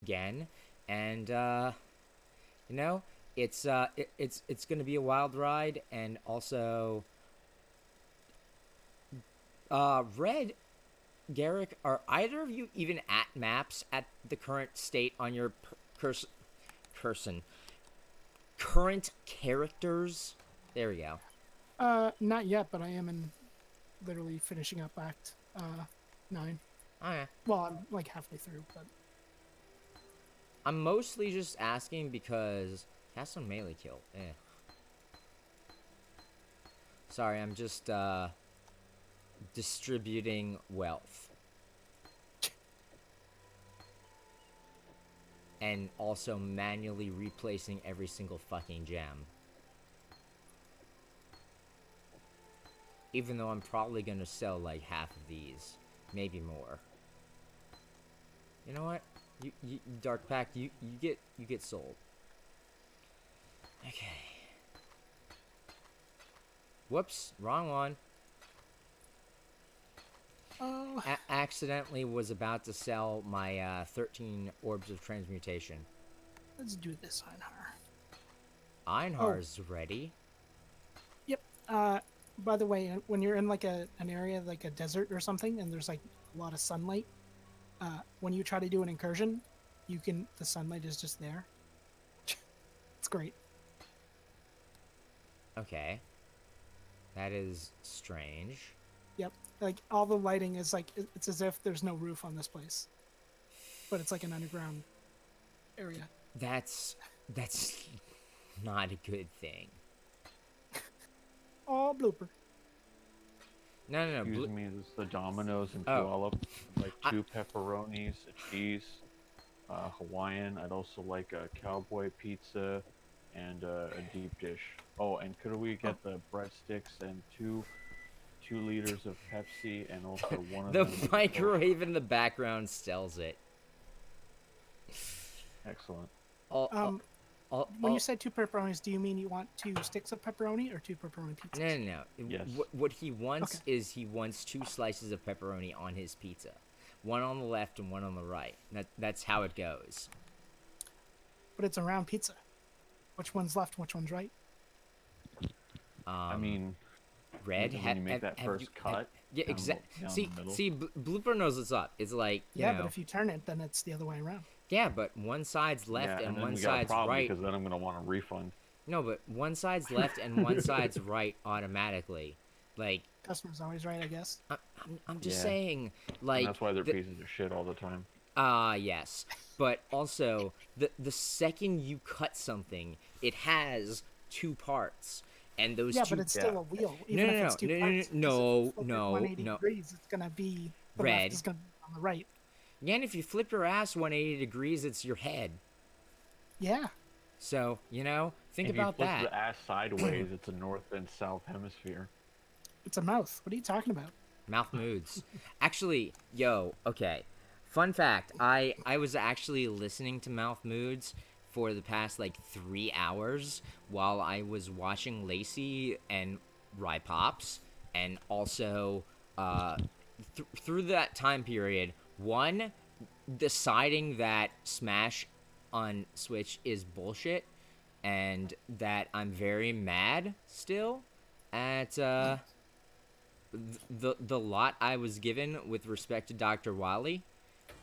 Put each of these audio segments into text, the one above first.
again, and you know, it's gonna be a wild ride, and also, Red, Garrick, are either of you even at maps at the current state on your person current characters? There we go. Not yet, but I am in literally finishing up Act 9. Oh yeah. Well, I'm like halfway through, but I'm mostly just asking because cast on melee kill. Sorry, I'm just distributing wealth. And also manually replacing every single fucking gem. Even though I'm probably gonna sell like half of these. Maybe more. You know what? You Dark Pact, you get sold. Okay. Whoops, wrong one. oh, Accidentally was about to sell my 13 orbs of transmutation. let's do this, Einhar. Einhar's ready. Yep. By the way, when you're in like an area like a desert or something, and there's like a lot of sunlight, when you try to do an incursion, the sunlight is just there. It's great. Okay. That is strange. Yep. Like all the lighting is like it's as if there's no roof on this place, but it's like an underground area. That's not a good thing. Oh, blooper. No. Excuse me, this is the Domino's in Oh. Puyallup. Like 2 pepperonis, a cheese, Hawaiian. I'd also like a cowboy pizza and a deep dish. Oh, and could we get the breadsticks and 2 liters of Pepsi and also one of The them with microwave in the background sells it. Excellent. When you said 2 pepperonis, do you mean you want 2 sticks of pepperoni or 2 pepperoni pizzas? No. Yes. What he wants Okay. is he wants 2 slices of pepperoni on his pizza. One on the left and one on the right. That's how it goes. But it's a round pizza. Which one's left? Which one's right? I mean, Red. when you make that first cut. Yeah, down exactly. the middle. See, Blooper knows what's up. It's like Yeah, you know, but if you turn it, then it's the other way around. yeah, but one side's left yeah, and then one we got a side's problem right. because then I'm gonna want a refund. No, but one side's left and one side's right automatically. Like Customer's always right, I guess. I'm just Yeah. saying, And like that's why they're pieces of shit all the time. yes. But also the second you cut something, it has 2 parts. And those Yeah, 2 but it's still a wheel. No, Even no, if no, it's 2 no, parts. because no, if you flip it no, 180 no. degrees, it's gonna be the Red. left is gonna be on the right. Again, if you flip your ass 180 degrees, it's your head. Yeah. So, think If about you flip that. the ass sideways, it's a north and south hemisphere. It's a mouth. What are you talking about? Mouth moods. Actually, okay. Fun fact, I was actually listening to Mouth Moods for the past like 3 hours while I was watching Lacey and Rye Pops, and also through that time period, one, deciding that Smash on Switch is bullshit, and that I'm very mad still at the lot I was given with respect to Dr. Wily,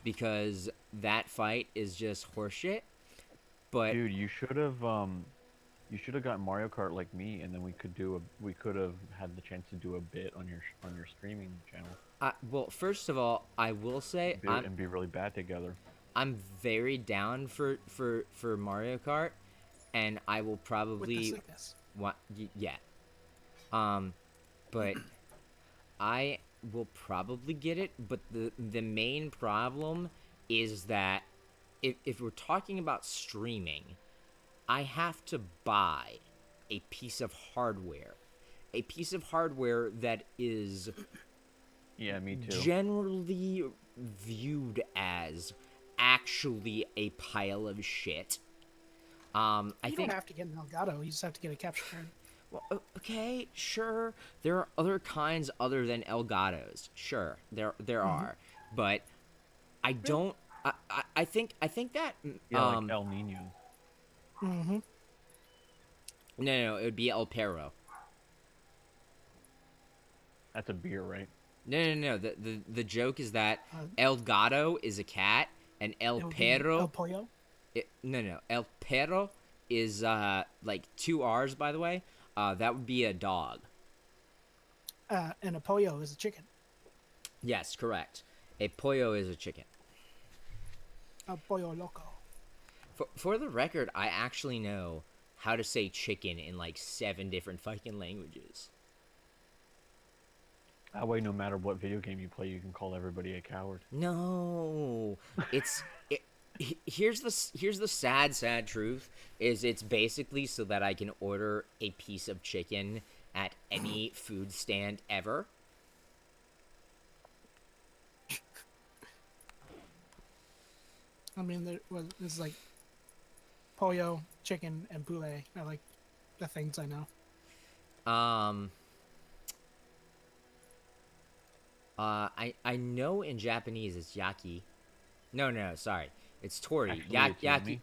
because that fight is just horseshit. But Dude, you should have gotten Mario Kart like me, and then we could have had the chance to do a bit on your streaming channel. well, first of all, I will say And be really bad together. I'm very down for Mario Kart, and I will With the probably sickness. yeah. But I will probably get it, but the main problem is that if we're talking about streaming, I have to buy a piece of hardware. A piece of hardware that is Yeah, me too. generally viewed as actually a pile of shit. I You think don't have to get an Elgato. You just have to get a capture card. well, okay, sure. There are other kinds other than Elgatos. Sure, there are, but I don't I think that Yeah, like El Nino. Mm-hmm. no, it would be El Perro. That's a beer, right? No. The joke is that Uh, El Gato is a cat, and El it would be El Perro. Pollo. No. El Perro is like two R's, by the way. That would be a dog. And a pollo is a chicken. Yes, correct. A pollo is a chicken. El pollo loco. For the record, I actually know how to say chicken in like 7 different fucking languages. That way, no matter what video game you play, you can call everybody a coward. No, it's here's the sad truth is it's basically so that I can order a piece of chicken at any food stand ever. I mean, there's like pollo, chicken, and poulet are like the things I know. I know in Japanese it's yaki. No, sorry, it's tori. Actually, it's yummy.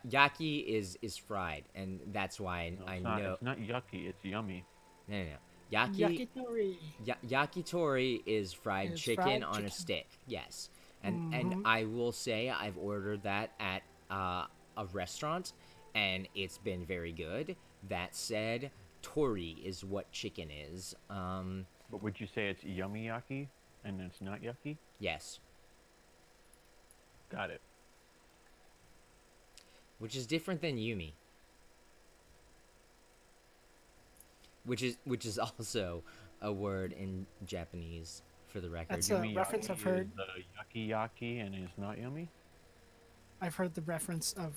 Yaki is fried, and that's why No, I it's not. know. It's not yucky. It's yummy. No. Yaki Yakitori yakitori is fried is chicken fried on a chicken. stick. Yes, and Mhm. I will say I've ordered that at a restaurant, and it's been very good. That said, tori is what chicken is. But would you say it's yummy yaki and it's not yucky? Yes, Got it. which is different than yumi, which is also a word in Japanese for the record. That's a Yummy reference yaki I've heard. is yucky yaki and is not yummy. I've heard the reference of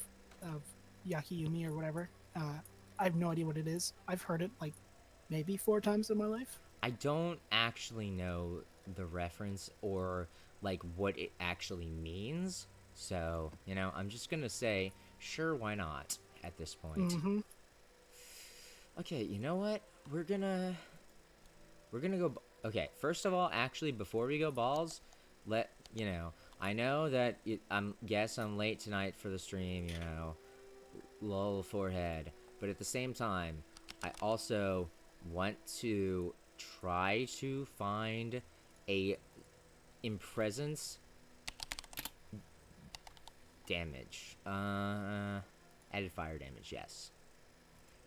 yakiyumi or whatever. I have no idea what it is. I've heard it like maybe 4 times in my life. I don't actually know the reference or like what it actually means. So, I'm just going to say, sure, why not at this point. Mm-hmm. Okay, you know what? We're going to go okay, first of all, actually before we go balls, I know that I'm late tonight for the stream, lull forehead, but at the same time, I also want to try to find a impresence damage. Added fire damage, yes.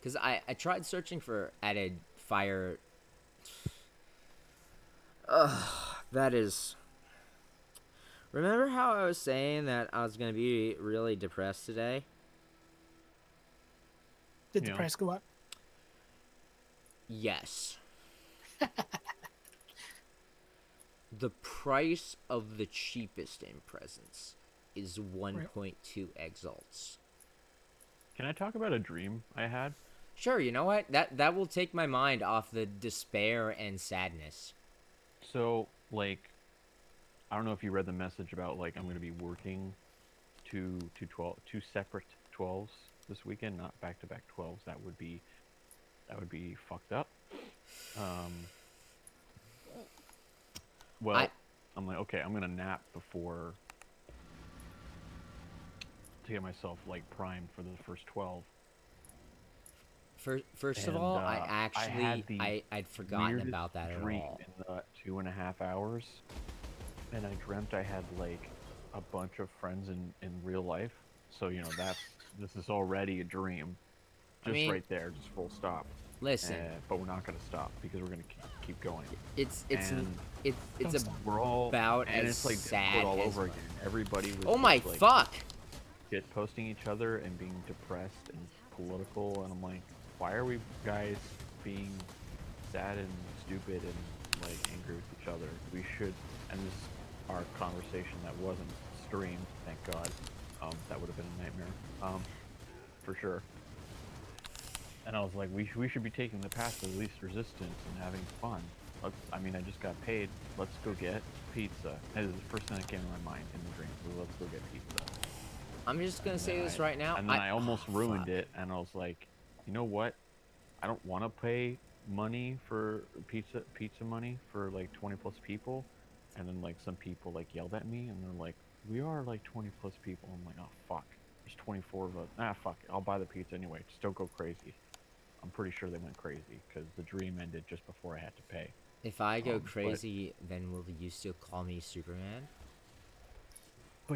Because I tried searching for added fire. Ugh, that is. Remember how I was saying that I was going to be really depressed today? Did the price go up? Yes. The price of the cheapest in presents is 1.2 exalts. Can I talk about a dream I had? Sure, you know what? That will take my mind off the despair and sadness. So, like, I don't know if you read the message about, like, I'm going to be working two separate 12s this weekend, not back-to-back 12s. That would be fucked up. Well, I'm like, okay, I'm going to nap before to get myself, like, primed for the first 12. First of all, I'd forgotten Weirdest about that at dream all. in the 2.5 hours, and I dreamt I had like a bunch of friends in real life. So this is already a dream, just right there, just full stop. Listen, but we're not gonna stop because we're gonna keep going. It's We're all about and as it's like sad Discord all as. over again. Everybody was. Oh my like, fuck! Shit posting each other and being depressed and political, and I'm like, why are we guys being sad and stupid and like angry with each other? We should end this our conversation that wasn't streamed, thank God. That would have been a nightmare, for sure. And I was like, we should be taking the path of least resistance and having fun. I just got paid. Let's go get pizza. That is the first thing that came to my mind in the dream. Let's go get pizza. I'm just gonna say this right now. And then I almost ruined it, and I was like, you know what? I don't want to pay money for pizza money for like 20 plus people. And then like some people like yelled at me, and they're like, we are like 20 plus people. I'm like, oh fuck, there's 24 of us. Ah, fuck it, I'll buy the pizza anyway. Just don't go crazy. I'm pretty sure they went crazy because the dream ended just before I had to pay. If I go But crazy, then will you still call me Superman?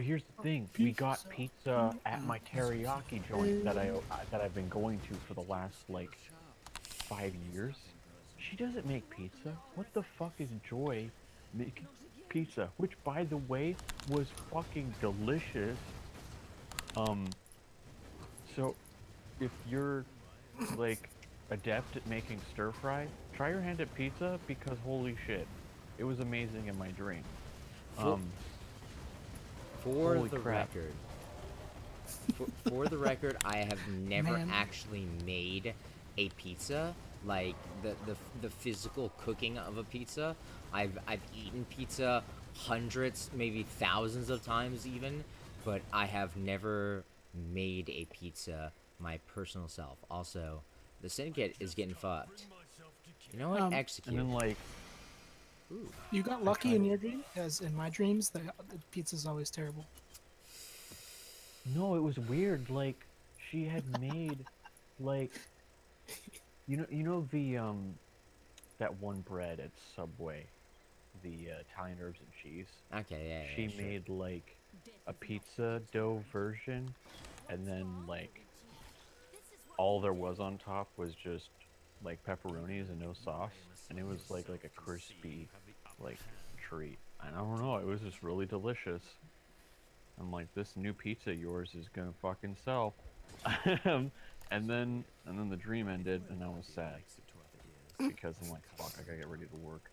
here's the thing: we got pizza at my teriyaki joint that I've been going to for the last like 5 years. She doesn't make pizza. What the fuck is Joy making pizza? Which, by the way, was fucking delicious. Um, so if you're like adept at making stir fry, try your hand at pizza because holy shit, it was amazing in my dream. For, for Holy the crap. record, for the record, I have never Man. actually made a pizza, like the physical cooking of a pizza. I've eaten pizza hundreds, maybe thousands of times even, but I have never made a pizza my personal self. Also, the syndicate is getting fucked. You know what? And Execute. And then like Ooh. you got lucky in your dream, because in my dreams, the pizza's always terrible. no, it was weird. Like she had made like you know the that one bread at Subway, the Italian herbs and cheese. Okay, yeah, She yeah, sure. made like a pizza dough version, and then like all there was on top was just like pepperonis and no sauce, and it was like a crispy like treat. And I don't know, it was just really delicious. I'm like, this new pizza of yours is gonna fucking sell. And then the dream ended, and I was sad because I'm like, fuck, I gotta get ready to work.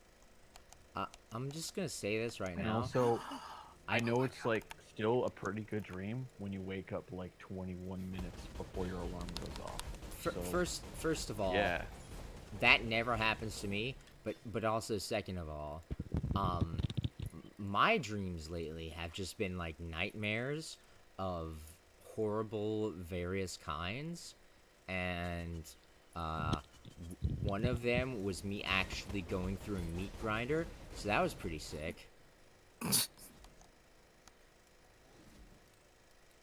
I'm just gonna say this right And now. also, I know it's like still a pretty good dream when you wake up like 21 minutes before your alarm goes off. So, First of all, yeah. that never happens to me. But also, second of all, um, my dreams lately have just been like nightmares of horrible various kinds, and one of them was me actually going through a meat grinder, so that was pretty sick.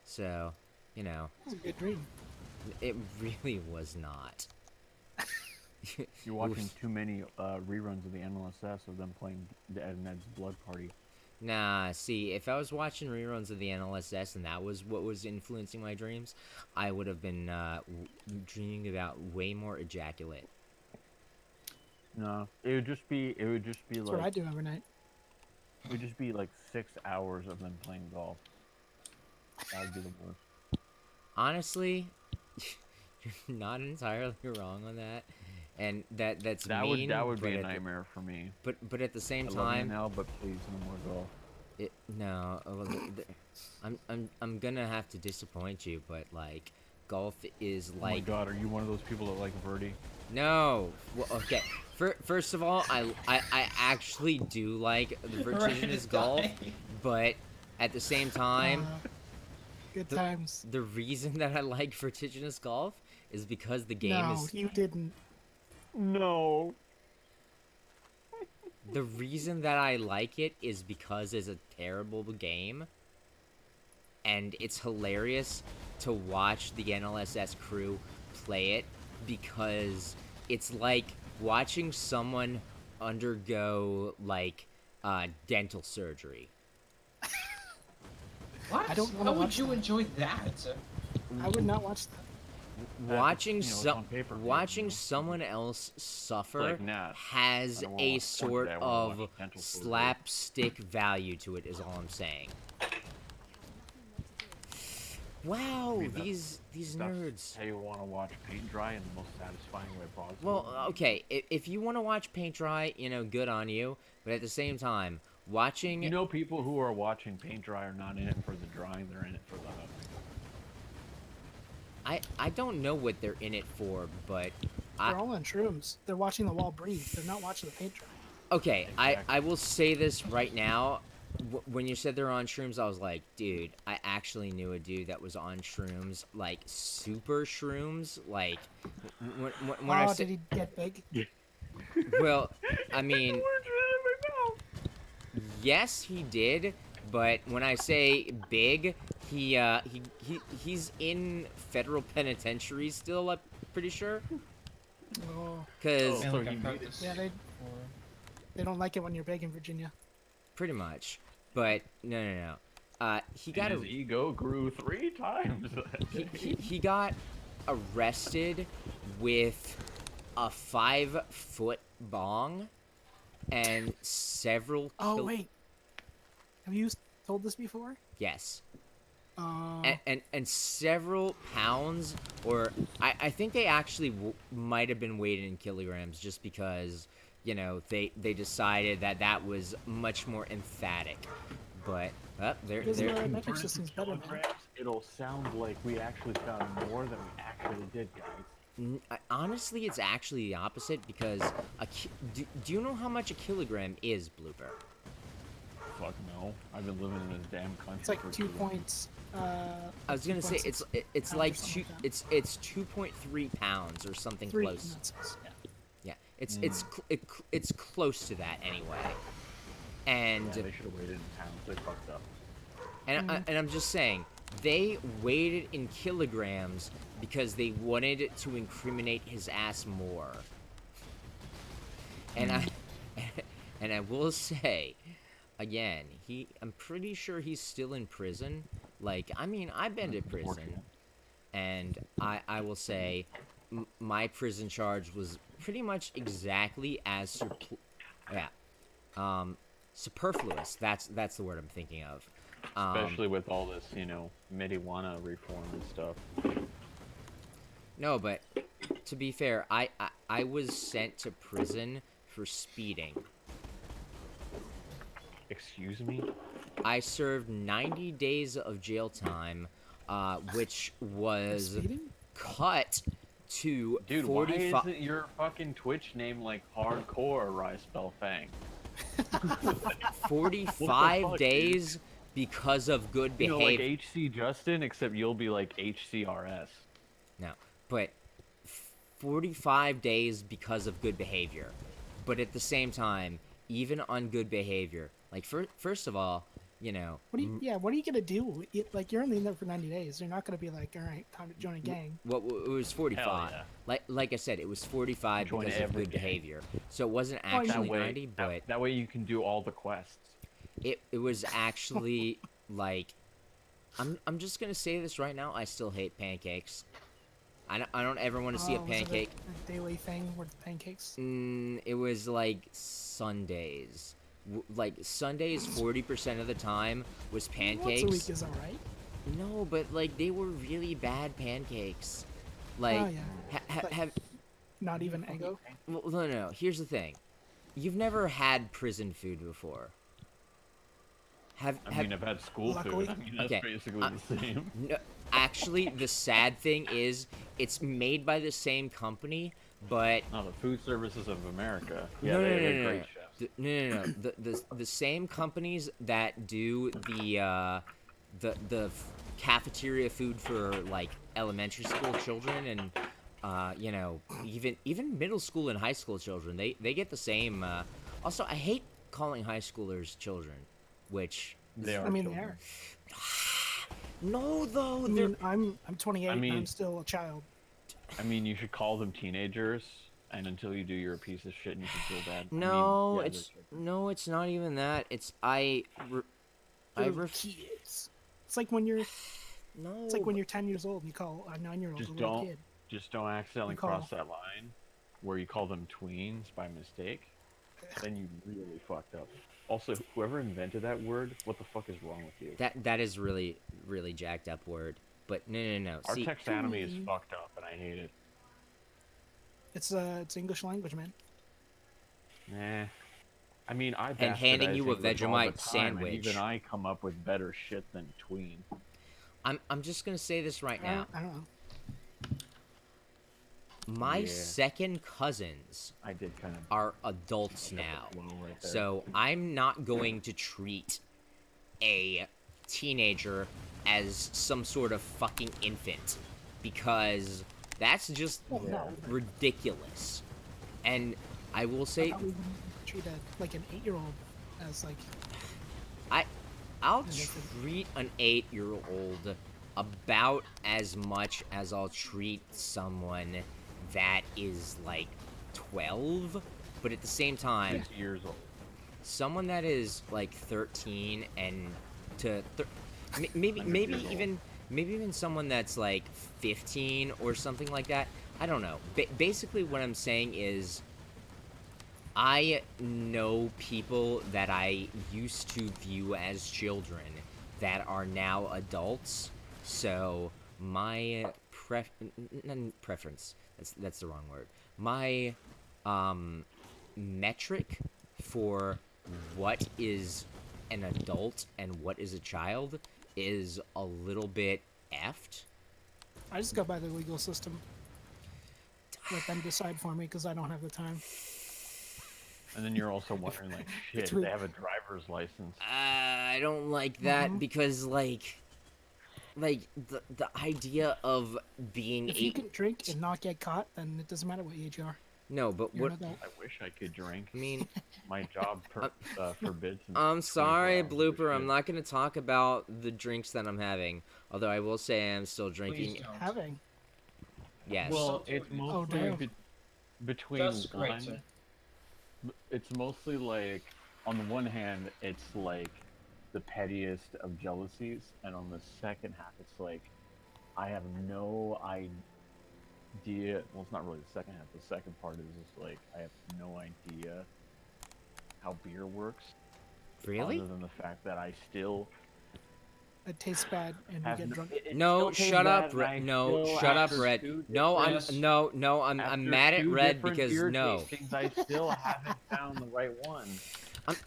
So, you know, It's a good dream. it really was not. You're watching too many reruns of the NLSS of them playing Ed and Ed's Blood Party. Nah, see, if I was watching reruns of the NLSS and that was what was influencing my dreams, I would have been dreaming about way more ejaculate. No, it would just be That's what I like do every night. it would just be like 6 hours of them playing golf. That would be the worst. Honestly, you're not entirely wrong on that, and that's That mean. would be but a at the- nightmare for me. but at the same I love you time, now, but please no more golf. no, well, I'm gonna have to disappoint you, but like, golf is Oh my like god, are you one of those people that like Verdi? no. Well, okay. First of all, I actually do like the vertiginous golf, but at the same time, Good times. the reason that I like vertiginous golf is because the game No, is you didn't. No. the reason that I like it is because it's a terrible game, and it's hilarious to watch the NLSS crew play it because it's like watching someone undergo like dental surgery. What? I don't wanna How would watch you that. enjoy that? I would not watch that. Watching it's on pay-per-view, watching you know? someone else suffer Like, nah, has I don't wanna a watch porn sort today, I wanna of watch dental surgery. slapstick value to it is all I'm saying. Wow, mean, these That's nerds. how you want to watch paint dry in the most satisfying way possible. Well, okay, if you want to watch paint dry, you know, good on you. But at the same time, watching You know, people who are watching paint dry are not in it for the drying; they're in it for the hugging. I don't know what they're in it for, but They're all on shrooms. They're watching the wall breathe. They're not watching the paint dry. okay, Exactly. I will say this right now. When you said they're on shrooms, I was like, dude, I actually knew a dude that was on shrooms, like super shrooms. Like, when I Oh, said, did he get big? well, I mean, yes, he did, But when I say big, he's in federal penitentiary still. I'm pretty sure. Oh, Cause so like he I made practiced yeah, they don't like it when you're big in Virginia. pretty much. But no. He and got his ego grew 3 times. he got arrested with a 5-foot bong and several. Oh wait, have you told this before? Yes. Uh, And several pounds, or I think they actually might have been weighed in kilograms, just because they decided that was much more emphatic. But there Because there the metric system's better, man. It'll sound like we actually found more than we actually did, guys. honestly, it's actually the opposite, because do you know how much a kilogram is, Blooper? Fuck no. I've been living in this damn country. It's like for 2 too long. points. I was gonna say 2.6 it's pounds like or something like that. it's 2.3 pounds or something 3 close. in that sense, yeah. Yeah, it's close to that anyway. And Yeah, they should have waited in pounds. They fucked up. and I'm just saying, they weighed it in kilograms because they wanted to incriminate his ass more. And I will say, again, I'm pretty sure he's still in prison. Like, I mean, I've been to prison, Unfortunate. and I will say, my prison charge was pretty much exactly as superfluous. That's the word I'm thinking of. Especially with all this, marijuana reform and stuff. No, but to be fair, I was sent to prison for speeding. Excuse me? I served 90 days of jail time, which was Speeding? cut to Dude, why 45. isn't your fucking Twitch name like Hardcore Rise Spell Fang? 45 fuck, days because of good Like behavior. HC Justin, except you'll be like HCRS. No, but 45 days because of good behavior. But at the same time, even on good behavior, like first of all, What are you gonna do? Like, you're only in there for 90 days. You're not gonna be like, all right, time to join a gang. it was 45. Hell Like I said, it was 45 Join because of every good gang. behavior. So it wasn't Oh, you- actually That way, 90, but that way you can do all the quests. it was actually like, I'm just gonna say this right now. I still hate pancakes. I don't ever want to see a Was it pancake. a daily thing with pancakes? It was like Sundays. Like Sundays, 40% of the time was pancakes. Once a week is alright. No, but like they were really bad pancakes. Like, Oh, yeah. Like- have Not even Eggo? well, no. Here's the thing: you've never had prison food before. I mean, I've had school Luckily. food. I mean, that's Okay, basically the same. no, actually, the sad thing is, it's made by the same company, but No, the Food Services of America. Yeah, no, they're great chefs. no. The same companies that do the cafeteria food for like elementary school children and even middle school and high school children, they get the same. Also, I hate calling high schoolers children, which They are. I mean, they children. are. no though I they're mean, I'm 28 I mean- and I'm still a child. I mean, you should call them teenagers, and until you do, you're a piece of shit and you can feel bad. no, I mean, yeah, it's not even that. It's I They're ref- kids. It's like when you're no. It's like when you're 10 years old and you call a 9-year-old Just a little don't- kid. Just don't accidentally You call- cross that line where you call them tweens by mistake. Then you really fucked up. Also, whoever invented that word, what the fuck is wrong with you? That is really jacked up word. But no. Our See, taxonomy is tween. fucked up, and I hate it. It's English language, man. Nah. I mean, I And handing bastardize you a English all the Vegemite time, and sandwich. even I come up with better shit than tween. I'm just gonna say this right now. I don't know. My Yeah. second cousins I did kind of. are adults now. flow right there. So I'm not going to treat a teenager as some sort of fucking infant, because that's just Well, no. ridiculous. And I will say, How we treat like an 8-year-old as like I'll And if it- treat an 8-year-old about as much as I'll treat someone that is like 12, but at the same time, 6 years old. someone that is like 13 and to maybe 100 years old. even someone that's like 15 or something like that. I don't know. Basically, what I'm saying is, I know people that I used to view as children that are now adults. So my preference, that's the wrong word. My metric for what is an adult and what is a child is a little bit effed. I just go by the legal system. Let them decide for me because I don't have the time. And then you're also wondering, like, shit, Between- they have a driver's license. I don't like that because like the idea of being If you eight. can drink and not get caught, then it doesn't matter what age you are. No, but You're what an adult. I wish I could drink. I mean, My job forbids me. I'm 24 sorry, hours of Blooper. I'm shit. not going to talk about the drinks that I'm having. Although I will say I'm still drinking. Please don't. Having. Yes. Well, So it's do it. mostly damn. between That's great, one. sir. It's mostly like, on the one hand, it's like the pettiest of jealousies, and on the second half, it's like I have no idea. Well, it's not really the second half. The second part is just like I have no idea how beer works. Really? Other than the fact that I still It tastes bad and you have get no, drunk. it No, still tastes shut up, bad, and Red. I No, still, shut up, after Red. two No, I'm Yes. no, I'm After mad at two Red different because beer no. tastings, I still haven't found the right one.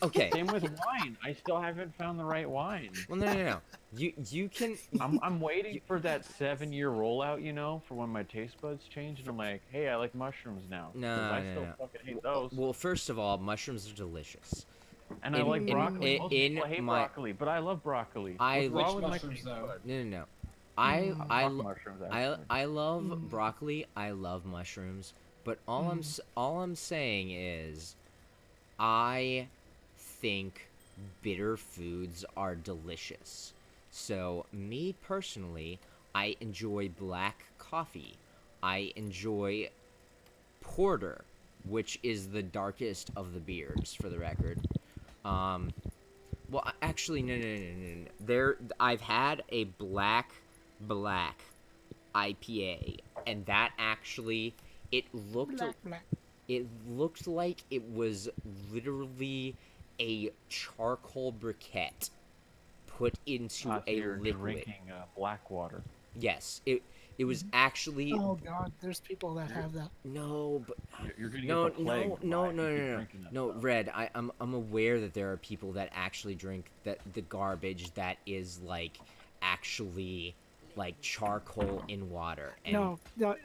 Okay. Same with wine. I still haven't found the right wine. Well, no. You can. I'm waiting for that 7-year rollout, you know, for when my taste buds change, and I'm like, hey, I like mushrooms now. 'cause No, I no, still no. fucking hate those. Well, first of all, mushrooms are delicious. And I in- like in- broccoli. Most in people hate my- broccoli, but I love broccoli. I- What's Which wrong with my mushrooms, taste though? buds? No. I Rock mushrooms, actually. I love Mm. broccoli. I love mushrooms. But all I'm saying is, I think bitter foods are delicious. So me personally, I enjoy black coffee. I enjoy porter, which is the darkest of the beers, for the record. Well, actually, no. I've had a black IPA, and that actually, it looked Black. like it was literally a charcoal briquette put into So a you're liquid. drinking black water. Yes, it was actually Oh god, there's people that have that. no, but You're gonna no, get the plague. no, Why? If you keep no, drinking that no, stuff. Red. I'm aware that there are people that actually drink the garbage that is like actually like charcoal in water. And No,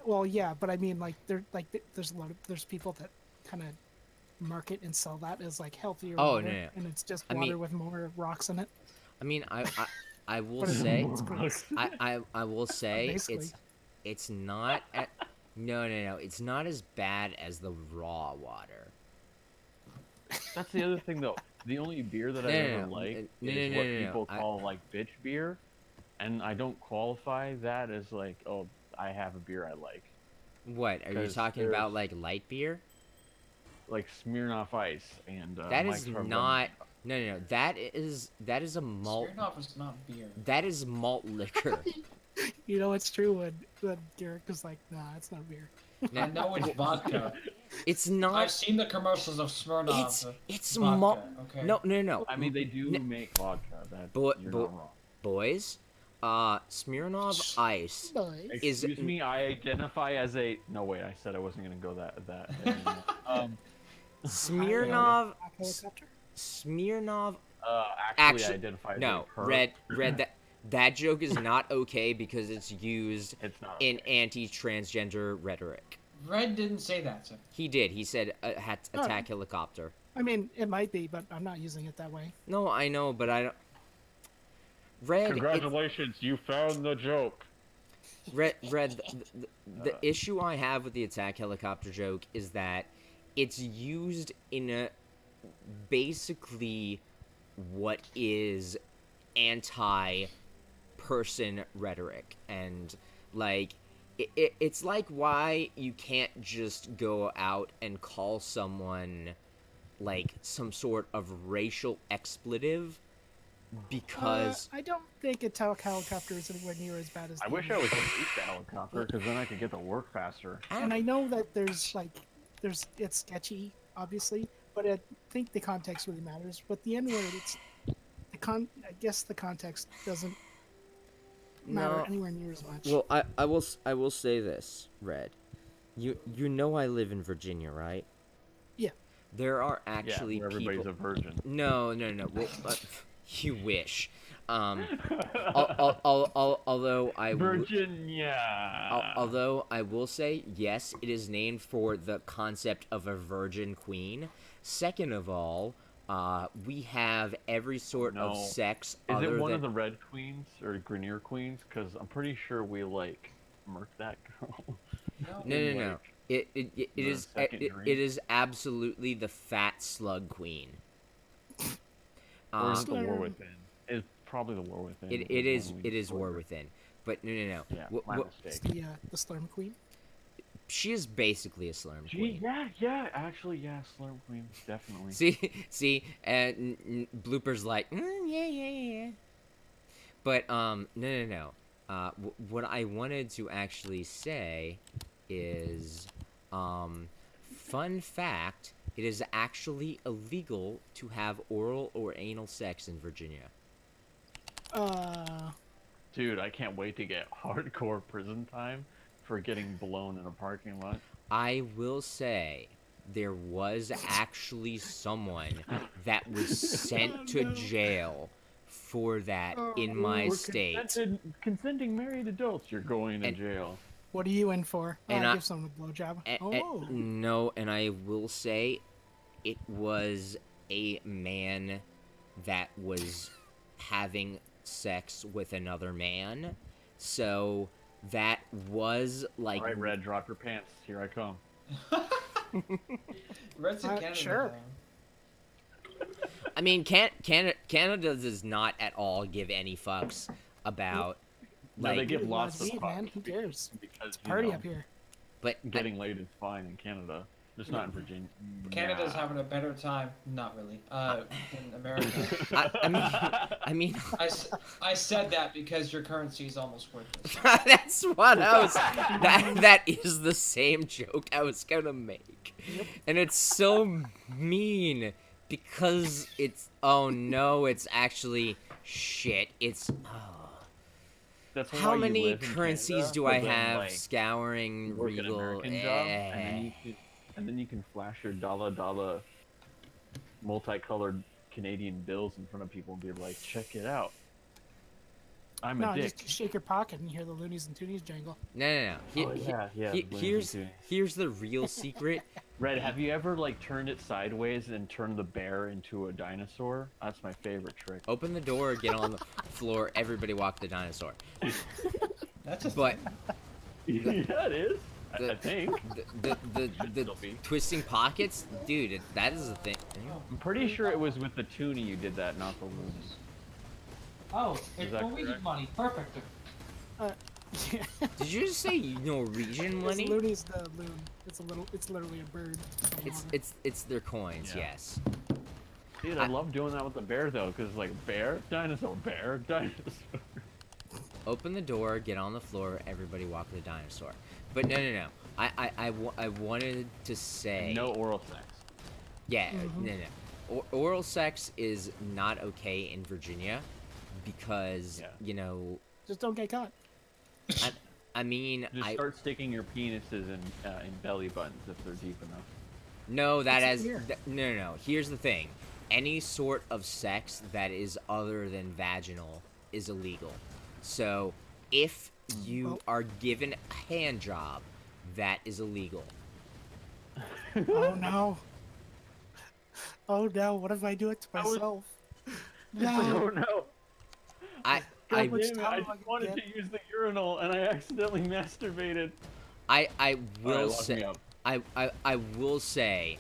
well, yeah, but I mean, like, there's people that kind of market and sell that as like healthier Oh, water, no. and it's just I water mean- with more rocks in it. I mean, I will But say it's gross. I will say Basically. it's not no, it's not as bad as the raw water. That's the other thing, though. The only beer that I No, ever no, like no, is no, what no, no. people I- call like bitch beer, and I don't qualify that as like, oh, I have a beer I like. What are you 'Cause talking about? there's- Like light beer? Like Smirnoff Ice and That is Mike's Hard not. Lemonade. No. That is a malt. Smirnoff is not beer. That is malt liquor. You know, it's true when Garrick was like, "Nah, it's not beer." I know it's vodka. It's not. I've seen the commercials of Smirnoff. It's vodka, malt. okay? No. I mean, they do N- make vodka. That But- you're but- not wrong. Boys, Smirnoff Ice. Boys. Is- Excuse me, I identify as a. No, wait, I said I wasn't gonna go that. Smirnoff. Helicopter? Smirnoff. Actually, Actu- I identify as No, a perp. Red. That joke is not okay because it's used It's not. in anti-transgender rhetoric. Red didn't say that, sir. He did. He said No. attack helicopter. I mean, it might be, but I'm not using it that way. No, I know, but I don't. Red. Congratulations, you found the joke. Red. The issue I have with the attack helicopter joke is that it's used in a basically what is anti-person rhetoric, and like it's like why you can't just go out and call someone like some sort of racial expletive because I don't think a helicopter is anywhere near as bad as. I wish I was at least a helicopter, because then I could get to work faster. And I know that it's sketchy, obviously, but I think the context really matters. But the N word, I guess the context doesn't matter no. anywhere near as much. Well, I will say this, Red. You know I live in Virginia, right? Yeah. There are actually yeah, where everybody's people. a virgin. No. Well, you wish. Although I Virginia. although I will say yes, it is named for the concept of a virgin queen. Second of all, we have every sort of No. sex. Is other it one than... of the Red Queens or Grenier Queens? Because I'm pretty sure we like murked that girl. No. It the is second it dream? is absolutely the fat slug queen. Or is it the Slurm. War Within? It's probably the War Within. It because when we is War destroyed her. Within, but no. Yeah, my It's mistake. the Slurm Queen. She is basically a slurm queen. Actually, Slurm Queen, definitely. See, and bloopers like yeah. But no. What I wanted to actually say is, fun fact: it is actually illegal to have oral or anal sex in Virginia. Dude, I can't wait to get hardcore prison time for getting blown in a parking lot. I will say there was actually someone that was sent to jail for that in my We're state. consenting married adults, you're going to jail. What are you in for? And I- Give someone a blowjob. Oh. No, and I will say it was a man that was having sex with another man. So that was like... All right, Red, drop your pants. Here I come. Red's in Canada. Sure. though. I mean, Canada does not at all give any fucks about No, they like, give Really lots of wanna see, man. fucks Who cares? because It's party up here. but getting laid is fine in Canada, just not in Virginia. Canada's having a better time. Not really. In America. I mean, I said that because your currency is almost worthless. that's what I was. That is the same joke I was gonna make, and it's so mean because it's. Oh no, it's actually shit. It's. That's How why you many live in currencies Canada, do so I then, have like, scouring work an regal? American job, and then you can flash your dollar multicolored Canadian bills in front of people and be like, check it out. I'm No, a dick. just shake your pocket and hear the Loonies and Toonies jangle. No. Oh, yeah, Here's the real secret. Red, have you ever like turned it sideways and turned the bear into a dinosaur? That's my favorite trick. Open the door, get on the floor, everybody walk the dinosaur. That's a But Yeah, it is. The- I think. the Still be. twisting pockets, dude, that is a thing. I'm pretty sure it was with the toonie you did that, not the loons. Oh, it's that Norwegian correct? money. Perfect. Did you just say Norwegian money? Looney's the loon. It's literally a bird. It's their coins, Yeah. yes. Dude, I love doing that with the bear though, because like bear, dinosaur. Open the door, get on the floor, everybody walk the dinosaur. But no. I wanted to say No oral sex. yeah, no. Oral sex is not okay in Virginia because Just don't get caught. I mean Just start sticking your penises in belly buttons if they're deep enough. No, that It's has weird. no. Here's the thing: any sort of sex that is other than vaginal is illegal. So, if you are given a hand job, that is illegal. Oh no. Oh no, what if I do it to I was- myself? Oh No. no! I God, which Damn it, time I am I just gonna wanted get? to use the urinal and I accidentally masturbated. I Alright, will lock say me up. I will say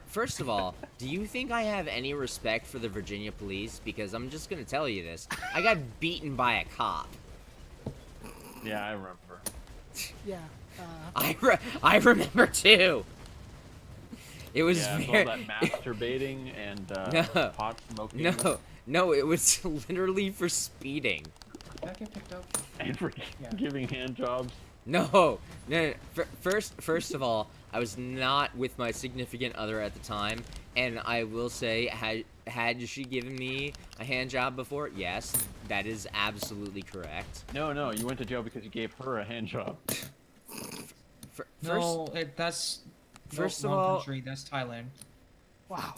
First of all, do you think I have any respect for the Virginia police? Because I'm just gonna tell you this. I got beaten by a cop. Yeah, I remember. Yeah. I remember too. It was Yeah, it's all very... that masturbating and No. pot smoking. No, it was literally for speeding. Did I get picked up? And for Yeah. giving hand jobs. No. First of all, I was not with my significant other at the time, and I will say, had she given me a hand job before? Yes, that is absolutely correct. No, you went to jail because you gave her a hand job. No, that's First no, of wrong all- country. That's Thailand. Wow.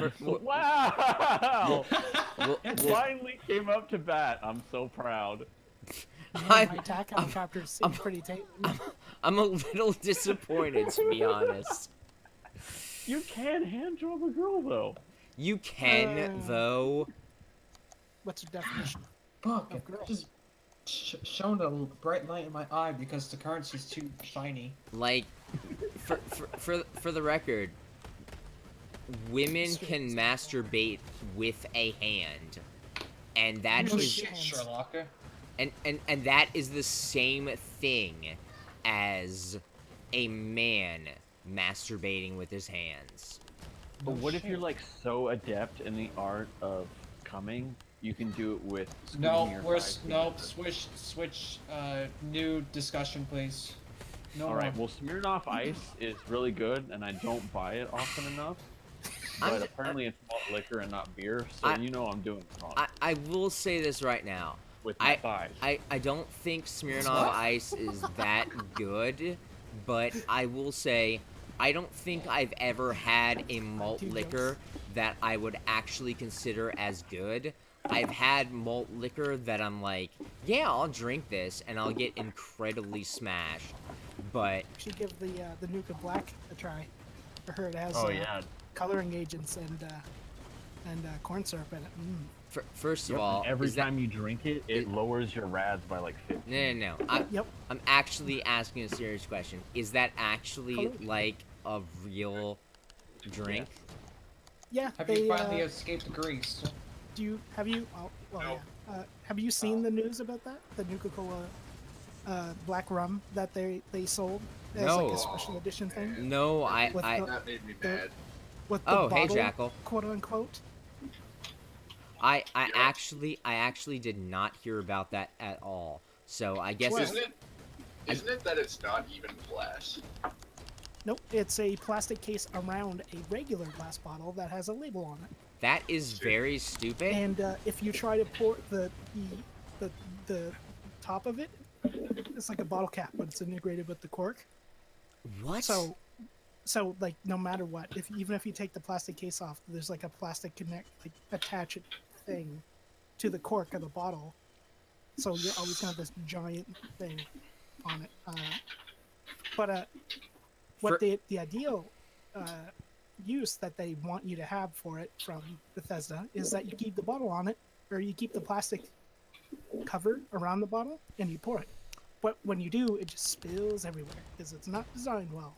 Wow! well, It finally came up to bat. I'm so proud. My attack helicopters seem pretty tame. I'm a little disappointed, to be honest. You can hand job a girl though. You can, though. What's your definition? Fuck, Oh, it girl. just shone a bright light in my eye because the currency's too shiny. Like, for the record, women can masturbate with a hand, and that No is shit. Sherlock. and that is the same thing as a man masturbating with his hands. But No what if shit. you're like so adept in the art of coming, you can do it with No, squeezing your we're thighs no together? switch. New discussion, please. No. All right. Well, Smirnoff Ice is really good, and I don't buy it often enough. I'm But ju- apparently it's malt liquor and not beer, so you know I'm doing it wrong I will say this right now. with my thighs. I don't think Smirnoff What? Ice is that good, but I will say I don't think I've ever had a malt Dude, liquor that I would actually consider as good. I've had malt liquor that I'm like, yeah, I'll drink this, and I'll get incredibly smashed. But You should give the Nuka Black a try. I heard it has Oh yeah. coloring agents and corn syrup in it. first of Yep, all, and every is that- time you drink it, it lowers your rads by like 50. No. Yep. I'm actually asking a serious question. Is that actually Coloring. like a real drink? Yeah. Have they, you finally escaped Greece? have you? Oh, well, yeah. Have you seen the news about that? The Nuka-Cola black rum that they sold as like No. a special edition thing No, With I the- That made me the- mad. with the Oh, hey, bottle, Jackal. quote unquote. I actually did not hear about that at all. So I guess Well, it's, Isn't it that it's not even glass? Nope, it's a plastic case around a regular glass bottle that has a label on it. that is very stupid. And if you try to pour the top of it, it's like a bottle cap, but it's integrated with the cork. What? So like no matter what, even if you take the plastic case off, there's like a plastic attach it thing to the cork of the bottle. So you're always gonna have this giant thing on it. What For- the ideal use that they want you to have for it from Bethesda is that you keep the bottle on it, or you keep the plastic cover around the bottle, and you pour it. But when you do, it just spills everywhere because it's not designed well.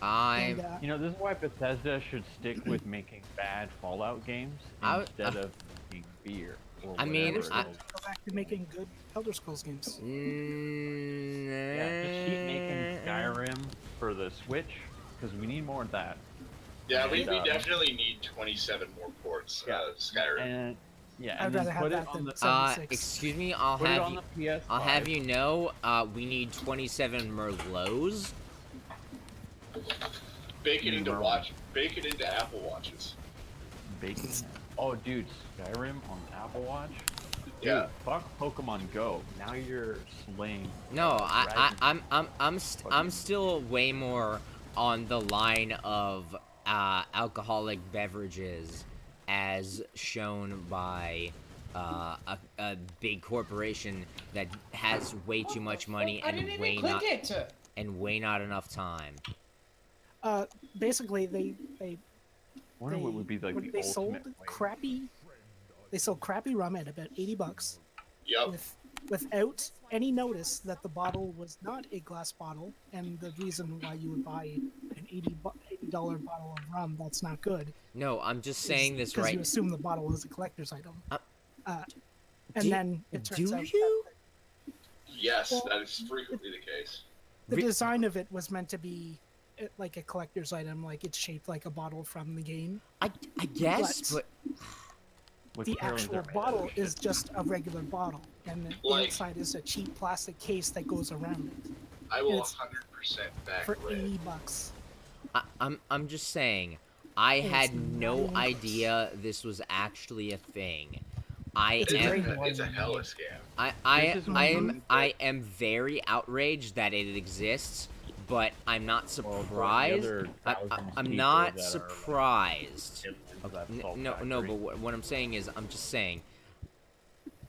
I'm And, You know, this is why Bethesda should stick with making bad Fallout games I- instead of making beer. Or I mean, whatever I- it is. go back to making good Elder Scrolls games. Yeah, just keep making Skyrim for the Switch, because we need more of that. Yeah, we And, definitely need 27 more ports. Skyrim. And yeah, I'd and then rather have put it that on than the 76. excuse me, I'll put it have on you the PS5. I'll have you know, we need 27 Merlots. Bake it into Merlin. Bake it into Apple Watches. Bacon. Oh, dude, Skyrim on Apple Watch. Dude, Yeah. fuck Pokemon Go. Now you're slaying. No, dragons. I'm still way more on the line of alcoholic beverages as shown by a big corporation that has way too much money I didn't and way even not click it. not enough time. Basically, they Wonder what would be like when the they sold ultimate way. crappy. They sold crappy rum at about $80 Yep. with without any notice that the bottle was not a glass bottle, and the reason why you would buy an $80 bottle of rum that's not good No, I'm just saying this because you right. assume the bottle is a collector's item. Uh, And do- then it turns do out you? Yes, Well, that is frequently the case. the Re- design of it was meant to be like a collector's item, like it's shaped like a bottle from the game. I guess, but With The Carol's actual are made bottle out of is just a regular bottle, and the Like- inside is a cheap plastic case that goes around it I will It's 100% back for red. $80. I'm just saying. I It's had not no even close. idea this was actually a thing. I It's It's, great. am. it's a hella scam. This is one- I am very outraged that it exists, but I'm not Well, surprised. the other thousands I'm people not that are, like, surprised. of that salt No, factory. but what I'm saying is, I'm just saying,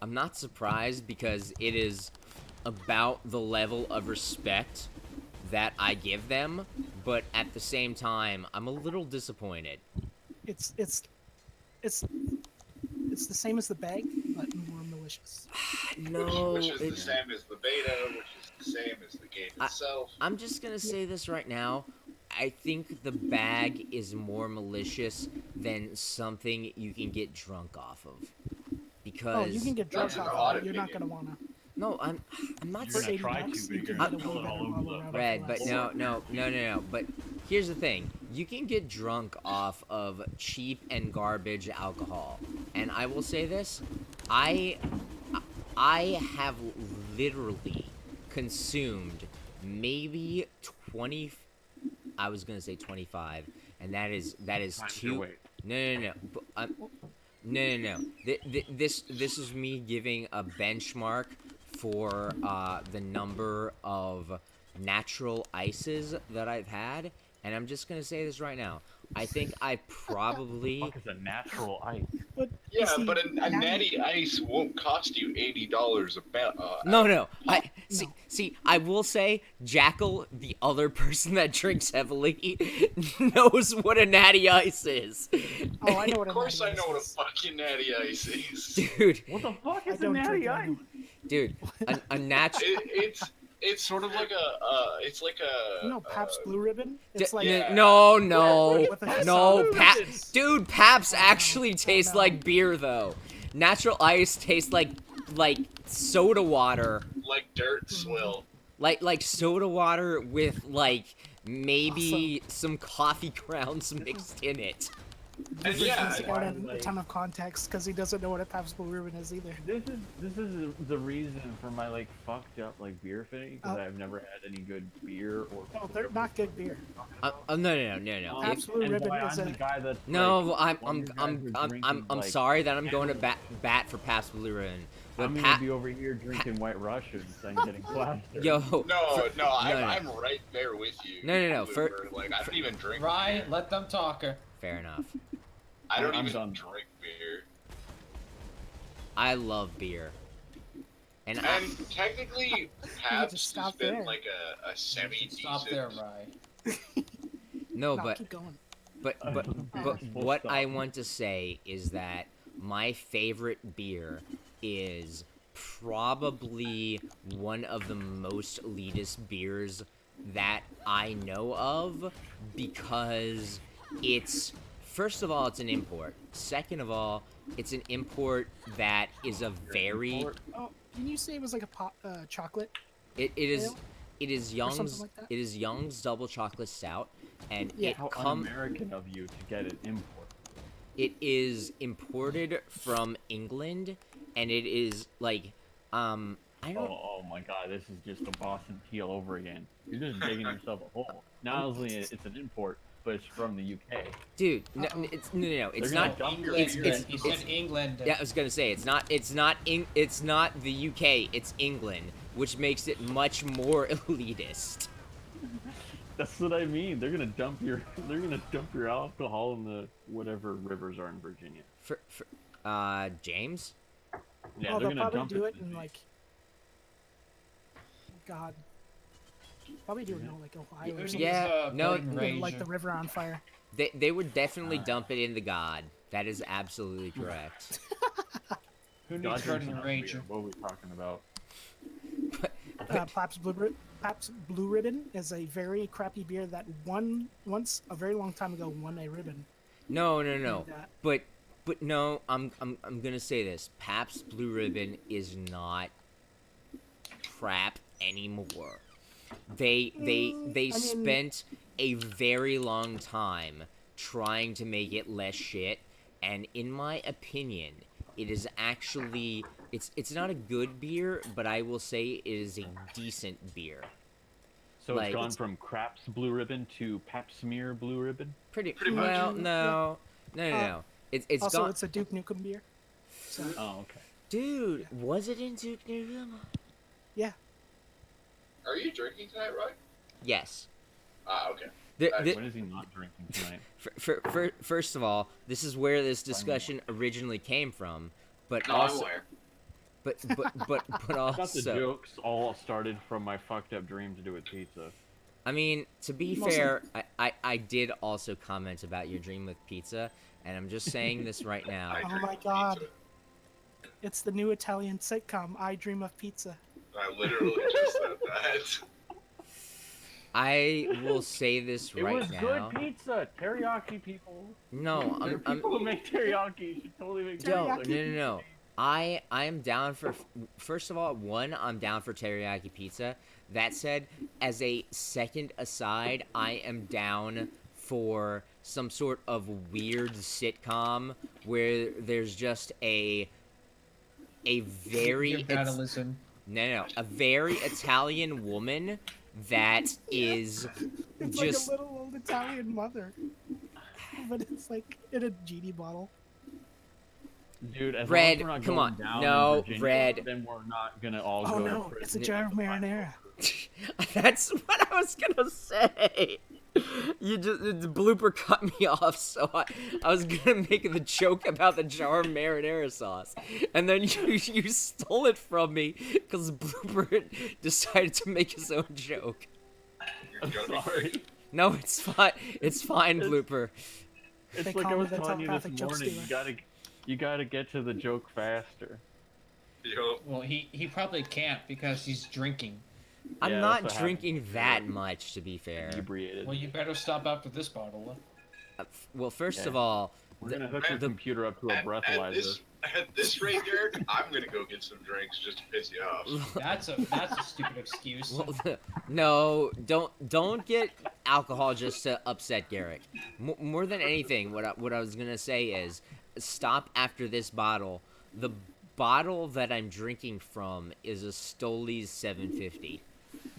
I'm not surprised because it is about the level of respect that I give them, but at the same time, I'm a little disappointed. It's the same as the bag, but more malicious. No, which is the it's- same as the beta, which is the same as the game itself. I'm just gonna say this right now. I think the bag is more malicious than something you can get drunk off of. Because Oh, you can get drunk That's an off odd of it. You're not opinion. gonna wanna. no, I'm not You're For gonna saying try $80, to, but you you're can gonna get a spill way it better all over bottle the around Red, for but less. no. But here's the thing: you can get drunk off of cheap and garbage alcohol, and I will say this: I have literally consumed maybe 20. I was gonna say 25, and that is Times your too. weight. No. But, no. This is me giving a benchmark for the number of natural ices that I've had, and I'm just gonna say this right now. I think I probably Fuck is a natural ice. But you Yeah, see, but a natty ice won't cost you $80 a no. I No. see. I will say, Jackal, the other person that drinks heavily, knows what a natty ice is, Oh, I know what Of course, I know what a is. fucking natty ice is. dude. What the fuck I is a don't drink natty it ice? anymore. Dude, a natural. It's sort of like it's like a. You know Pabst Blue Ribbon? It's like yeah. No, With a no, solid dude, Paps actually no. tastes Oh, no. like beer though. Natural ice tastes like soda water, like dirt swill. like soda water with like maybe some coffee grounds mixed in it. And yeah, He's got a ton of context because he doesn't know what a Pabst Blue Ribbon is either. This is the reason for my like fucked up like beer thing because Oh. I've never had any good beer or. No, they're not good beer. No. Pabst Blue And Ribbon why is I'm a- the guy that's, No, like, when you guys are I'm drinking, like, sorry that I'm going to bat for Pabst Blue Ribbon. But I'm gonna be over here drinking White Russians and getting plastered. yo, No, I'm no. right there with you. No. Blooper. Like I don't even drink. Rye, beer. let them talk her. fair enough. I don't I'm even done. drink beer. I love beer, and And technically, just Pabst has stop been there. like a semi-decent. Stop there, Rye. no, No, but keep going. But Full what I stop. want to say is that my favorite beer is probably one of the most elitist beers that I know of because it's first of all it's an import. Second of all, it's an import that is a very Import? Oh, didn't you say it was like a pop, chocolate? it is Ale? it is Young's like that? it is Young's double chocolate stout and Yeah. it How un-American of you to get an import. It is imported from England, and it is like, I don't. Oh my god, this is just a Boston Tea all over again. You're just digging yourself a hole. Not only it's an import, but it's from the UK. Dude, no, Uh-oh. it's no, it's They're gonna not. dump your It's beer it's in. He said England. yeah, I was gonna say it's not the UK. It's England, which makes it much more elitist. That's what I mean. They're gonna dump your alcohol in the whatever rivers are in Virginia. For James. Yeah, Oh, they're they'll gonna probably dump do it it in like. God. Probably do it in like Ohio or There's something. Yeah, no, Burning They're gonna light Range. the river on fire. They would definitely dump it in the God. That is absolutely correct. Who needs Dodgers Burning and Ranger? beer. What are we talking about? Pabst Blue Ribbon is a very crappy beer that once a very long time ago won a ribbon. No. And, But no, I'm gonna say this. Pabst Blue Ribbon is not crap anymore. They mean- spent a very long time trying to make it less shit, and in my opinion, it is actually it's not a good beer, but I will say it is a decent beer. So Like- it's gone from Craps Blue Ribbon to Papsmear Blue Ribbon. Pretty Pretty much. well, no. It's also, gone. it's a Duke Nukem beer. So Oh, okay. Dude, was it in Duke Nukem? yeah, Are you drinking tonight, Roy? Yes. Ah, okay. When is he not drinking tonight? First of all, this is where this discussion originally came from, but No, also, I'm aware. but I thought the also, jokes all started from my fucked up dream to do with pizza. I mean, to be Mostly- fair, I did also comment about your dream with pizza, and I'm just saying this right now. I oh drink my god, pizza. it's the new Italian sitcom I Dream of Pizza. I literally just said that. I will say this It right was now. good pizza. Teriyaki people. No, I'm People who make teriyaki should totally make no, pizza. no. I am down for. First of all, I'm down for teriyaki pizza. That said, as a second aside, I am down for some sort of weird sitcom where there's just a very You're bad to listen. a very Italian woman that is It's just like a little old Italian mother, but it's like in a genie bottle. Dude, as Red, long as we're not come going on. down No, in Virginia, Red. then we're not gonna all Oh go no, to it's a prison. jar of marinara. That's what I was gonna say. You just the blooper cut me off, so I was gonna make the joke about the jar of marinara sauce, and then you stole it from me because blooper decided to make his own joke. I'm sorry. No, it's fine. It's fine, blooper. It's They like call I me was the telling you telepathic this joke morning. stealer. You gotta get to the joke faster. Yo, Well, he probably can't because he's drinking. I'm Yeah, not that's what drinking happens. that much, to be fair. Inebriated. Well, you better stop after this bottle. Well, first Yeah. of all, We're gonna hook your the- computer up to a at breathalyzer. this rate, Derek, I'm gonna go get some drinks just to piss you off. That's a stupid excuse. no, don't get alcohol just to upset Garrick. More than anything, what I was gonna say is, stop after this bottle. The bottle that I'm drinking from is a Stoli's 750.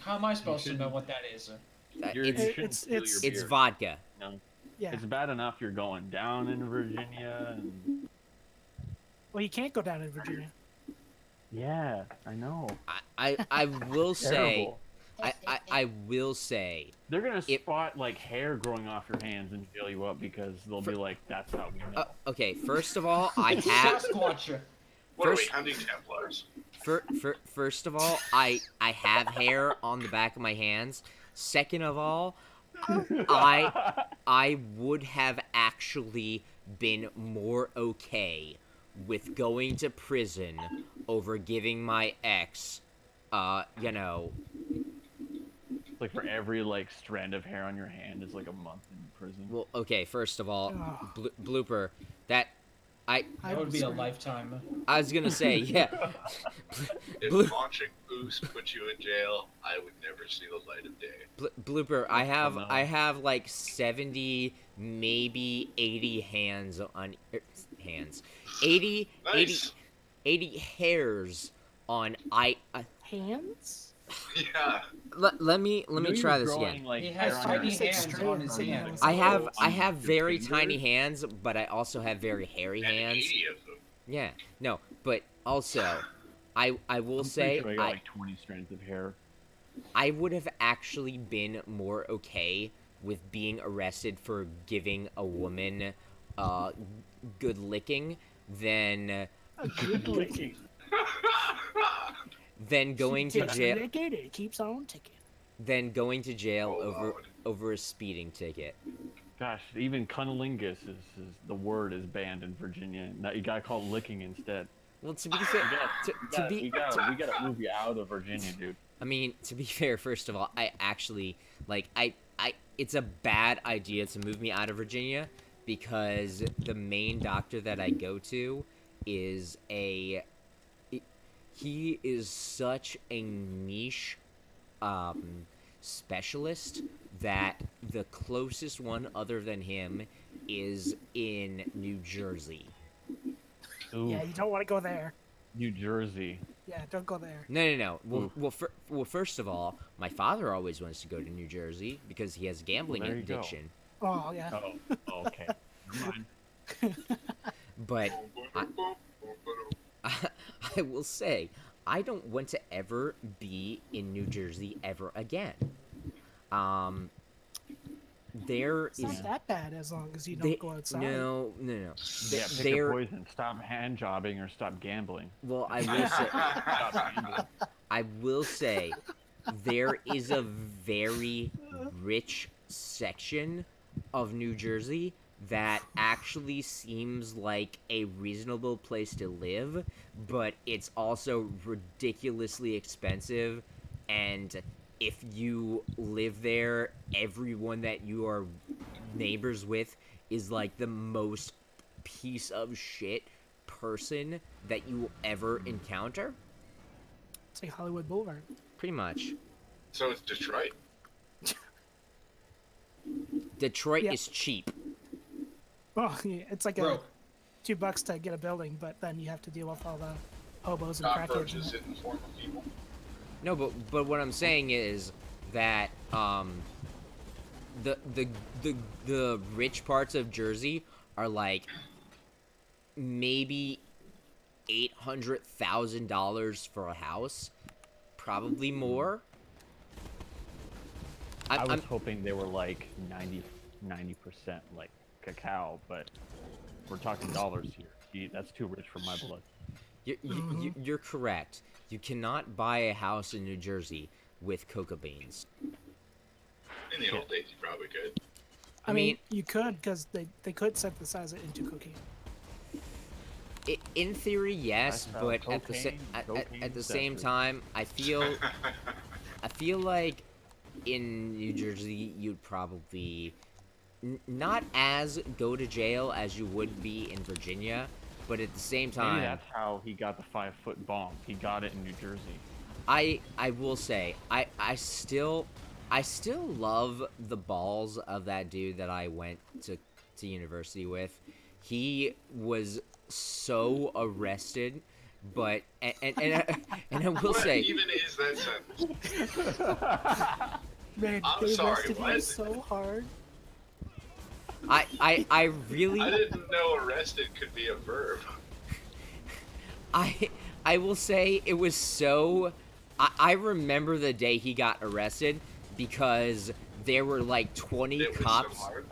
How am I supposed to know shouldn't- what that is? You It's shouldn't it's- steal it's- your it's beer. vodka. No. Yeah. It's bad enough you're going down in Virginia. And... Well, you can't go down in Virginia. Yeah, I know. I will say, Terrible. I will say, They're gonna It- spot like hair growing off your hands and jail you up because they'll be like, "That's how we know." okay. First of all, I have. Sasquatch. What are we, First- hunting Templars? First of all, I have hair on the back of my hands. Second of all, I would have actually been more okay with going to prison over giving my ex, Like for every like strand of hair on your hand is like a month in prison. well, okay. First of all, Ugh. blooper. That That would be a lifetime. I was gonna say, yeah. If Blue- launching boost put you in jail, I would never see the light of day. Blooper. I no. have like 70, maybe 80 hands on hands. 80, Nice. 80 hairs on Hands? Yeah. let me You know try you're this growing, again. Like, He hair has on your tiny Six hands straight on his sitting on hand. his I head. have very fingers? tiny hands, but I also have very hairy And hands. 80 of them. Yeah. No, but also I will I'm pretty say sure I got like 20 strands of hair. I would have actually been more okay with being arrested for giving a woman good licking than Licking. going to Takes a jail decade, it keeps on ticking. Oh, Lord. over a speeding ticket. Gosh, even cunnilingus is the word is banned in Virginia. Now you gotta call it licking instead. Well, to be fair, We gotta move you out of Virginia, dude. I mean, to be fair, first of all, I actually it's a bad idea to move me out of Virginia because the main doctor that I go to is he is such a niche specialist that the closest one other than him is in New Jersey. Ooh, Yeah, you don't want to go there. New Jersey. Yeah, don't go there. No. Well, first of all, my father always wants to go to New Jersey because he has gambling Well, there you go. addiction. Oh yeah. Oh, okay. Never mind. But I will say, I don't want to ever be in New Jersey ever again. There It's is not that bad as long as you don't go outside. no. Yeah, pick There, a poison. Stop hand jobbing or stop gambling. well, I will say, Stop gambling. I will say, there is a very rich section of New Jersey that actually seems like a reasonable place to live, but it's also ridiculously expensive, and if you live there, everyone that you are neighbors with is like the most piece of shit person that you will ever encounter. It's like Hollywood Boulevard. Pretty much. So it's Detroit. Detroit Yeah. is cheap. Well, yeah, it's like Bro, $2 to get a building, but then you have to deal with all the hobos and crackheads. Cockroaches in the form of people. No, but what I'm saying is that the rich parts of Jersey are like maybe $800,000 for a house, probably more. I was I'm hoping they were like 90% like cacao, but we're talking dollars here. Gee, that's too rich for my blood. you're correct. You cannot buy a house in New Jersey with cocoa beans. In the old days, you probably could. I mean, you could, because they could synthesize it into cocaine. In theory, yes, That sounds but at the same cocaine-centric. time, I feel like in New Jersey you'd probably not as go to jail as you would be in Virginia, but at the same Maybe time, that's how he got the 5-foot bomb. He got it in New Jersey. I will say I still love the balls of that dude that I went to university with. He was so arrested, but and I will What say even is that sentence? Man, I'm they sorry, arrested him what? so hard. I really I didn't know arrested could be a verb. I will say it was so. I remember the day he got arrested because there were like 20 It was so cops. hard.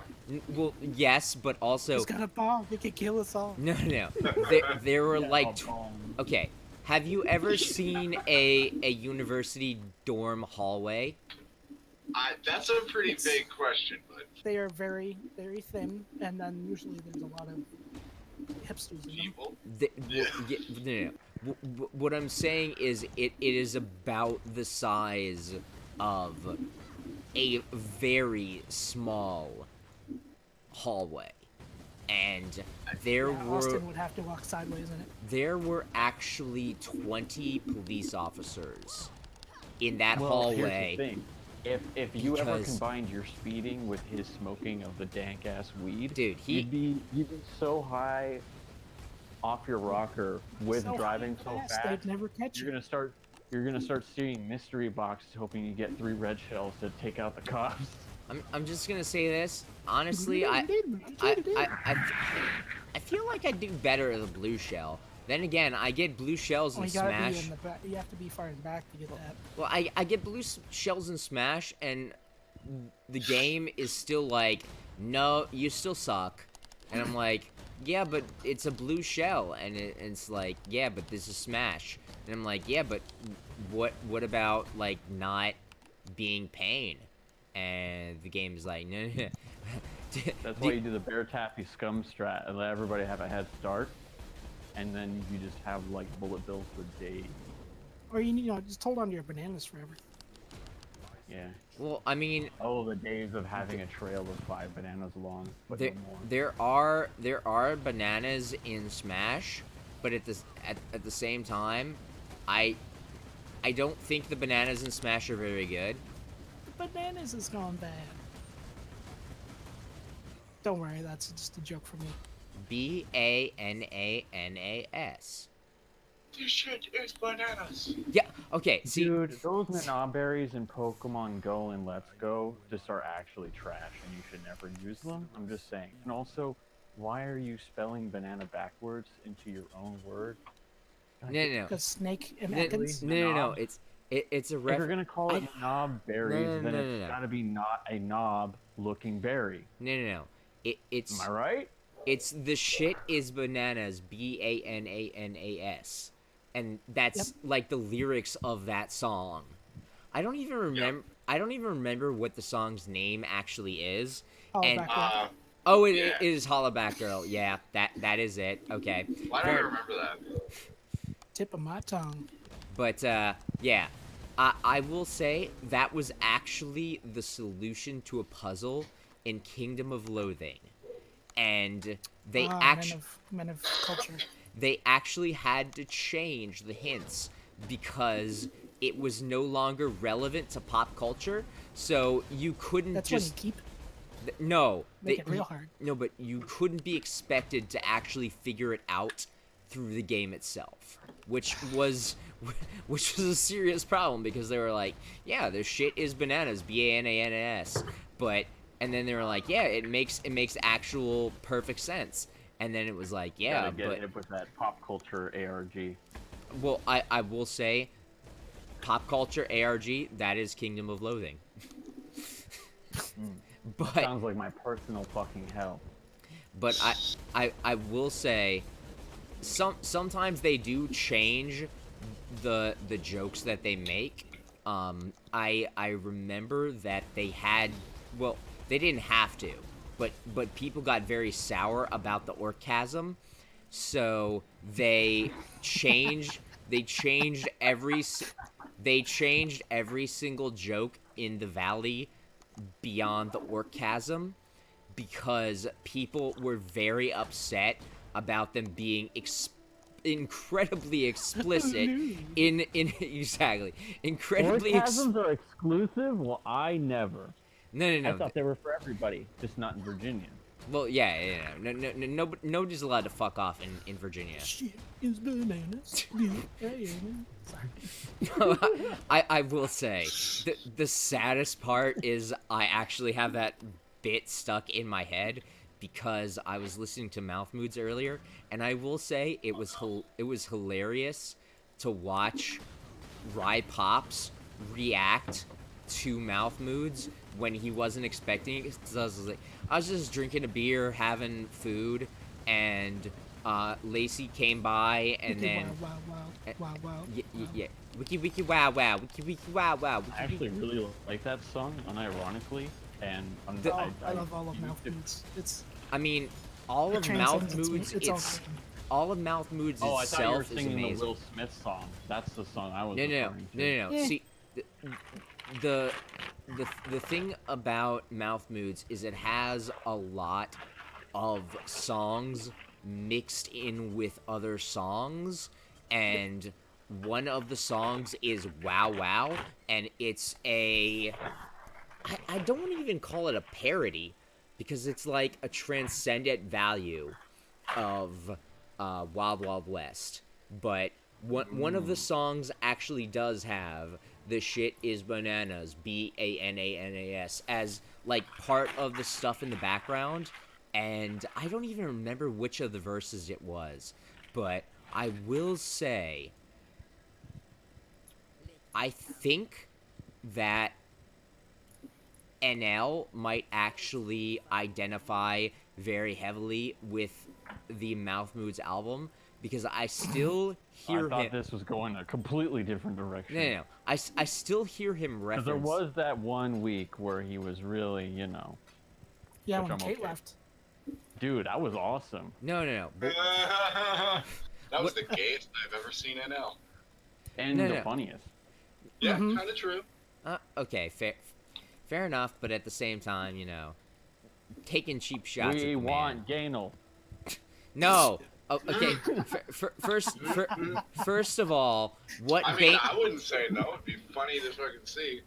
Well, yes, but also He's got a bomb. He could kill us all. no. There were like okay. Have you ever seen a university dorm hallway? That's a pretty big question, but They are very, very thin, and then usually there's a lot of hipsters in them. people. No. What I'm saying is it is about the size of a very small hallway, and there Yeah, were Austin would have to walk sideways in it. there were actually 20 police officers in that Well, hallway. here's the thing. If you ever Because- combined your speeding with his smoking of the dank ass weed, Dude, you'd be so high off your rocker with So driving so fast, fast. they'd never catch You're you. gonna start seeing mystery boxes, hoping you get 3 red shells to take out the cops. I'm just gonna say this honestly. I feel like I do better at the blue shell. Then again, I get blue shells Oh, in you gotta Smash. be in the back. You have to be far in back to get that. Well, I get blue shells in Smash, and the game is still like, no, you still suck. And I'm like, yeah, but it's a blue shell, and it's like, yeah, but this is Smash. And I'm like, yeah, but what about like not being pain? And the game is like, no. That's why you do the bear taffy scum strat and let everybody have a head start. and then you just have like bullet bills for days. Or you know, just hold on to your bananas forever. Yeah. Well, I mean, Oh, the days of having a trail of 5 bananas long, but there, no more. there are bananas in Smash, but at the same time, I don't think the bananas in Smash are very good. The bananas is gone bad. Don't worry, that's just a joke for me. Bananas. This shit is bananas. Yeah. Okay. See. Dude, those Nana berries in Pokemon Go and Let's Go just are actually trash, and you should never use them. I'm just saying. And also, why are you spelling banana backwards into your own word? No. Because Snake and No, Ekans. no. It's a If you're ref. gonna call it knob berries, then no. it's gotta be not a knob-looking berry. No. It's. Am I right? It's the shit is bananas. Bananas. And that's like the lyrics of that song. I don't even remember. I don't even remember what the song's name actually is. And Back Girl. oh, it Yeah. is Hollaback Girl. Yeah, that is it. Okay. Why don't I remember that? Tip of my tongue. But yeah, I will say that was actually the solution to a puzzle in Kingdom of Loathing, and they Men of culture. they actually had to change the hints because it was no longer relevant to pop culture. So you couldn't That's just when you keep. no Make it real hard. No, but you couldn't be expected to actually figure it out through the game itself, which was a serious problem because they were like, yeah, this shit is bananas, bananas, and then they were like, yeah, it makes actual perfect sense. And then it was like, yeah, Gotta get but it with that pop culture ARG. well, I will say, pop culture ARG, that is Kingdom of Loathing. But Sounds like my personal fucking hell. but I will say, sometimes they do change the jokes that they make. I remember that they had, well, they didn't have to, but people got very sour about the orgasm, so they changed every single joke in the valley beyond the orgasm because people were very upset about them being incredibly explicit in exactly incredibly Orgasms are exclusive? Well, I never. no. I thought they were for everybody, just not in Virginia. Well, yeah. No, nobody's allowed to fuck off in Virginia. Shit is bananas. I will say the saddest part is I actually have that bit stuck in my head because I was listening to Mouth Moods earlier, and I will say it was hilarious to watch Rye Pops react to Mouth Moods when he wasn't expecting it. 'Cause I was just drinking a beer, having food, and Lacey came by, and Wiki then wow. yeah, wiki wow wow, wiki wow. I actually really like that song, unironically, and I love all of Mouth Moods. It's. I mean, all of Mouth Moods, It's awesome. all of Mouth Moods Oh, I thought you were itself is singing the amazing. Will Smith song. That's the song I was No. referring to. Yeah. See, the thing about Mouth Moods is it has a lot of songs mixed in with other songs, and one of the songs is Wow Wow, and it's I don't want to even call it a parody because it's like a transcendent value of Wild Wild West, but one of the songs actually does have the shit is bananas, bananas, as like part of the stuff in the background, and I don't even remember which of the verses it was, but I will say I think that NL might actually identify very heavily with the Mouth Moods album because I still hear I thought him. this was going a completely different direction. No. I still hear him 'Cause reference. there was that one week where he was really, Yeah, Which when I'm Kate okay. left. dude, that was awesome. No. That was the gayest I've ever seen NL. And No, the no. funniest. Yeah, Mhm. kind of true. Okay, fair enough, but at the same time, you know, taking cheap shots at We the man. want Gainel. No. Oh, okay. First of all, what I mean, I wouldn't say no. It'd be funny to fucking see.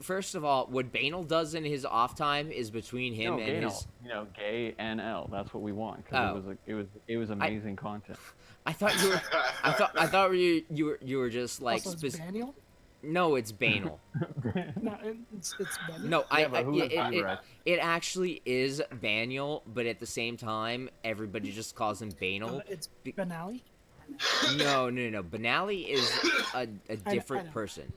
First of all, what Banal does in his off time is between him No, and Gainel. his. You know, gay NL. That's what we want because it was amazing content. I thought you were. I thought you were just like. Also, it's Daniel. No, it's Banal. No, it's Daniel. No, Yeah, but who is T-Rex? it actually is Banial, but at the same time, everybody just calls him Banal. It's Benali. No. Benali is a different know. person.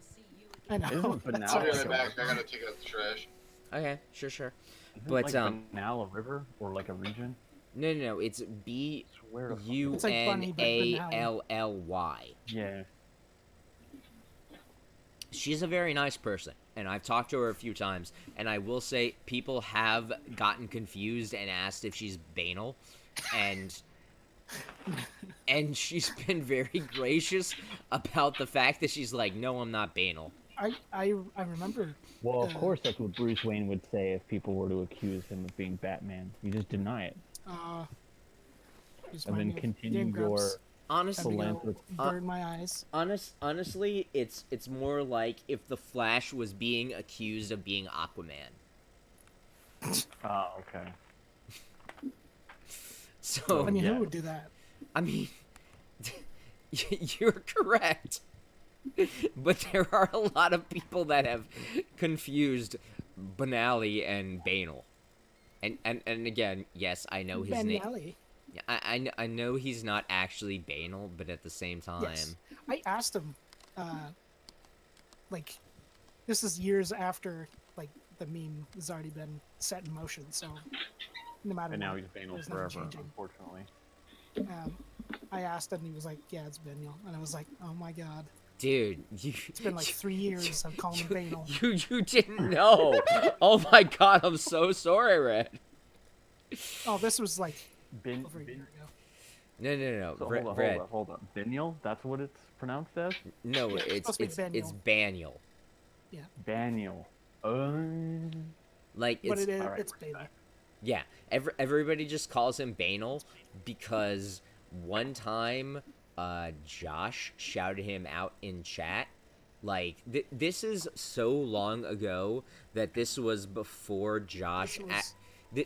I know. Isn't That's Benali I'll be what I right said. back. I gotta take out the trash. Okay, sure. Isn't But like Banal a river or like a region? No, it's Swear to fuck. It's like Bunny, but Bunally. Yeah. She's a very nice person, and I've talked to her a few times, and I will say people have gotten confused and asked if she's Banal, and she's been very gracious about the fact that she's like, no, I'm not Banal. I remember. Well, of course, that's what Bruce Wayne would say if people were to accuse him of being Batman. You just deny it. Just And then remind me of continue Game Grumps. your Honestly, Time to go philanthropy. burn my eyes. honestly, it's more like if the Flash was being accused of being Aquaman. Oh, okay. So I mean, yeah. who would do that? I mean, you're correct. But there are a lot of people that have confused Benali and Banal. And again, yes, I know his name. Benali. I know he's not actually Banal, but at the same time, Yes. I asked him, like, this is years after, like, the meme has already been set in motion, so no matter And now what, he's Banal there's nothing forever, changing. unfortunately. I asked him, and he was like, yeah, it's Benio. And I was like, oh my god. dude, It's been like 3 years of calling him Banal. you didn't know. Oh my god, I'm so sorry, Red. Oh, this was like Bin, over a bin, year ago. No. so Red, hold on. Binial? That's what it's pronounced as? No, Yeah, it's it's supposed to be Banial. Banial. Like But it's alright, it's Banal. yeah. Everybody just calls him Banal because one time, Josh shouted him out in chat. Like this is so long ago that this was before Josh.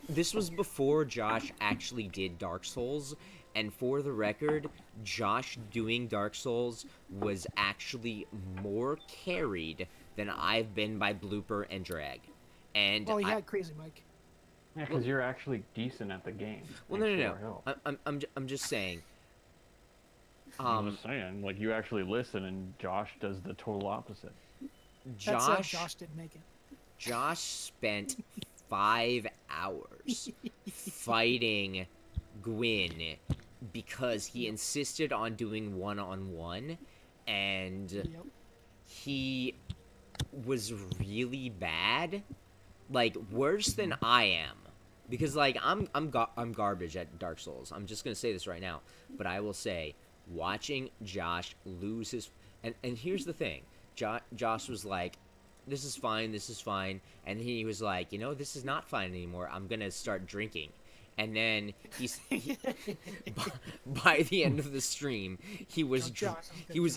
This was before Josh actually did Dark Souls, and for the record, Josh doing Dark Souls was actually more carried than I've been by Blooper and Drag. And Well, he had Crazy Mike. Yeah, because you're actually decent at the game. well, thanks to no. our help. I'm just saying. I'm just saying, like, you actually listen, and Josh does the total opposite. That said, Josh Josh didn't make it. Josh spent 5 hours fighting Gwyn because he insisted on doing one-on-one, and Yep. he was really bad, like worse than I am, because like I'm garbage at Dark Souls. I'm just gonna say this right now, but I will say, watching Josh lose his and here's the thing, Josh was like, this is fine, and he was like, you know, this is not fine anymore, I'm gonna start drinking. And then by the end of the stream, he was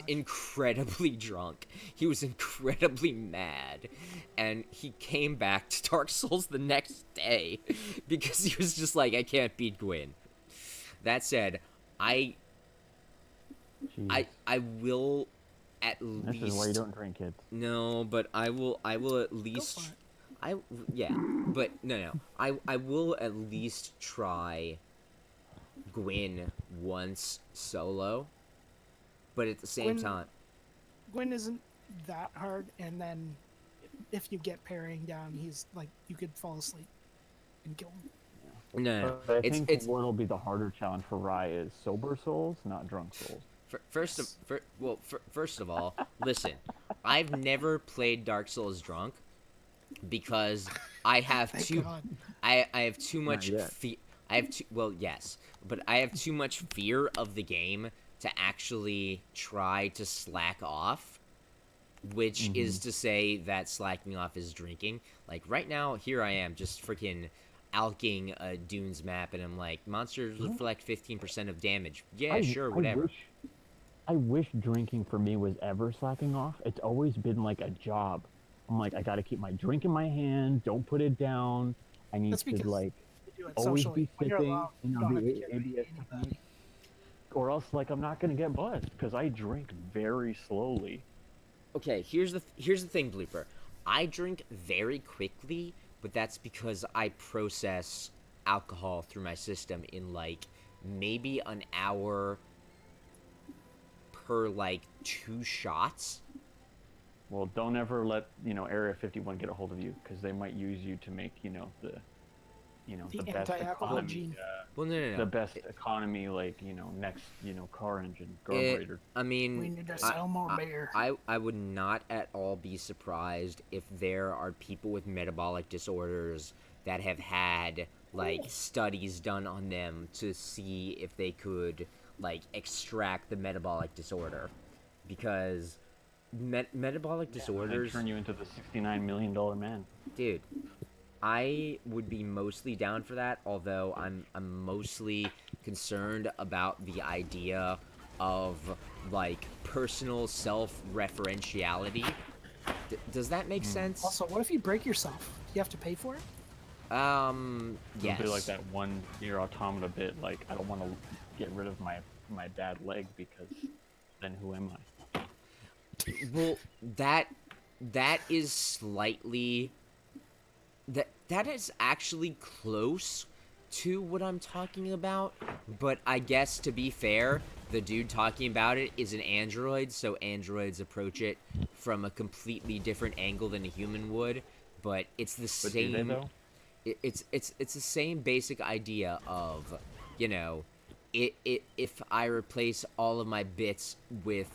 incredibly drunk. He was incredibly mad, and he came back to Dark Souls the next day because he was just like, I can't beat Gwyn. That said, I will at least. This is why you don't drink, kids. No, but I will at Go least. for it. But no. I will at least try Gwyn once solo. But at the same time, Gwyn isn't that hard, and then if you get parrying down, he's like, you could fall asleep and kill him. no. But I It's think what'll be the harder challenge for Rye is sober souls, not drunk souls. First of all, listen. I've never played Dark Souls drunk because I have Thank too God. I have too much yet. fear. I have too well, yes, but I have too much fear of the game to actually try to slack off, which is to say that slacking off is drinking. Like, right now, here I am, just freaking alking a Dunes map, and I'm like, monsters reflect 15% of damage. Yeah, sure, whatever. I wish drinking for me was ever slacking off. It's always been like a job. I'm like, I gotta keep my drink in my hand. Don't put it down. I need That's to because like you do it always socially. be When you're sipping, alone, you you know, don't have to the carry ABS any of that. technique. Or else, like, I'm not gonna get buzzed because I drink very slowly. Okay, here's the thing, Blooper. I drink very quickly, but that's because I process alcohol through my system in like maybe an hour per like 2 shots. Well, don't ever let Area 51 get a hold of you because they might use you to make the The best anti-alcohol economy, gene. Well, no. the best economy, like next car engine It, carburetor. I mean, We need to sell more beer. I would not at all be surprised if there are people with metabolic disorders that have had like studies done on them to see if they could like extract the metabolic disorder, because metabolic And disorders, turn you into the $69 million man. dude. I would be mostly down for that, although I'm mostly concerned about the idea of like personal self-referentiality. Does that make sense? Also, what if you break yourself? You have to pay for it? It'll Yes. be like that one Nier Automata bit, like, I don't want to get rid of my bad leg because then who am I? Well, that is slightly that is actually close to what I'm talking about, but I guess to be fair, the dude talking about it is an android, so androids approach it from a completely different angle than a human would, but it's the But do they, same though? it's the same basic idea of, if I replace all of my bits with,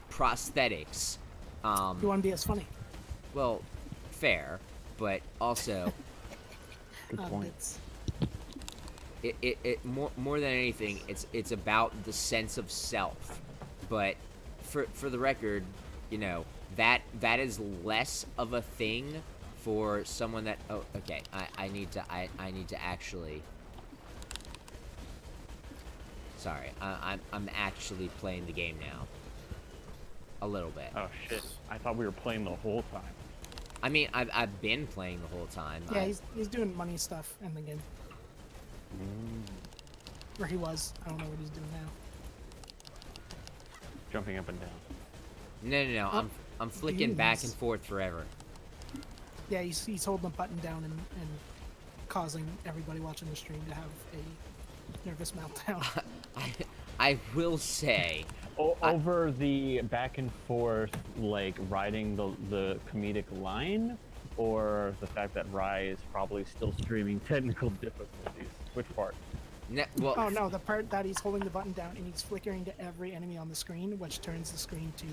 prosthetics, You want to be as funny? well, fair, but also Good point. It's, it more than anything, it's about the sense of self. But for the record, that is less of a thing for someone that I need to actually, sorry, I'm actually playing the game now a little bit. Oh shit! I thought we were playing the whole time. I mean, I've been playing the whole time. yeah, he's doing money stuff in the game. Or he was. I don't know what he's doing now. Jumping up and down. No. Oh, I'm flicking back and dudes. forth forever. Yeah, he's holding the button down and causing everybody watching the stream to have a nervous meltdown. I will say, Over the back and forth, like riding the comedic line, or the fact that Rai is probably still streaming technical difficulties. Which part? well, Oh no, the part that he's holding the button down and he's flickering to every enemy on the screen, which turns the screen to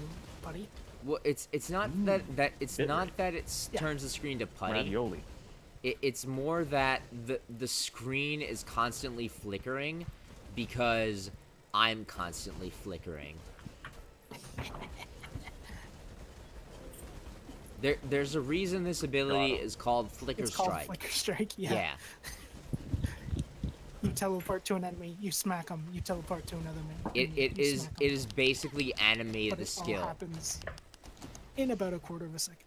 putty. well, it's not that it's Bit not that it Yeah. turns the screen to putty. Ravioli. It's more that the screen is constantly flickering because I'm constantly flickering. There's a reason this ability is called Flicker It's called Strike. Flicker Strike. Yeah. You teleport to an enemy, you smack them. You teleport to another man. It and you is smack 'em. it is basically animated But the it skill. all happens in about a quarter of a second.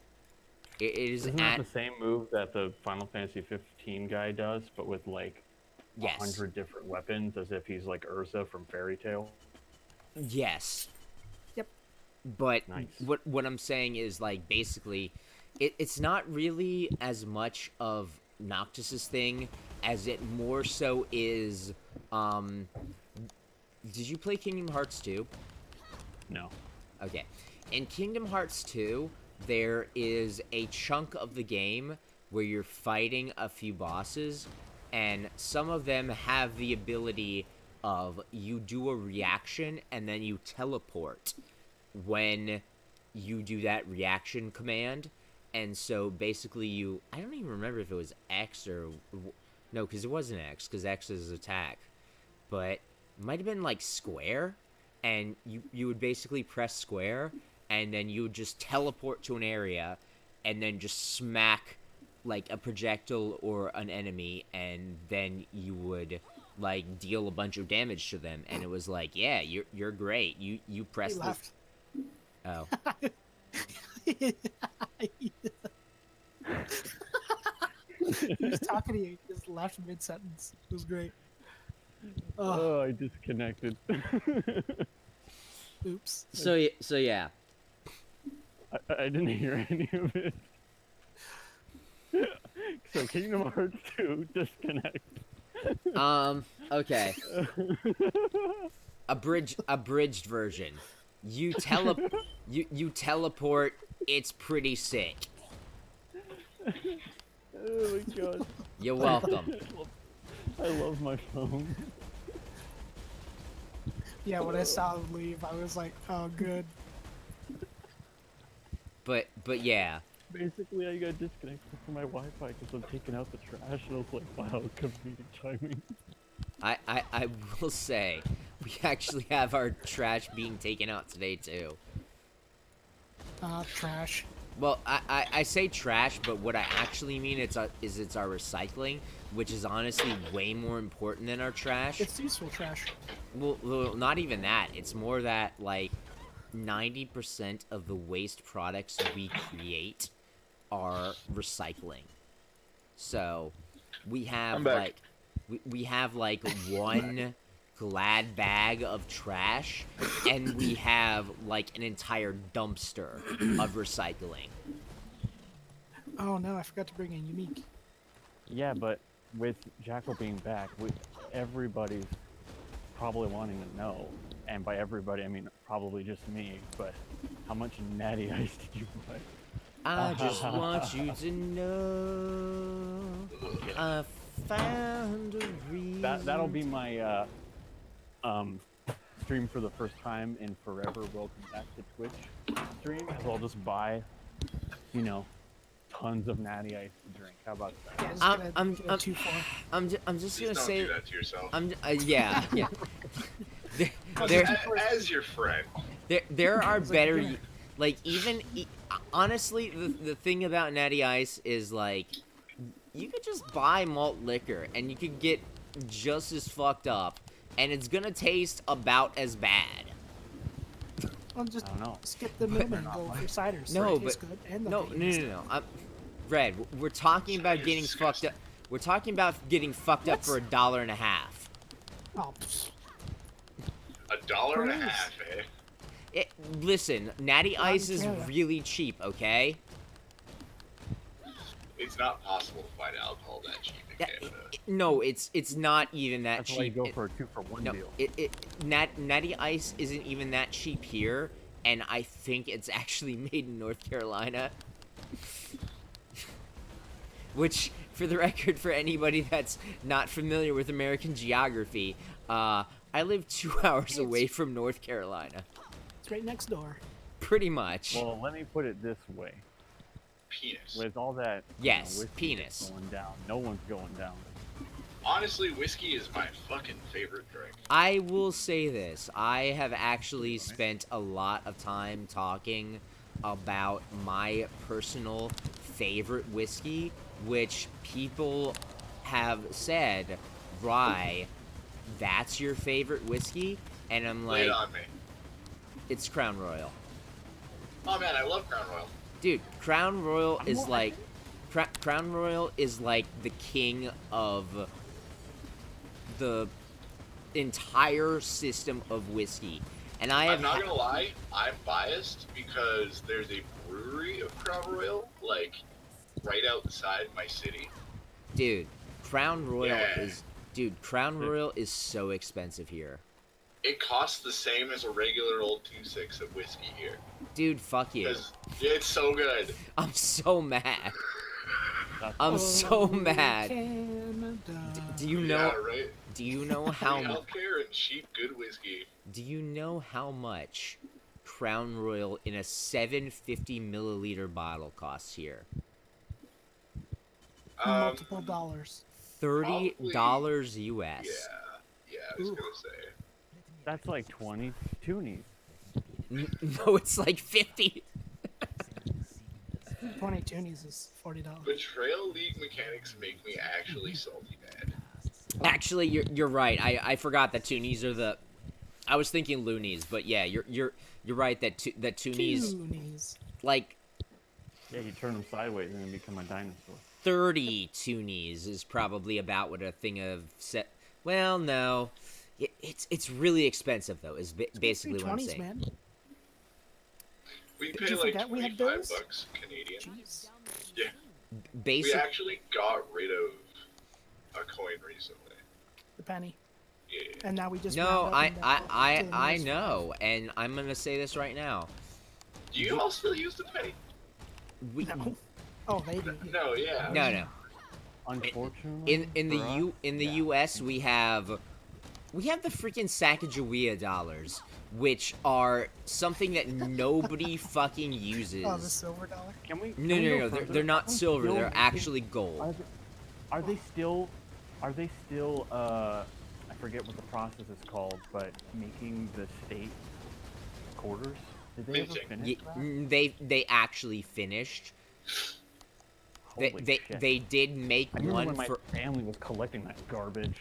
It is Isn't that the same move that the Final Fantasy 15 guy does, but with like yes. 100 different weapons, as if he's like Urza from Fairy Tail? Yes. Yep. But Nice. what I'm saying is, like, basically, it's not really as much of Noctis's thing as it more so is. Did you play Kingdom Hearts 2? No. Okay. In Kingdom Hearts 2, there is a chunk of the game where you're fighting a few bosses, and some of them have the ability of you do a reaction and then you teleport when you do that reaction command. And so basically I don't even remember if it was X or no, because it wasn't X, because X is attack. But might have been like square, and you would basically press square, and then you would just teleport to an area, and then just smack like a projectile or an enemy, and then you would like deal a bunch of damage to them, and it was like, yeah, you're great. You He press the left. oh. He was talking to you. He just left mid sentence. It was great. Oh, Oh, I disconnected. oops. So yeah. I didn't hear any of it. So Kingdom Hearts 2 disconnect. Okay. Abridged version. You teleport. It's pretty sick. Oh my god. You're welcome. I love my phone. Yeah, when I saw him leave, I was like, oh, good. But yeah. Basically, I got disconnected from my Wi-Fi because I'm taking out the trash, and I was like, wow, comedic timing. I will say, we actually have our trash being taken out today too. Trash. Well, I say trash, but what I actually mean it's our recycling, which is honestly way more important than our trash. It's useful trash. Well, not even that. It's more that like 90% of the waste products we create are recycling. So we have I'm back. we have like one glad bag of trash, and we have like an entire dumpster of recycling. Oh no, I forgot to bring in Unique. Yeah, but with Jackal being back, everybody's probably wanting to know, and by everybody I mean probably just me, but how much Natty Ice did you buy? I just want you to know I found a reason. That'll be my stream for the first time in forever. Welcome back to Twitch stream. As I'll just buy, you know, tons of Natty Ice to drink. How about that? Yeah, just I'm get a 2-4. I'm just Please gonna don't say do that to yourself. yeah. There As your friend. there are It's like better dinner. like even honestly the thing about Natty Ice is like you could just buy malt liquor and you could get just as fucked up and it's gonna taste about as bad. Well, just I don't know. skip the middleman and go for ciders. No, It tastes but good, and no, they'll no, taste no, it. no. Red, we're talking about That is getting fucked disgusting. up. We're talking about getting fucked up for $1.50. Oh, pfft. $1.50, eh? Listen, Natty Not in Ice is Canada. really cheap, okay? It's not possible to find alcohol that cheap in Canada. No, it's not even that That's why you cheap. go for a 2-for-1 No, deal. Natty Ice isn't even that cheap here, and I think it's actually made in North Carolina. Which, for the record, for anybody that's not familiar with American geography, I live 2 hours away from North Carolina. It's right next door. Pretty much. Well, let me put it this way. Penis. With all that, Yes, whiskey penis. going down, no one's going down. Honestly, whiskey is my fucking favorite drink. I will say this. I have actually spent a lot of time talking about my personal favorite whiskey, which people have said, Rye, that's your favorite whiskey? And I'm Lay like, it on me. it's Crown Royal. Oh man, I love Crown Royal. Dude, Crown Royal is like... Crown Royal is like the king of the entire system of whiskey. And I have I'm not gonna lie, I'm biased because there's a brewery of Crown Royal, like, right outside my city. Dude, Crown Royal Yeah. is... Dude, Crown Royal is so expensive here. It costs the same as a regular old 2.6 of whiskey here. Dude, fuck you. Because it's so good. I'm so mad. That's I'm so mad. Canada. Do you know... Yeah, right? Do you know Free how... healthcare and cheap, good whiskey. Do you know how much Crown Royal in a 750 milliliter bottle costs here? Multiple dollars. $30 US. Yeah, I was Ooh. gonna say. That's like 20 toonies. No, it's like 50. 20 toonies is $40. Betrayal League mechanics make me actually salty mad. Actually, you're right. I forgot that toonies are the. I was thinking loonies, but yeah, you're right that toonies Toonies. like Yeah, you turn them sideways and they become a dinosaur. 30 toonies is probably about what a thing of set. Well, no, it's really expensive though. Is basically what I'm 20s, saying. man. We Did pay you like forget we had 25 those? bucks Canadian. Jeez. Yeah, we Basic. actually got rid of a coin recently. The penny. Yeah. And now we just No, round up and to the I nearest know, and I'm gonna say this right now. Do you all still use the penny? We five. No. Oh, they do. No, yeah. no. Unfortunately, In the for us, yeah. U.S. we have the freaking Sacagawea dollars, which are something that nobody fucking uses. Oh, the silver dollar. Can we? No, can we no, go no. further? They're not Are we silver. still They're making- actually gold. Are they still? Are they still? I forget what the process is called, but making the state quarters. Did they ever Minting. finish that? They actually finished. Holy shit. They did make I remember one when my for. family was collecting that garbage.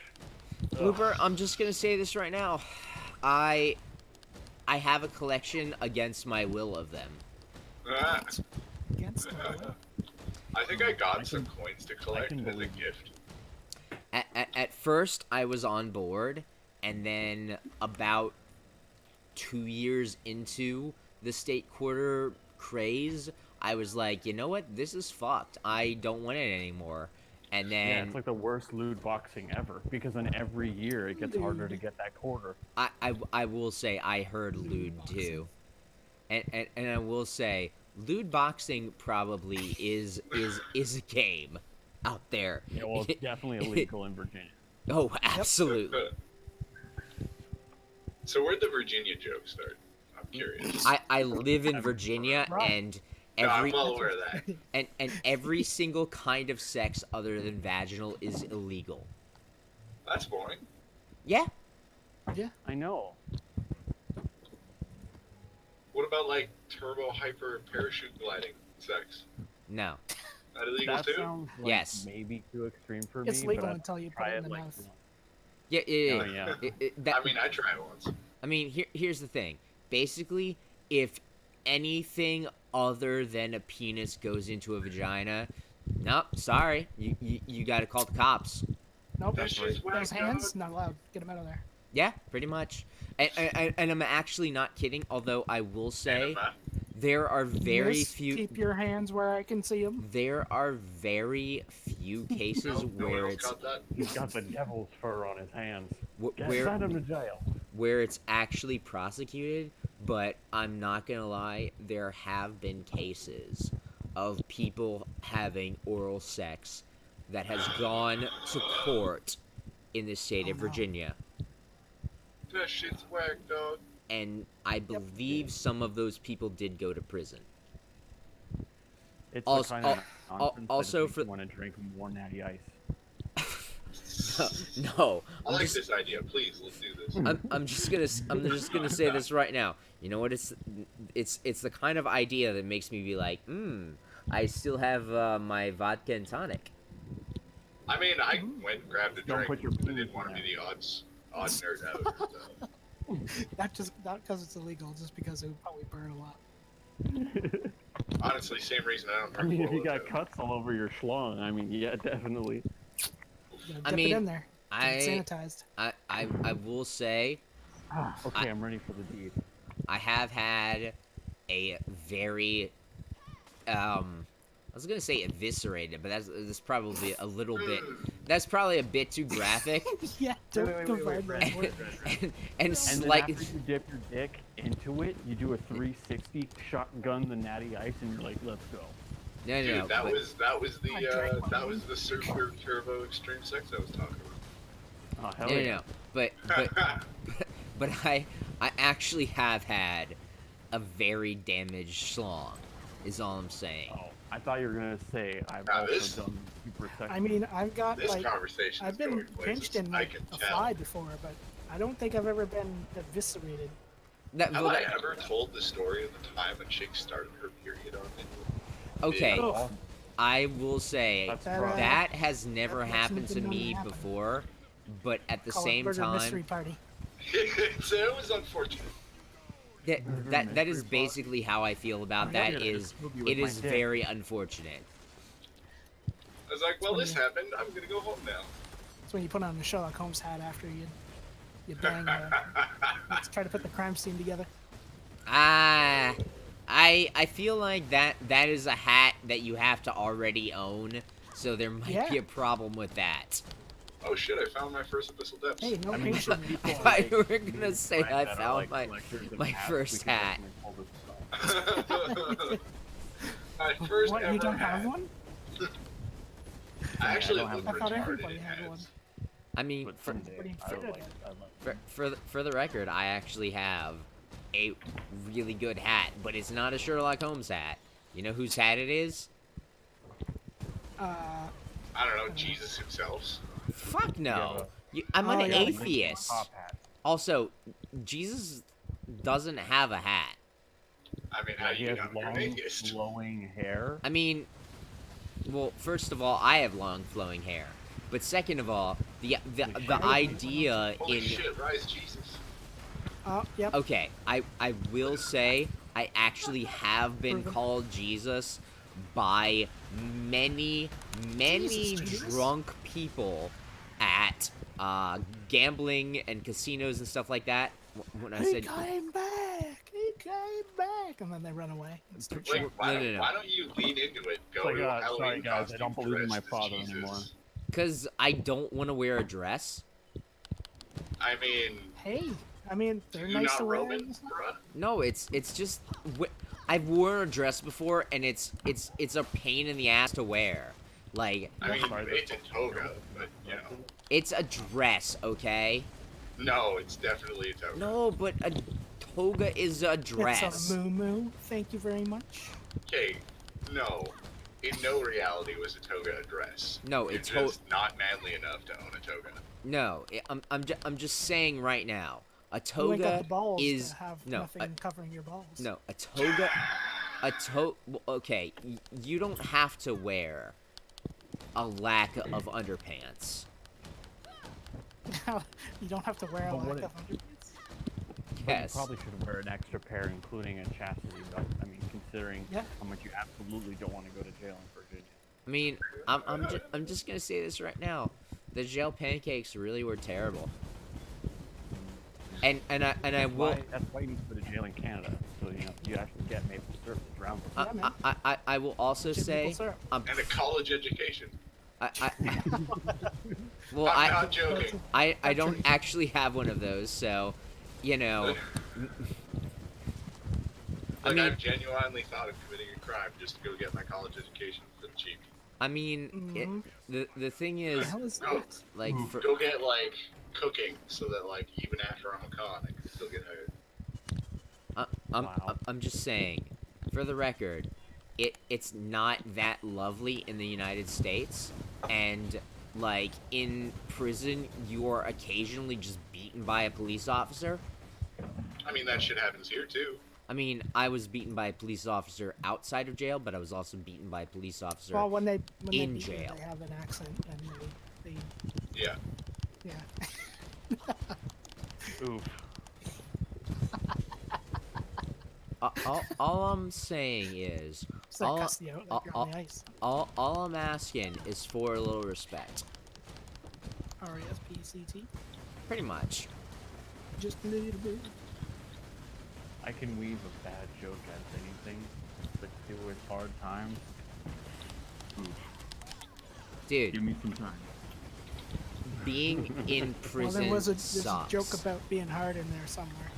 Blooper, I'm just gonna say this right now. I have a collection against my will of them. Ah, Against the will. I think I got I some can- coins to collect can as a believe you. gift. At first, I was on board, and then about 2 years into the state quarter craze, I was like, you know what? This is fucked. I don't want it anymore. And Yeah, then it's like the worst loot boxing ever because then every year it gets harder to Dude. get that quarter. I will say I heard lewd too, and I will say lewd boxing probably is a game out there. Yeah, well, it's definitely illegal in Virginia. Oh, absolutely. So where'd the Virginia joke start? I'm curious. I live in Virginia, Right. and No, every I'm well aware of that. and every single kind of sex other than vaginal is illegal. That's boring. Yeah. I know. What about like turbo hyper parachute gliding sex? No. That illegal That too? sounds like Yes. maybe too extreme for It's me. legal but I'd until you put try it in the like mouth. once. Yeah. Oh, yeah. That, I mean, I tried once. I mean, here's the thing. Basically, if anything other than a penis goes into a vagina, nope, sorry, you got to call the cops. Nope. That shit's whack, Those hands, dog. not allowed. Get them out of there. Yeah, pretty much. And I'm actually not kidding. Although I will say Anima. there are very Miss, few. Keep your hands where I can see them. There are very few cases No one where else it's got that. He's got the devil's fur on his hands. where Send him to jail. where it's actually prosecuted, but I'm not gonna lie, there have been cases of people having oral sex that has gone to court in the state of Oh, no. Virginia, That shit's whack, dog. and I believe some of those people did go to prison. It's Also- the kind of nonsense also that makes for- you want to drink more natty ice. No, I like this idea. Please, let's do this. I'm just gonna say this right now. You know what? It's the kind of idea that makes me be like, I still have my vodka and tonic. I mean, I went and grabbed a Don't drink. put your I penis didn't want to in be the odd nerd out. So. Not because it's illegal, just because it would probably burn a lot. Honestly, same reason I don't I drink mean, if you Cola, got too. cuts all over your schlong, I mean, yeah, definitely. You gotta I dip mean, it in there. Get it sanitized. I will say Okay, I'm ready for the deed. I have had a very I was gonna say eviscerated, but that's probably a little bit. That's probably a bit too graphic, Yeah, don't wait, combine wait, those and words. and And then slightly. after you dip your dick into it, you do a 360 shotgun the natty ice, and you're like, let's go. No, Dude, no, that but, was I drank one. that was the super turbo extreme sex I was talking Oh, hell no, no, yeah. no, but about. but I actually have had a very damaged schlong. Is all I'm saying. Oh, I thought you were gonna say I've Now also this- done super sex. I mean, I've got This like conversation I've is been going pinched places. in I like can a tell. fly before, but I don't think I've ever been eviscerated. That, Have well, I that- ever told the story of the time a chick started her period on me? okay, Oh, I will say That's That, right. that has never that happened hasn't to been known to me happen. before, but at the call it same murder mystery time, party. So it was unfortunate. that is basically how I feel about Yeah, that. you're Is gonna Scooby with it my is dick. very unfortunate. I was like, well, Funny. this happened. I'm gonna go home now. It's when you put on the Sherlock Holmes hat after you bang. Let's try to put the crime scene together. Ah, I feel like that is a hat that you have to already own, so there might Yeah. be a problem with that. Oh shit! I found my first abyssal depths. Hey, no I mean, patient. I people thought like you were gonna me say and I Frank that are, found like, my collectors of my hats, first we can hat. definitely pull this off. My first What, ever you don't hat. have one? I actually I don't look have I thought retarded everybody in had hats. one. I mean, But for, someday, Pretty I would fit. like, I'd like for the record, I actually have a really good hat, but it's not a Sherlock Holmes hat. You know whose hat it is? I don't know, Jesus himself. Fuck no. Yeah, I'm Oh, an yeah, the atheist. top hat. Also, Jesus doesn't have a hat. I mean, Yeah, how he you has know you're an long, atheist? flowing hair. I mean, well, first of all, I have long flowing hair. But second of all, the idea Holy in shit! Rise Jesus. Oh, yep. okay, I will say I actually have been Proven. called Jesus by many Jesus. drunk people at gambling and casinos and stuff like that. When I He said came back. He came back, and then they run away and start Like, shouting. no. why don't you lean into it? Go Like, to a sorry, Halloween guys, I costume don't believe in my dressed as father Jesus. anymore. because I don't want to wear a dress. I mean, Hey, I mean, they're you nice not to wear. Roman, bruh? No, it's just I've worn a dress before, and it's a pain in the ass to wear. Like, I mean, Sorry, it's a toga, but you know. it's a dress, okay? No, it's definitely a toga. No, but a toga is a dress. It's a moo. Thank you very much. Okay, no. In no reality was a toga a dress. No, You're it's just not manly enough to own a toga. No, I'm just saying right now. A You ain't got toga the balls is to have no, nothing covering your balls. no, a toga. Okay, you don't have to wear a lack of underpants. You don't have to wear a But lack what of it- underpants. But Yes. you probably should wear an extra pair, including a chastity belt. I mean, considering Yeah. how much you absolutely don't want to go to jail in Virginia. I mean, I'm just gonna say this right now. The jail pancakes really were terrible. And I will. That's why you need to go to jail in Canada, so you know you actually get maple syrup that's around. Yeah, man. I will also Chip say. maple syrup. And a college education. Well, I'm not joking. I don't actually have one of those, so, you know. I Like, mean, I've genuinely thought of committing a crime just to go get my college education for the cheap. I mean, Mhm. the thing What is, the hell is Go, that? like, for, go get, like, cooking so that, like, even after I'm a con, I can still get hired. I'm just saying, for the record, it's not that lovely in the United States, and like in prison, you are occasionally just beaten by a police officer. I mean, that shit happens here, too. I mean, I was beaten by a police officer outside of jail, but I was also beaten by a police officer. Well, when they in beat you, jail. they have an accent and they Yeah. yeah. Oof. All I'm saying is, It's like all, cuss you out like you're on the ice. all I'm asking is for a little respect. R-E-S-P-C-T. Pretty much. Just a little bit. I can weave a bad joke out of anything, but deal with hard times. Oof. Dude, Give me some time. being in Well, prison there's a sucks. joke about being hard in there somewhere.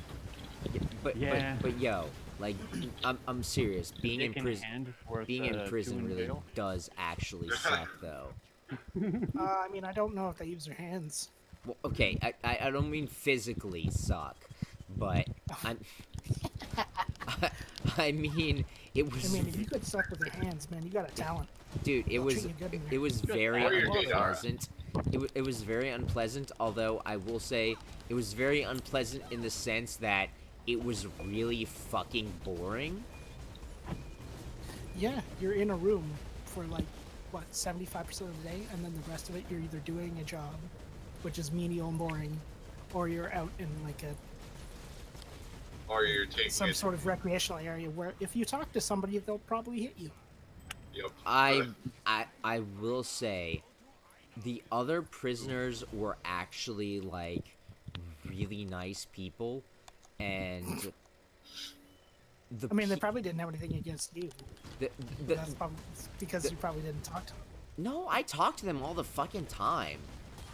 Yeah. But yo, like, I'm serious. Being in Dick in prison, hand worth, being in 2 prison in really jail? does actually suck, though. I mean, I don't know if they use their hands. Well, okay, I don't mean physically suck, but I mean it was. I mean, if you could suck with your hands, man, you got a talent. Dude, it They'll was treat you good in there. it was very Or your dick. unpleasant. it was very unpleasant. Although I will say it was very unpleasant in the sense that it was really fucking boring. Yeah, you're in a room for like what 75% of the day, and then the rest of it you're either doing a job, which is menial and boring, or you're out in like a Or you're taking some it. sort of recreational area where if you talk to somebody, they'll probably hit you. Yep. I will say the other prisoners were actually like really nice people, and I mean, they probably didn't have anything against you. the, But that's probably because you probably didn't talk to them. no, I talk to them all the fucking time.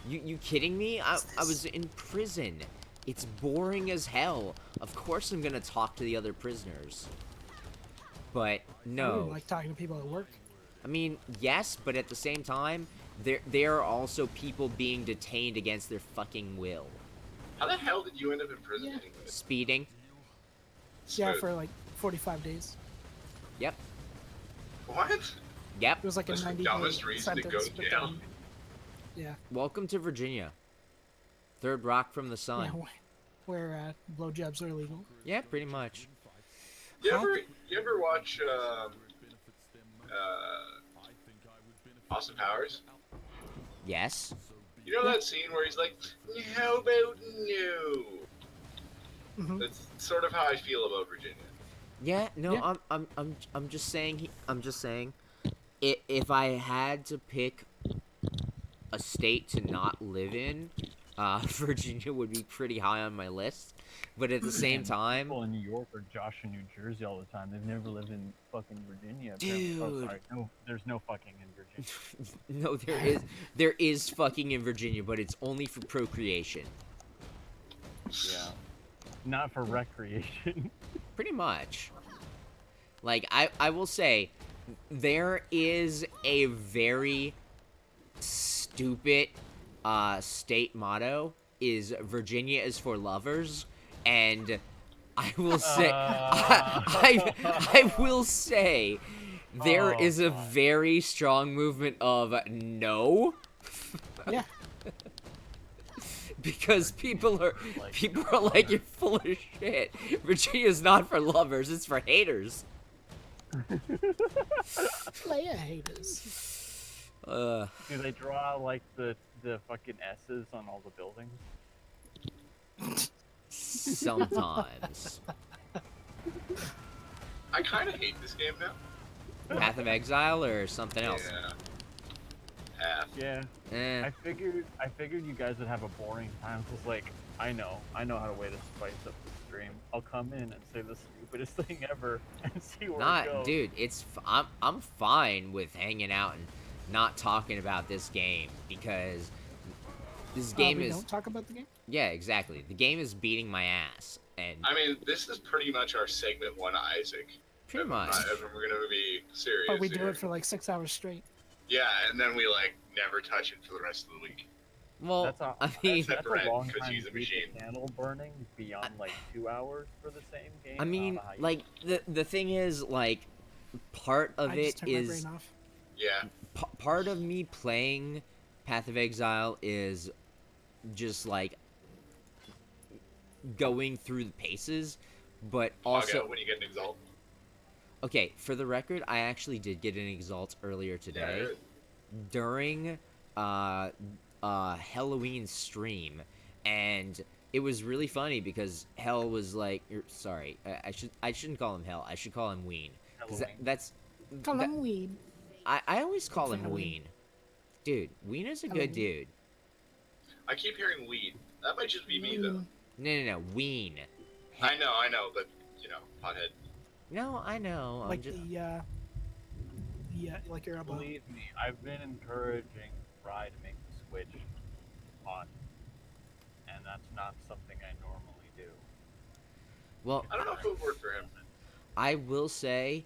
You kidding me? I was in prison. It's boring as hell. Of course I'm gonna talk to the other prisoners. But I no. don't like talking to people at work. I mean, yes, but at the same time, there are also people being detained against their fucking will. How the hell did you end up in prison Yeah. anyway? Speeding. Yeah, Smooth. for like 45 days. Yep. What? Yep. It was like That's a the 90 dumbest day reason to go sentence. to But jail. then, yeah, Welcome to Virginia. Third rock from the sun. yeah, where blowjobs are illegal. Yeah, pretty much. You Huh? ever watch Austin Powers? Yes. You know that scene where he's like, "How about no?" Hmm. That's sort of how I feel about Virginia. Yeah. No. Yeah. I'm just saying. I'm just saying. If I had to pick a state to not live in, Virginia would be pretty high on my list. But at the same time, People in New York are Josh in New Jersey all the time. They've never lived in fucking Virginia. apparently. Oh, Dude. sorry. No, there's no fucking in Virginia. no, there is fucking in Virginia, but it's only for procreation. Yeah. Not for recreation. Pretty much. Like, I will say, there is a very stupid state motto is Virginia is for lovers, and I will say, I will say, there Oh, is a God. very strong movement of no. Yeah, Because people are Like, like, you're full of shit. Virginia's not for lovers, it's for haters. player haters. Uh, do they draw like the fucking S's on all the buildings? sometimes. I kind of hate this game now. Path of Exile or something else? Yeah. Path. Yeah. Eh. I figured you guys would have a boring time because like I know how to way to spice up the stream. I'll come in and say the stupidest thing ever and see where it Not, goes. dude. I'm fine with hanging out and not talking about this game because this game we is don't talk about the game. yeah, exactly. The game is beating my ass, and I mean, this is pretty much our segment one, Isaac. pretty much. If we're gonna be serious. But we do here. it for like 6 hours straight. Yeah, and then we like never touch it for the rest of the week. Well, That's a, I mean, Except that's for a Ed, long 'cause time he's a to keep machine. the candle burning beyond like 2 hours for the same game. I mean, don't know how you- like the thing is, like, part of I it just turn my is brain off. Yeah. part of me playing Path of Exile is just like going through the paces, but Log also out when you get an exalt. okay. For the record, I actually did get an exalt earlier today Yeah, during Halloween stream, and it was really funny because Hell was like, sorry, I shouldn't call him Hell. I should call him Ween. 'Cause Halloween. that's Call that- them weed. I always call him Halloween. Ween. Dude, Ween is a good Halloween. dude. I keep hearing weed. That might just be me though. No, Ween. I know, but you know, pothead. No, I know. I'm Like just, like your elbow. Believe me, I've been encouraging Rye to make the switch on, and that's not something I normally do. well, I don't know if it would work for him. I will say,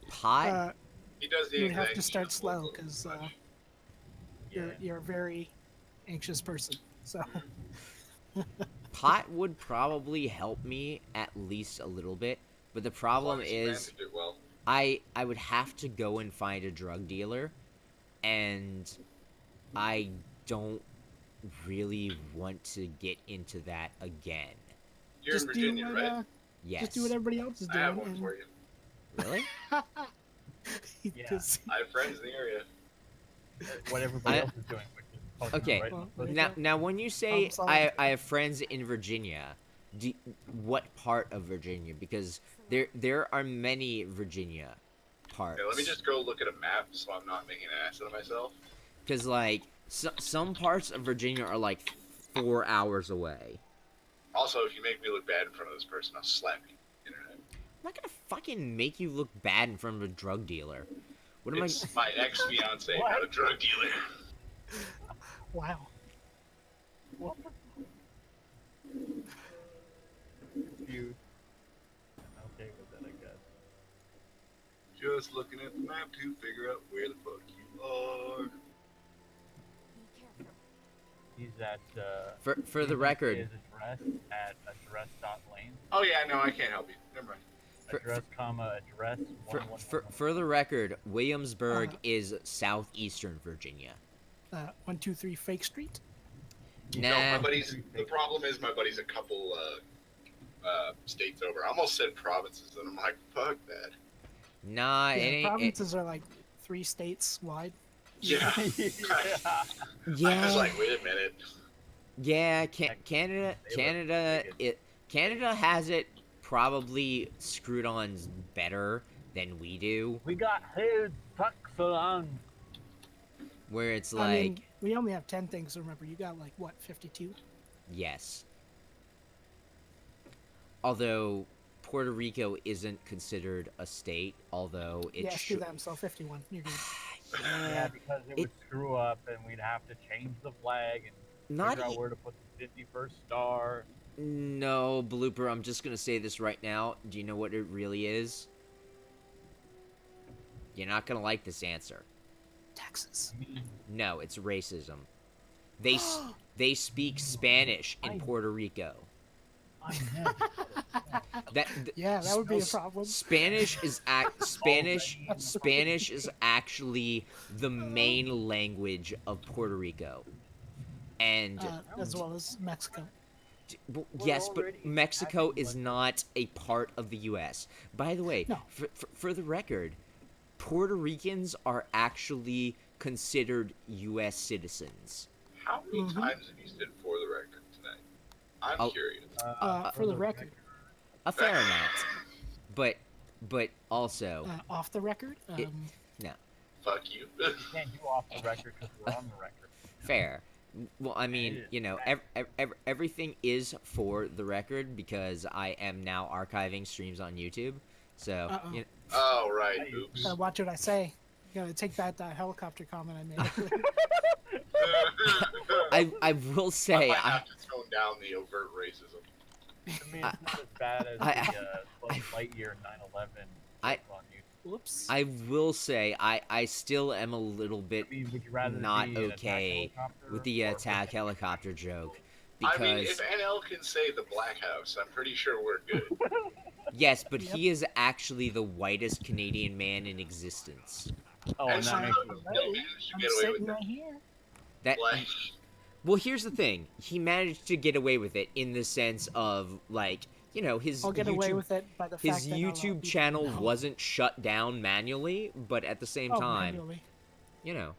pot. He does the You would have exact to start opposite slow of because much. you're a very anxious person. So Pot would probably help me at least a little bit, but the As long problem as you is manage it well. I would have to go and find a drug dealer, and I don't really want to get into that again. You're in Virginia, do what, right? Yes. Just do what everybody else is I doing. have one and for you. Really? Yeah. Just- I have friends in the area. What everybody I- else is doing, which is fucking Okay. right. Well, there you Now, go. now, when you say Problem solved. I have friends in Virginia, what part of Virginia? Because there are many Virginia parts. Okay, let me just go look at a map so I'm not making an ass out of myself. Because like some parts of Virginia are like 4 hours away. Also, if you make me look bad in front of this person, I'll slap you. Internet. I'm not gonna fucking make you look bad in front of a drug dealer. What am It's my ex-fiance, What? not a drug dealer. Wow. What the you? Okay with that, I guess. Just looking at the map to figure out where the fuck you are. He's at. For the record? His address at address.lane. Oh yeah, no, I can't help you. Never mind. For- Address, comma, address. For the record, Williamsburg is southeastern Virginia. 123 Fake Street. No, Nah. my buddy's. The problem is my buddy's a couple states over. I almost said provinces, and I'm like, fuck that. Nah, Yeah, it ain't. provinces are like 3 states wide. Yeah. I was Yeah, like, wait a minute. yeah. Canada has it probably screwed on better than we do. We got huge trucks on. Where it's I like, mean, we only have 10 things, so remember, you got like, what, 52? yes. Although Puerto Rico isn't considered a state, although it Yeah, screw should. them, so 51. You're good. Yeah, because it would screw up, and we'd have to change the flag and Not figure out e- where to put the 51st star. No, Blooper, I'm just gonna say this right now. Do you know what it really is? You're not gonna like this answer. Texas. No, it's racism. They speak Spanish in Puerto Rico. I know. Yeah, that would be a problem. Spanish is Spanish is actually the main language of Puerto Rico. And As well as Mexico. well, yes, but Mexico is not a part of the U.S. By the way, No. for the record, Puerto Ricans are actually considered U.S. citizens. How many Mhm. times have you said for the record tonight? I'm Oh. curious. For the record. A fair amount, but also Off the record. Fuck you. We can't do off the record because we're on the record. fair. Well, I mean, you know, everything is for the record because I am now archiving streams on YouTube. So, Uh-oh. you Oh, right. Oops. Watch what I say. You gotta take back that helicopter comment I made. I will I say might have to tone down the overt racism. I mean, it's not as bad as the Lightyear 9/11 I- on YouTube. Whoops. I will say I still am a little bit I mean, would you rather not be an attack okay helicopter with the or- attack helicopter joke I mean, because if NL can say the Black House, I'm pretty sure we're good. yes, but he is actually the whitest Canadian man in existence. Oh, and and that somehow makes he it still managed to I'm get away sitting with right it. here. That Like, well, here's the thing. He managed to get away with it in the sense of like, you know, his I'll get YouTube, away with it by the fact his that not a lot of YouTube people channel know. wasn't shut down manually, but at the same time, manually. you know.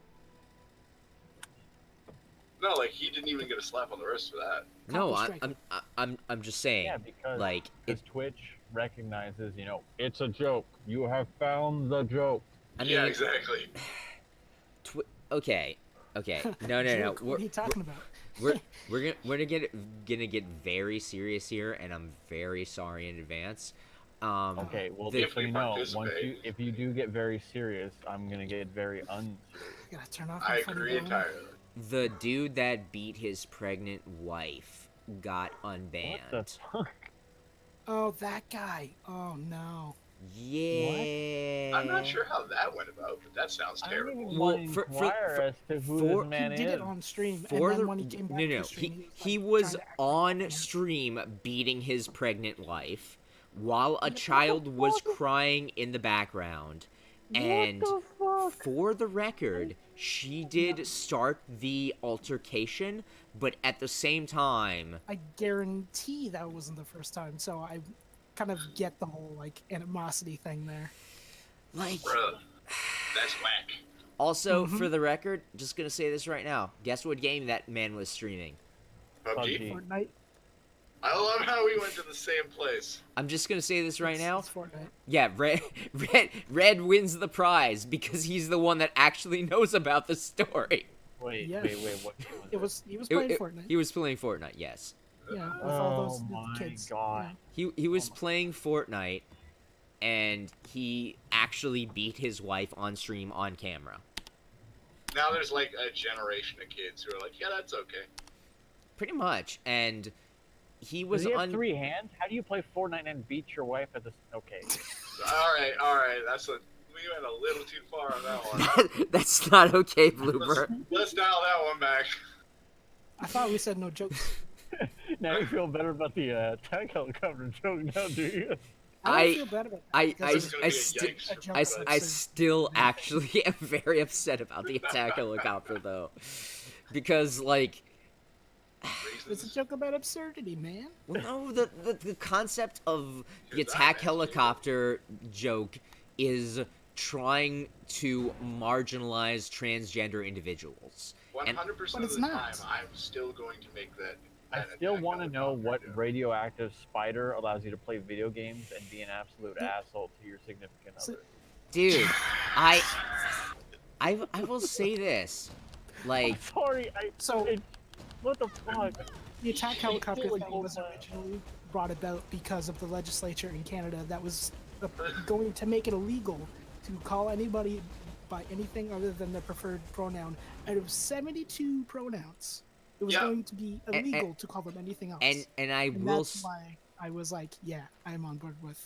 no, like, he didn't even get a slap on the wrist for that. No, Copy I'm just saying. Yeah, because like because Twitch recognizes, it's a joke. You have found the joke. I mean, Yeah, exactly. okay. No. Joke, what are you talking about? We're gonna get very serious here, and I'm very sorry in advance. Okay, well, the- just so you know, once participate. if you do get very serious, I'm gonna get very unserious. Gotta turn off I my funny agree bone. entirely. The dude that beat his pregnant wife got What the unbanned. fuck? Oh, that guy. Oh no. Yeah. I'm not sure how that went about, but that sounds I don't terrible. even Well, want to for- inquire as to who for- this man He did is. it on stream, For and the then when he came back no, to the stream, he like, was trying to act on like- stream beating his pregnant wife while a child was crying in the background, and What the fuck? for the record, she did start the altercation, but at the same time, I guarantee that wasn't the first time, so I kind of get the whole like animosity thing there. like, Bruh, that's whack. also for the record, just gonna say this right now. Guess what game that man was streaming? PUBG. Fortnite. I love how we went to the same place. I'm just gonna say this right now. It's Fortnite. Yeah, Red wins the prize because he's the one that actually knows about the story. Wait, Yeah. wait, what He was playing Fortnite. He was playing Fortnite, yes. Yeah, with all those my kids. God. He was playing Fortnite, and he actually beat his wife on stream on camera. Now there's like a generation of kids who are like, yeah, that's okay. Pretty much, and he was Does he have 3 hands? How do you play Fortnite and beat your wife at the... Okay. All right. We went a little too far on that one. That's not okay, Blooper. Let's dial that one back. I thought we said no jokes. Now you feel better about the attack helicopter joke now, do you? I I- don't feel bad about that. I because This is gonna be a sti- yikes a joke. I still actually am very upset about the attack helicopter, though. Because, like, it's a joke about absurdity, man. well, no, the concept of the attack helicopter joke is trying to marginalize transgender individuals. 100% But of it's the not. time, I'm still going to make that. I an still attack want to know helicopter what joke. radioactive spider allows you to play video games and be an absolute asshole to your significant So- other. Dude, I will say this. Like, Sorry, So- what the fuck? The attack helicopter Like, thing was originally brought about because of the legislature in Canada that was going to make it illegal to call anybody by anything other than their preferred pronoun. Out of 72 pronouns, it was Yeah. going to be And- illegal to call them anything else. and I And will that's why I was like, yeah, I'm on board with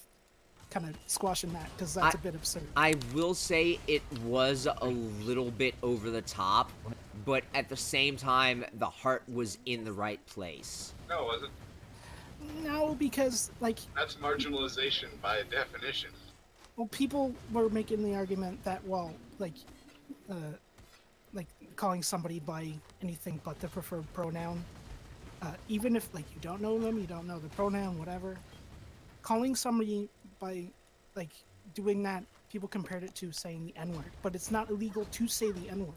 kind of squashing that because that's a bit absurd. I will say it was a little bit over the top, but at the same time, the heart was in the right place. No, it wasn't. No, because like, That's marginalization by definition. well, people were making the argument that like calling somebody by anything but the preferred pronoun, even if like you don't know them, you don't know the pronoun, whatever. Calling somebody by like doing that, people compared it to saying the N-word, but it's not illegal to say the N-word.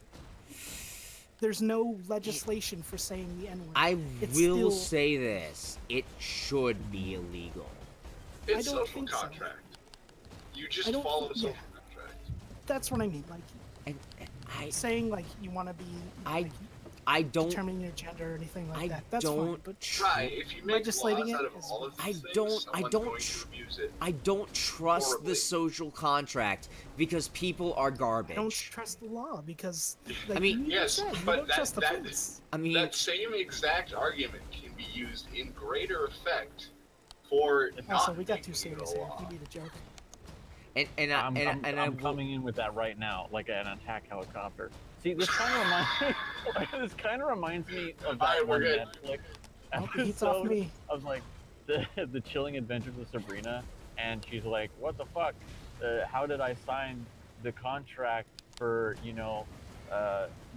There's no legislation for saying the N-word. I It's will still- say this: it should be illegal. It's don't social think so. contract. You just I don't follow think- social yeah. contract. That's what I mean. Like And I saying like you want to be like, I don't determining your gender or anything like I that. That's fine. don't But Right, if you make Legislating laws it out of is- all of these I things, don't- someone's going to abuse it. I don't trust Horribly. the social contract because people are I don't garbage. trust the law because, like I mean- you Yes, said, you but don't trust the that- police. I mean, That same exact argument can be used in greater effect for not Also, we got too making it serious a here. law. We need a joke. I'm coming in with that right now, like an attack helicopter. See, this kind of reminds me of that Alright, we're one good. Netflix Oh, the heat's off episode me. of like the Chilling Adventures of Sabrina, and she's like, "What the fuck? How did I sign the contract for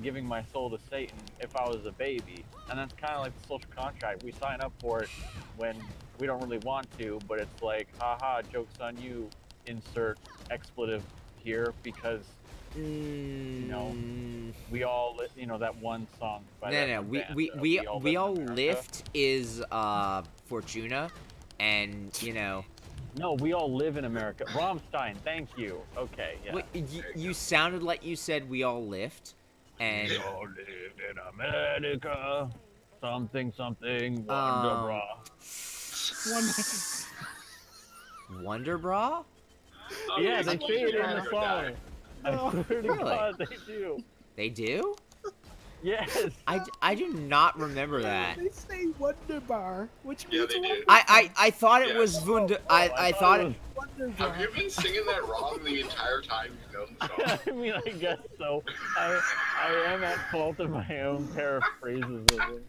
giving my soul to Satan if I was a baby?" And that's kind of like the social contract. We sign up for it when we don't really want to, but it's like, haha, joke's on you. Insert expletive here because know, we all that one song. By that no. one We band, we all Live in America. lift is Fortuna, and No, we all live in America. Rammstein, thank you. Okay, yeah. Wait, you sounded like you said we all lift, and We all live in America. Something, Um, wonderful. Wonder Bra. Oh, Yeah, he's they like, say it in "You're the gonna die." song. I swear to Really? God, they do. They do? Yes. I do not remember that. They say Wunderbar, which Yeah, means they do. wonderful. I thought it Yeah. was Wunder. Oh, I thought it. Wunderbar. Have you been singing that wrong the entire time you've known the song? I mean, I guess so. I am at fault of my own paraphrases of it.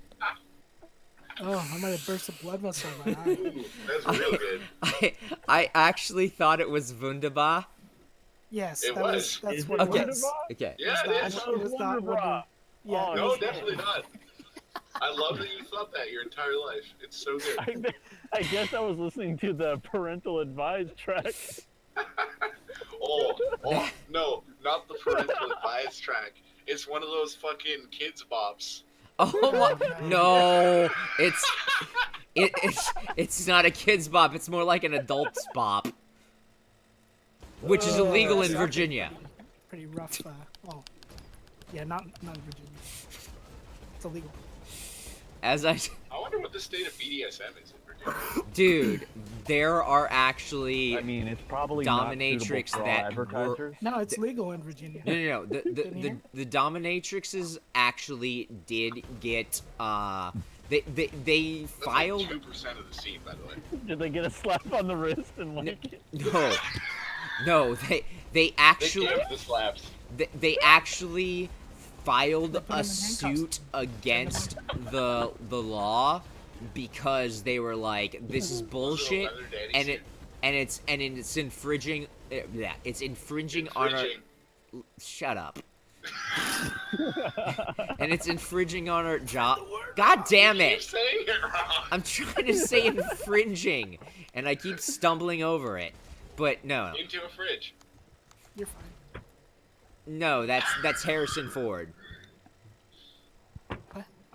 Oh, I might have burst a blood vessel in my eye. Ooh, that's real good. I actually thought it was Wunderbar. Yes, It that was. that's Is what it it Okay. was. Okay. Yeah, It it was is. I thought it was It's not Wonder Wonder- Bra. Yeah, Oh, it No, was- definitely not. I love that you thought that your entire life. It's so good. I guess I was listening to the parental advised track. Oh, no, not the parental advice track. It's one of those fucking kids bops. Oh my, no, it's not a kid's bop. It's more like an adult's bop, which is illegal in That's Virginia. Pretty rough. Well, yeah, not in Virginia. It's illegal. As I, I wonder what the state of BDSM is in Virginia. dude, there are actually I mean, it's probably dominatrix not suitable for all that advertisers. No, it's legal in Virginia. no. Didn't hear? The dominatrixes actually did get they That's filed. like 2% of the scene, by the way. Did they get a slap on the wrist and like? No, they They actually give the slaps. they actually filed They put a him in handcuffs. suit against the law because they were like, this is bullshit, leather daddy and suit. it's infringing. Yeah, it's infringing on our. Infringing. Shut up. And it's infringing on our job. God damn Keep it! saying it wrong. I'm trying to say infringing, and I keep stumbling over it. But no, Into a fridge. You're fine. no, that's Harrison Ford.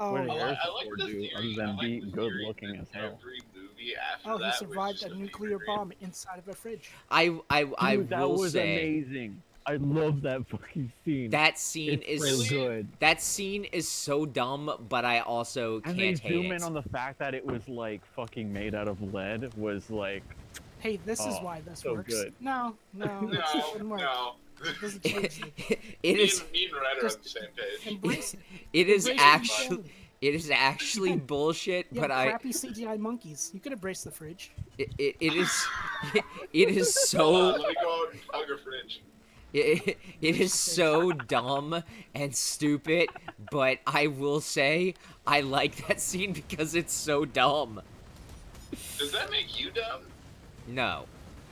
Oh, What did I Harrison like Ford the do theory. other than I like be the good theory looking that as hell? Every movie after oh, that he was survived just a nuclear favorite. bomb inside of a fridge. I Dude, that will was say amazing. I love that fucking scene. that scene it's is so good. that scene is so dumb, but I also And can't they hate zoom it. in on the fact that it was like fucking made out of lead was like, Hey, this is Oh, why this so works. good. No, it No, doesn't work. no. It doesn't change it. It Me is and Red are on Just the same page. Embrace it. it is Embrace actually insanity. it is actually bullshit, You but have I crappy CGI monkeys. You could embrace the fridge. it is it is Hold so on, let me go out and hug a fridge. it is so dumb and stupid, but I will say I like that scene because it's so dumb. Does that make you dumb? No. Are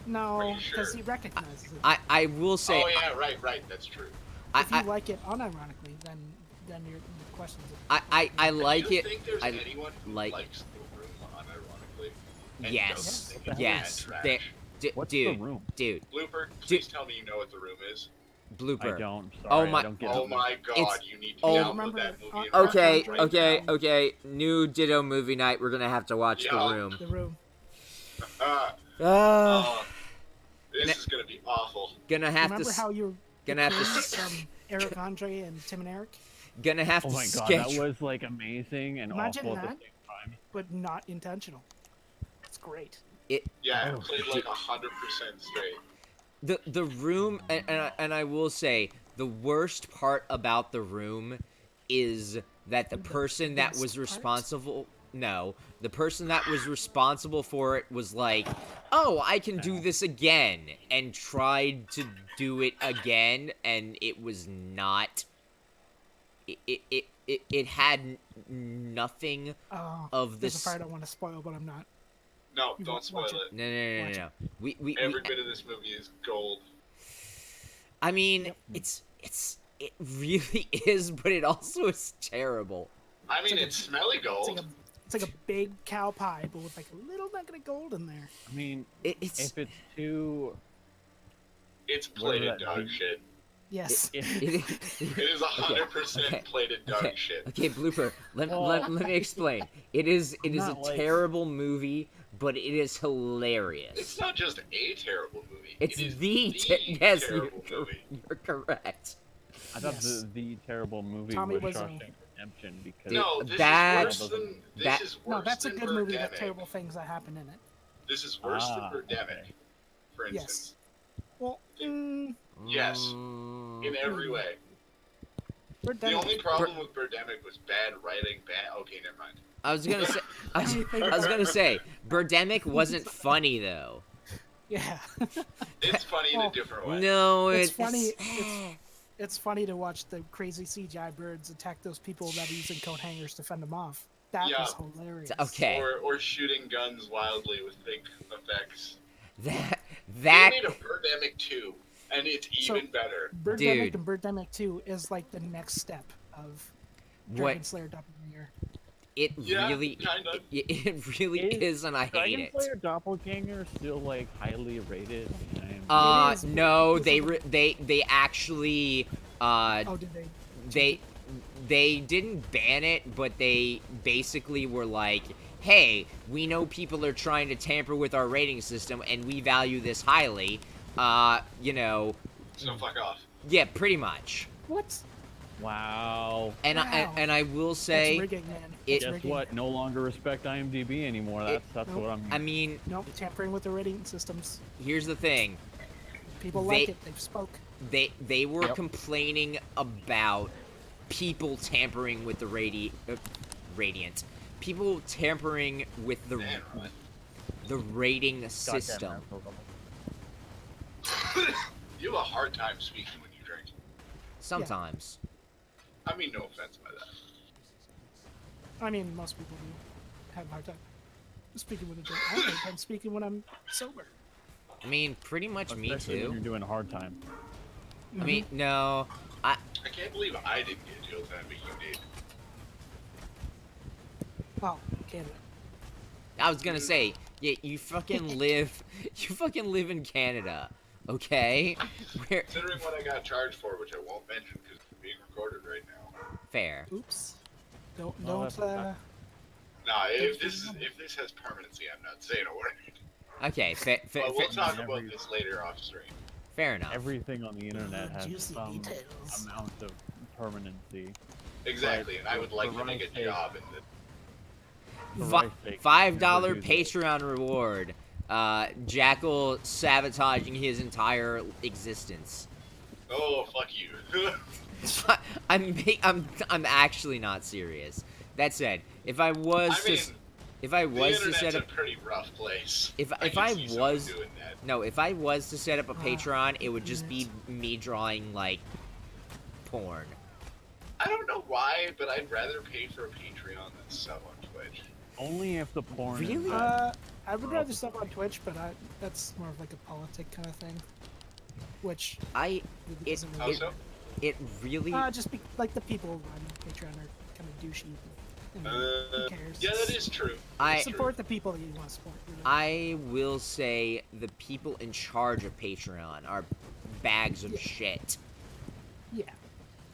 No, you because sure? he recognizes it. I will say Oh yeah, right. That's true. If you I like it unironically, then you're questions it. I like Do you it. think there's I anyone who like- likes the room unironically? And Yes. doesn't think it's Yes. bad They, trash? what's dude, the room? dude, Blooper, please tell me you know what the room is. blooper. I don't. Oh Sorry, my- I don't get Oh it. my god, It's- you need to oh- download Remember, that movie. and Okay, watch it right okay, now. okay. New Ditto movie night. We're gonna have to watch Yeah. The Room. The room. Uh, this is gonna be awful. Gonna have Remember to how you're gonna have to from Eric Andre and Tim and Eric, gonna have Oh to my god, sketch. that was like amazing and Imagine awful at the that. same time. but not intentional. It's great. Yeah, Oh, it played like 100% straight. The Room, and I will say the worst part about The Room is that the person that best was part? responsible. No, the person that was responsible for it was like, "Oh, I can do this again," and tried to do it again, and it was not. It had nothing Oh, of there's this. a part I don't want to spoil, but I'm not. No, You don't won't spoil watch it. No. We Every bit of this movie is gold. I mean, Yep. it really is, but it also is terrible. I mean, like a- it's smelly gold. It's like a big cow pie, but with like a little nugget of gold in there. I mean, It's if it's too, It's Whatever plated that dog means. shit. Yes. it, It is 100% okay, plated dog okay. shit. Okay, blooper. Let Well, me explain. It is a not like- terrible movie, but it is hilarious. It's not just a terrible movie. It's it is the the terrible you're, movie. you're correct. I thought Yes. the terrible movie Tommy was Wiseau. Shawshank Redemption because No, this that- is worse than this that- is worse No, that's a than good movie with Birdemic. terrible things that happen in it. This is worse Ah, than Birdemic, okay. for Yes. instance. Well, Yes. Mm, In every way. The Birdemic. only problem with Birdemic was bad writing. Okay, never mind. I was gonna say. I was gonna say. Birdemic wasn't funny though. Yeah. It's funny in Well, a different way. No, It's funny. It's funny to watch the crazy CGI birds attack those people that are using coat hangers to fend them off. That Yeah. was hilarious. Okay. Or shooting guns wildly with fake effects. That They that made a Birdemic 2. And it's So- even better. Birdemic Dude. and Birdemic 2 is like the next step of What Dragon Slayer Doppelganger. it Yeah, really kinda. it really Is is, and I hate Dragon it. Slayer Doppelganger still like highly rated? It is, but No, this is they actually Oh, did they? they didn't ban it, but they basically were like, hey, we know people are trying to tamper with our rating system, and we value this highly. You know, So fuck off. yeah, pretty much. What? Wow. And Wow. I will That's say, rigging, man. it- That's Guess rigging. what? No longer respect IMDb anymore. That's Nope. what I'm. I mean, Nope, tampering with the rating systems. here's the thing. People They- like it. They've spoke. They were Yep. complaining about people tampering with the Radiant. People tampering with the Man, Ryan. the rating Goddamn system. asshole. You have a hard time speaking when you drink. Sometimes. I mean, no offense by that. I mean, most people do have a hard time speaking with a drink. I have a hard time speaking when I'm sober. I mean, pretty much me Especially when too. you're doing a hard time. I mean, no. I can't believe I didn't get jail time, but you did. Oh, Canada. I was gonna say, yeah, you fucking live in Canada, okay? Where Considering what I got charged for, which I won't mention because it's being recorded right now. fair. Oops. Don't No, don't. that's- Nah, if this has permanency, I'm not saying a word. Okay, But we'll talk Every- about this later off stream. fair enough. Everything on the internet has Juicy some details. amount of permanency. Exactly, and I would like for to make a Ryan's sake- job in the. For Fi- Ryan's sake, $5 never do that. Patreon reward. Jackal sabotaging his entire existence. Oh, fuck you. I'm actually not serious. That said, if I was I mean, if I the was to internet's set a up pretty rough place. if I can I see someone was doing that. no, if I was to set up a Ah, Patreon, it would just be me drawing like porn. I don't know why, but I'd rather pay for a Patreon than sub on Twitch. Only if the porn. is Really? good. I would rather stuff on Twitch, but that's more of like a politic kind of thing. Which I really It- doesn't How really. so? it really Just like the people on Patreon are kind of douchey. And who cares? Yeah, that is true. I Support the people that you want to support. You know? I will say the people in charge of Patreon are bags of shit. Yeah.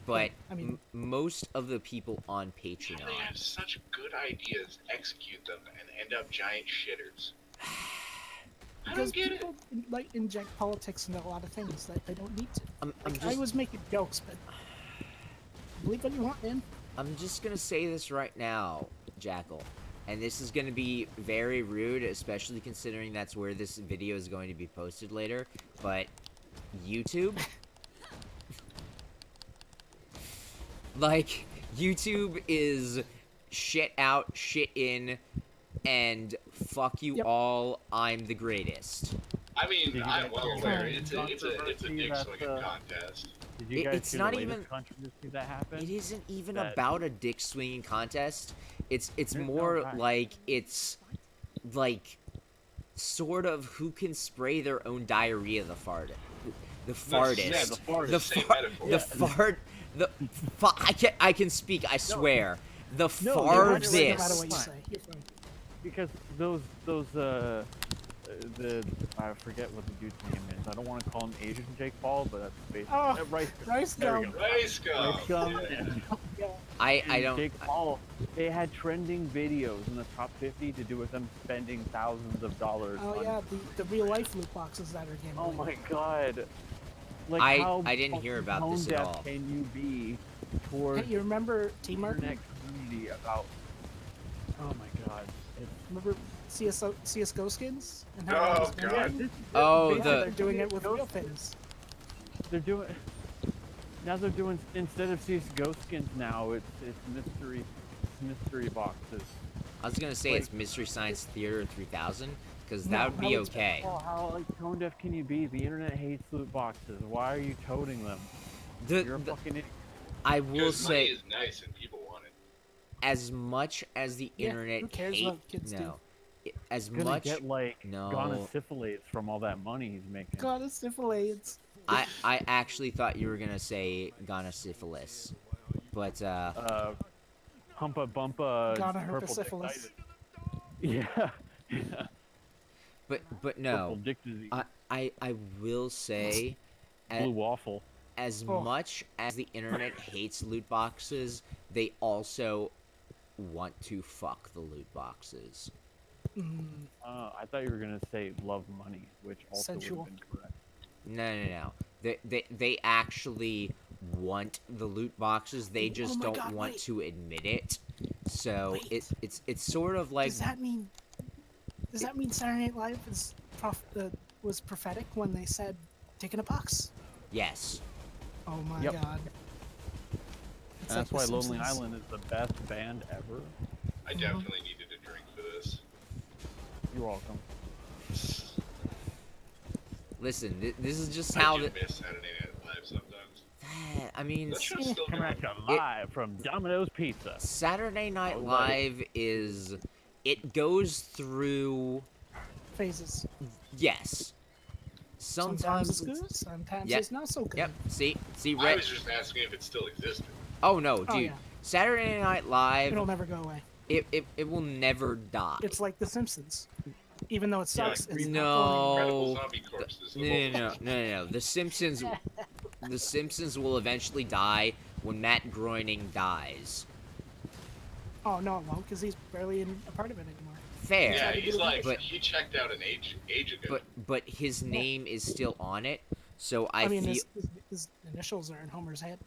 But I mean- most of the people on And they Patreon, have such good ideas, execute them, and end up giant shitters. I Because don't get it. people like inject politics into a lot of things that they don't need to. I'm Like, I just was making jokes, but believe what you want, man. I'm just gonna say this right now, Jackal, and this is gonna be very rude, especially considering that's where this video is going to be posted later. But YouTube, like YouTube is shit out, shit in, and fuck you Yep. all. I'm the greatest. I mean, Did you I'm guys well hear aware. that It's a controversy dick that, swinging contest. Did you It- guys it's see not the latest even- controversy that happened? It isn't even that- about a dick swinging contest. It's There's no more right. like it's like sort of who can spray their own diarrhea the fartest. The fartest. Yeah, the fartest. The Same far- metaphor. the fart. The I can speak. I swear. The No, No matter what you farthest. say, you're fine. Because those the I forget what the dude's name is. I don't want to call him Asian Jake Paul, but that's basically Oh, Rice. Rice There we gum. go. Rice gum. Rice gum Yeah. and, Yeah. I and don't. Jake Paul. They had trending videos in the top 50 to do with them spending thousands of dollars. Oh on, yeah, the real life loot boxes that are game. Oh my god. Like I didn't hear fucking about this tone at deaf all. Can you be towards Hey, you remember the T-Mark? internet community about? Oh my god. Remember CS:GO skins? And Oh, that was God. going? This- Oh, basically Yeah, the- they're doing it with CS:GO real things. They're doing now. They're doing instead of CS:GO skins now. It's mystery boxes. I was gonna say like- it's Mystery Science Theater 3000 because No, that would be that was- okay. Oh, how like tone deaf can you be? The internet hates loot boxes. Why are you toting them? You're a The fucking idiot. I will Because money say, is nice and people want it. as much as the Yeah, internet who cares hate, what kids do? no, as Gonna much get like no. gonosyphilites from all that money he's making. God, it's syphilites. I actually thought you were gonna say gonosyphilis, but Humpa Bumpa Gotta Purple Dick herpesiphilis. Yeah. but Purple no, Dick Disease. I will say, Blue Waffle. as Oh. much as the internet hates loot boxes, they also want to fuck the loot boxes. Mm, I thought you were gonna say love money, which also would have Sensual. been correct. No. They actually want the loot boxes. They Oh just my don't God, want wait. to admit it. So Wait. it's sort of like does that mean Saturday Night Live was prophetic when they said "dick in a box"? yes. Oh my Yep. God. It's And that's like why The Lonely Simpsons. Island is the best band ever. I definitely needed a drink for this. You're welcome. Listen, this is just I how do the. miss Saturday Night Live sometimes. I mean, That show's still Coming going. at you live from Domino's Pizza. Saturday Night was Live is. It goes through. Phases. Yes. Sometimes it's Sometimes. good. Sometimes Yep. it's not so good. Yep. See, I Red. was just asking if it still existed. Oh no, dude. Oh, yeah. Saturday Night Live. It'll never go away. It will never die. It's like The Simpsons. Even though it sucks, like it's No. not going anywhere. Incredible Oh, zombie corpses. No. The Simpsons will eventually die when Matt Groening dies. Oh no, it won't, because he's barely a part of it anymore. Fair. Yeah, he's like But- he checked out an age ago. But his name is still on it, so I mean, feel his initials are in Homer's head.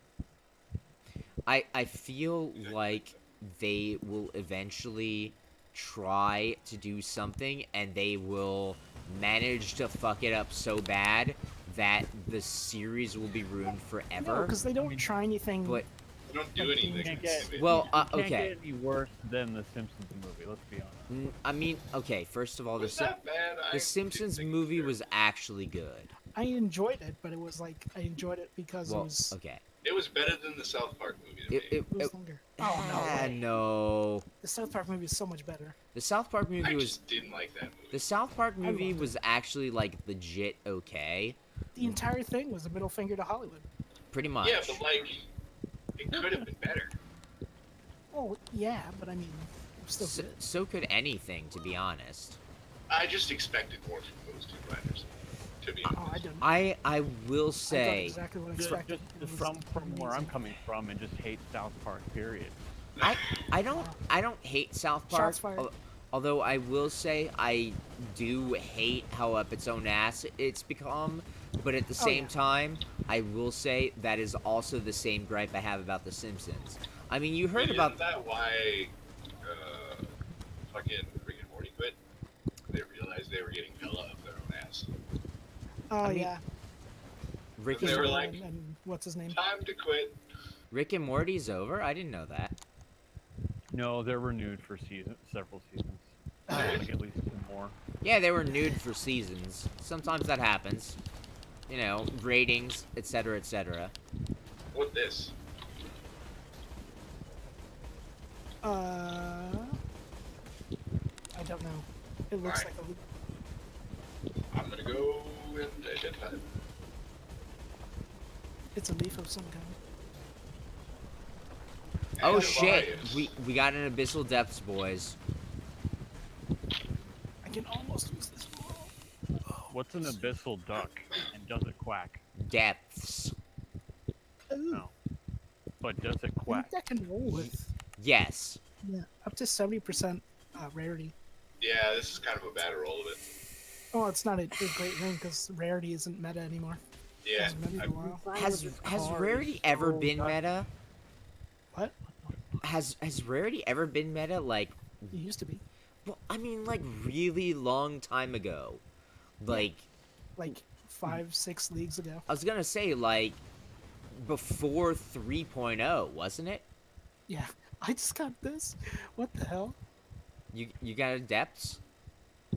I feel like they will eventually try to do something and they will manage to fuck it up so bad that the series will be ruined No, forever. because they don't try anything. But They don't do Like, anything. can't get- It- well, Can't okay. get any worse than the Simpsons movie. Let's be honest. I mean, okay. First of all, was that bad? I the didn't Simpsons think it movie was. was actually good. I enjoyed it, but it was like I enjoyed it because Well, it was okay. It was better than the South Park movie to me. It it was longer. Oh no, way. no. The South Park movie is so much better. The South Park movie I was just didn't like that movie. the South Park movie loved it. was actually like legit okay, The entire thing was a middle finger to Hollywood. pretty much. Yeah, but like, it could have been better. Oh yeah, but I mean, it was still So, good. so could anything, to be honest. I just expected more from those two writers. To be Oh, I honest. didn't. I will I got say exactly what I Just, expected. just, It just was from where I'm amazing. coming from and just hate South Park. Period. I don't hate South Park. Shots fired. Although I will say I do hate how up its own ass it's become, but at the Oh, same yeah. time, I will say that is also the same gripe I have about The Simpsons. I mean, you heard Isn't about that why fucking Rick and Morty quit? They realized they were getting Bella up their own ass. Oh I mean, yeah. Rick They and, were like- and what's his name? Time to quit. Rick and Morty's over? I didn't know that. No, they're renewed for several seasons. I think at least 2 more. Yeah, they were nude for seasons. Sometimes that happens. You know, ratings, etc., etc. What this? I don't know. It looks Alright. like a loop. I'm gonna go and identify them. It's a leaf of some kind. Oh And shit, Elias. we got an Abyssal Depths, boys. I can almost use this. What's an abyssal duck and does it quack? Depths. Ooh, No. But does it I think quack? that can roll with Yes. up to 70% rarity. Yeah, this is kind of a bad roll of it. Oh, it's not a great ring because rarity isn't meta anymore. Yeah, Hasn't been for a while. Has Rarity ever been meta? What? Has Rarity ever been meta? Like, It used to be well, I mean, like really long time ago. Like, like 5-6 leagues ago. I was gonna say like before 3.0, wasn't it? Yeah, I just got this. What the hell? You got a Depths?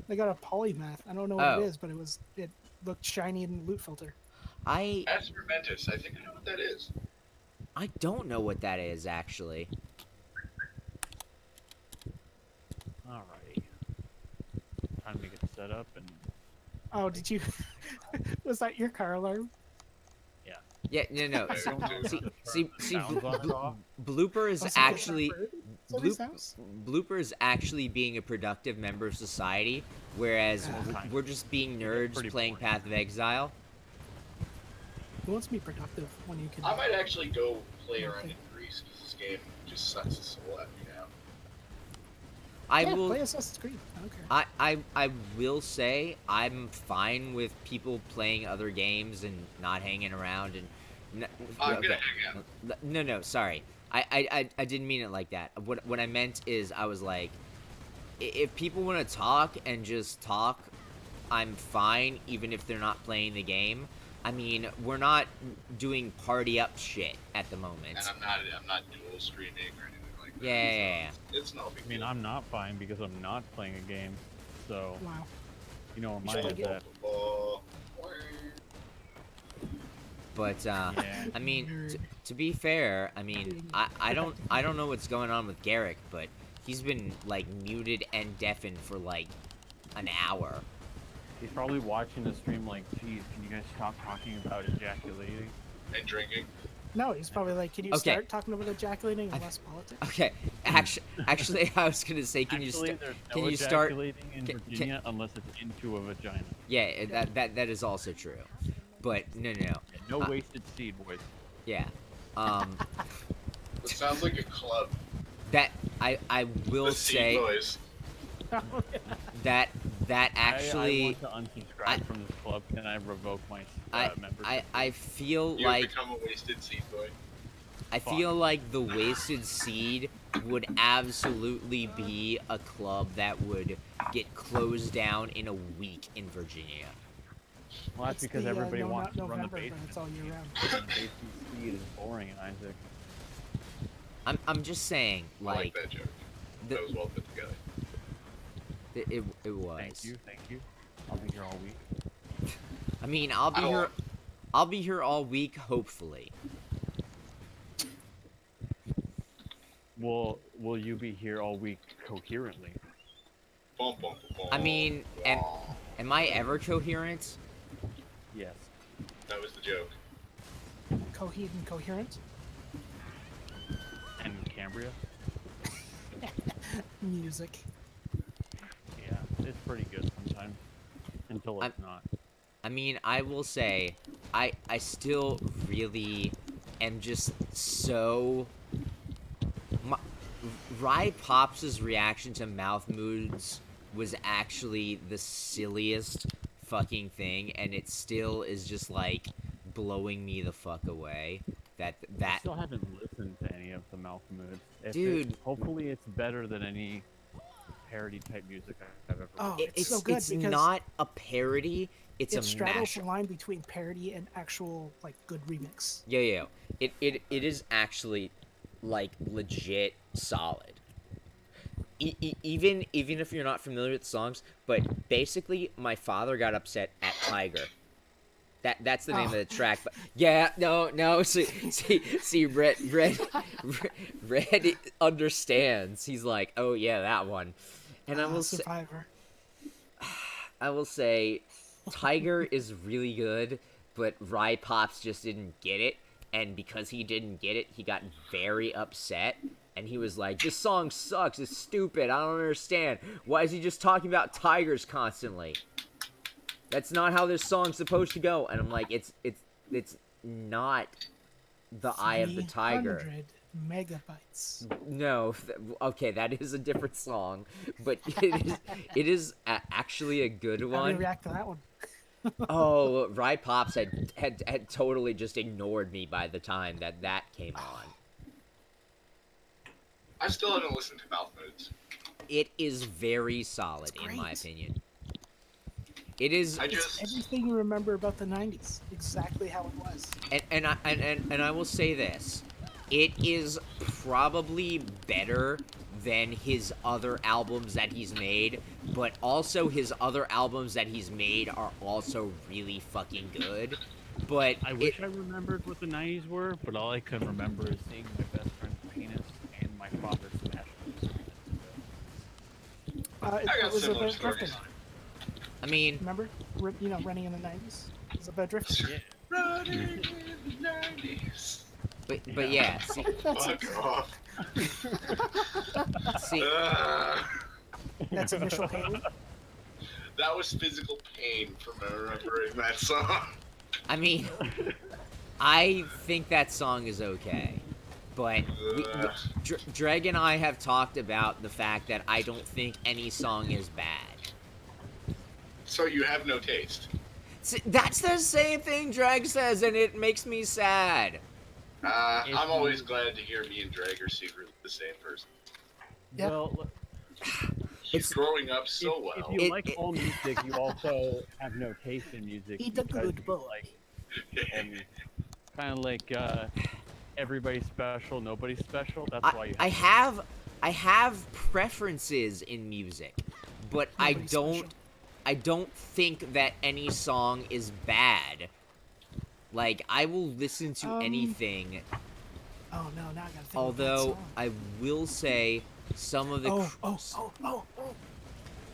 I got a polymath. I don't know what Oh. it is, but it looked shiny in the loot filter. I Aspermentis. I think I know what that is. don't know what that is actually. Alrighty. Time to get set up and Oh, did you? Was that your car alarm? Yeah, no. I don't know. See, Sounds on it all. Blooper is Oh, so actually it's not bird? Blooper is actually being a productive member of society, whereas Kind we're just being gets nerds pretty playing boring. Path of Exile. Who wants to be productive when you can? I might actually go play around in Greece because this game just sucks the soul out of me now. I Yeah, will. play Assassin's Creed. I don't care. I will say I'm fine with people playing other games and not hanging around and. I'm gonna hang out. No, sorry. I didn't mean it like that. What I meant is I was like, if people want to talk and just talk, I'm fine, even if they're not playing the game. I mean, we're not doing party up shit at the moment. And I'm not dual streaming or anything like that. Yeah. It's no big I mean, deal. I'm not fine because I'm not playing a game, so Wow. you know where You my should head's like at. But Yeah. I mean, Nerd. to be fair, I mean, I don't know what's going on with Garrick, but he's been like muted and deafened for like an hour. He's probably watching the stream like, geez, can you guys stop talking about ejaculating? And drinking. No, he's probably like, can you Okay. start talking about ejaculating and less politics? Okay, actually, I was gonna say, can Actually, you there's can no you start? ejaculating in can- Virginia unless it's into a vagina. Yeah, that is also true, but no. Yeah, no wasted seed, boys. Yeah, It sounds like a club. that I will The Seed say Boys. that actually I want to unsubscribe from this club. Can I revoke my membership? I feel You like become a wasted seed boy. I feel like the Wasted Seed would absolutely be a club that would get closed down in a week in Virginia. Well, that's It's because the, everybody no, wants not to run the November, but basement. it's all year round. And basement seed is boring, Isaac. I'm just saying, I like like that joke. the- That was well put together. it was. Thank you. I'll be here all week. I mean, I'll be I don't here. want- I'll be here all week, hopefully. Will you be here all week coherently? Bum, bum, bum, bum. I mean, am I ever coherent? Yes. That was the joke. Coheed and coherent. And Cambria? Music. Yeah, it's pretty good sometimes. Until it's not. I mean, I will say, I still really am just so. Rye Pops' reaction to Mouth Moods was actually the silliest fucking thing, and it still is just like blowing me the fuck away. I That still haven't listened to any of the Mouth Moods. Dude. Hopefully it's better than any parody type music I've ever Oh, heard. it's so good it's because not a parody. It's it a straddles the mashup. line between parody and actual like good remix. Yeah. It is actually like legit solid. Even if you're not familiar with the songs, but basically, my father got upset at Tiger. That's the name of the track. But yeah, no. See, Red understands. He's like, oh yeah, that one. And Survivor. I will say, Tiger is really good, but Rye Pops just didn't get it, and because he didn't get it, he got very upset, and he was like, "This song sucks. It's stupid. I don't understand. Why is he just talking about tigers constantly? That's not how this song's supposed to go." And I'm like, "It's not the Eye of the Tiger." 300 megabytes. No, okay, that is a different song, but it is actually a good How do you one. react to that one? Oh, Rye Pops had totally just ignored me by the time that came on. I still haven't listened to Mouth Moods. It is very solid, It's in my great. opinion. It is, I It's just everything you remember about the 90s. Exactly how it was. and I will say this, it is probably better than his other albums that he's made, but also his other albums that he's made are also really fucking good. But I wish I remembered what the 90s were, but all I can remember is seeing my best friend's penis and my father smash me. I got It was similar about drifting. stories. I mean, Remember? Running in the 90s? It was about drifting. Running in 90s. But yeah, see, That's Fuck off. see, that's initial Haley. That was physical pain from remembering that song. I mean, I think that song is okay, but Dreg and I have talked about the fact that I don't think any song is bad. So you have no taste. See, that's the same thing Dreg says, and it makes me sad. I'm always glad to hear me and Drag are secretly the same person. Yep. Well, look, He's It's- growing up so if well. you It- like all music, you also have no taste in music. He the because good you boy. like kind of like everybody's special, nobody's special. That's why you. I have preferences in music, but Nobody's special. I don't think that any song is bad. Like, I will listen to anything, Oh no, now I gotta think. although of that song. I will say some of the Oh.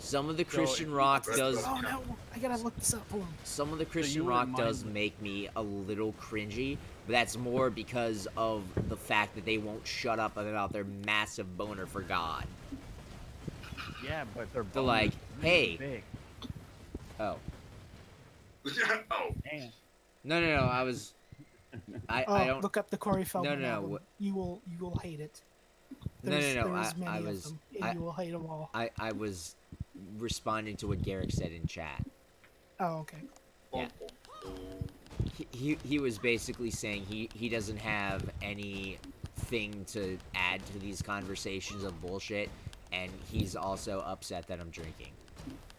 some of the So Christian if- rock That's does Oh no, I gotta look this up. Hold on. some of the Christian you rock wouldn't does mind- make me a little cringy, but that's more because of the fact that they won't shut up about their massive boner for God. Yeah, but they're They're like, really hey. big. Oh. Oh, Damn. No, I was I Oh, don't look up the Corey Feldman no, album. what- You will hate it. No, There's I many was- of them, and I- you will hate them all. I was responding to what Garrick said in chat. Oh, okay. Yeah. He was basically saying he doesn't have anything to add to these conversations of bullshit, and he's also upset that I'm drinking.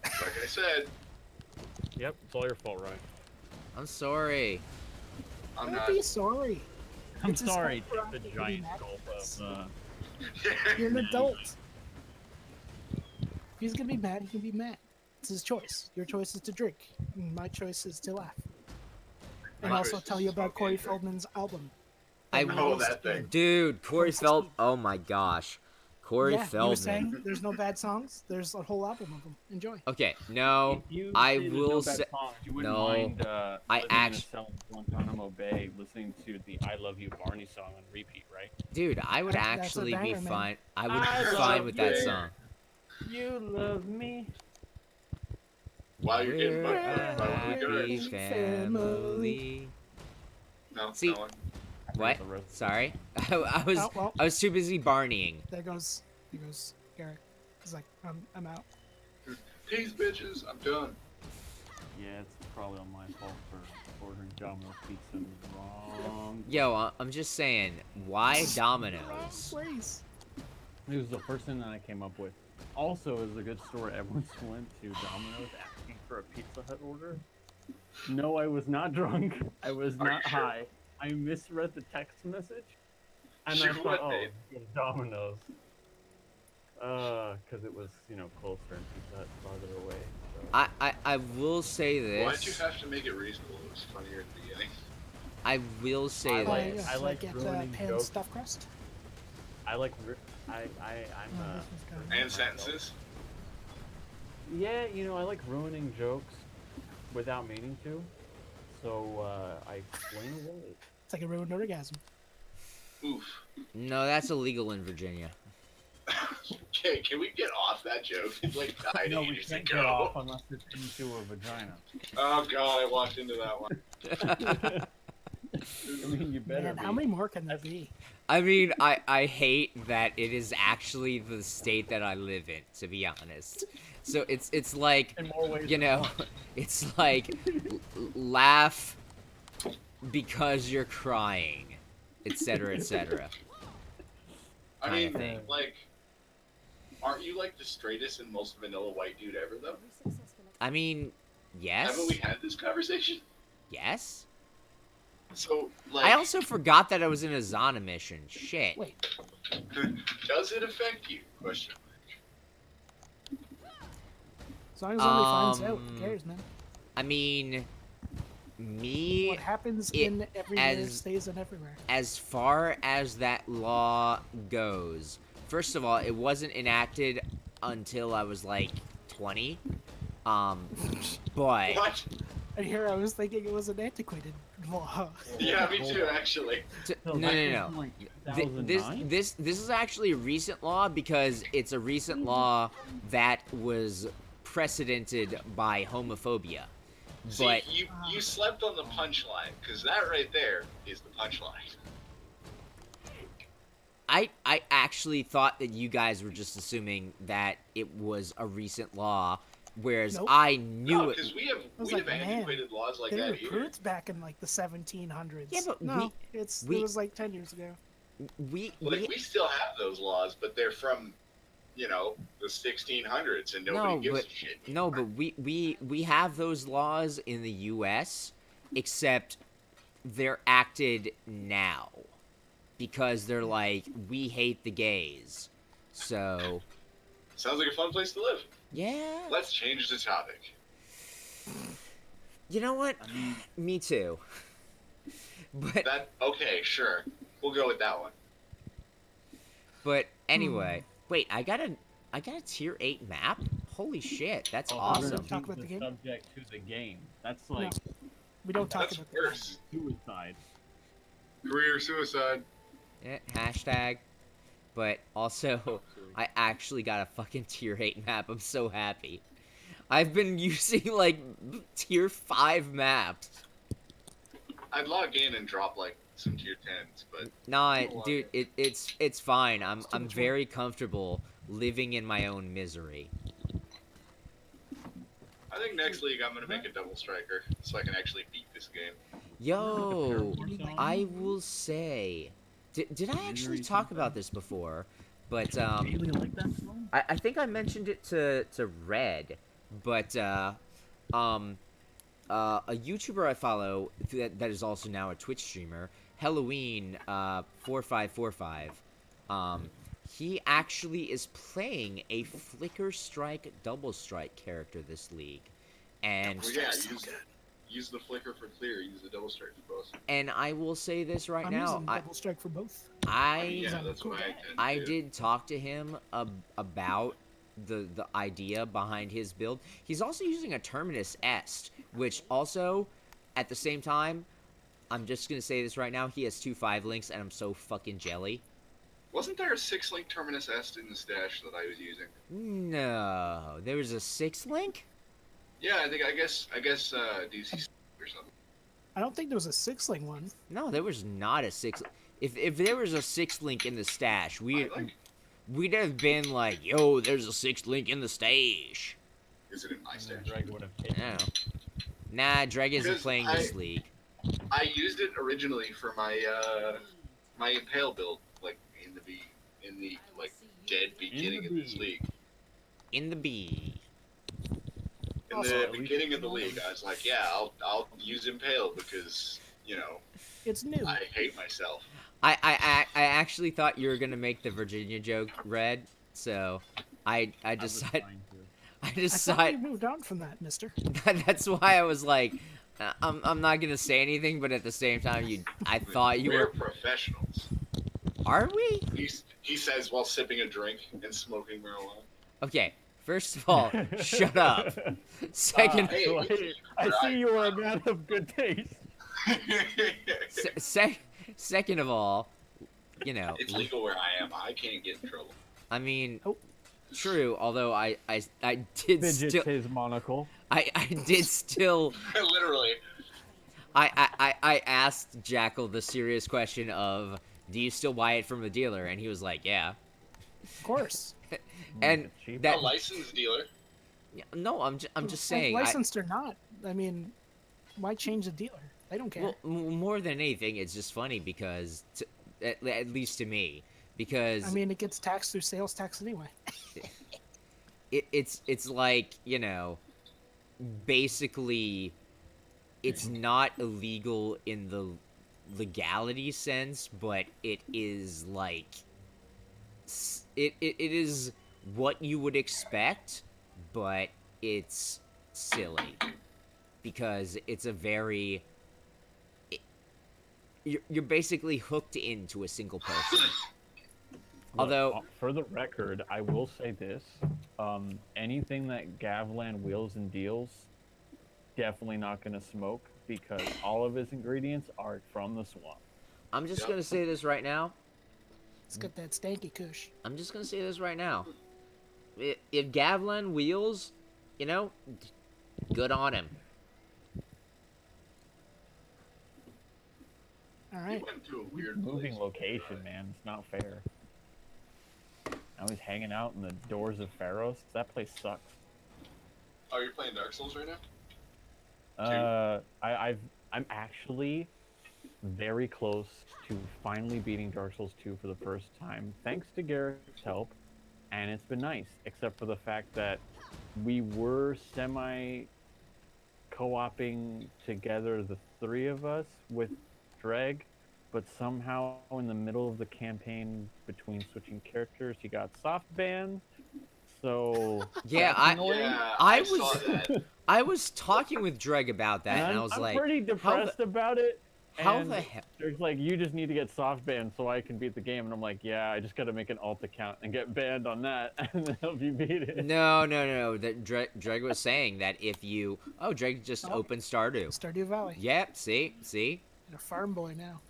like I said, Yep, it's all your fault, Ryan. I'm sorry. I'm Don't not. be sorry. I'm It's his sorry. whole Take the prerogative to be giant mad gulp at us. of. You're an adult. If he's gonna be mad, he can be mad. It's his choice. Your choice is to drink. And my choice is to laugh. And My also choice is tell to you about smoke Corey and drink. Feldman's album. I that he Oh, released that thing. in- Dude, Corey 2016. Oh my gosh. Corey yeah, you were Feldman. saying there's no bad songs. There's a whole album of them. Enjoy. Okay, no, If you I say there's will no say bad songs, you wouldn't no, mind, I living in a act- cell in Guantanamo Bay, listening to the "I Love You" Barney song on repeat, right? dude, I would That's a actually be banger, man. fine. I would I be love fine with that you. song. You love me. While you're getting We're fucked up by one of a the happy guards. family. No, See- no one. What? The rest- Sorry, I Oh, well, was too busy Barneying. there goes Garrett. He's like, I'm out. Peace, bitches. I'm done. Yeah, it's probably on my fault for ordering Domino's pizza in the wrong. Yo, I'm just saying, why Wrong Domino's? place. It was the first thing that I came up with. Also, it was a good story. I once went to Domino's asking for a Pizza Hut order. No, I was not drunk. I was Are you not sure? high. I misread the text message, and Sure I thought, what, oh, Dave? it's Domino's. Because it was, closer and Pizza Hut farther away. So. I will say Why'd you this. have to make it reasonable? It was funnier at the beginning. I will say I Oh, like- this. yeah, I like get ruining pan jokes. stuffed crust. I'm Oh, this is good. And sentences. Yeah, I like ruining jokes without meaning to. So I explain away. It's like a ruined orgasm. Oof. No, that's illegal in Virginia. Okay, can we get off that joke? It like died No, we ages can't ago. get off unless it's into a vagina. Oh god, I walked into that one. I mean, you better Man, be. how many more can there be? I mean, I hate that it is actually the state that I live in, to be honest. So it's like, In more ways you than know, one. it's like laugh because you're crying, etc., etc. I Kinda mean, thing. like, aren't you like the straightest and most vanilla white dude ever, though? I mean, yes, Haven't we had this conversation? yes. So, like, I also forgot that I was in a Zana mission. Shit. Wait, does it affect you? Question. as long as somebody finds out, who Um, cares, man? I mean, me, What happens it- in everywhere as- stays in everywhere. as far as that law goes, first of all, it wasn't enacted until I was like 20. But What? And here I was thinking it was an antiquated law. Yeah, me too, actually. So No, that no, was no. in, like, This 2009? this is actually a recent law because it's a recent law that was precedented by homophobia. See, But you slept on the punchline, because that right there is the punchline. I actually thought that you guys were just assuming that it was a recent law, whereas Nope. I knew No, it. because we have was we like, have man, antiquated laws like They that were here. prudes back in like the 1700s. Yeah, but no, it we- was like 10 years ago. We Like, we still have those laws, but they're from, you know, the 1600s, and nobody gives a shit. no, but we have those laws in the U.S. except they're acted now because they're like we hate the gays, so Sounds like a fun place to live. yeah. Let's change the topic. You know what? I mean, Me too. But Okay, sure. We'll go with that one. anyway, wait, I got a tier 8 map. Holy shit, that's oh, awesome. we're gonna Talk change about the game? subject to the game. That's like We don't talk That's about worse. suicide. Career suicide. Yeah, hashtag. But also, I actually got a fucking tier 8 map. I'm so happy. I've been using like tier 5 maps. I'd log in and drop like some tier 10s, but Nah, Don't dude, worry. it's fine. I'm too I'm much very comfortable living in my own misery. I think next league I'm gonna make a double striker so I can actually beat this game. Yo, Like, I will say, did I actually talk about this before? But Really like that song? I think I mentioned it to Red, but a YouTuber I follow that is also now a Twitch streamer, Halloween 4545. He actually is playing a Flicker Strike Double Strike character this league, and Well, yeah, use the flicker for clear, use the double strike for both. and I will say this right I'm now, using double strike for both. Yeah, that's what I intend I to do. did talk to him about the idea behind his build. He's also using a Terminus Est, which also, at the same time, I'm just gonna say this right now, he has 2 5-links, and I'm so fucking jelly. Wasn't there a 6-link Terminus Est in the stash that I was using? No, there was a 6-link? Yeah, I guess DC or something. I don't think there was a 6-link one. No, there was not a 6. If there was a 6-link in the stash, we'd have been like, yo, there's a 6-link in the stash. Is it in my stash? Greg would have taken No. it. Nah, Dreg isn't Because playing this league. I used it originally for my my Impale build, like in the like dead beginning of this bee. league. In the B. In Also, the at least beginning you of the know league, I was like, yeah, I'll use Impale because, you know, It's new. I hate myself. I actually thought you were gonna make the Virginia joke, Red. So I I was decided trying to. I I thought decided you moved on from that, mister. that's why I was like, I'm not gonna say anything, but at the same time, I thought you We're were. professionals. Are we? He says while sipping a drink and smoking marijuana. Okay. First of all, shut up. Second, Hey, So I see you are a man of good taste. second of all, you know, It's legal where I am. I can't get in trouble. I mean, Oh. true. Although I did Fidgets still, his monocle. I did still. Literally. I asked Jackal the serious question of, do you still buy it from the dealer? And he was like, yeah. Of course. And Cheap. that A licensed dealer. no, I'm just Like, saying. licensed or not, I mean, why change the dealer? They don't care. Well, more than anything, it's just funny because, at least to me, because I mean, it gets taxed through sales tax anyway. it's like, you know, basically, it's not illegal in the legality sense, but it is like it is what you would expect, but it's silly because it's a very you're basically hooked into a single person. Although- Look, for the record, I will say this: anything that Gavlan wheels and deals, definitely not gonna smoke. because all of his ingredients are from the swamp. I'm just Yep. gonna say this right now. Let's get that stanky kush. I'm just gonna say this right now. If Gavlin wheels, you know, good on him. All He right. went to a weird Moving place. location, man. It's not fair. Now he's hanging out in the doors of Pharos. That place sucks. Oh, you're playing Dark Souls right now? I'm actually very close to finally beating Dark Souls 2 for the first time, thanks to Garrett's help, and it's been nice, except for the fact that we were semi co-oping together, the three of us, with Dreg, but somehow in the middle of the campaign between switching characters, he got soft banned. So Yeah, that's I- annoying. Yeah, I I saw was- that. I was talking with Dreg about that, and I was I'm like, pretty depressed about it. how and the hell? There's like, you just need to get soft banned so I can beat the game, and I'm like, yeah, I just gotta make an alt account and get banned on that, and then help you beat it. No. That Dreg was saying that if you, Dreg just Oh. opened Stardew. Stardew Valley. Yep. See. You're a farm boy now.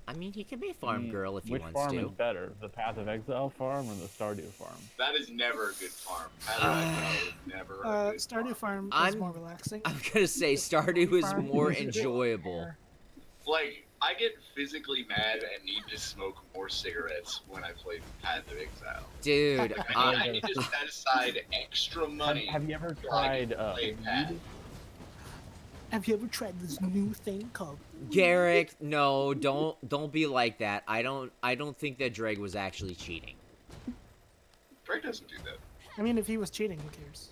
I mean, he can be a farm girl if he Which wants farm to. is better, the Path of Exile farm or the Stardew farm? That is never a good farm. That is never a good Stardew Farm is I'm- more relaxing. I'm gonna say Stardew is Farm more is a bit enjoyable. more- Like, I get physically mad and need to smoke more cigarettes when I play Path of Exile. Dude, I need to set aside extra money. Have you ever so I can tried play weed? Path. Have you ever tried this new thing called? Garrick, no, don't be like that. I don't think that Dreg was actually cheating. Drake doesn't do that. I mean, if he was cheating, who cares?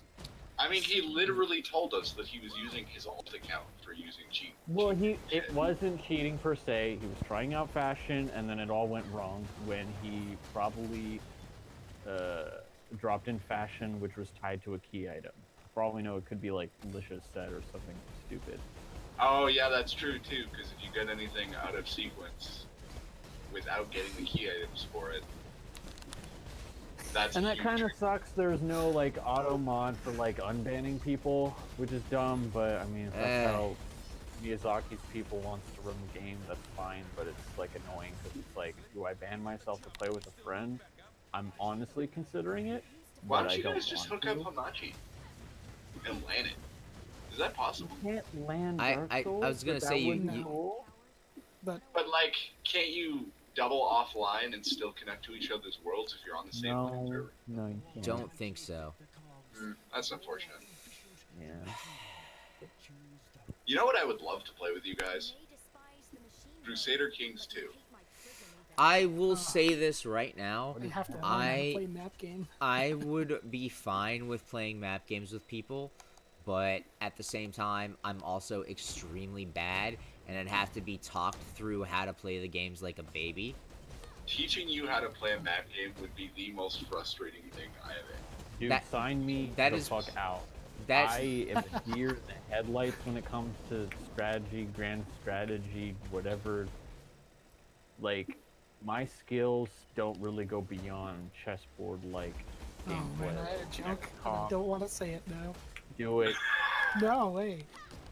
I mean, he literally told us that he was using his alt account for using cheat. Well, it wasn't cheating per se. He was trying out fashion, and then it all went wrong when he probably dropped in fashion, which was tied to a key item. For all we know, it could be like Alicia's set or something stupid. Oh, yeah, that's true, too, because if you get anything out of sequence without getting the key items for it, that's And a that huge kind of trick. sucks. There's no like auto mod for like unbanning people, which is dumb. But I mean, if that's how Miyazaki's people wants to run the game, that's fine. But it's like annoying because it's like, do I ban myself to play with a friend? I'm honestly considering it. Why but don't I you don't guys just want hook to. up Hamachi and land it? Is that possible? You can't land I- Dark I Souls, was gonna but that say you- wouldn't be you- cool. But But, like, can't you double offline and still connect to each other's worlds if you're on the same No, server? no, you can't. Don't think so. That's unfortunate. Yeah. You know what I would love to play with you guys? Crusader Kings 2. I will say this right now. you have to learn how I- to play map game. I would be fine with playing map games with people, but at the same time, I'm also extremely bad, and I'd have to be talked through how to play the games like a baby. Teaching you how to play a map game would be the most frustrating thing I have ever. Dude, That- sign me that the is- fuck out. That's I am a deer in the headlights when it comes to strategy, grand strategy, whatever. Like, my skills don't really go beyond chessboard-like Oh man, gameplay. I had a joke. and I Talk. don't want to say it now. Do it. No way.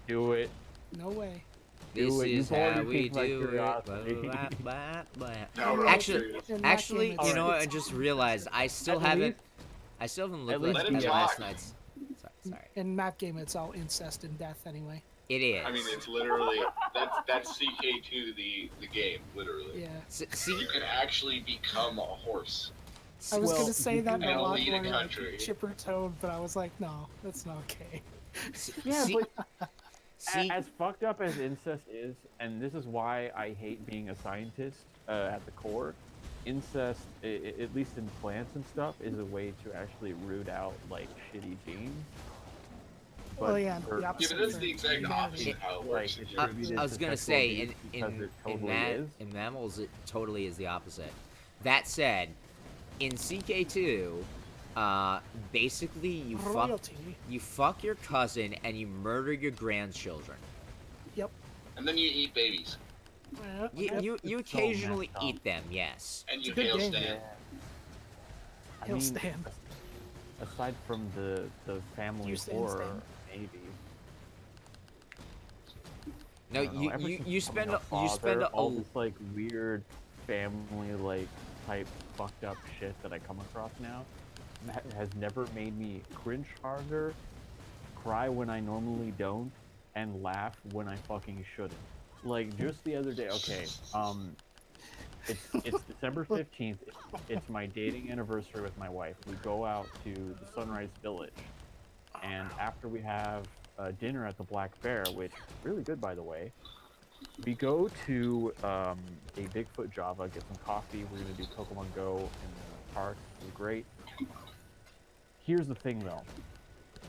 Do it. No way. this do it. is You've already how we piqued my do it. curiosity. Blah, blah, blah, No, blah. no, Actually, serious. In that actually, game, you it's- know what? I it's- just realized I still At haven't. least- I still haven't at looked least at Let him last talk. night's. Sorry. In map game, it's all incest and death anyway. It is. I mean, it's literally that's CK2 the game, literally. Yeah. See, You can actually become a horse. I was Well, gonna say that in can a lot lead a more like country. chipper tone, but I was like, no, that's not okay. Yeah, see, but see, as fucked up as incest is, and this is why I hate being a scientist at the core, incest, at least in plants and stuff, is a way to actually root out like shitty genes. Well, yeah, for- the Yeah, opposite but that's for the exact humanity. opposite of how it Like, works. it's in I, humans. attributed I was to gonna sexual say abuse because it totally is. in mammals it totally is the opposite. That said, in CK2, basically you fuck your cousin and you murder your grandchildren. Yep. And then you eat babies. You It's so occasionally messed up. eat them, yes. And It's you a good hail game. stand. I He'll mean, stand. aside from the family You stand, horror, stand. maybe. No, I don't know, you ever you since you becoming spend a you spend father, a all this like weird family like type fucked up shit that I come across now has never made me cringe harder, cry when I normally don't, and laugh when I fucking shouldn't. Like just the other day, okay, it's December 15th. It's my dating anniversary with my wife. We go out to the Sunrise Village, and after we have dinner at the Black Bear, which really good by the way, we go to a Bigfoot Java, get some coffee. We're gonna do Pokemon Go in the park. It's great. Here's the thing though.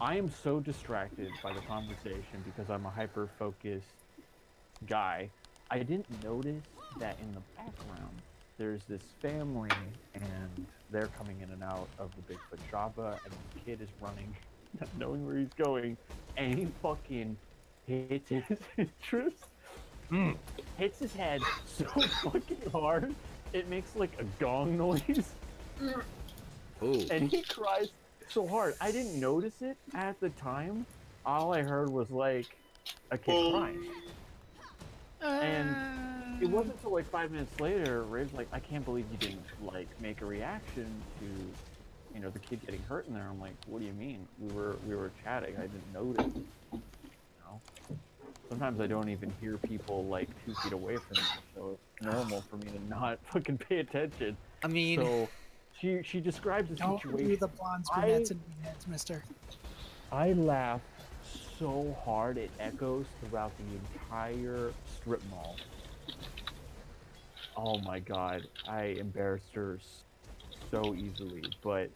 I am so distracted by the conversation because I'm a hyper focused guy. I didn't notice that in the background there's this family and they're coming in and out of the Bigfoot Java and this kid is running, not knowing where he's going, and he fucking hits his trips, hits his head so fucking hard it makes like a gong noise. Ooh. And he cries so hard. I didn't notice it at the time. All I heard was like a kid crying. And it wasn't until like 5 minutes later, Ray's like, I can't believe you didn't like make a reaction to, you know, the kid getting hurt in there. I'm like, what do you mean? We were chatting. I didn't notice. You know? Sometimes I don't even hear people like 2 feet away from me, so it's normal for me to not fucking pay attention. I mean, So she describes the Don't situation. do the blondes, brunettes, and heads, mister. I laughed so hard it echoes throughout the entire strip mall. Oh my god, I embarrassed her so easily, but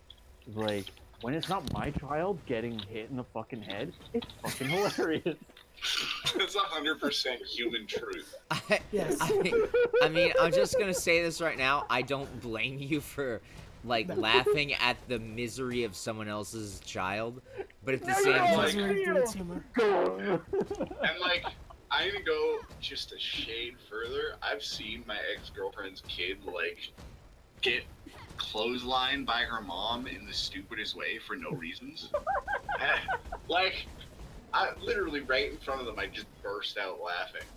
like when it's not my child getting hit in the fucking head, it's fucking hilarious. That's 100% human truth. Yes. I mean, I'm just gonna say this right now. I don't blame you for like No. laughing at the misery of someone else's child, but at the No, same no, time, Misery breeds humor. And like, I'm gonna go just a shade further. I've seen my ex-girlfriend's kid like get clotheslined by her mom in the stupidest way for no reasons. Like, I literally right in front of them, I just burst out laughing.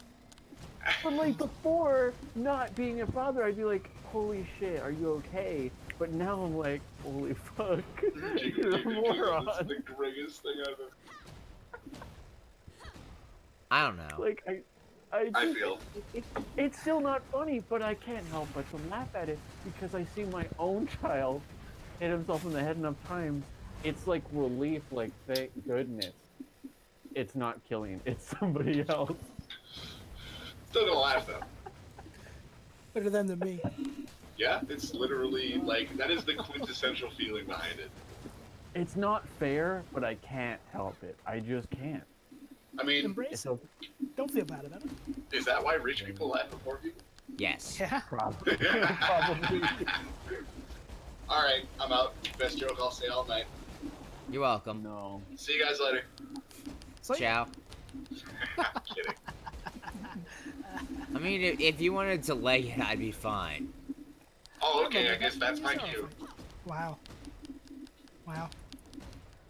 But like before, not being a father, I'd be like, holy shit, are you okay? But now I'm like, holy fuck, you're a moron. It's the greatest thing I've ever. I don't know. Like I just, feel. it's still not funny, but I can't help but to laugh at it because I see my own child hit himself in the head enough times. It's like relief, like thank goodness it's not killing, it's somebody else. Still gonna laugh though. Better than me. Yeah, it's literally like that is the quintessential feeling behind it. It's not fair, but I can't help it. I just can't. I mean, Embrace it. Don't feel bad about it. is that why rich people laugh at poor people? Yes. Yeah. Probably. Probably. All right, I'm out. Best joke I'll say all night. You're welcome. No. See you guys later. So, Ciao. Kidding. I mean, if you wanted to leg it, I'd be fine. Oh, okay. I guess that's my cue. Wow. Wow.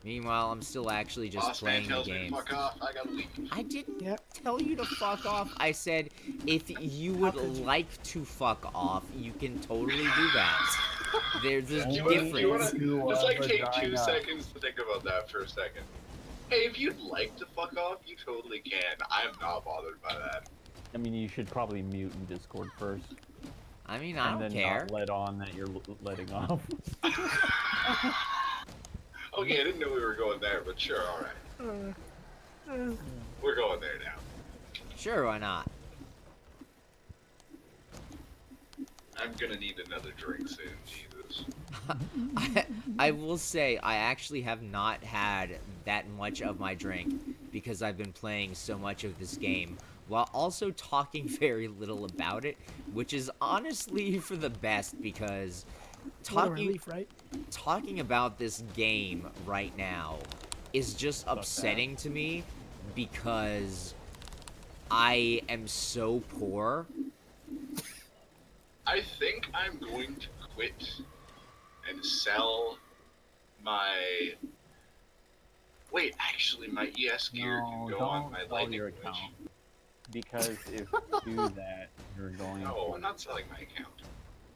Meanwhile, I'm still actually just Boss man playing the tells me to game. fuck off. I gotta leave. I didn't Yep. tell you to fuck off. I said if you would like to fuck off, you can totally do that. There's a You difference. wanna just like take 2 seconds to think about that for a second. Hey, if you'd like to fuck off, you totally can. I'm not bothered by that. I mean, you should probably mute in Discord first. I mean, I and don't then care. not let on that you're letting off. Okay, I didn't know we were going there, but sure, alright. We're going there now. Sure, why not? I'm gonna need another drink soon, Jesus. I will say I actually have not had that much of my drink because I've been playing so much of this game while also talking very little about it, which is honestly for the best because What a relief, right? talking about this game right now is just upsetting to me because I am so poor. I think I'm going to quit and sell my... Wait, actually, my ES gear can go on my Lightning your Switch. account. because if you do that, you're going No, to... I'm not selling my account.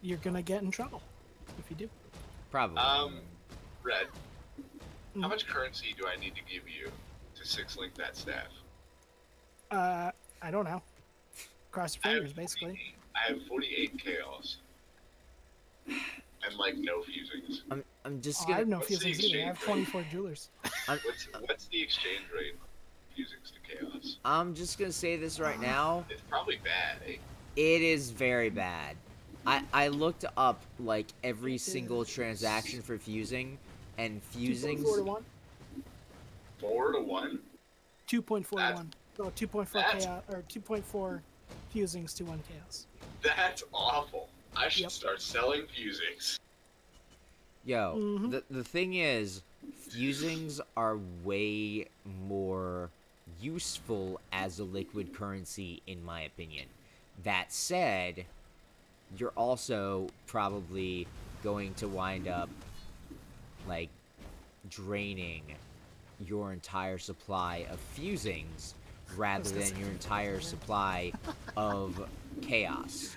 You're gonna get in trouble if you do. Probably. Red, how Mhm. much currency do I need to give you to 6-link that staff? I don't know. Cross your I have fingers, basically. I have 48 chaos. And like no fusings. I'm just Oh, I gonna. have no What's the fusings either. I have exchange 24 jewelers. What's the exchange rate of fusings to chaos? I'm just gonna say this right now. It's probably bad, eh? It is very bad. I looked up like every It single is transaction for fusing, and 2.4 to fusings. 1. 4 to 1. 2.4 to That's- 1. No, 2.4 that's- chaos or 2.4 fusings to 1 chaos. That's awful. I should Yep. start selling fusings. Yo, Mhm. the thing is, fusings are way more useful as a liquid currency, in my opinion. That said, you're also probably going to wind up like draining your entire supply of fusings rather than your entire supply of chaos.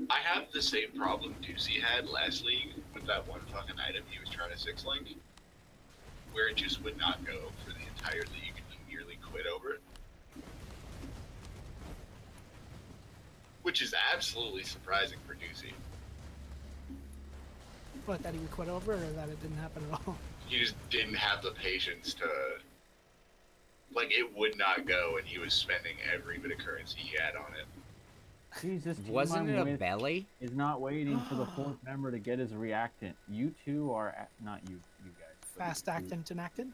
I have the same problem Deucey had last league with that one fucking item he was trying to 6-link, where it just would not go for the entire league and he nearly quit over it. Which is absolutely surprising for Deucey. What, that he would quit over, or that it didn't happen at all? He just didn't have the patience to... Like, it would not go, and he was spending every bit of currency he had on it. Jesus, Wasn't Team it a I'm with belly? is not waiting for the fourth member to get his reactant. You two are not you guys. but Fast you two. actant enacted?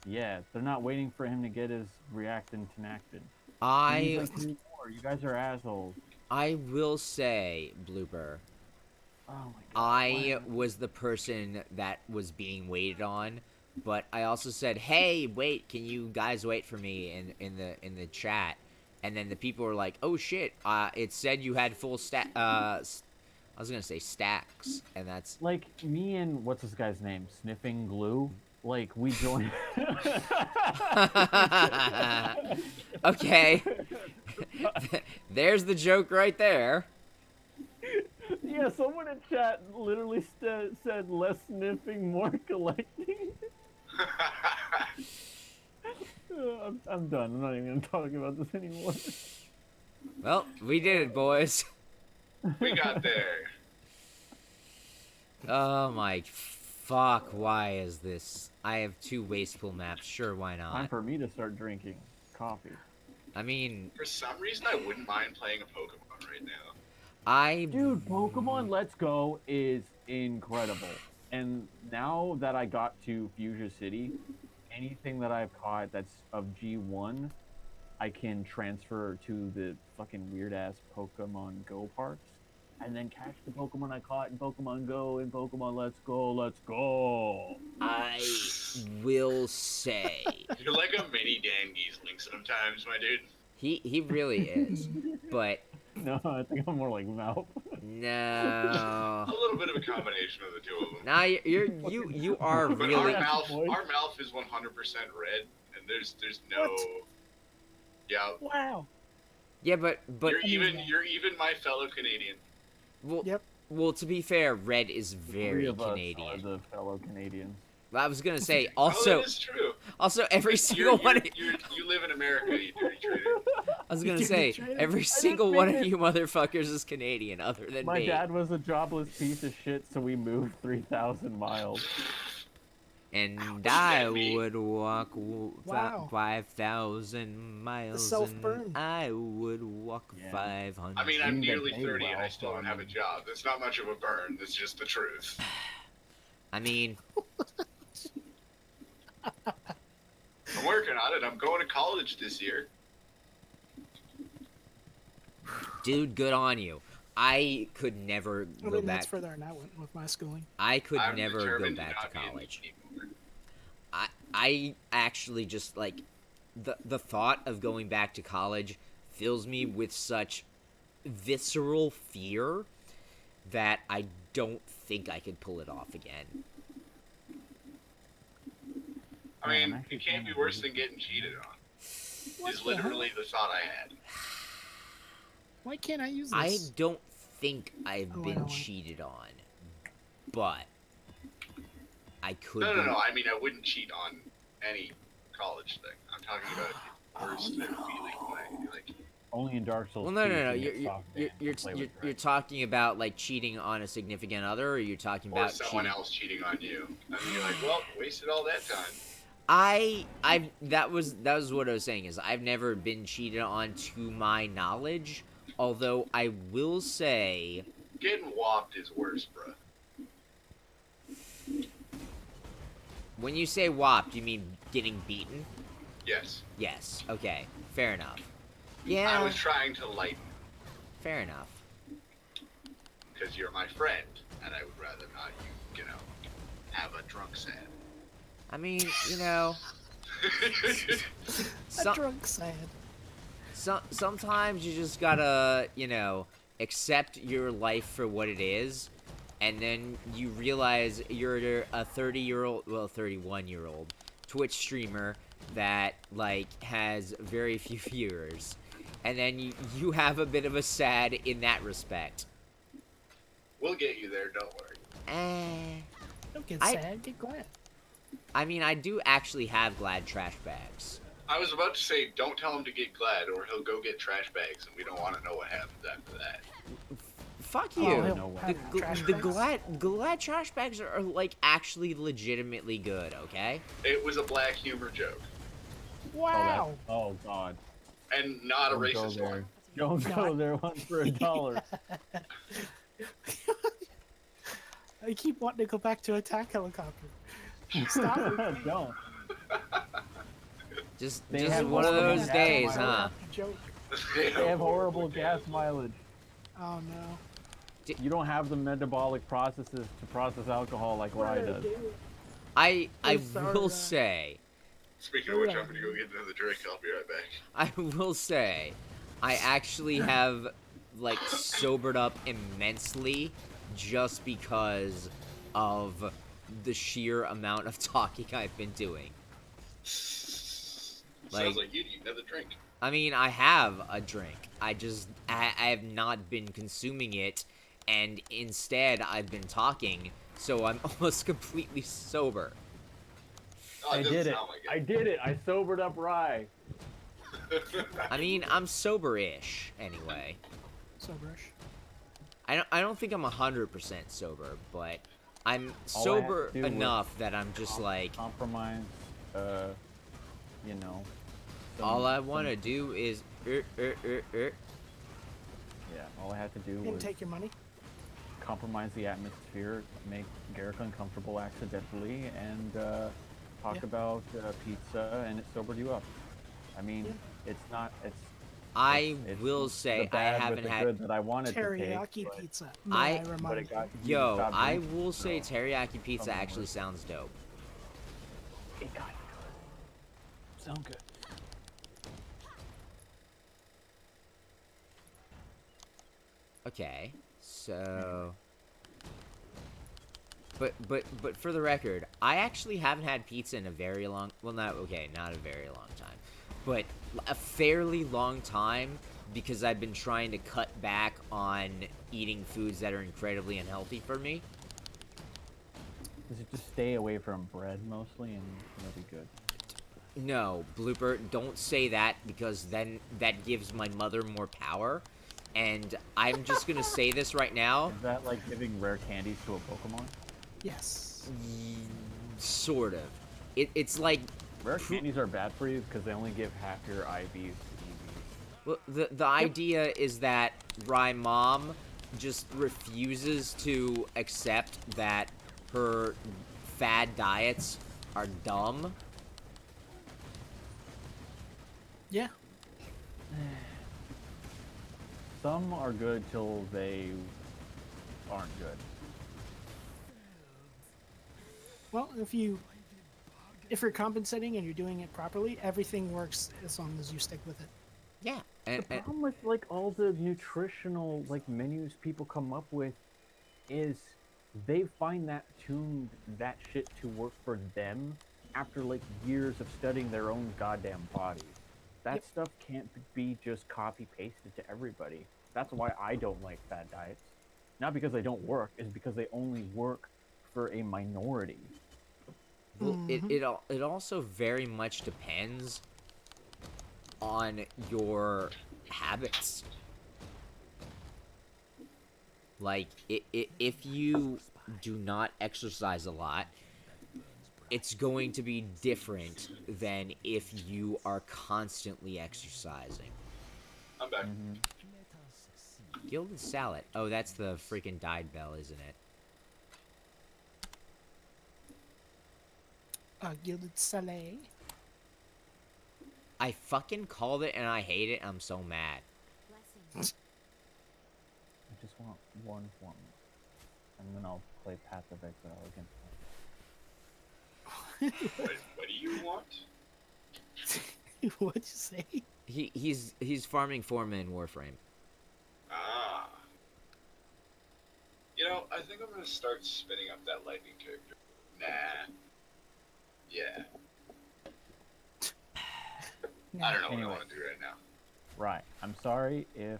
Yeah, they're not waiting for him to get his reactant enacted. He I needs, like, 3 more. You guys are assholes. I will say, Blooper, Oh my god. I why? was the person that was being waited on, but I also said, "Hey, wait, can you guys wait for me in the chat?" And then the people were like, "Oh shit, it said you had full I was gonna say stacks, and that's Like me and what's this guy's name? Sniffing Glue. Like we joined. okay." There's the joke right there. Yeah, someone in chat literally said less sniffing, more collecting. I'm done. I'm not even gonna talk about this anymore. Well, we did it, boys. We got there. Oh my fuck, why is this? I have 2 wasteful maps, sure, why Time not? for me to start drinking coffee. I mean, For some reason, I wouldn't mind playing a Pokemon right now. Dude, Pokemon Let's Go is incredible. And now that I got to Fuchsia City, anything that I've caught that's of G1, I can transfer to the fucking weird-ass Pokemon Go parks, and then catch the Pokemon I caught in Pokemon Go and Pokemon Let's Go, Let's Go! I will say, You're like a mini Dan Giesling sometimes, my dude. he really is, but No, I think I'm more like Malp. no. A little bit of a combination of the two of them. Nah, you are But really. our mouth is 100% red, and there's no. What? Yeah, Wow. Yeah, but you're even my fellow Canadian. well, Yep. well, to be fair, red is 3 very of us are Canadian. the fellow Canadians. I was gonna say Oh, also that is true. every single one. You live in America, you dirty traitor. I was gonna You're say betrayed. every single one of you motherfuckers is Canadian, other than My me. dad was a jobless piece of shit, so we moved 3,000 miles. And that I mean? would walk Wow. 5,000 miles. self-burn. And I would walk Yeah. 500. I mean, I'm You get nearly paid 30 and I well, still so don't have a job. That's not much of a burn. That's just the truth. I mean, I'm working on it. I'm going to college this year. dude, good on you. I could never I go mean, that's back. further than I went with my schooling. I could I'm never go determined back not to be a college. meat mover. I actually just like the thought of going back to college fills me with such visceral fear that I don't think I could pull it off again. I Yeah, I'm mean, actually it can't be planning worse on than getting cheated on. What is the hell? literally the thought I had. Why can't I use I this? don't think I've Oh, I been don't want- cheated on, but I could. No, no, be- no. I mean, I wouldn't cheat on any college thing. I'm talking about the worst feeling when I like. Only in Dark Souls. Well, no, 2 no, no. can you You're get you're soft you're banned you're, to play you're, with you're friends. talking about like cheating on a significant other, or you're talking Or about someone cheating? else cheating on you. And you're like, well, wasted all that time. That was what I was saying is I've never been cheated on to my knowledge. Although I will say, Getting whopped is worse, bro. when you say whopped, you mean getting beaten? Yes. Yes. Okay. Fair enough. I Yeah. was trying to lighten Fair enough. because you're my friend, and I would rather not you know, have a drunk sad. I mean, you know, A some, drunk sad. sometimes you just gotta, you know, accept your life for what it is, and then you realize you're a 30-year-old, well, 31-year-old Twitch streamer that, like, has very few viewers. And then you have a bit of a sad in that respect. We'll get you there, don't worry. Don't get I- sad, get glad. I mean, I do actually have Glad trash bags. I was about to say, don't tell him to get glad, or he'll go get trash bags, and we don't want to know what happens after that. Fuck Oh, you. he'll No way. have The, trash the bags. glad trash bags are like actually legitimately good, okay? It was a black humor joke, Wow. Oh God. and not a Don't go racist there. one. Don't No, go there. One for $1. I keep wanting to go back to attack helicopter. Stop it. Don't. Just They just have one of horrible those gas days, mileage. huh? Joke. They have horrible gas mileage. Oh no. You don't have the metabolic processes to process alcohol like Rye does. I sorry, will Ryan. say, Speaking of which, I'm gonna go get another drink. I'll be right back. I will say, I actually have like sobered up immensely just because of the sheer amount of talking I've been doing. Sounds Like- like you need another drink. I mean, I have a drink. I have not been consuming it, and instead I've been talking, so I'm almost completely sober. Oh, I doesn't did it. sound like I did it. I sobered up Rye. I mean, I'm sober-ish anyway. So brush. I don't think I'm 100% sober, but I'm All I have sober to do was enough that I'm just like, Compromise. You know. all I some- want to do is Yeah. All I had to do And was take your money. compromise the atmosphere, make Garrick uncomfortable accidentally, and talk Yeah. about pizza, and it sobered you up. I mean, Yeah. it's not. It's. I it's will the say I bad with haven't the had. good that I wanted to Teriyaki take. But, pizza. I- May I but remind it got you? you to Yo, stop I drinking, will say so teriyaki pizza Something actually worse. sounds dope. it got good. Sound good. Okay, so. But for the record, I actually haven't had pizza in a very long. Well, not a very long time, but a fairly long time because I've been trying to cut back on eating foods that are incredibly unhealthy for me. Is it just stay away from bread mostly, and it'll be good. No, Blooper, don't say that because then that gives my mother more power. And I'm just gonna say this right now. Is that like giving rare candies to a Pokemon? Yes. Sort of. It's like, Rare candies are bad for you because they only give half your IVs to EVs. well, the idea is that Rye Mom just refuses to accept that her fad diets are dumb. Yeah. Some are good till they aren't good. Well, if you're compensating and you're doing it properly, everything works as long as you stick with it. Yeah. The And, problem with like all the nutritional like menus people come up with is they find that shit to work for them after like years of studying their own goddamn bodies. That Yep. stuff can't be just copy pasted to everybody. That's why I don't like fad diets. Not because they don't work, it's because they only work for a minority. Well, Mhm. it also very much depends on your habits. Like, if you do not exercise a lot, it's going to be different than if you are constantly exercising. I'm back. Mm-hmm. Gilded salad. Oh, that's the freaking dyed bell, isn't it? Gilded Soleil. I fucking called it and I hate it. I'm so mad. I just want one form. And then I'll play Path of Exile against them. What do you want? What'd you say? He's farming Forma in Warframe. Ah. You know, I think I'm gonna start spinning up that lightning character. Nah. Yeah. I don't know what Anyway. I want to do right now. Right. I'm sorry if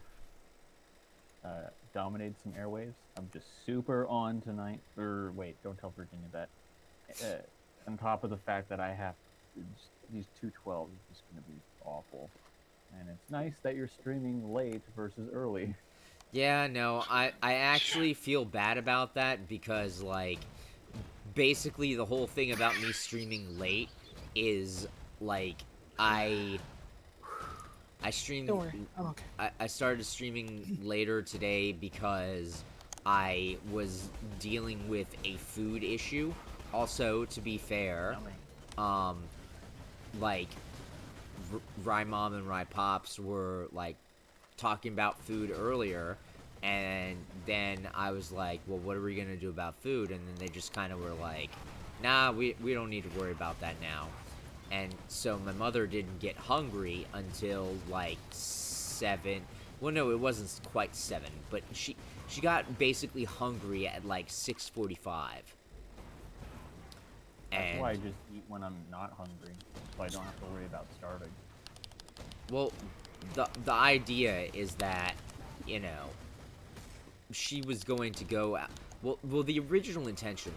dominated some airwaves. I'm just super on tonight. Or wait, don't tell Virginia that. On top of the fact that I have these 212 is just going to be awful. And it's nice that you're streaming late versus early. Yeah, no, I actually feel bad about that because, like, basically the whole thing about me streaming late is, like, I streamed. Don't worry, I'm okay. I started streaming later today because I was dealing with a food issue. Also, to be fair, like, Rye Mom and Rye Pops were, like, talking about food earlier, and then I was like, well, what are we gonna do about food? And then they just kind of were like, nah, we don't need to worry about that now. And so my mother didn't get hungry until like 7. Well, no, it wasn't quite 7, but she got basically hungry at like 6:45. That's why I just eat when I'm not hungry, so I don't have to worry about starving. Well, the idea is that, you know, she was going to go out. Well, the original intention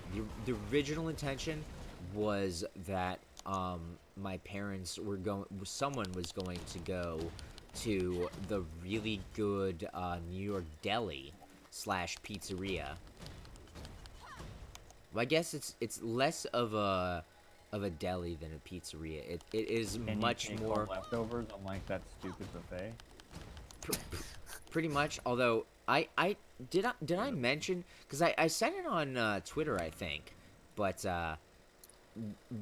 was that my parents were going. Someone was going to go to the really good New York deli / pizzeria. Well, I guess it's less of a deli than a pizzeria. It is Can much you take more. home leftovers unlike that stupid buffet? Pretty much, although I did I mention, because I said it on Twitter, I think, but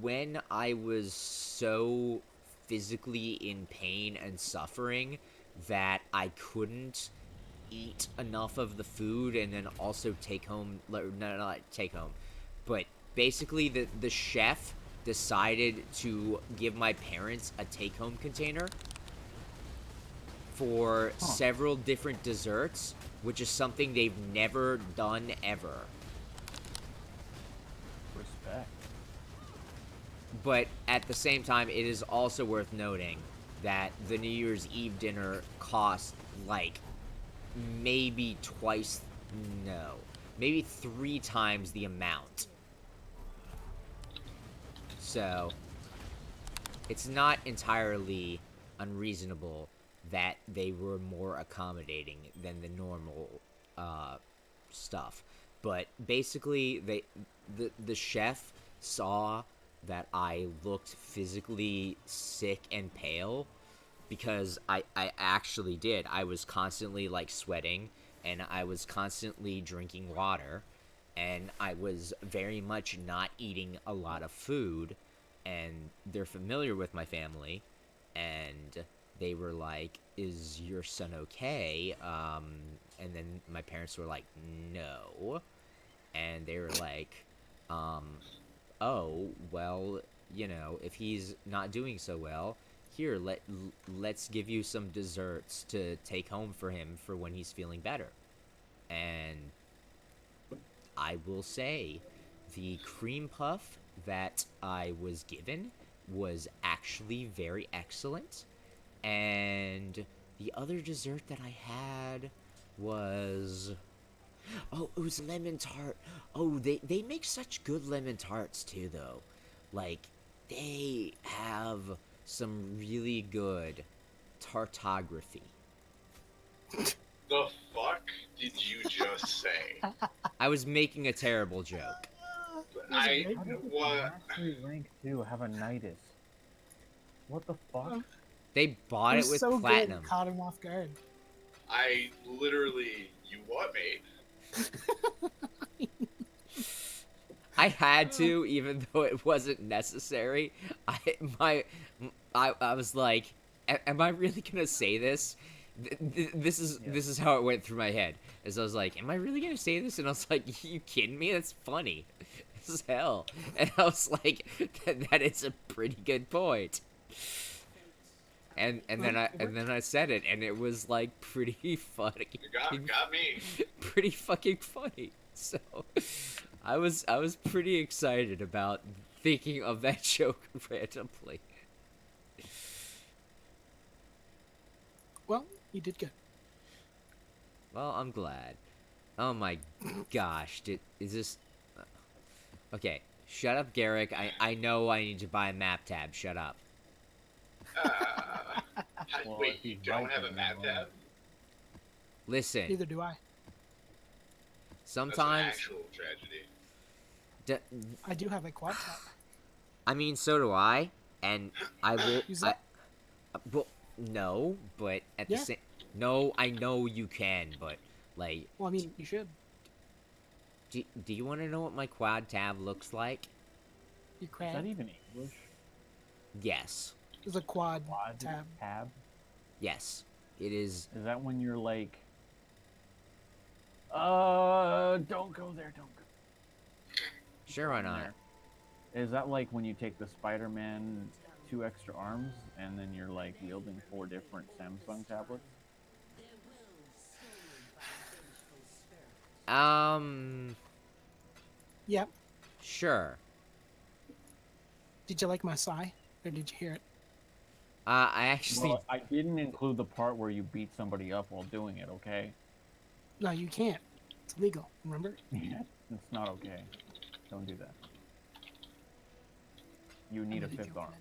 when I was so physically in pain and suffering that I couldn't eat enough of the food and then also take home, no, not take home, but basically the chef decided to give my parents a take home container for several different desserts, which is something they've never done ever. Respect. But at the same time, it is also worth noting that the New Year's Eve dinner cost like maybe twice, no, maybe 3 times the amount. So it's not entirely unreasonable that they were more accommodating than the normal stuff. But basically, the chef saw that I looked physically sick and pale, because I actually did. I was constantly like sweating, and I was constantly drinking water, and I was very much not eating a lot of food, and they're familiar with my family, and they were like, is your son okay? And then my parents were like, no. And they were like, oh, well, you know, if he's not doing so well, here, let's give you some desserts to take home for him for when he's feeling better. And I will say, the cream puff that I was given was actually very excellent. And the other dessert that I had was, oh, it was lemon tart. Oh, they make such good lemon tarts too, though. Like, they have some really good tartography. The fuck did you just say? I was making a terrible joke. I How did what? Mastery Rank 2 have a nidus? What the fuck? They bought It it was with so platinum. good, it caught him off guard. I literally, you what, mate? I had to, even though it wasn't necessary. I was like, am I really gonna say this? This is how it went through my head. As I was like, am I really gonna say this? And I was like, you kidding me? That's funny as hell. And I was like, that is a pretty good point. And then I said it, and it was like pretty funny. You got me. Pretty fucking funny. So I was pretty excited about thinking of that joke randomly. Well, you did good. Well, I'm glad. Oh my gosh, is this okay, shut up, Garrick. I know I need to buy a map tab. Shut up. Well, Wait, if you he's don't right, have a then map you're wrong. tab? Listen, Neither do I. That's an sometimes actual tragedy. I do have a quad tab. I mean, so do I, and I will. Use that? Well, no, but at the Yeah. same, no, I know you can, but like, Well, I mean, you should. do you want to know what my quad tab looks like? You Is that crab. even English? Yes, There's a quad Quad tab. tab? yes, it is. Is that when you're like, don't go there, don't go. Sure, why not? there. Is that like when you take the Spider-Man 2 extra arms and then you're like wielding 4 different Samsung tablets? Yep. Sure. Did you like my sigh, or did you hear it? I actually, Well, I didn't include the part where you beat somebody up while doing it, okay? No, you can't. It's illegal. Remember? It's not okay. Don't do that. You need a I'm gonna 5th joke arm. on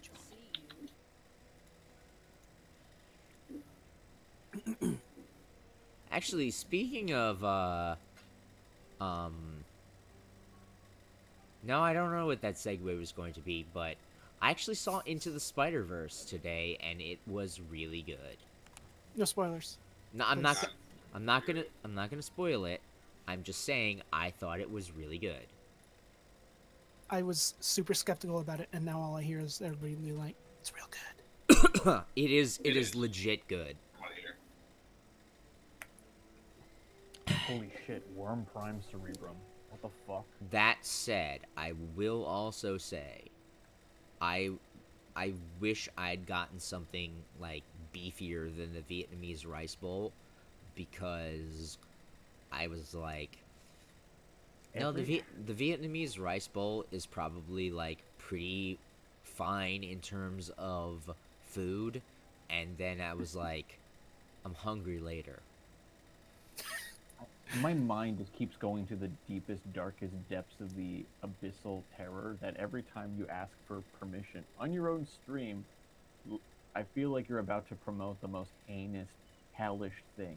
that joke. actually, speaking of, no, I don't know what that segue was going to be, but I actually saw Into the Spider-Verse today, and it was really good. No spoilers. No, Please. I'm not gonna spoil it. I'm just saying I thought it was really good. I was super skeptical about it, and now all I hear is everybody being like, "It's real good." It is legit good. Come on here. Holy shit, Worm Prime Cerebrum. What the fuck? That said, I will also say, I wish I'd gotten something like beefier than the Vietnamese rice bowl, because I was like, no, the Vietnamese rice bowl is probably like pretty fine in terms of food, and then I was like, I'm hungry later. My mind just keeps going to the deepest, darkest depths of the abyssal terror that every time you ask for permission on your own stream, I feel like you're about to promote the most heinous, hellish thing.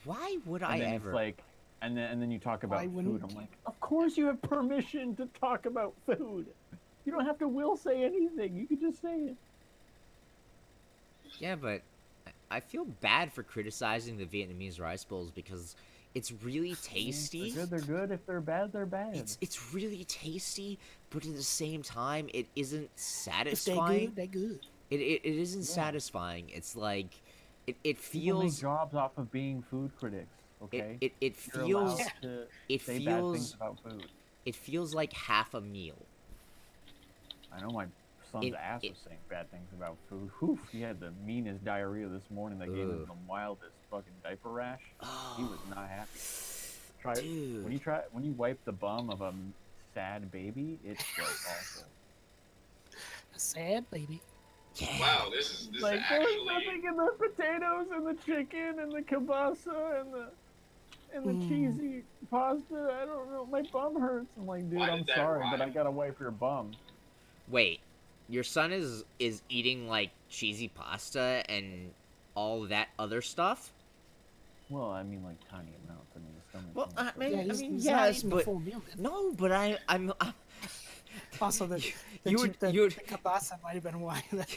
Why would And I then ever? it's like, and then you talk about Why food. wouldn't I'm you? like, of course you have permission to talk about food. You don't have to will say anything. You can just say it. Yeah, but I feel bad for criticizing the Vietnamese rice bowls because it's really tasty. If they're good. If they're bad, they're bad. It's really tasty, but at the same time, it isn't If they satisfying. good, they good. It isn't Yeah. satisfying. It's like it People make feels jobs off of being food critics. Okay. it You're feels allowed to it say bad things feels about food. it feels like half a meal. I know my son's It- ass it- was saying bad things about food. Whew, he had the meanest diarrhea this morning that gave him Ugh. the wildest fucking diaper rash. He was not happy. Try Dude. when you wipe the bum of a sad baby, it's like awful. Sad baby. Yeah. Wow, this is Like there was actually. nothing in the potatoes and the chicken and the kielbasa and the cheesy pasta. I don't know. My bum hurts. I'm like, dude, Why I'm did that sorry, but I rhyme? gotta wipe your bum. Wait, your son is eating like cheesy pasta and all that other stuff? Well, I mean, like tiny amounts. I mean, his stomach. Well, can't I take Yeah, mean, it. he's not yes, eating a but full meal, man. no, but I'm Also, the you were the you were kielbasa might have been why. you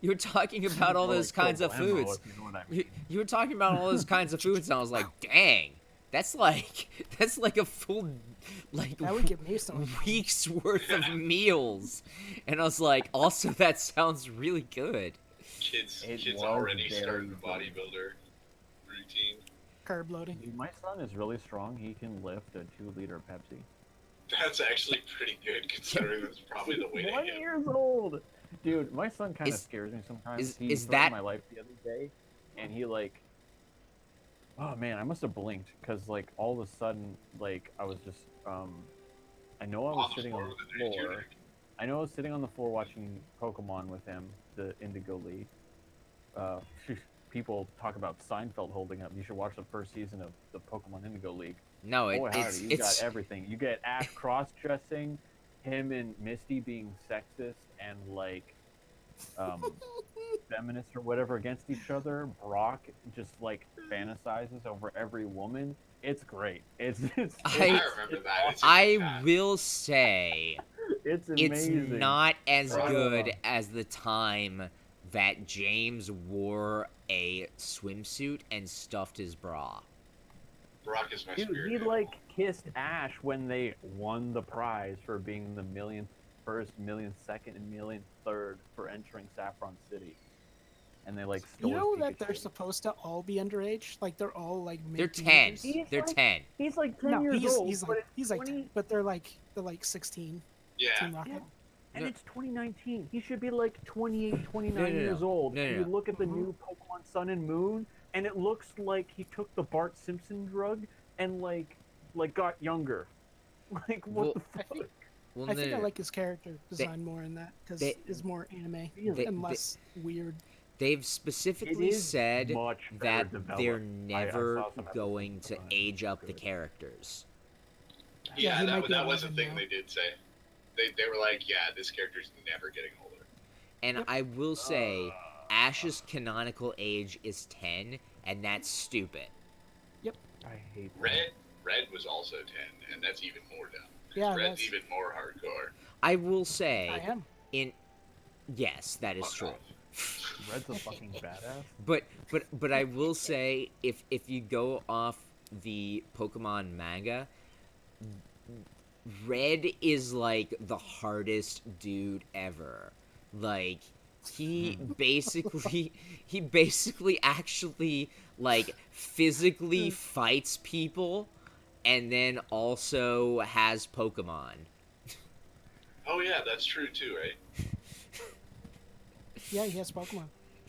were talking about all More those like kinds of Kill Blammo, foods. if you know what I mean. You were talking about all those kinds of foods, and I was like, dang, that's like a full like That would give me some. week's worth of meals, and I was like, also that sounds really good. Kids It was already very starting the good. bodybuilder routine. Carb loading. Dude, my son is really strong. He can lift a 2-liter Pepsi. That's actually pretty good considering that's probably the way to 1 hit. years old. Dude, my son kind of Is- scares me sometimes. is- He is threatened that- my life the other day, and he like, oh man, I must have blinked because like all of a sudden, like I was just, I know I was sitting on the floor. I know I was sitting on the floor watching Pokemon with him, the Indigo League. People talk about Seinfeld holding up. You should watch the first season of the Pokemon Indigo League. No, Boy, howdy, it's you it's got everything. You get Ash cross-dressing, him and Misty being sexist and like feminist or whatever against each other. Brock just like fantasizes over every woman. It's great. It's I remember that. It's I will say it's it's amazing. not as Oh. good as the time that James wore a swimsuit and stuffed his bra. Brock is my Dude, spirit he animal. like kissed Ash when they won the prize for being the millionth first, millionth second, and millionth third for entering Saffron City. And they like stole You know his that they're Pikachu. supposed to all be underage? Like they're all like They're 10. mid-teenagers? He's They're like- 10. He's like 10 No, years old, he's but like it's he's like 20 10, but they're like 16. Yeah. Team Rocket. Yeah. And No. it's 2019. He should be like 28, 29 No, no, years no. old. No, no, and no. you look at the new Pokemon Sun and Moon, and it looks like he took the Bart Simpson drug and like got younger. Like what Well- the I fuck? think, Well, I think no, I like his character design more in that because they- it's more anime They- and less weird. they've specifically is said much that better they're developed. I never saw some going episodes to on it. age up the Good. characters. Yeah, he might that, be that was a 11 thing now. they did say. They were like, yeah, this character's never getting older. And Yep. I will say, Ash's canonical age is 10, and that's stupid. I hate that. Red was also 10, and that's even more dumb. Yeah, Red's that's, even more hardcore. I will I say, am. yes, that is Fuck true. off. Red's a fucking badass. But I will say, if you go off the Pokemon manga, Red is like the hardest dude ever. Like he basically actually like physically fights people and then also has Pokemon. Oh yeah, that's true too, right? Yeah, he has Pokemon.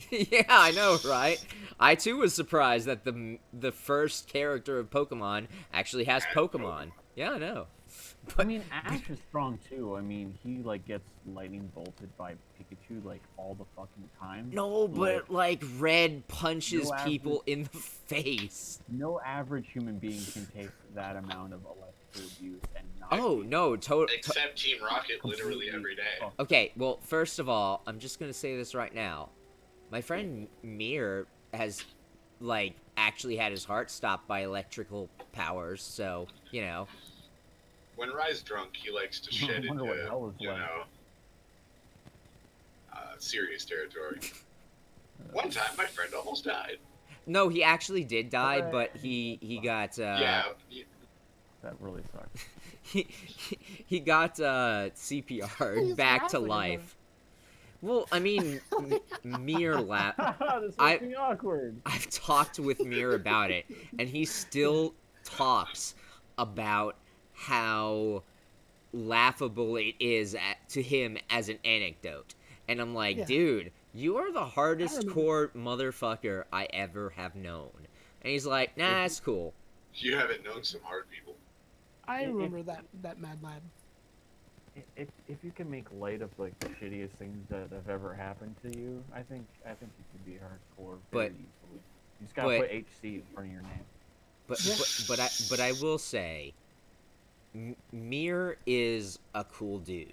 Yeah, I know, right? I too was surprised that the first character of Pokemon actually has Pokemon. Yeah, I know. I mean, Ash is strong too. I mean, he like gets lightning bolted by Pikachu like all the fucking time. No, but like Red punches No people in the face. No average human being can take that amount of electrical abuse and not. Oh no, Except Team Rocket literally completely every day. fuck- Okay, well, first of all, I'm just gonna say this right now. My friend Mir has, like, actually had his heart stopped by electrical powers, so, you know. When Rye's drunk, he likes to I shed wonder what into, hell is you like. know, serious territory. One time, my friend almost died. No, he actually did die, Hooray. but he got, Yeah, That really sucks. he got, CPR'd He's back to laughing life. Well, I mean, Mir laughed. This I- makes me awkward. I've talked with Mir about it, and he still talks about how laughable it is to him as an anecdote. And I'm like, Yeah. dude, you are the hardest remember- core motherfucker I ever have known. And he's like, nah, it's cool. you haven't known some hard people. I It- remember that Mad Lad. if you can make light of like the shittiest things that have ever happened to you, I think you can be hardcore very But- easily. You just gotta but- put HC in front of your name. But I will say, Mir is a cool dude,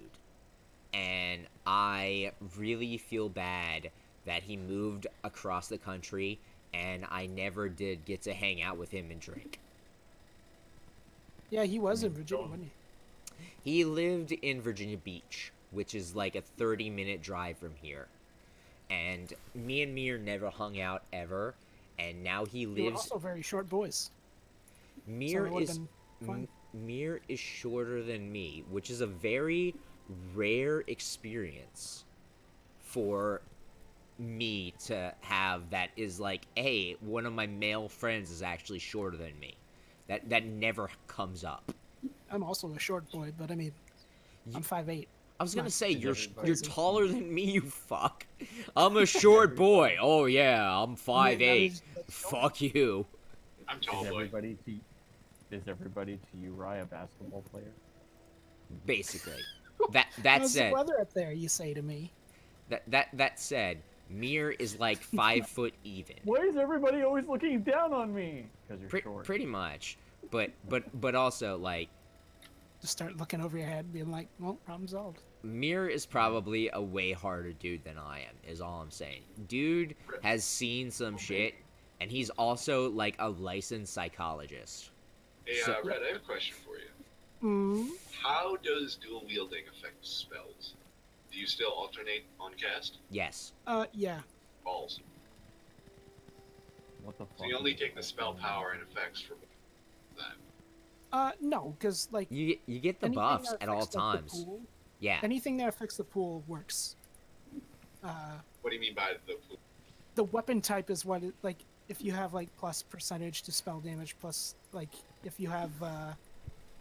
and I really feel bad that he moved across the country, and I never did get to hang out with him and drink. Yeah, he was in Virginia, wasn't he? He lived in Virginia Beach, which is like a 30-minute drive from here. And me and Mir never hung out ever, and now he They were lives. also very short boys. Mir it would've is been fun. Mir is shorter than me, which is a very rare experience for me to have. That is like, hey, one of my male friends is actually shorter than me. That never comes up. I'm also a short boy, but I mean, I'm 5'8". I was gonna Not say you're crazy. taller than me, you fuck. I'm a short boy. Oh yeah, I'm 5'8". Fuck you. I'm tall Is boy. everybody to you, Rye, a basketball player? Basically. That How's said, the weather up there? You say to me. that said, Mir is like 5 foot even. Why is everybody always looking down on me? Because you're Pre- short. pretty much. But also like Just start looking over your head, being like, "Well, problem solved." Mir is probably a way harder dude than I am, is all I'm saying. Dude has seen some shit, and he's also like a licensed psychologist. Hey, So- Red, I have a question for you. Mm. How does dual wielding affect spells? Do you still alternate on cast? Yes. Yeah. Balls. What the fuck? So you only is take the that spell thing? power and effects from that. No, because like You get the anything buffs that at all affects, like, the times. pool- Yeah. anything that affects the pool works. What do you mean by the The weapon type is what it, like if you have like plus percentage to spell damage plus like if you have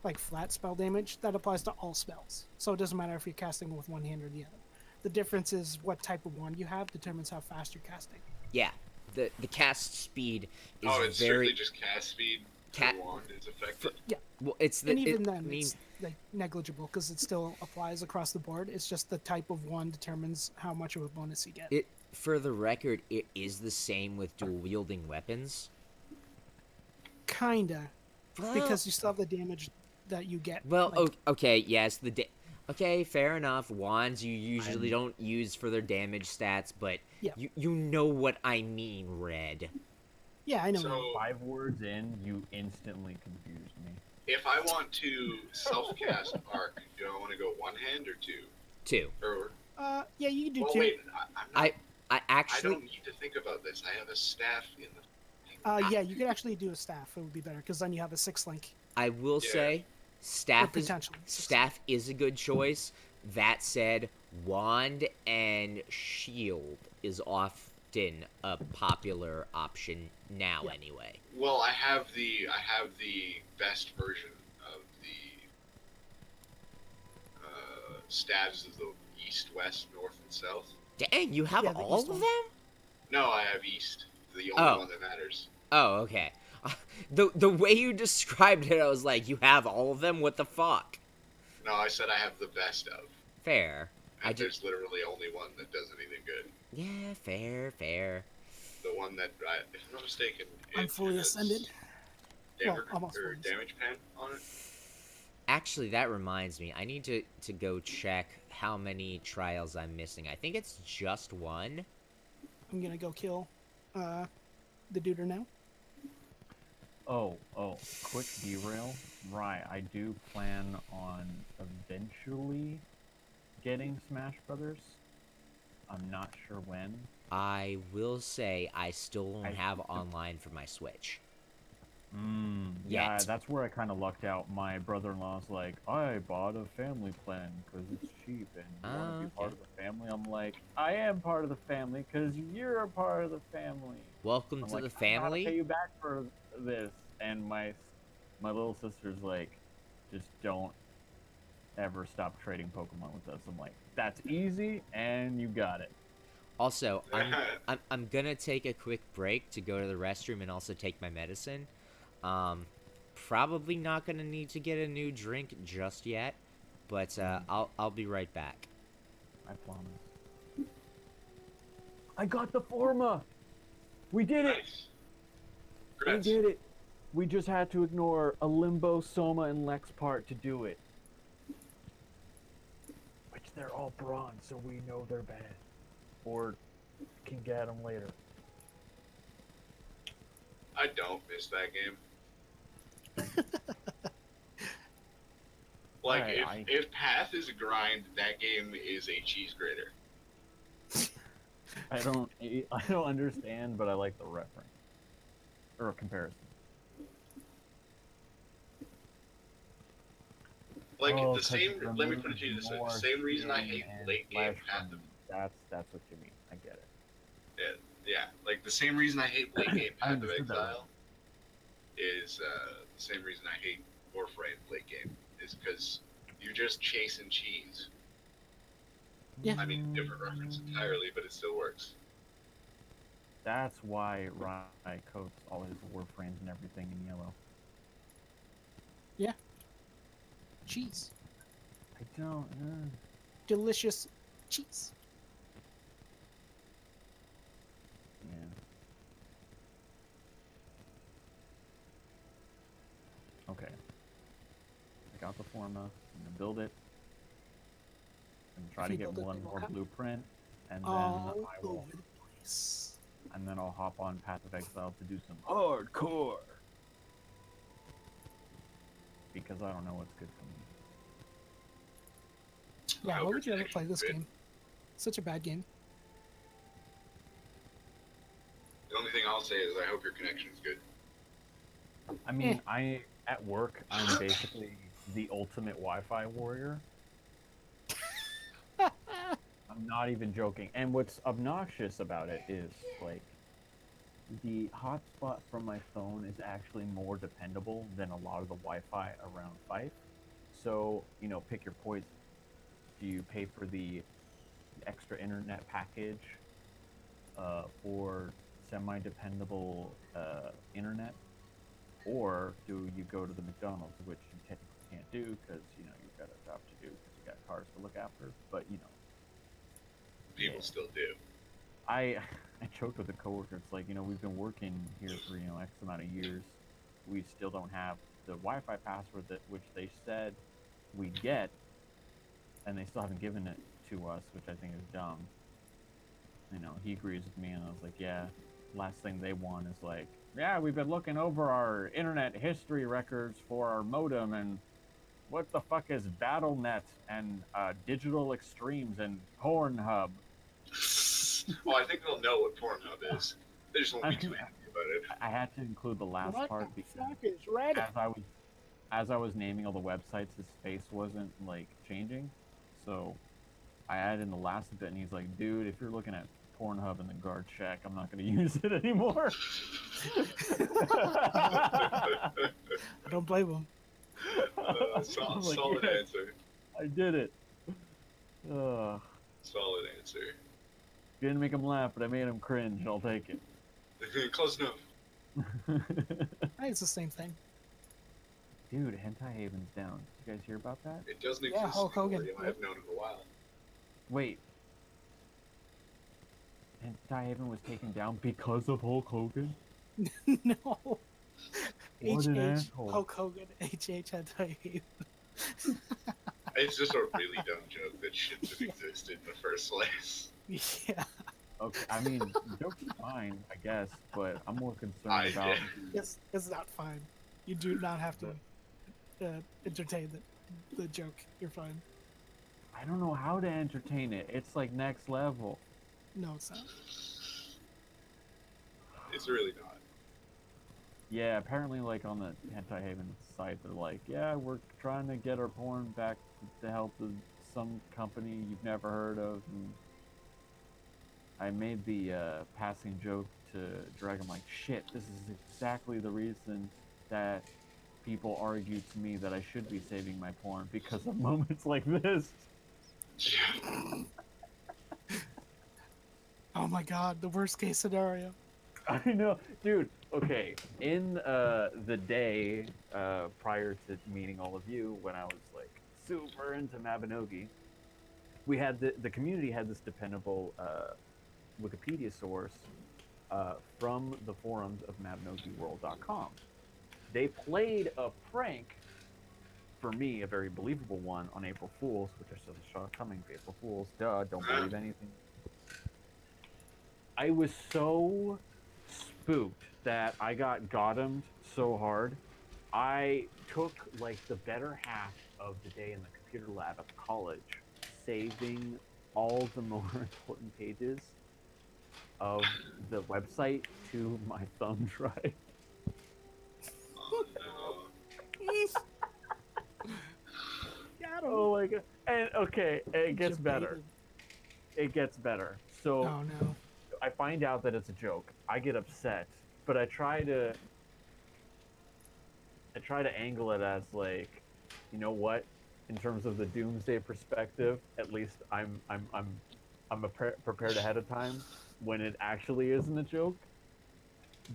like flat spell damage, that applies to all spells. So it doesn't matter if you're casting with one hand or the other. The difference is what type of wand you have determines how fast you're casting. Yeah. The cast speed is Oh, it's very strictly just cast speed Ca- for wand is affected. well. It's the And even it, then, I mean, it's like negligible because it still applies across the board. It's just the type of wand determines how much of a bonus you get. it for the record, it is the same with dual wielding weapons. Kinda, because you still have the damage that you get. Well, like, okay, yes, okay, fair enough. Wands you usually don't use for their damage stats, but Yeah. you know what I mean, Red. yeah, I know. So 5 words in, you instantly confused me. if I want to self-cast arc, do I want to go one hand or two? 2. Or Yeah, you can do well, two. wait, I'm not, I I actually don't need to think about this. I have a staff in the. Yeah, you could actually do a staff. It would be better because then you have a 6 link. I will Yeah. say Or staff is potentially. 6 staff is a good choice. That said, wand and shield is often a popular option now Yeah. anyway. Well, I have the best version of the stabs of the east, west, north, and south. Dang, you have Yeah, the all east of one. them? No, I have east, the only Oh. one that matters. Oh, okay. The way you described it, I was like, you have all of them? What the fuck? No, I said I have the best of. Fair. And I ju- there's literally only one that does anything good. Yeah, fair. The one that, if I'm not mistaken, I'm it fully has ascended. Damage, almost or fully damage pen on it. Actually, that reminds me. I need to go check how many trials I'm missing. I think it's just one. I'm gonna go kill the duder now. Oh, quick derail. Right, I do plan on eventually getting Smash Brothers. I'm not sure when. I will say I still don't I- have online for my Switch. Yeah, Yet. that's where I kind of lucked out. My brother-in-law's like, I bought a family plan because it's cheap and you want to be part okay. of the family. I'm like, I am part of the family because you're a part of the family. Welcome I'm to like, the I gotta pay family. you back for this. And my little sister's like, just don't ever stop trading Pokemon with us. I'm like, that's easy, and you got it. Also, I'm gonna take a quick break to go to the restroom and also take my medicine. Probably not gonna need to get a new drink just yet. but I'll be right back. I promise. I got the forma. We did it. Nice. We Congrats. did it. We just had to ignore a Limbo, Soma, and Lex part to do it. Which they're all bronze, so we know they're bad. Or can get them later. I don't miss that game. Like, if Path is a grind, that game is a cheese grater. I don't understand, but I like the reference. Or a comparison. Like, Oh, the 'cause same, it let me put it to you removes this way, the more same reason I skin hate and late game flesh Path of, and That's what you mean. I get it. yeah, like, the same reason I hate late game I Path of understood that. Exile is, the same reason I hate Warframe late game, is because you're just chasing cheese. Yeah. I mean, different reference entirely, but it still works. That's why Rai coats all his warframes and everything in yellow. Cheese. I don't. Delicious cheese. Yeah. Okay. I got the forma. I'm gonna build it. And try If to you get build it, one it will more come blueprint, and then all I will. over the place. And then I'll hop on Path of Exile to do some hardcore. Because I don't know what's good for me. I Yeah, hope why your would you ever play connection's this good. game? Such a bad game. The only thing I'll say is I hope your connection's good. I mean, at work, I'm basically the ultimate Wi-Fi warrior. I'm not even joking. And what's obnoxious about it is, like, the hotspot from my phone is actually more dependable than a lot of the Wi-Fi around Fife. So, pick your poison. Do you pay for the extra internet package for semi-dependable internet? Or do you go to the McDonald's, which you technically can't do because, you've got a job to do because you got cars to look after. But, People Yeah. still do. I joked with a coworker. It's like, we've been working here for, X amount of years. We still don't have the Wi-Fi password which they said we get, and they still haven't given it to us, which I think is dumb. He agrees with me, and I was like, yeah, last thing they want is like, yeah, we've been looking over our internet history records for our modem, and what the fuck is BattleNet and Digital Extremes and Pornhub? Well, I think they'll know what Pornhub is. They just won't be too happy about it. I had to include the last What part the because fuck is Reddit? as I was naming all the websites, his face wasn't like changing, so I added in the last bit, and he's like, "Dude, if you're looking at Pornhub in the guard shack, I'm not going to use it anymore." I don't blame him. Solid Like, yeah, answer. I did it. Uh, Solid answer. didn't make him laugh, but I made him cringe. I'll take it. Close enough. I think it's the same thing. Dude, Hentai Haven's down. Did you guys hear about that? It doesn't Yeah, exist Hulk anymore. Hogan. You might have known it a while. Wait. Hentai Haven was taken down because of Hulk Hogan? No. What an HH asshole. Hulk Hogan. HH Hentai. It's just a really dumb joke that shouldn't have existed in the first place. Yeah. Okay, I mean, joke's fine, I guess, but I'm more concerned about... It's not fine. You do not have to entertain the joke. You're fine. I don't know how to entertain it. It's like next level. No, it's not. It's really not. Yeah, apparently, like, on the Hentai Haven site, they're like, yeah, we're trying to get our porn back to help some company you've never heard of. And I made the passing joke to Drag. I'm like, shit, this is exactly the reason that people argue to me that I should be saving my porn, because of moments like this. Oh my god, the worst case scenario. I know, dude. Okay, in the day prior to meeting all of you, when I was like super into Mabinogi, we had the community had this dependable Wikipedia source from the forums of MabinogiWorld.com. They played a prank, for me, a very believable one, on April Fools, which I saw coming. April Fools, duh, don't believe anything. I was so spooked that I got gothamed so hard. I took like the better half of the day in the computer lab at the college, saving all the more important pages of the website to my thumb drive. Oh no. Got him. Oh my god! And okay, it gets better. Debated. It gets better. So Oh no. I find out that it's a joke. I get upset, but I try to angle it as like, you know what? In terms of the doomsday perspective, at least I'm prepared ahead of time when it actually isn't a joke.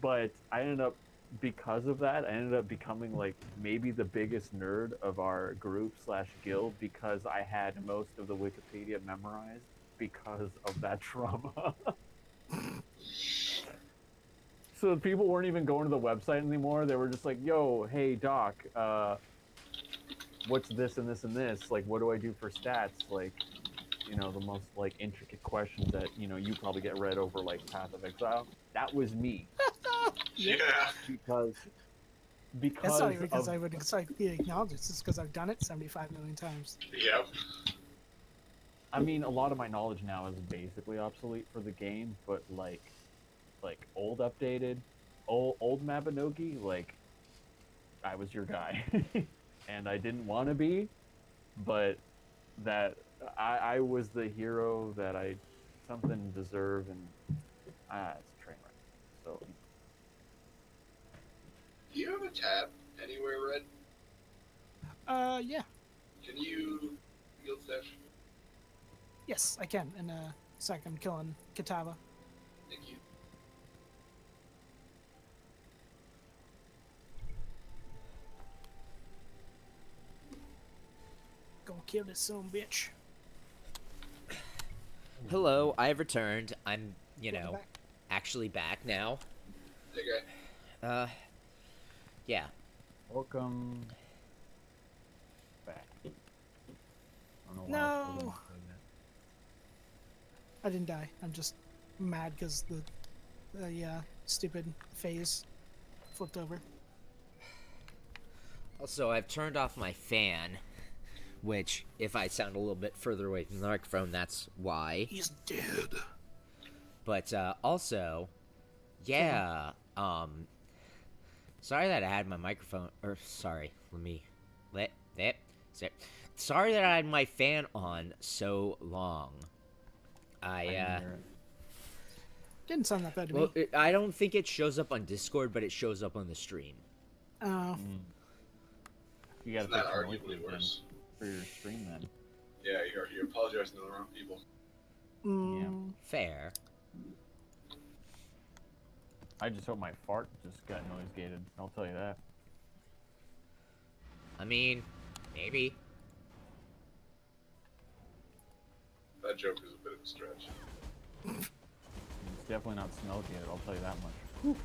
But I ended up, because of that, I ended up becoming like maybe the biggest nerd of our group / guild because I had most of the Wikipedia memorized because of that trauma. So people weren't even going to the website anymore. They were just like, yo, hey, doc, what's this and this and this? Like, what do I do for stats? Like, you know, the most, like, intricate questions that, you know, you probably get read over, like, Path of Exile. That was me. Yeah. Because That's not even because of, I would acknowledge it. It's just because I've done it 75 million times. Yep. I mean, a lot of my knowledge now is basically obsolete for the game, but, like old updated, old Mabinogi, like, I was your guy. And I didn't want to be, but that I was the hero that I something deserve, and it's a train wreck. So Do you have a tab anywhere, Red? Yeah. Can you field stash? Yes, I can. In a sec, I'm killing Katava. Thank you. Go kill this son of a bitch. Hello, I have returned. I'm, you Welcome know, back. actually back now. Okay. Yeah. welcome back. I don't know why I was No. gonna say that. I didn't die. I'm just mad because the stupid phase flipped over. Also, I've turned off my fan, which, if I sound a little bit further away from the microphone, that's why. He's dead. But, also, yeah, sorry that I had my microphone, or, sorry, sorry that I had my fan on so long. I can hear it. Didn't sound that bad to Well, me. I don't think it shows up on Discord, but it shows up on the stream. Oh. You gotta Not fix the arguably noises worse. for your stream then. Yeah, you're apologizing to the wrong people. Mm, Fair. I just hope my fart just got noise gated. I'll tell you that. I mean, maybe. That joke is a bit of a stretch. It's definitely not smell gated. I'll tell you that much.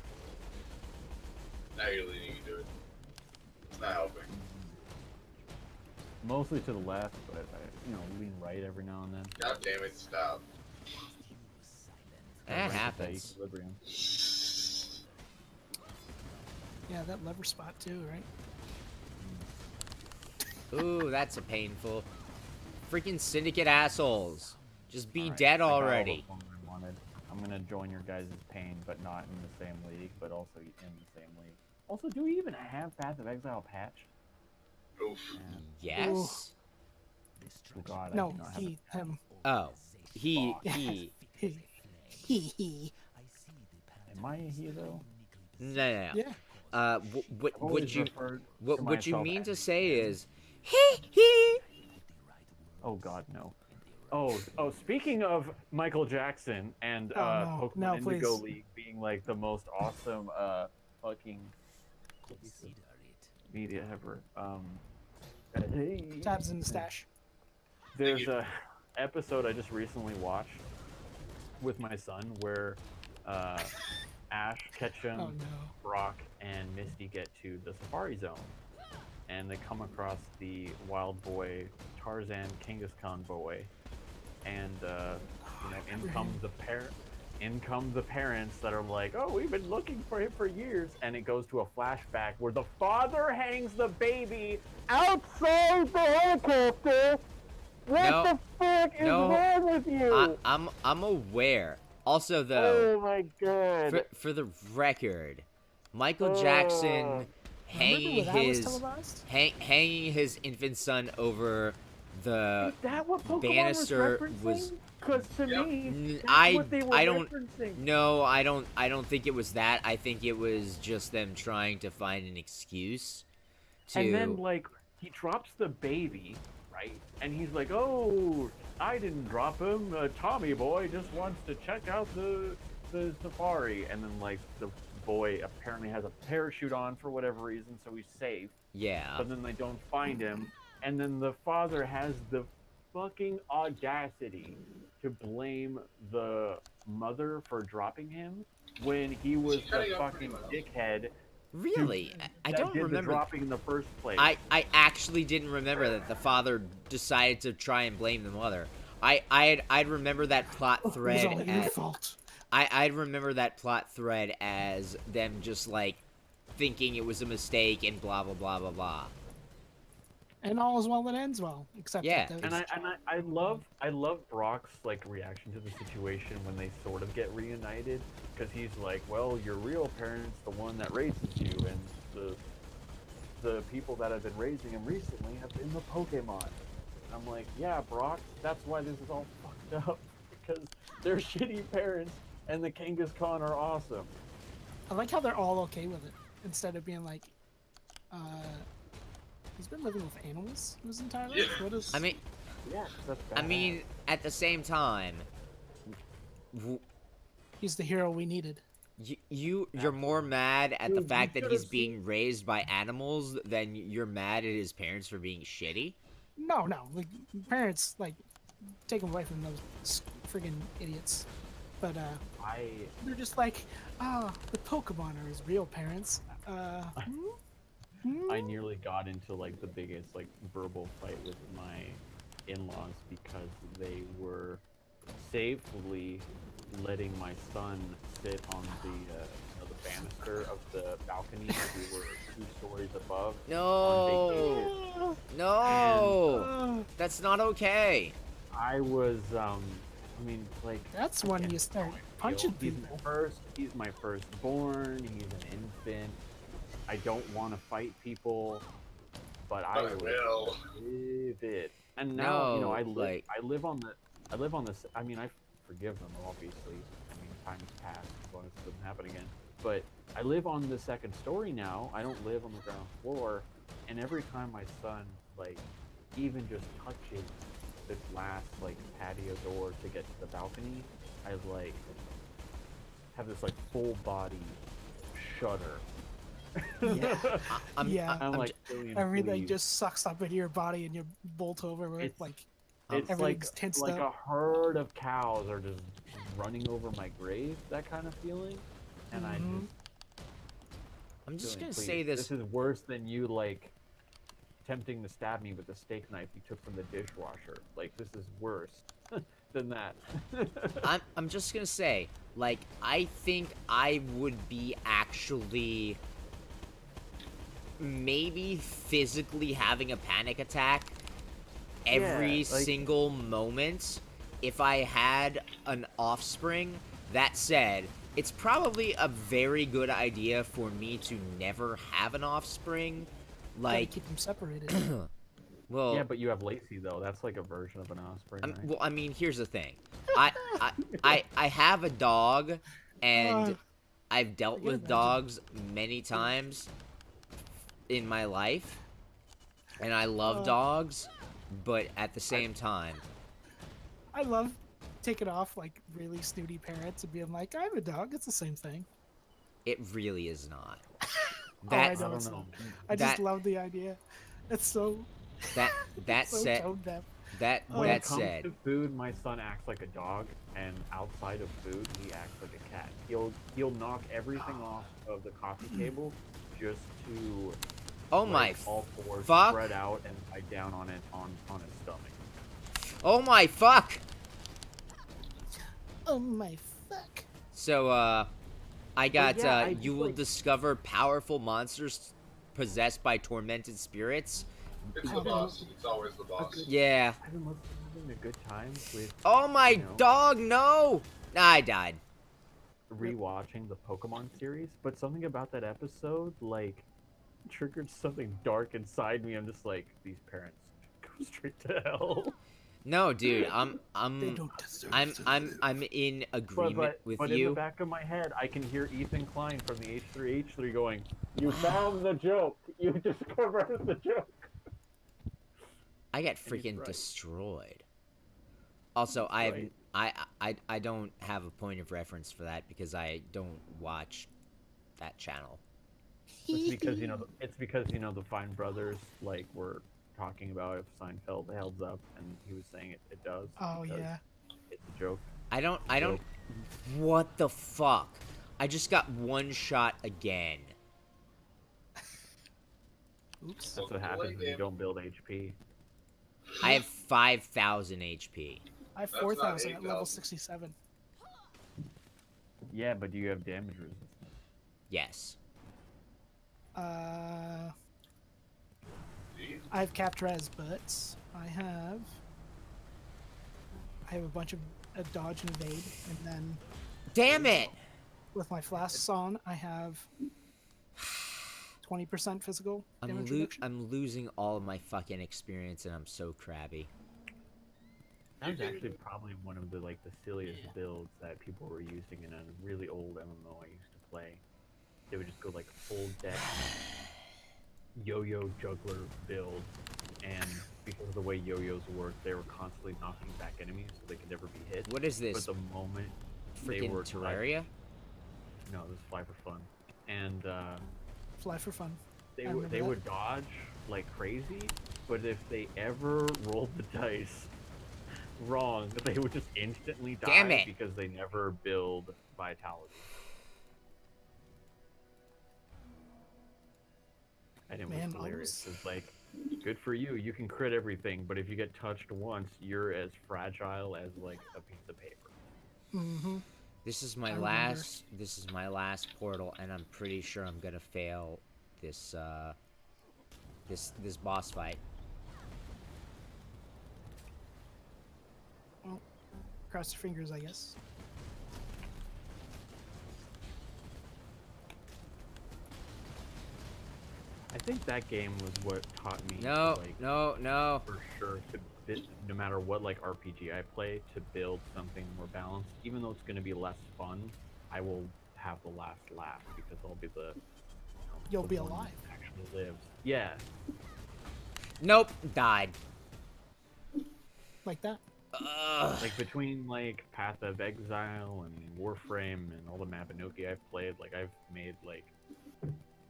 Now you're leaning into it. It's not helping. Mostly to the left, but I, lean right every now and then. God damn it, stop. That Right at happens. equilibrium. yeah, that lever spot too, right? Ooh, that's a painful. Freaking syndicate assholes. Just be Alright, dead I got all the already. fun I wanted. I'm gonna join your guys' pain, but not in the same league, but also in the same league. Also, do we even have Path of Exile patch? Oof. Yeah. Yes? Oh god, I No, do not have he, him. Oh. He. Am I a he though? No. Yeah. What I've always would you referred what to you myself mean as to he. say is he. Oh god, no. Oh, speaking of Michael Jackson and Oh, no. Pokemon No, Indigo please. League being like the most awesome fucking piece of media ever. Hey. Tabs in the stash. There's a episode I just recently watched with my son where Ash, Ketchum, Oh no. Brock, and Misty get to the Safari Zone, and they come across the wild boy Tarzan Genghis Khan boy, and in come the parents that are like, oh, we've been looking for him for years, and it goes to a flashback where the father hangs the baby outside the helicopter. What No, the fuck is no, wrong with you? I'm aware. Also, though, Oh my god. for the record, Michael Jackson hanging Remember when that was his televised? hanging his infant son over the Is that what Pokemon banister was referencing? Because to me, that's I what they were I don't referencing. no I don't think it was that. I think it was just them trying to find an excuse to. And then, like, he drops the baby, right? And he's like, oh, I didn't drop him. Tommy boy just wants to check out the safari. And then, like, the boy apparently has a parachute on for whatever reason, so he's safe. Yeah. But then they don't find him. And then the father has the fucking audacity to blame the mother for dropping him when he was the fucking dickhead. Really? I that don't did remember. the dropping in the first place. I actually didn't remember that the father decided to try and blame the mother. I'd remember that plot It was thread all your fault. I'd remember that plot thread as them just like thinking it was a mistake and blah blah blah blah blah. And all is well that ends well, except Yeah. that there And was- I love Brock's like reaction to the situation when they sort of get reunited, because he's like, well, your real parents, the one that raises you, and the people that have been raising him recently have been the Pokemon. And I'm like, yeah, Brock, that's why this is all fucked up, because they're shitty parents and the Genghis Khan are awesome. I like how they're all okay with it, instead of being like, he's been living with animals his entire life. Yeah. What is? I mean, Yeah, that's I badass. mean, at the same time, He's the hero we needed. you're more mad at the Dude, fact you that should've he's being raised by animals than you're mad at his parents for being shitty. No, like parents like take him away from those friggin' idiots. But they're just like, the Pokemon are his real parents. I nearly got into like the biggest like verbal fight with my in-laws because they were safely letting my son sit on the banister of the balcony. We were 2 stories above. On vacation. No, that's not okay. I was I mean, like, That's when you start punching he's people. he's my firstborn. He's an infant. I don't want to fight people, but I But I was will. livid. And now, you know, No, I live like- on this. I mean, I forgive them, obviously. I mean, time's passed, as long as it doesn't happen again. But I live on the 2nd story now. I don't live on the ground floor. And every time my son, like, even just touches the glass, like, patio door to get to the balcony, I, like, have this, like, full body shudder. Yeah. I'm, Yeah. I'm I'm like, j- "Billion, Everything please." just sucks up into your body and you bolt over where It's- like It's like, everything's tensed like up. a herd of cows are just running over my grave, that kind of feeling. And Mhm. I'm just feeling, gonna "Please, say this. is worse than you, like, attempting to stab me with the steak knife you took from the dishwasher. Like, this is worse than that. I'm just gonna say, like, I think I would be actually maybe physically having a panic attack every Yeah, like- single moment if I had an offspring. That said, it's probably a very good idea for me to never have an offspring. Gotta Like, keep them separated. well, Yeah, but you have Lacey, though. That's like a version of an offspring, right? well, I mean, here's the thing. I have a dog, and I've dealt can with imagine. dogs many times in my life, and I love dogs, but at the same time, I love taking off like really snooty parents and being like, I have a dog. It's the same thing. it really is not. I That know I it's don't know. not. I just that- love the idea. It's so That So said, tone deaf. that Oh. When that it comes said, to food, my son acts like a dog, and outside of food, he acts like a cat. He'll knock everything off of the coffee table just to oh like my all fours fuck. spread out and lie down on it on his stomach. Oh my fuck. Oh my fuck. So I got yeah, I you just, will like- discover powerful monsters possessed by tormented spirits. It's the boss. It's always the boss. Yeah. I've been having a good time with Oh my you know, dog, no! I died. rewatching the Pokemon series, but something about that episode like triggered something dark inside me. I'm just like, these parents go straight to hell. No, dude, They I'm don't deserve to I'm in agreement with but in you. the back of my head, I can hear Ethan Klein from the H3H3 going, "You found the joke. You discovered the joke." I got he's freaking right. destroyed. Also, I have right. I don't have a point of reference for that because I don't watch that channel. It's because the Fine Brothers like were talking about if Seinfeld held up, and he was saying it does. Oh because yeah. it's a joke. I don't what the fuck? I just got one shot again. Oops. That's what happens when you don't build HP. I have 5,000 HP. I have That's not 4,000 at level 8,000. 67. Yeah, but do you have damage resistance? Yes. I have capped res, but I have a bunch of dodge and evade, and then Damn it! with my flasks on, I have 20% physical damage reduction. I'm losing all of my fucking experience and I'm so crabby. That was actually probably one of the silliest builds that people were using in a really old MMO I used to play. They would just go like full deck yo-yo juggler build, and because of the way yo-yos work, they were constantly knocking back enemies so they could never be hit. What is this? But the moment they Freaking were Terraria? no, this is Fly for Fun, and Fly for fun. they I would remember that. would dodge like crazy, but if they ever rolled the dice wrong, they would just instantly die Damn it. because they never build vitality. And it was Man, hilarious. almost- It's like, good for you, you can crit everything, but if you get touched once, you're as fragile as like a piece of paper. Mm-hmm. This is my I remember. last portal and I'm pretty sure I'm gonna fail this this boss fight. Well, cross your fingers, I guess. I think that game was what taught me No, to, like, no. for sure no matter what like RPG I play, to build something more balanced. Even though it's going to be less fun, I will have the last laugh because I'll be the You'll the be one alive. that actually lives. Yeah, Nope, died. Like that. Ugh. like between like Path of Exile and Warframe and all the Mabinogi I've played, like I've made like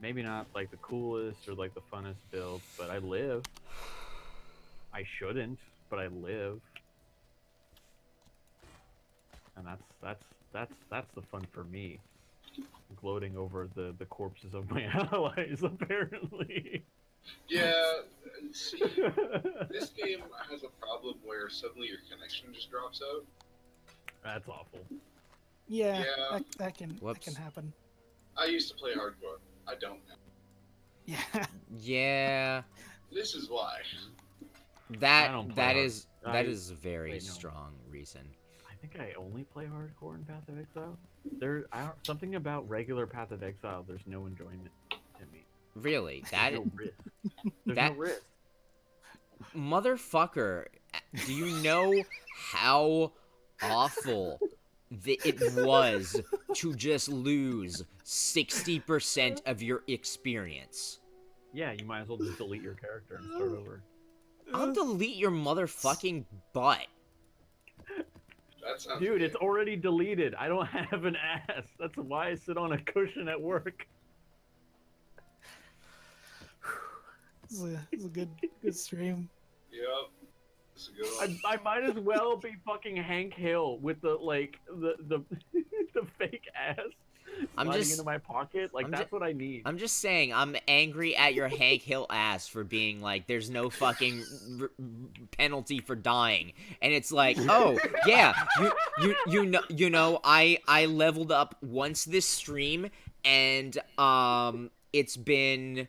maybe not like the coolest or like the funnest builds, but I live. I shouldn't, but I live. And that's the fun for me. Gloating over the corpses of my allies, apparently. Yeah, see, this game has a problem where suddenly your connection just drops out. That's awful. Yeah, Yeah. that can Whoops. happen. I used to play hardcore. I don't now. Yeah. Yeah, This is why. I don't play that hard. is I- a very wait, no. strong reason. I think I only play hardcore in Path of Exile. Something about regular Path of Exile. There's no enjoyment in me. Really, that There's no risk. There's that- no risk. motherfucker, do you know how awful it was to just lose 60% of your experience? Yeah, you might as well just delete your character and start over. I'll delete your motherfucking butt. That sounds Dude, weird. it's already deleted. I don't have an ass. That's why I sit on a cushion at work. It's a good stream. Yep. That's a good one. I might as well be fucking Hank Hill with the the fake ass I'm sliding just- into my pocket. Like I'm that's what I need. I'm just saying, I'm angry at your Hank Hill ass for being like, there's no fucking penalty for dying, and it's like, oh yeah, you know, I leveled up once this stream, and it's been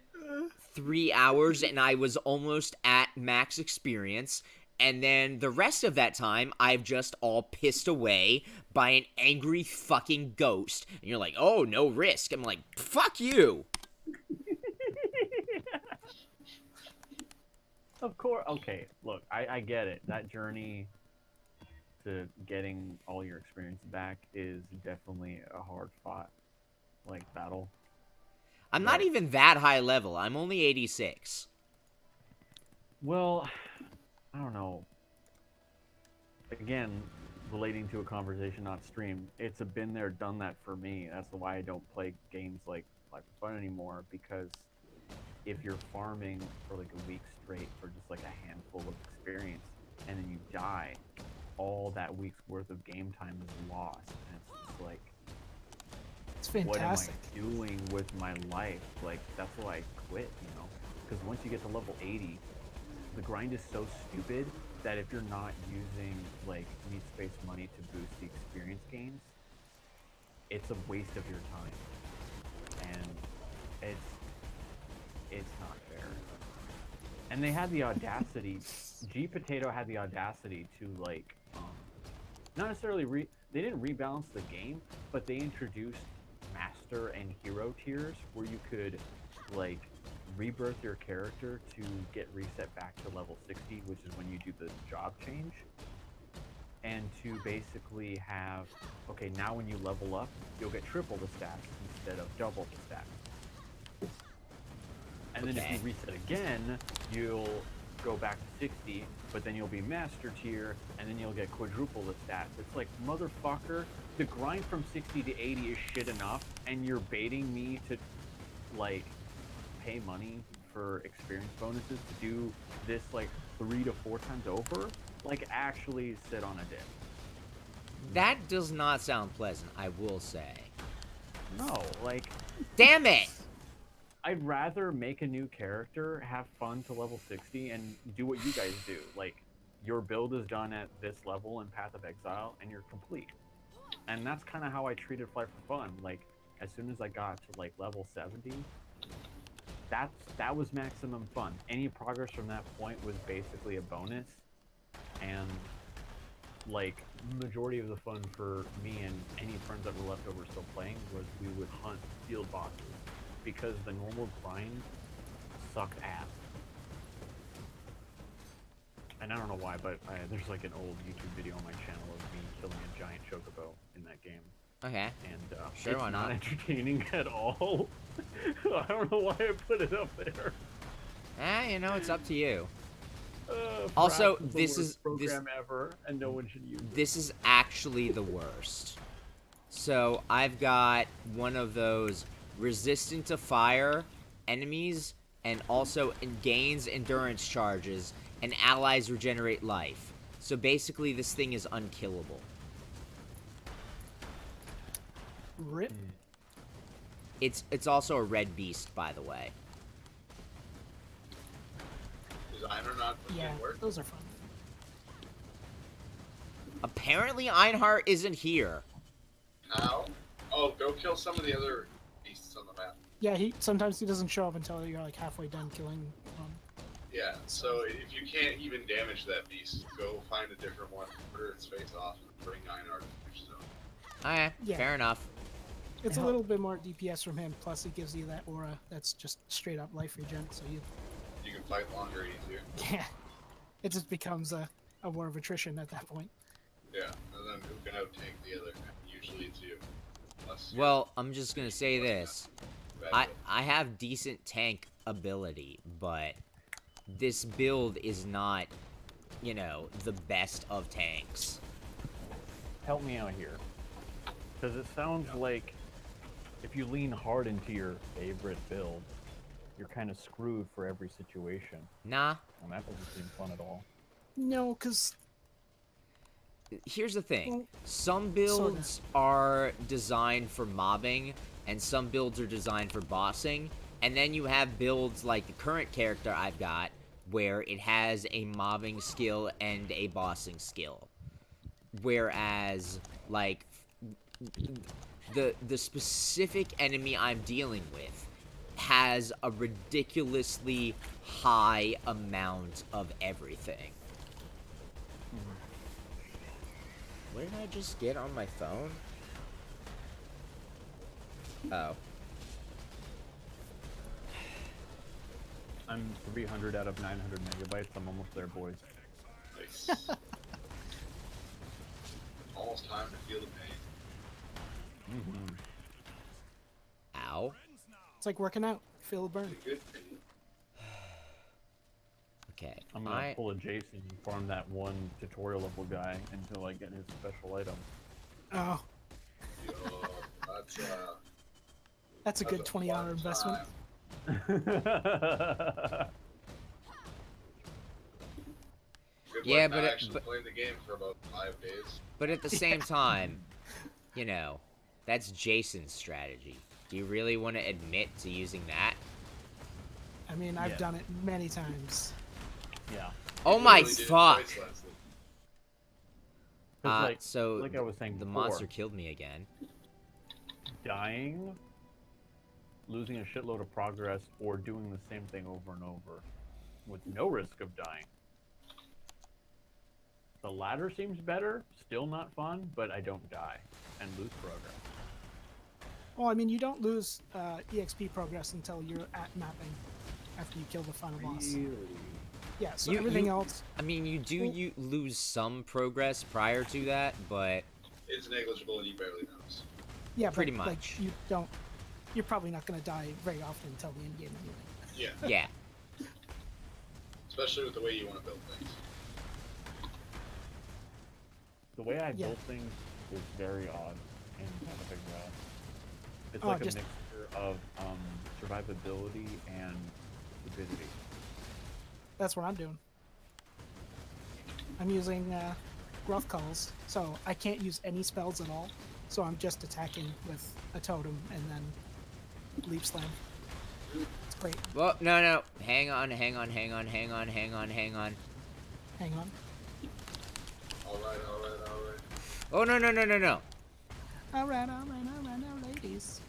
3 hours, and I was almost at max experience. And then the rest of that time, I've just all pissed away by an angry fucking ghost. And you're like, oh, no risk. I'm like, fuck you. Of course. Okay, look, I get it. That journey to getting all your experience back is definitely a hard fought, like, battle. I'm not Right. even that high level. I'm only 86. Well, I don't know. Again, relating to a conversation not streamed, it's a been there, done that for me. That's why I don't play games like Life for Fun anymore, because if you're farming for like a week straight for just like a handful of experience, and then you die, all that week's worth of game time is lost. And it's just like, It's fantastic. what am I doing with my life? Like, that's why I quit, you know? Because once you get to level 80, the grind is so stupid that if you're not using like need space money to boost the experience gains, it's a waste of your time, and it's not fair. And they had the audacity, G Potato had the audacity to like not necessarily they didn't rebalance the game, but they introduced master and hero tiers where you could like rebirth your character to get reset back to level 60, which is when you do the job change, and to basically have, okay, now when you level up, you'll get triple the stats instead of double the stats. And then if you reset again, you'll go back to 60, but then you'll be master tier, and then you'll get quadruple the stats. It's like, motherfucker, the grind from 60 to 80 is shit enough, and you're baiting me to, like, pay money for experience bonuses to do this like 3 to 4 times over? Like, actually sit on a dick. That does not sound pleasant, I will say. No, like, Damn it! I'd rather make a new character, have fun to level 60, and do what you guys do. Like, your build is done at this level in Path of Exile, and you're complete. And that's kind of how I treated Flight for Fun. Like, as soon as I got to like level 70, that was maximum fun. Any progress from that point was basically a bonus, and like majority of the fun for me and any friends that were left over still playing was we would hunt field bosses, because the normal grind sucked ass. And I don't know why, but there's like an old YouTube video on my channel of me killing a giant chocobo in that game. Okay. And Sure, it's why not not? entertaining at all. I don't know why I put it up there. You know, it's up to you. Also, Also, perhaps it's this the is- worst program ever, and no one should use it. This is actually the worst. So, I've got one of those resistant to fire enemies, and also gains endurance charges, and allies regenerate life. So basically, this thing is unkillable. Rip. It's also a red beast, by the way. Is Einar not Yeah, work? those are fun. Apparently, Einhart isn't here. How? Oh, go kill some of the other beasts on the map. Yeah, sometimes he doesn't show up until you're like halfway done killing one. Yeah, so if you can't even damage that beast, go find a different one, put its face off, and bring Einar to your zone. Okay, Yeah. fair enough. It's a little bit more DPS from him, plus it gives you that aura that's just straight up life regen, so you You can fight longer, easier. yeah. It just becomes a war of attrition at that point. Yeah, and then who can outtank the other? Usually it's you. Unless you're Well, I'm just gonna say this. bad. I have decent tank ability, but this build is not, you know, the best of tanks. Help me out here, because it sounds like if you lean hard into your favorite build, you're kind of screwed for every situation, Nah. and that doesn't seem fun at all. No, because Here's the thing. Well, Some builds are designed for mobbing, and some builds are designed for bossing. And then you have builds like the current character I've got, where it has a mobbing skill and a bossing skill. Whereas, like, the specific enemy I'm dealing with has a ridiculously high amount of everything. What did I just get on my phone? Oh. I'm 300 out of 900 megabytes. I'm almost there, boys. Nice. Almost time to feel the pain. Ow. it's like working out. Feel the burn. Good pain. Okay. I'm gonna pull a Jason and farm that one tutorial level guy until I get his special item. Oh, Yo, that's a good 20-hour fun investment. time. Good Yeah, luck but not it- actually playing the game for about 5 days. But at the same time, you know, that's Jason's strategy. Do you really want to admit to using that? I mean, I've Yeah. done it many times. Yeah. Oh my Literally did it fuck! twice last week. 'Cause, So like I was saying the before, monster killed me again. dying, losing a shitload of progress, or doing the same thing over and over with no risk of dying. The latter seems better, still not fun, but I don't die and lose progress. Well, I mean, you don't lose EXP progress until you're at mapping after you kill the final boss. Yeah, so everything else. I mean, you lose some progress prior to that, but It's negligible and you barely notice. Yeah, but, pretty like, much. you don't. You're probably not going to die very often until the end game anyway. Yeah, yeah. especially with the way you want to build things. The way I Yeah. build things is very odd and kind of figure out. It's Oh, like a just- mixture of survivability and stupidity. That's what I'm doing. I'm using growth calls, so I can't use any spells at all. So I'm just attacking with a totem and then leap slam. It's great. Well, no. Hang on. Hang on. Alright, Oh, no. All right, now, ladies.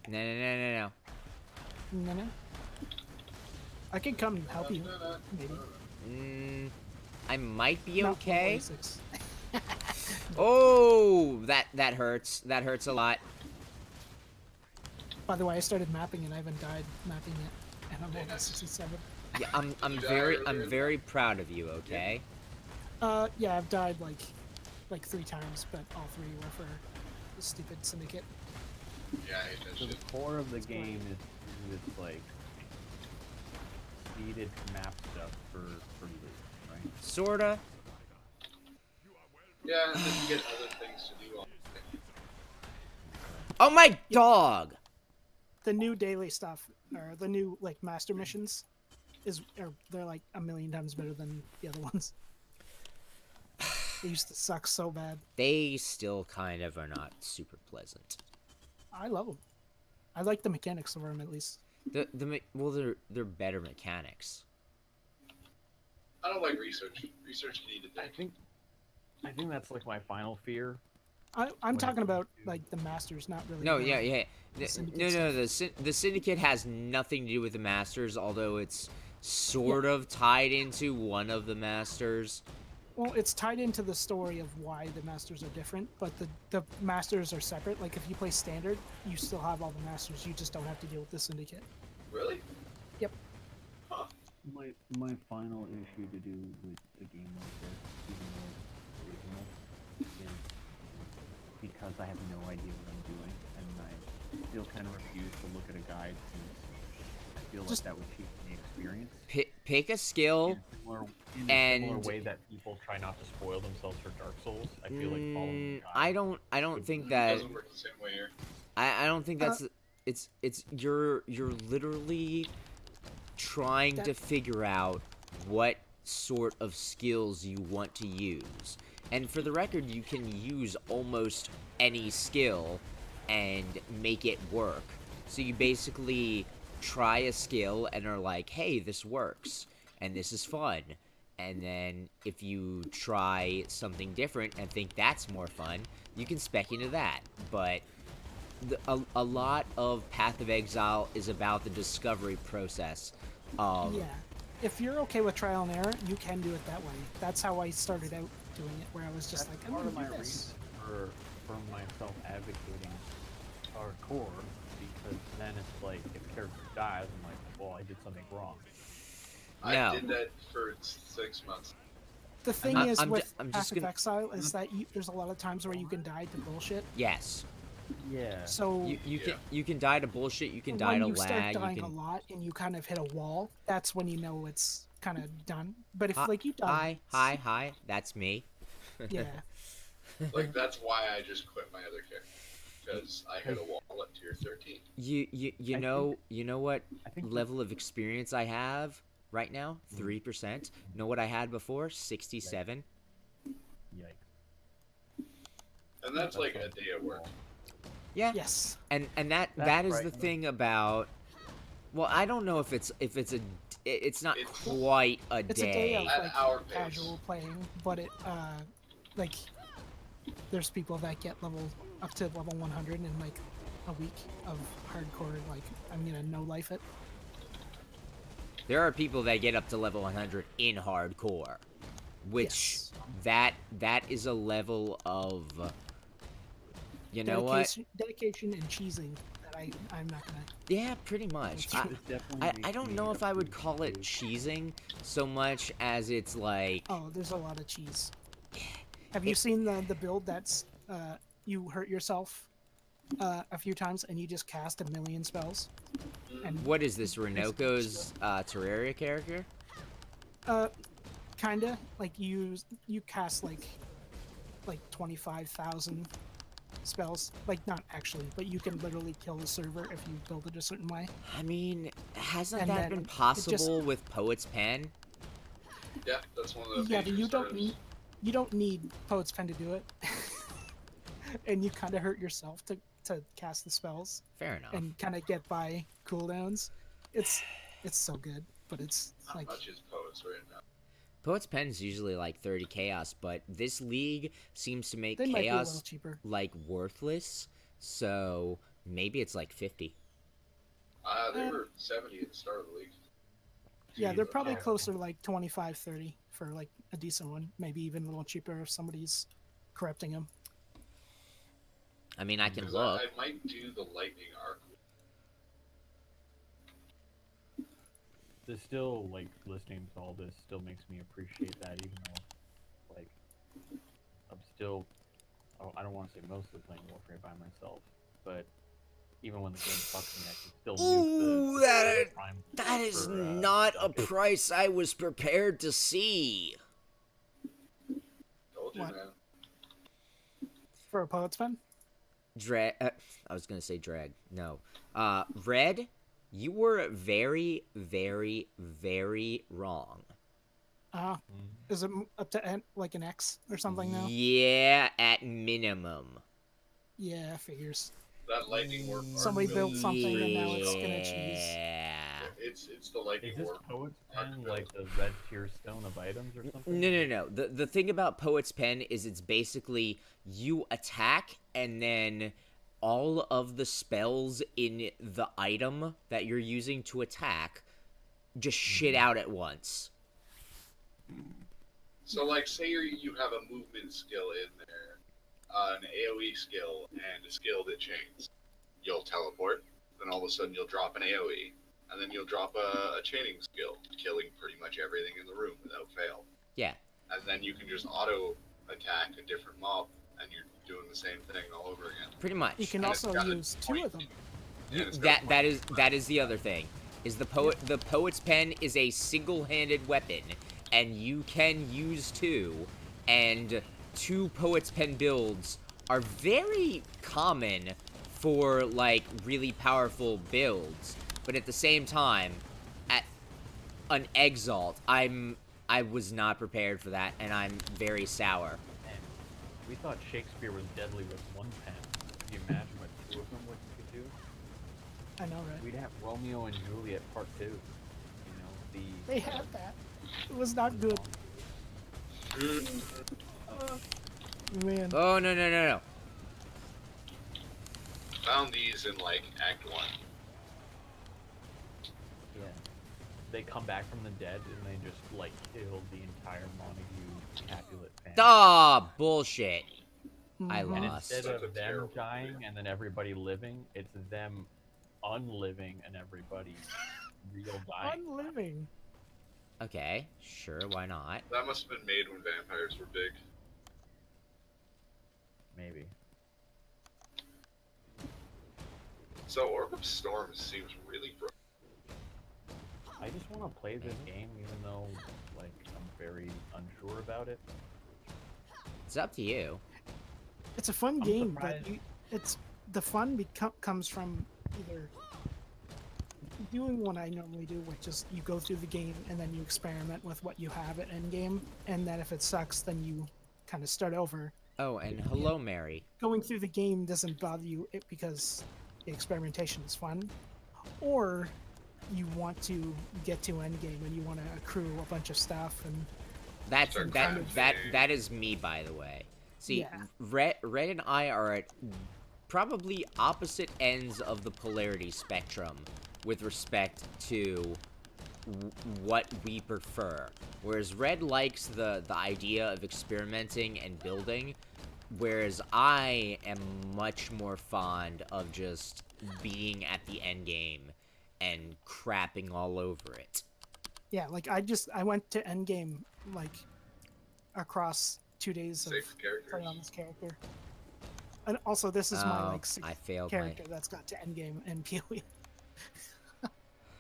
No. No. I can come and help you, maybe. I might be Not okay. 146. Oh, that hurts. That hurts a lot. By the way, I started mapping and I haven't died mapping yet, and I'm only 67. Yeah, I'm very proud of you. Okay. Yeah, I've died like 3 times, but all 3 were for the stupid syndicate. Yeah, I hate that So the shit. core of the game is this like seeded map stuff for loot, right? Sorta. Yeah, and then you get other things to do. Oh my dog. The new daily stuff, or the new like master missions, they're like a million times better than the other ones. They used to suck so bad. They still kind of are not super pleasant. I love them. I like the mechanics of them at least. They're better mechanics. I don't like research. Research you need to I think. think that's like my final fear. I'm When talking it about comes to- like the masters, not really. No, the- yeah. the syndicate The syndicate has nothing to do with the masters, although it's sort of tied into one of the masters. Well, it's tied into the story of why the masters are different, but the masters are separate. Like if you play standard, you still have all the masters. You just don't have to deal with the syndicate. Really? Yep. Huh. My final issue to do with a game like this, even though it's original, is because I have no idea what I'm doing, and I still kind of refuse to look at a guide since I feel Just- like that would cheat the experience. Pick a skill. In a similar And- way that people try not to spoil themselves for Dark Souls, I feel like following the guide. I don't think It that doesn't work the same way here. I don't think that's you're literally trying to figure out what sort of skills you want to use. And for the record, you can use almost any skill and make it work. So you basically try a skill and are like, hey, this works, and this is fun. And then if you try something different and think that's more fun, you can spec into that. But a lot of Path of Exile is about the discovery process of... Yeah. If you're okay with trial and error, you can do it that way. That's how I started out doing it, where I was just That's like, I'm part gonna of my do this. reason for myself advocating hardcore, because then it's like if character dies, I'm like, well, I did something wrong. No. I did that for 6 months. The thing I'm- is I'm ju- with I'm Path just of gonna- Exile is that there's a lot of times where you can die to bullshit. Yes. Yeah. So You can die to bullshit, you can die when to you start lag, dying you a can... lot and you kind of hit a wall, that's when you know it's kind of done. But if Hi- like you die, Hi, that's me. yeah, Like, that's why I just quit my other character. Because I hit a wall at tier 13. You I know what I think level of experience I have right now? 3%. Know what I had before? 67. Yikes. And that's like a day of work. Yeah. yes, And that That's is the right. thing about... Well, I don't know if it's not It's- quite a it's day. a day of At like our pace. casual playing, but it like there's people that get up to level 100 in like a week of hardcore. Like I'm gonna no life it. There are people that get up to level 100 in hardcore, which Yes. that is a level of... You know what? Dedication and cheesing that I'm not gonna. Yeah, pretty much. I- This definitely I don't know if I would call it cheesing so much as it's like... Oh, there's a lot of cheese. Have you seen the build that's you hurt yourself a few times and you just cast a million spells? And What is this, Renoko's Terraria character? kinda like you cast like 25,000 spells. Like not actually, but you can literally kill the server if you build it a certain way. I mean, hasn't And that then been it just- possible with Poet's Pen? Yeah, that's one of the Yeah, but major you starters. don't need Poet's Pen to do it. And you kind of hurt yourself to cast the spells Fair enough. and kind of get by cooldowns. It's so good, but it's How like much is Poets right now? Poet's Pen is usually like 30 chaos, but this league seems to make they might be a little chaos cheaper. like worthless, so maybe it's like 50. They were 70 at the start of the league. Yeah, they're probably Yeah. closer to like 25, 30 for like a decent one. Maybe even a little cheaper if somebody's corrupting them. I mean, I can 'Cause look. I might do the lightning arc. This still, like, listening to all this still makes me appreciate that, even though, like, I'm still, I don't want to say mostly playing Warfare by myself, but even when the game fucks me, I can still Ooh, use that- the prime That is for, not a buckets. price I was prepared to see. Told you, What? man. For a Poet's Pen? I was gonna say drag. No. Red, you were very, very, very wrong. Is it up to like an X or something now? Yeah, at minimum. Yeah, figures. That lightning warp arc Somebody build, built something and now it's gonna cheese. Yeah. It's the lightning Is this warp. Poet's arc Pen build. like the red tier stone of items or something? No. The thing about Poet's Pen is it's basically you attack and then all of the spells in the item that you're using to attack just shit out at once. So, like, say you have a movement skill in there, an AoE skill, and a skill that chains. You'll teleport, then all of a sudden you'll drop an AoE, and then you'll drop a chaining skill, killing pretty much everything in the room without fail. Yeah. And then you can just auto attack a different mob, and you're doing the same thing all over again. Pretty much. You can And it's also got a use two point. of them. And it's got That is the other thing. Is the Poet's Pen is a single-handed weapon, and you can use two, and two Poet's Pen builds are very common for like really powerful builds, but at the same time, at an Exalt, I was not prepared for that, and I'm very sour. And we thought Shakespeare was deadly with one pen. Can you imagine what two of them would could do? I know, right? We'd have Romeo and Juliet Part 2. You know, They had that. It was not good. Man. Oh, no, no, no, no. Found these in like Act 1. Yeah. They come back from the dead and they just like kill the entire Montague Capulet family. Ah, bullshit. I Mhm. And lost. instead Such a of them terrible dying movie. and then everybody living, it's them unliving and everybody real dying. Unliving. Okay, sure, why not? That must have been made when vampires were big. Maybe. So Orb of Storm seems really broken. I just want to play this game even though like I'm very unsure about it. It's up to you. It's a fun I'm game, surprised. but it's the fun comes from either doing what I normally do, which is you go through the game and then you experiment with what you have at end game, and then if it sucks, then you kind of start over. Oh, and hello, Mary. Going through the game doesn't bother you because the experimentation is fun, or you want to get to end game and you want to accrue a bunch of stuff and That's Start that crafting. that is me, by the way. See, Yeah. Red and I are at probably opposite ends of the polarity spectrum with respect to what we prefer. Whereas Red likes the idea of experimenting and building, whereas I am much more fond of just being at the end game and crapping all over it. yeah, like I went to end game like across 2 days of Safe characters. playing on this character. And also, this is my Oh, like sixth I failed character my. that's got to end game in PoE.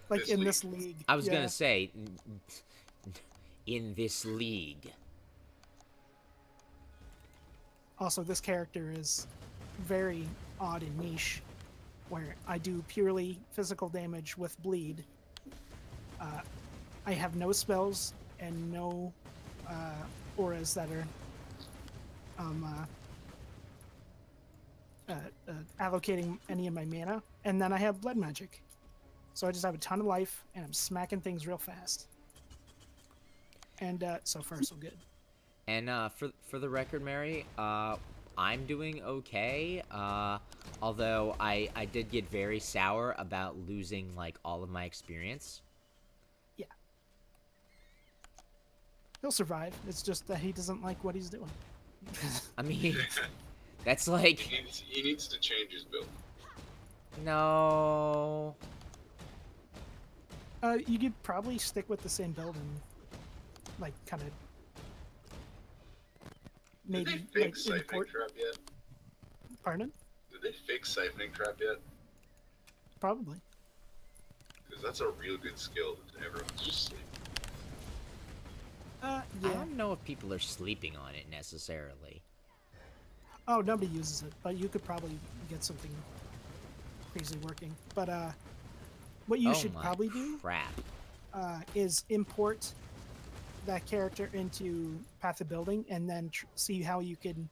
Like This in league? this league. I was yeah. gonna say, in this league. Also, this character is very odd and niche, where I do purely physical damage with bleed. I have no spells and no auras that are allocating any of my mana, and then I have blood magic. So I just have a ton of life, and I'm smacking things real fast. And so far, so good. And for the record, Mary, I'm doing okay. Although I did get very sour about losing like all of my experience. He'll survive. It's just that he doesn't like what he's doing. I mean, that's like He needs to change his build. no. You could probably stick with the same build and, like, kind of Did maybe they like fix Siphoning import. Trap yet? Pardon? Did they fix Siphoning Trap yet? Probably. Because that's a real good skill that everyone's just sleeping. I Yeah. don't know if people are sleeping on it necessarily. Oh, nobody uses it, but you could probably get something crazy working. But what you Oh should my probably do crap. is import that character into Path of Building, and then see how you can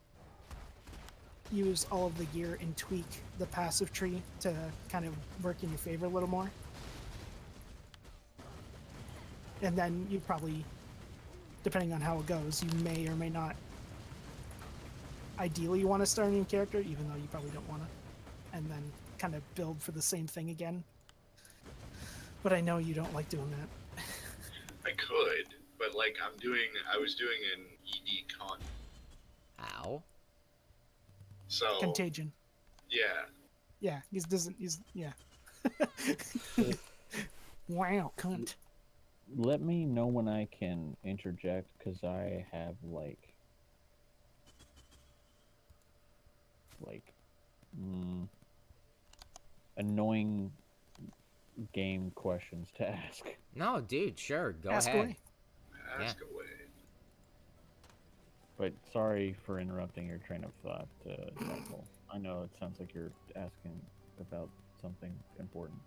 use all of the gear and tweak the passive tree to kind of work in your favor a little more. And then you probably, depending on how it goes, you may or may not. Ideally, you want to start a new character, even though you probably don't want to, and then kind of build for the same thing again. But I know you don't like doing that. I could, but like I was doing an ED con. Ow. So Contagion. yeah, Yeah, yeah. Wow, cunt. Let me know when I can interject because I have annoying game questions to ask. No, dude, sure, go Ask ahead. away. ask away. But sorry for interrupting your train of thought, Jackal. I know it sounds like you're asking about something important.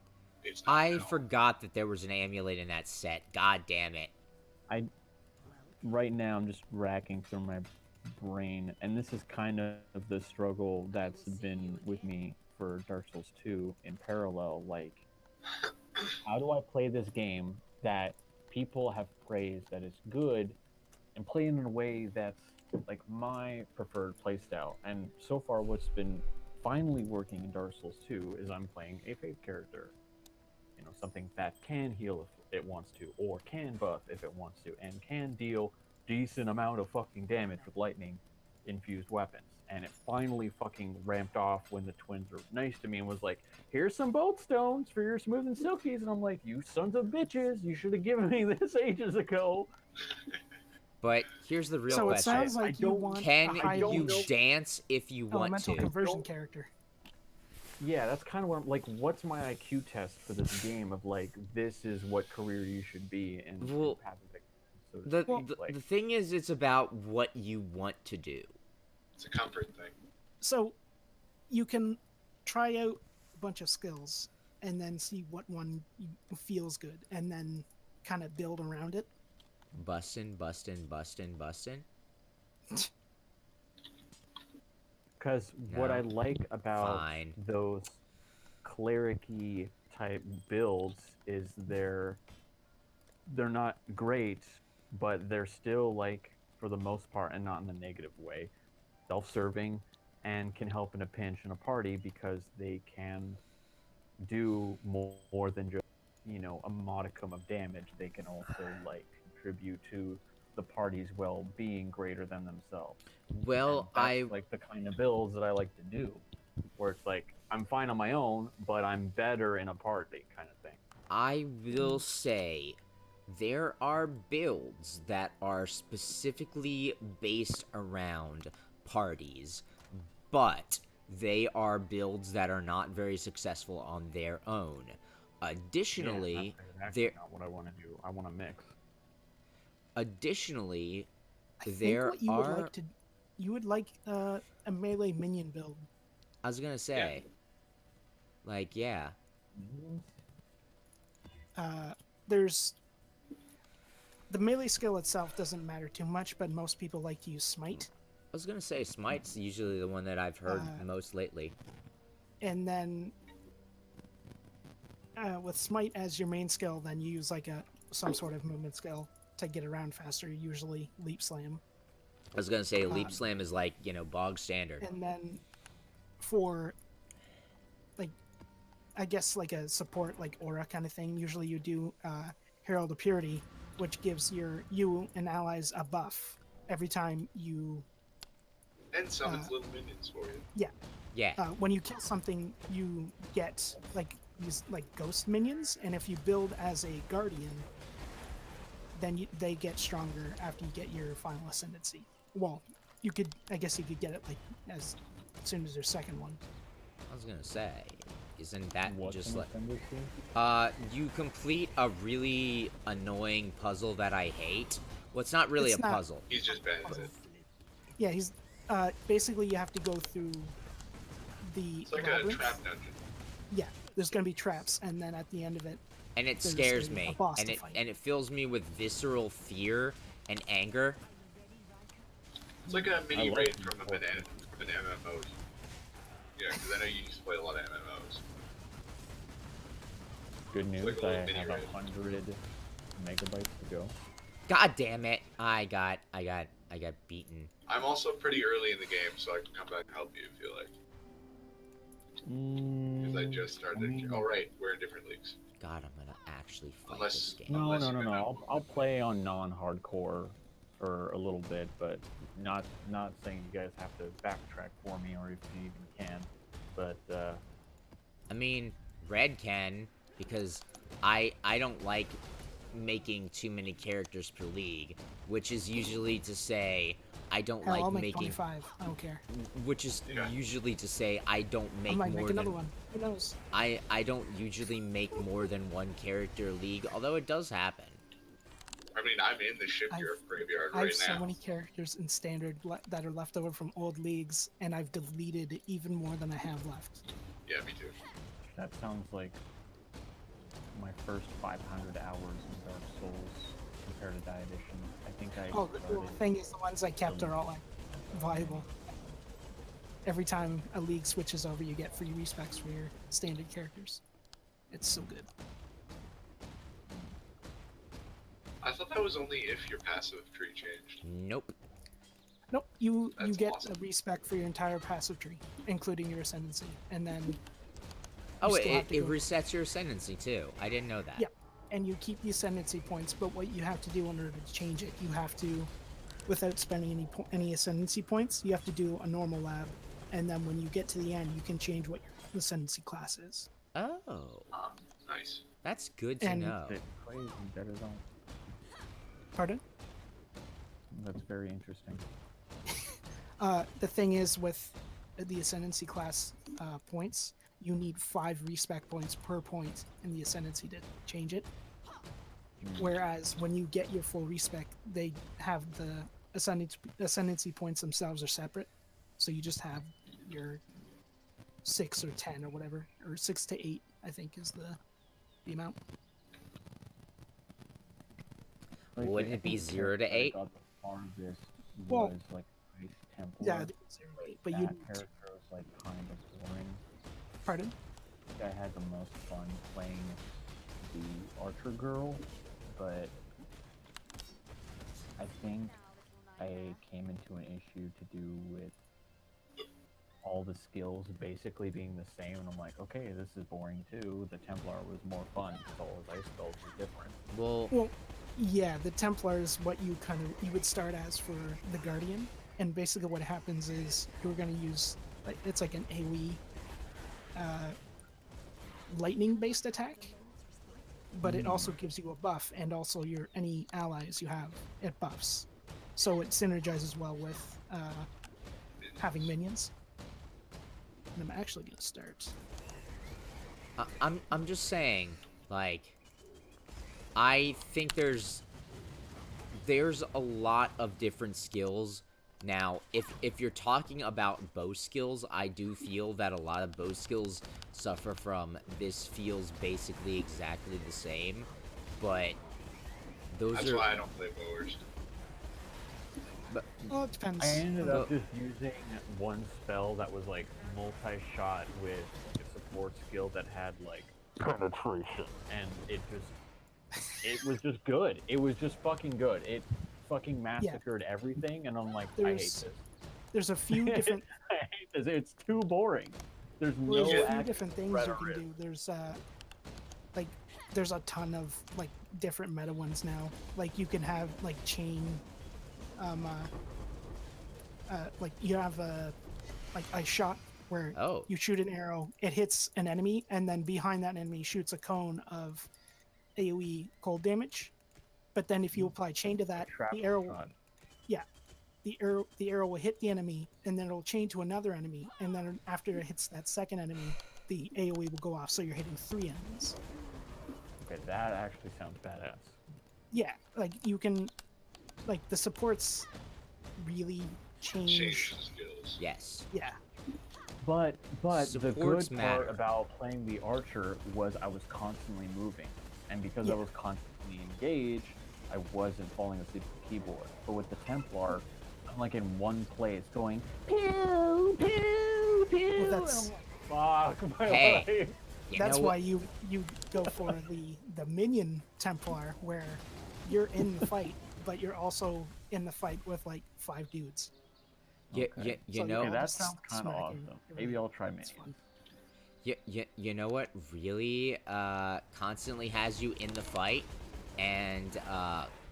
It's not I at all. forgot that there was an amulet in that set. God damn it. Right now, I'm just racking through my brain, and this is kind of the struggle that's been with me for Dark Souls 2 in parallel. Like, how do I play this game that people have praised that is good and play it in a way that's like my preferred playstyle? And so far, what's been finally working in Dark Souls 2 is I'm playing a faith character. You know, something that can heal if it wants to, or can buff if it wants to, and can deal decent amount of fucking damage with lightning infused weapons. And it finally fucking ramped off when the twins were nice to me and was like, here's some bolt stones for your smooth and silkies. And I'm like, you sons of bitches, you should have given me this ages ago. But here's the real So it question. sounds I like you don't- want Can a highly you dance if you want elemental to? conversion character. Yeah, that's kind of what I'm like. What's my IQ test for this game of like, this is what career you should be in Well, Path of Exile, so to The, speak, the, like, the thing is, it's about what you want to do. It's a comfort thing. So you can try out a bunch of skills and then see what one feels good, and then kind of build around it. Bustin', bustin', bustin', bustin'. because what No. I like about Fine. those cleric-y type builds is they're not great, but they're still, like, for the most part, and not in the negative way, self-serving and can help in a pinch in a party because they can do more than just, you know, a modicum of damage. They can also, like, contribute to the party's well-being greater than themselves. Well, And that's like the kind of builds that I like to do, where it's like I'm fine on my own, but I'm better in a party kind of thing. I will say there are builds that are specifically based around parties, but they are builds that are not very successful on their own. Additionally, that's actually there not what I want to do. I want to mix. additionally I think there what you are would like to, you would like a melee minion build. I was gonna say, like, yeah. There's the melee skill itself doesn't matter too much, but most people like to use smite. I was gonna say Smite's usually the one that I've heard most lately. And then with smite as your main skill, then you use like some sort of movement skill to get around faster. Usually leap slam. I was gonna say Leap Slam is like, you know, bog standard. And then for like, I guess like a support like aura kind of thing, usually you do Herald of Purity, which gives you and allies a buff every time you And summons little minions for you. Yeah. when you kill something, you get like these like ghost minions, and if you build as a guardian, then they get stronger after you get your final ascendancy. Well, I guess you could get it like as soon as your second one. I was gonna say, isn't that What's just an like ascendancy? you complete a really annoying puzzle that I hate. Well, it's not really It's a not- puzzle. He's just bad at it. Yeah, he's basically you have to go through the It's like labyrinth. a trap dungeon. Yeah, there's gonna be traps, and then at the end of it, And it there's scares a me. boss And to it fight. and it fills me with visceral fear and anger. It's like a mini like raid it. from an MMOs. Yeah, because I know you used to play a lot of MMOs. Good news, like a I little mini have raid. 100 megabytes to go. God damn it! I got beaten. I'm also pretty early in the game, so I can come back and help you if you like. Because I just started. Oh right, we're in different leagues. God, I'm gonna actually fight Unless- this game. No, Unless no, you've no, been no. out. I'll play on non-hardcore for a little bit, but not saying you guys have to backtrack for me or if you even can. But I mean, Red can, because I don't like making too many characters per league, which is usually to say I don't hell, I'll like make making 25. I don't care. which is Yeah. usually to say I don't I make might more make another than one. Who knows? I don't usually make more than one character league, although it does happen. I mean, I'm in the shipyard graveyard I have right so now. many characters in standard that are left over from old leagues, and I've deleted even more than I have left. Yeah, me too. That sounds like my first 500 hours in Dark Souls compared to Die Edition. I think I Oh, the started. thing is, the ones I kept are all like viable. Every time a league switches over, you get free respecs for your standard characters. It's so good. I thought that was only if your passive tree changed. Nope. Nope, you That's get awesome. a respec for your entire passive tree, including your ascendancy, and then Oh, still it have to go- resets your ascendancy too. I didn't know that. Yeah. and you keep the ascendancy points. But what you have to do in order to change it, you have to, without spending any ascendancy points, you have to do a normal lab, and then when you get to the end, you can change what your ascendancy class is. Oh, Nice. that's good to And- know. It's crazy better than. Pardon? That's very interesting. The thing is, with the ascendancy class points, you need 5 respec points per point in the ascendancy to change it. Whereas when you get your full respec, they have the ascendancy points themselves are separate, so you just have your 6 or 10 or whatever, or 6 to 8, I think is the amount. Like, Wouldn't I it be think 0 to character I 8? got the farthest Well, was like Ice Templar. Yeah, I think it's 0 to 8, but that you. character was like kind of boring. Pardon? I think I had the most fun playing the Archer girl, but I think I came into an issue to do with all the skills basically being the same, and I'm like, okay, this is boring too. The Templar was more fun because all his ice spells were different. Well, Yeah, the Templar is what you would start as for the Guardian, and basically what happens is you're going to use it's like an AoE lightning based attack, but it also gives you a buff, and also your any allies you have it buffs, so it synergizes well with having minions. And I'm actually going to start. I'm just saying, like, I think there's a lot of different skills. Now, if you're talking about bow skills, I do feel that a lot of bow skills suffer from this feels basically exactly the same, but those That's are why I don't play bowers. Well, it depends. I ended up Well- just using one spell that was like multi-shot with a support skill that had like penetration, and it was just good. It was just fucking good. It fucking massacred everything, and I'm like, I hate There's- this. There's a few different I hate this. It's too boring. There's Well, no there's a few action different things you can rhetoric. do. There's a ton of like different meta ones now. Like you can have like chain, like you have a shot where Oh. you shoot an arrow, it hits an enemy, and then behind that enemy shoots a cone of AOE cold damage. But then if you apply chain to that, Trap the arrow shot. the arrow will hit the enemy, and then it'll chain to another enemy, and then after it hits that second enemy, the AoE will go off, so you're hitting 3 enemies. Okay, that actually sounds badass. Yeah, like you can, like the supports really change. Change skills. yes. Yeah, But the Supports good matter. part about playing the Archer was I was constantly moving, and because I Yeah. was constantly engaged, I wasn't falling asleep at the keyboard. But with the Templar, I'm like in one place going pew pew pew. Well, that's- and I'm like, fuck my Hey. life. You that's know why what? you go for the minion Templar, where you're in the fight, but you're also in the fight with like 5 dudes. You Okay. So know Okay, that just sounds kind of smacking awesome. Maybe everybody. I'll try It's minions. fun. you know what really constantly has you in the fight and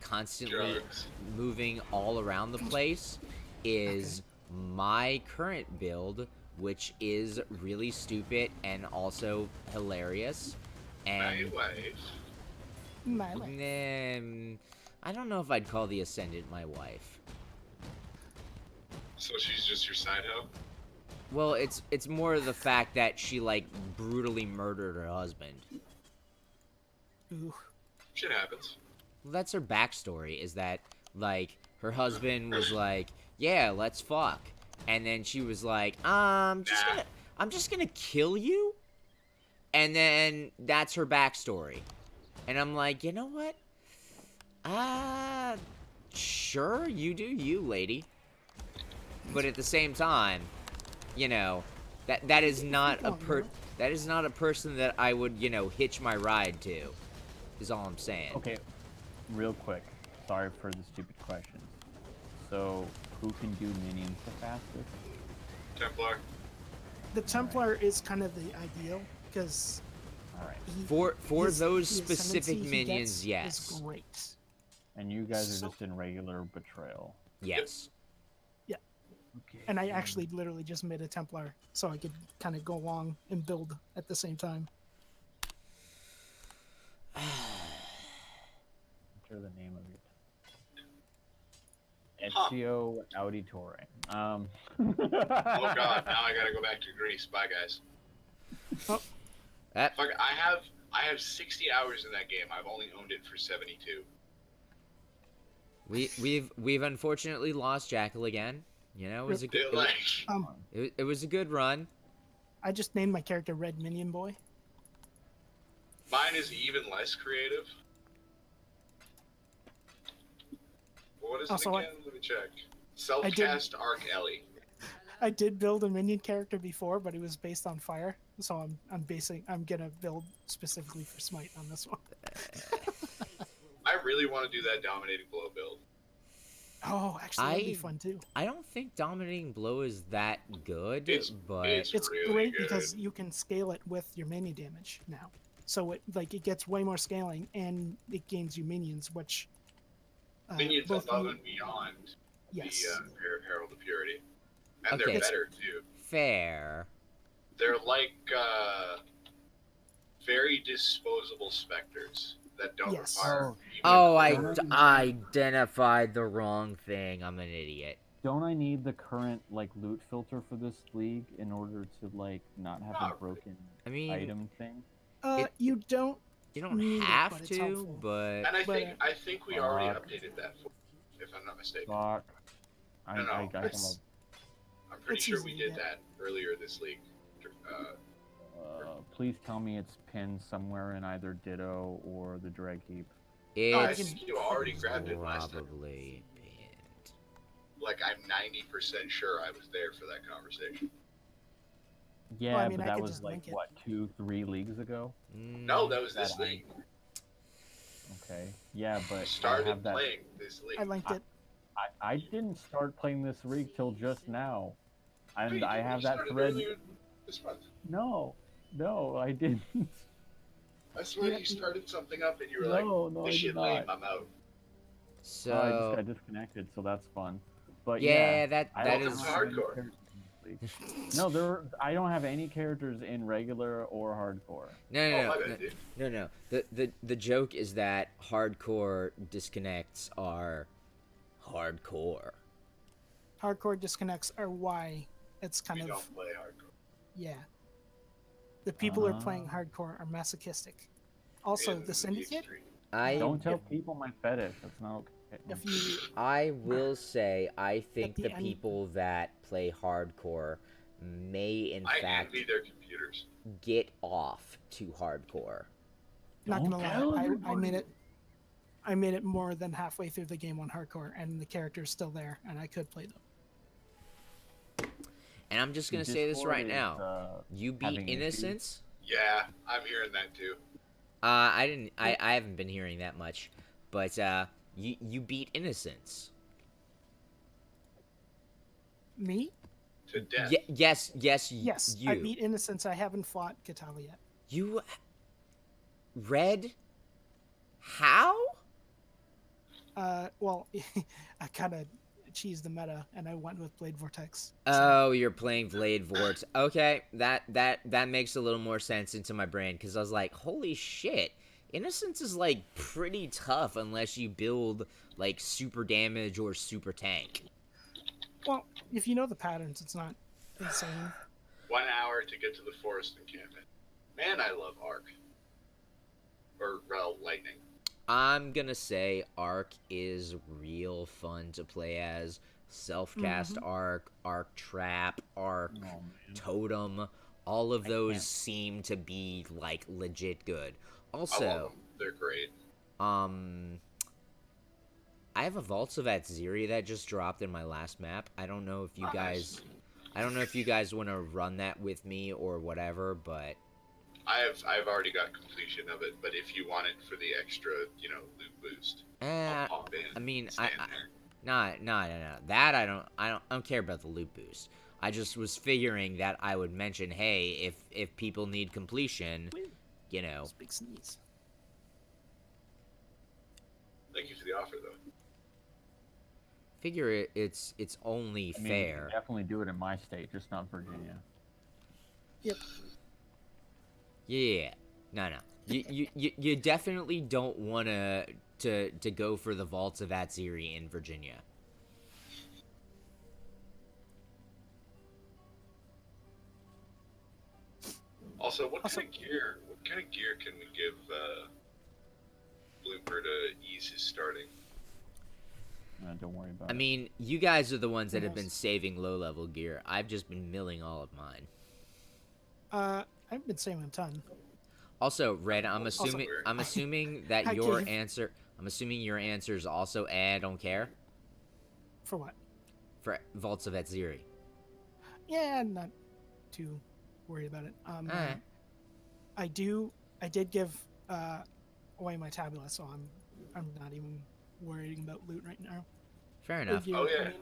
constantly Drugs. moving all around the place is my current build, which is really stupid and also hilarious. My And wife. My life. I don't know if I'd call the Ascendant my wife. So she's just your side hoe? Well, it's more the fact that she like brutally murdered her husband. Ooh. Shit happens. Well, that's her backstory. Is that like her husband was like, "Yeah, let's fuck," and then she was like, I'm just gonna kill you," and then that's her backstory, and I'm like, you know what? Sure, you do you, lady. But at the same time, you know, that is not a person that I would, hitch my ride to. Is all I'm saying. Okay, real quick. Sorry for the stupid questions. So, who can do minions the fastest? Templar. The Templar is kind of the ideal because All right. For those the specific ascendancy he minions, gets yes. is great. And you guys are So- just in regular betrayal. Yes. Okay. And I actually literally just made a Templar so I could kind of go along and build at the same time. Enter the name of your Ezio Auditore. Oh god, now I gotta go back to Greece. Bye, guys. That, Fuck, I have 60 hours in that game. I've only owned it for 72. we've unfortunately lost Jackal again. It was a good Dude, like, it was a good run. I just named my character Red Minion Boy. mine is even less creative. What is it Also, again? Let me check. Self-cast Arc Ellie. I did build a minion character before, but it was based on fire, so I'm gonna build specifically for Smite on this one. I really want to do that Dominating Blow build. Oh, actually, that'd be fun too. I don't think Dominating Blow is that good, but it's It's really great good. because you can scale it with your minion damage now, so it gets way more scaling and it gains you minions, which Minions both above you- and beyond yes, the Herald of Purity. And Okay. they're better, too. fair. They're like very disposable specters that don't Yes. require... even Oh, I clever- identified the wrong thing. I'm an idiot. Don't I need the current loot filter for this league in order to not have a Not broken I mean, item thing? you don't. you don't need it, have but it's to, helpful. but And but, I think we already Fuck. updated that, if I'm not mistaken. Fuck. I No, got him it's- I'm pretty It's sure easy we to did get. that earlier this league. please tell me it's pinned somewhere in either Ditto or the Dreg Heap. I it's think you already grabbed it last time. probably pinned. Like, I'm 90% sure I was there for that conversation. Yeah, I mean, but I that could was just link it. 2-3 leagues ago. No, that was this That I- league. Okay. Yeah, but I I have started that. playing this league. I linked it. I didn't start playing this league till just now, and Wait, I you have that started thread. earlier this month. No, I didn't. I swear Yeah, you started something up and you were like, No, I this did shit lame, not. I'm out. So I just got disconnected, so that's fun. But yeah, that I that don't is have any hardcore. characters in this league. No, I don't have any characters in regular or hardcore. no Oh, no my no, bad, dude. no. The joke is that hardcore disconnects are hardcore. Hardcore disconnects are why it's kind We of don't play hardcore. yeah. The people who are playing hardcore are masochistic. Also, In the Syndicate. extreme. I Don't tell people my fetish. That's not okay. If you I will say I think the the end- people that play hardcore may in I fact envy their computers. get off to hardcore. not Don't gonna tell lie, I everybody. made it. I made it more than halfway through the game on hardcore, and the character's still there, and I could play them. And I'm just gonna say this Discord right is, now. You beat having issues. Innocence. Yeah, I'm hearing that too. I didn't. I haven't been hearing that much, but you beat Innocence. Me? To death. Yes. Yes, You. I beat Innocence. I haven't fought Katala yet. You. Red. How? Well, I kind of cheesed the meta, and I went with Blade Vortex. Oh, you're playing Blade Vortex. Okay, that makes a little more sense into my brain because I was like, holy shit, Innocence is like pretty tough unless you build like super damage or super tank. Well, if you know the patterns, it's not insane. 1 hour to get to the forest encampment. Man, I love Arc. Or, well, Lightning. I'm gonna say Arc is real fun to play as. Self-cast Arc, Arc Trap, Arc Oh, man. Totem, all of I those can't- seem to be like legit good. I love Also, them. They're great. I have a Vaults of Atziri that just dropped in my last map. I don't know if you Nice. guys want to run that with me or whatever, but I've already got completion of it, but if you want it for the extra, loot boost, I'll pop in. I mean, stand there. no. That I don't care about the loot boost. I just was figuring that I would mention, hey, if people need completion, It's a big sneeze. Thank you for the offer, though. figure it's only I mean, you fair. can definitely do it in my state, just not Virginia. Yep. Yeah, no. You definitely don't want to go for the Vaults of Atziri in Virginia. Also, what Also- kind of gear? What kind of gear can we give Blooper to ease his starting? Don't worry about I it. mean, you guys are the ones that have been saving low-level gear. I've just been milling all of mine. I've been saving a ton. Also, Red, I'm assuming weird. I'm assuming that I your gave- answer I'm assuming your answer is also I don't care For what? for Vaults of Atziri. Yeah, I'm not too worried about it. Alright. I did give away my tabula, so I'm not even worrying about loot right now. Fair enough. You- Oh I yeah, mean,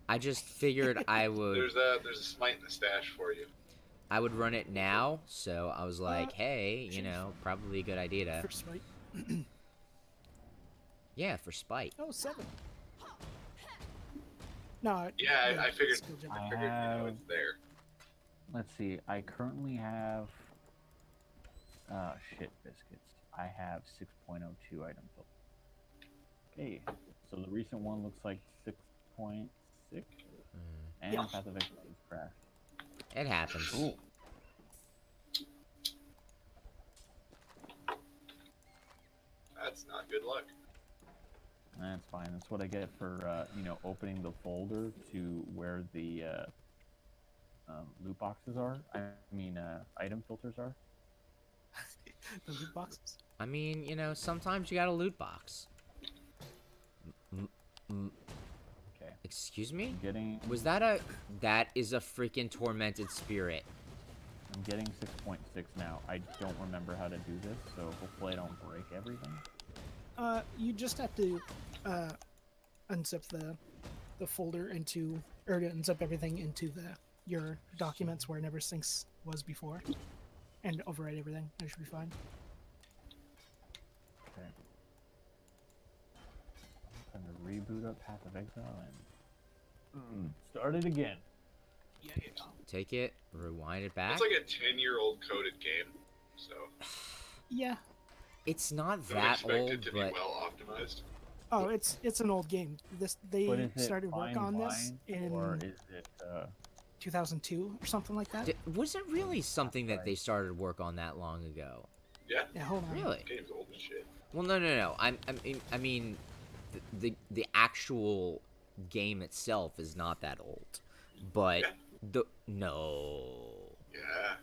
I just figured I would there's a smite in the stash for you. I would run it now, so I was like, hey, should- probably a good idea to first fight. yeah, for spite. Oh, 7. No. Yeah, I figured. skill gem. I figured it's there. Let's see. I currently have. Shit biscuits. I have 6.02 item filter. Okay, so the recent one looks like 6.6, and Yeah. Path of Exile is crashed. It happens. Cool. That's not good luck. That's fine. That's what I get for opening the folder to where the loot boxes are. I mean, item filters are. The loot boxes. I mean, sometimes you got a loot box. Okay. Excuse me? I'm getting That is a freaking tormented spirit. 6.6 now. I don't remember how to do this, so hopefully I don't break everything. You just have to unzip the folder into, or to unzip everything into your documents where never syncs was before, and overwrite everything. That should be fine. Okay. I'm gonna reboot up Path of Exile and start it again. Yeah. Take it, rewind it back. It's like a 10-year-old coded game, so Yeah. It's not don't that expect old, it to be but well optimized. Oh, it's an old game. They But is it started work fine on this wine, or in is it 2002 or something like that. was it really something that they started work on that long ago? Yeah, Yeah, hold on. Really? game's old as shit. Well, no. I mean, the actual game itself is not that old, but Yeah. Yeah.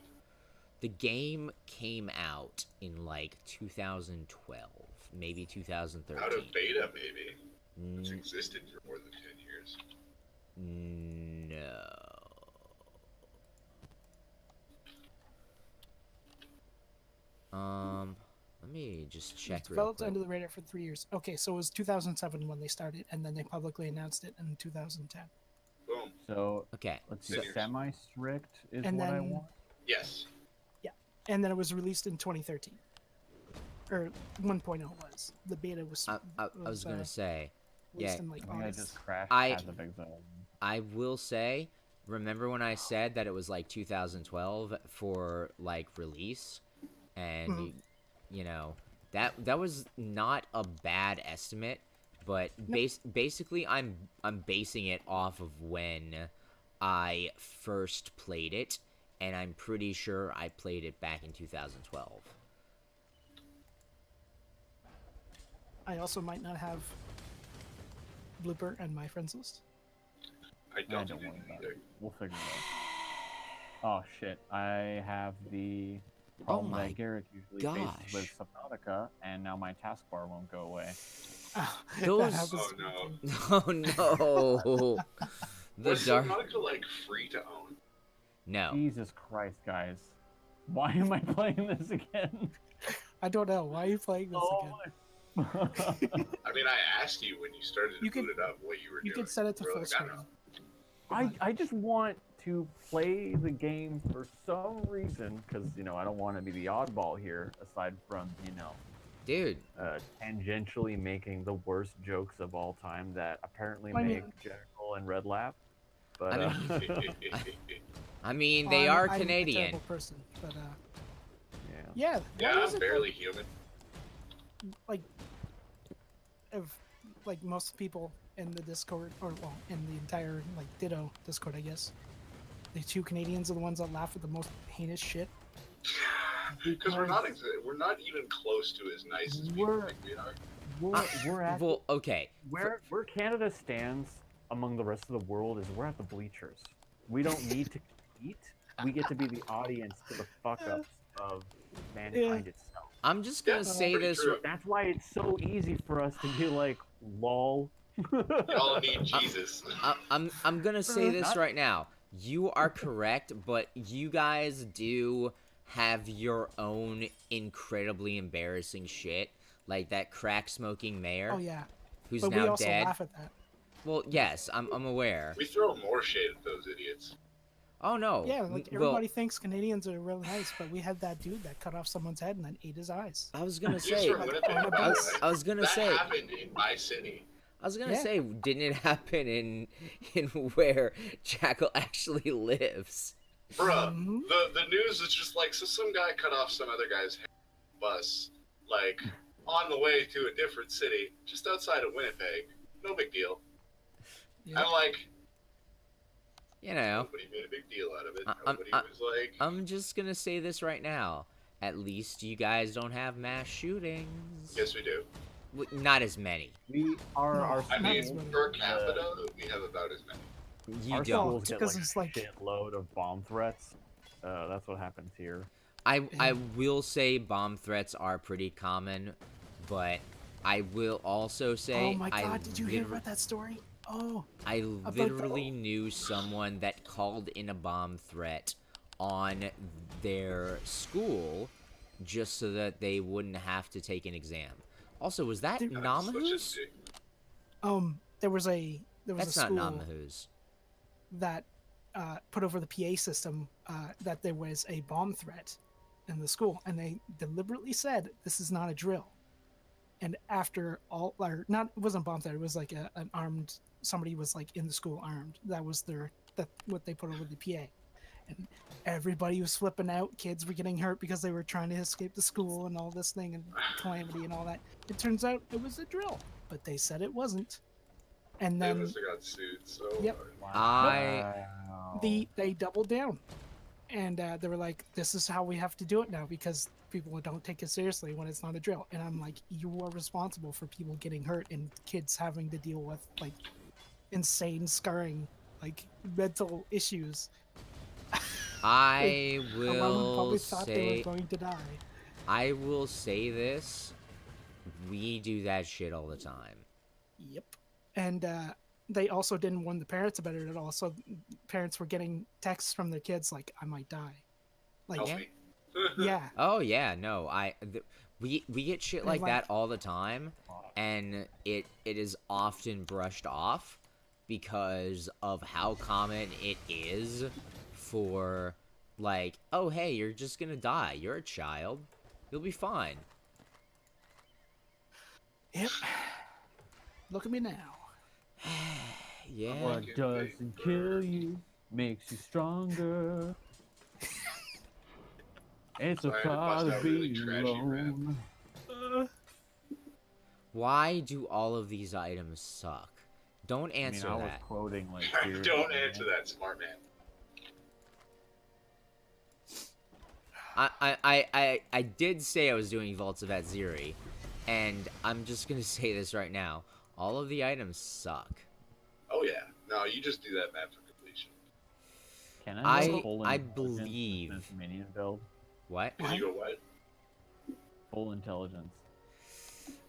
the game came out in like 2012, maybe 2013. Out of beta, maybe. It's N- existed for more than 10 years. no. Let me just check It's real developed quick. under the radar for 3 years. Okay, so it was 2007 when they started, and then they publicly announced it in 2010. Boom. so? Okay, Let's so- see. Years. Semi-strict is And what I then- want. Yes. And then it was released in 2013. Or 1.0 was. The beta was. I was gonna say, released yeah, in like I think I August. just crashed I- Path of Exile. I will say, remember when I said that it was like 2012 for like release, and Mhm. you know that was not a bad estimate, but basically I'm basing it off of when I first played it, and I'm pretty sure I played it back in 2012. I also might not have Blooper and my friends list. I don't, don't do worry about either. it. We'll figure it out. Oh shit! I have the Oh problem my that Garrett usually faces with Subnautica, and now my taskbar won't go away. Oh, Those- that happens Oh, to me no. too. Oh no. The Was dark. Subnautica like free to own? No. Jesus Christ, guys! Why am I playing this again? I don't know. Why are you playing this again? my! I mean, I asked you when you started to You could- boot it up what you were You doing. could set it to You were full like, I don't screen. know. I just want to play the game for some reason, because, you know, I don't want to be the oddball here, aside from, you know, Dude. tangentially making the worst jokes of all time that apparently I mean- make Jekyll and Red laugh. But, I I mean, Oh, they I'm- are I'm a Canadian. terrible person, but yeah. yeah. Yeah, why I'm is it barely human. like of like most people in the Discord, or well, in the entire like Ditto Discord, I guess. The two Canadians are the ones that laugh at the most heinous shit. Because we're not even close to as nice as people We're- think we are. We're at Well, okay. where Canada stands among the rest of the world is we're at the bleachers. We don't need to compete. We get to be the audience to the fuck ups of mankind itself. I'm just gonna Yeah, say pretty this. true. That's why it's so easy for us to be like, lol. Y'all need Jesus. I'm gonna say this Not- right now. You are correct, but you guys do have your own incredibly embarrassing shit, like that crack smoking mayor Oh yeah, who's but we now also dead. laugh at that. Well, yes, I'm aware. We throw more shade at those idiots. Oh no. Yeah, like Well, everybody thinks Canadians are really nice, but we had that dude that cut off someone's head and then ate his eyes. I was gonna He's say. from Winnipeg, on a by the bus. way. I was gonna that say. happened in my city. I was gonna Yeah. say, didn't it happen in where Jackal actually lives? Bruh, Mhm. the news is just like, so some guy cut off some other guy's head on a bus, like, on the way to a different city, just outside of Winnipeg. No big deal. Yeah. I'm like, You know. nobody made a big deal out of it. I'm- Nobody was like, I'm just gonna say this right now. At least you guys don't have mass shootings. yes, we do. Not as many. We are No. our I Not as mean, many. per capita, we have about as many. You our don't. schools get because like it's a like- shitload of bomb threats. That's what happens here. I will say bomb threats are pretty common, but I will also say Oh my god, I did you hear liter- about that story? Oh, I the- literally knew someone that called in a bomb threat on their school just so that they wouldn't have to take an exam. Also, was that Dude, Let's Namahu's? just see. there was a That's school not Namahu's. that put over the PA system that there was a bomb threat in the school, and they deliberately said this is not a drill. And after all, or not, it wasn't a bomb threat. It was like an armed. Somebody was like in the school armed. That was what they put over the PA, and everybody was flipping out. Kids were getting hurt because they were trying to escape the school and all this thing and calamity and all that. It turns out it was a drill, but they said it wasn't. And They then must have got sued so Yep. hard. they doubled down, and they were like, "This is how we have to do it now because people don't take it seriously when it's not a drill." And I'm like, "You are responsible for people getting hurt and kids having to deal with like insane scarring, like mental issues." I A lot of them will probably thought they say were going to die. I will say this. We do that shit all the time. Yep. And they also didn't warn the parents about it at all. So parents were getting texts from their kids like, "I might die." Like, Help Yeah. me. yeah. Oh yeah, no, we get shit And, like that like- all the time, and it is often brushed off because of how common it is for like, oh hey, you're just gonna die. You're a child. You'll be fine. Yep. Look at me now. Yeah. What doesn't kill you makes you stronger. It's a Sorry, I part bust of out really being trashy rap. alone. Why do all of these items suck? Don't answer I was that. quoting like. Don't seriously, answer man. that, smart man. I did say I was doing Vaults of Atziri, And I'm just gonna say this right now. All of the items suck. Oh yeah. No, you just do that map for completion. Can I go I full I intelligence with believe this minion build? what? Can you go what? Full intelligence.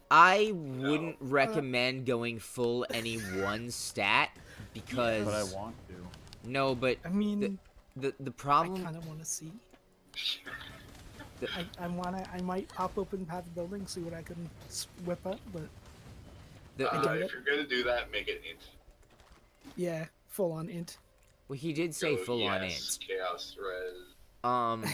I No. wouldn't recommend going full any one stat because But I want to. no, but I mean, the I problem kind of want to see. The- I might pop open Path of Building, see what I can whip up, but the, I the get it. If you're gonna do that, make it int. yeah, full on int. well, he did say Go full on ES, int. Chaos Res.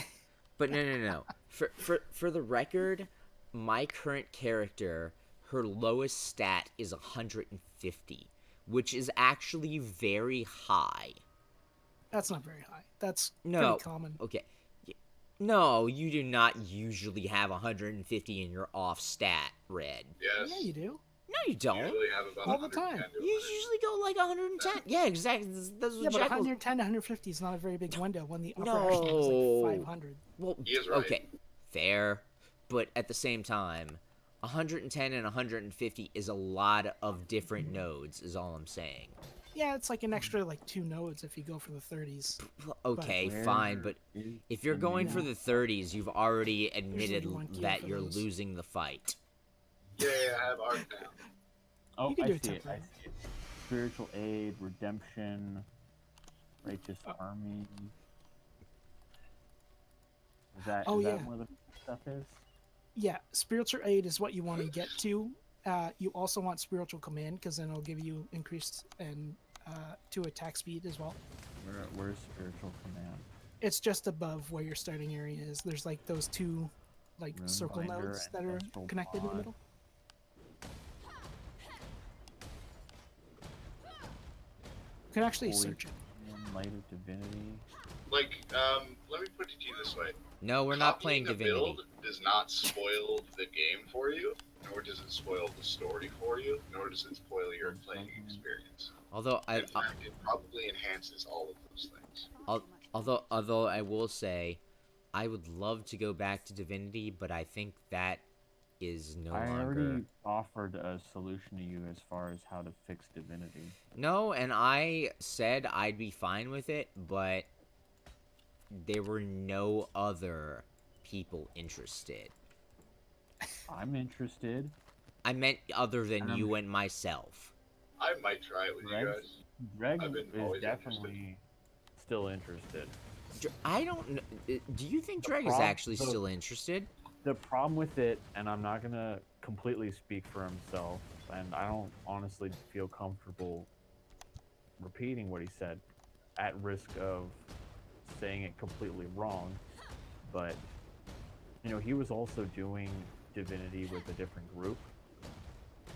But no. For the record, my current character, her lowest stat is 150, which is actually very high. That's not very high. That's No. pretty common. Okay. No, you do not usually have 150 in your off stat, Red. Yes. Yeah, you do. No, you don't. Usually have about All the time. 110 to You 100. usually go like 110. Yeah, exactly. That's what Yeah, but Jackal. 110 to 150 is not a very big window when the upper No. echelon is like 500. Well, He is right. okay, fair, but at the same time, 110 and 150 is a lot of different nodes. Is all I'm saying. Yeah, it's like an extra like 2 nodes if you go for the 30s. Okay, Where fine, but is if you're the going for minion? the 30s, you've already admitted you want gear that for you're those. losing the fight. Yeah, I have art now. Oh, You can I do it see it. I temporary. see it. Spiritual aid, redemption, righteous army. Is that, Oh, is that yeah. where the stuff is? Yeah, spiritual aid is what you want to get to. You also want spiritual command because then it'll give you increased and 2 attack speed as well. Where's spiritual command? It's just above where your starting area is. There's like those 2 like Rune circle binder nodes and that are astral connected in the pod. middle. You can actually Holy search it. command, light of divinity. Like, let me put it to you this way. No, we're not playing Copying a Divinity. build does not spoil the game for you, nor does it spoil the story for you, nor does it spoil your playing experience. Although In fact, it probably enhances all of those things. although I will say, I would love to go back to Divinity, but I think that is no I longer. already offered a solution to you as far as how to fix divinity. No, and I said I'd be fine with it, but there were no other people interested. I'm interested. I meant other than And I'm- you and myself. I might try it with you Greg, guys. Greg I've been is always definitely still interested. I don't know. Do you think The Dreg is prob- actually the- still interested? The problem with it, and I'm not gonna completely speak for himself, and I don't honestly feel comfortable repeating what he said, at risk of saying it completely wrong. But you know, he was also doing Divinity with a different group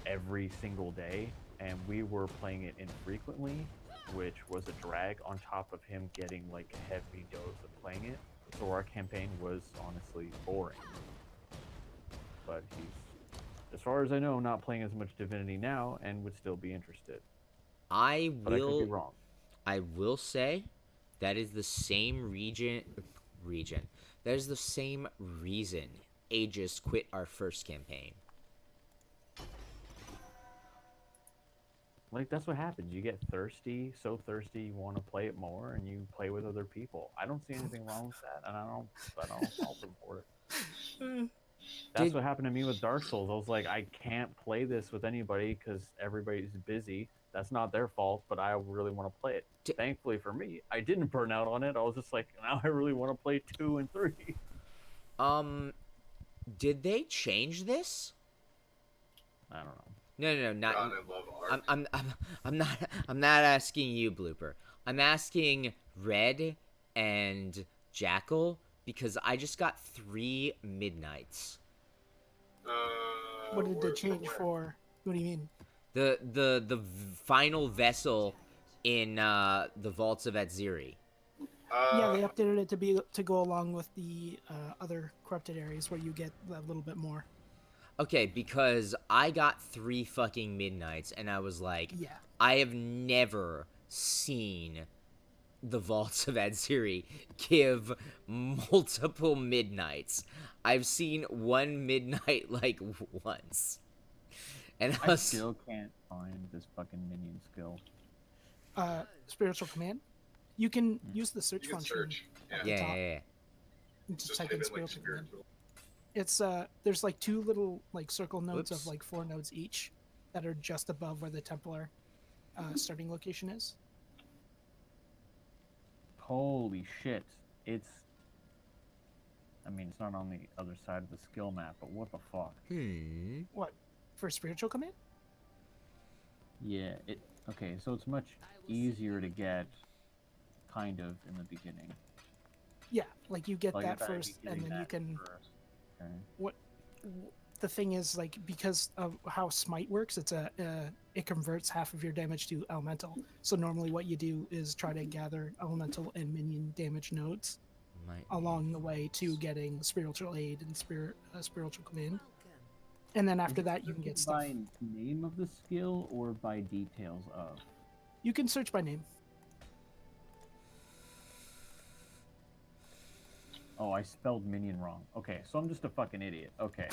every single day, and we were playing it infrequently, which was a drag on top of him getting like a heavy dose of playing it. So our campaign was honestly boring. But he's, as far as I know, not playing as much Divinity now and would still be interested. I But I could be will. wrong. I will say that is the same region. That is the same reason Aegis quit our first campaign. Like, that's what happens. You get thirsty, so thirsty you want to play it more, and you play with other people. I don't see anything wrong with that, and I don't fault them for it. That's Did- what happened to me with Dark Souls. I was like, I can't play this with anybody because everybody's busy. That's not their fault, but I really want to play it. Did- Thankfully for me, I didn't burn out on it. I was just like, now I really want to play 2 and 3. Did they change this? I don't know. No, not. God, I love art. I'm not asking you, Blooper. I'm asking Red and Jackal because I just got 3 midnights. What did they where- change where? for? What do you mean? The final vessel in the vaults of Atziri. Yeah, they updated it to go along with the other corrupted areas where you get a little bit more. Okay, because I got 3 fucking midnights and I was like, Yeah. I have never seen the vaults of Adsiri give multiple midnights. I've seen one midnight like once. And I I was, still can't find this fucking minion skill. Spiritual command. You can use the search You can function. search. at Yeah. the yeah, top. yeah, yeah. And just Just type type in in like spiritual command. spiritual. It's there's like two little like circle nodes Whoops. of like 4 nodes each that are just above where the Templar starting location is. Holy shit. It's... I mean, it's not on the other side of the skill map, but what the fuck? What? For spiritual command? Yeah, it... Okay, so it's much easier to get, kind of, in the beginning. Yeah, like you get Like, that I gotta be first, and getting then you that can. first. Okay. What? The thing is, like, because of how smite works, it converts half of your damage to elemental. So normally, what you do is try to gather elemental and minion damage nodes Might along the way to getting spiritual aid and spiritual command. And then after that, you can get stuff. By name of the skill or by details of? You can search by name. Oh, I spelled minion wrong. Okay, so I'm just a fucking idiot. Okay.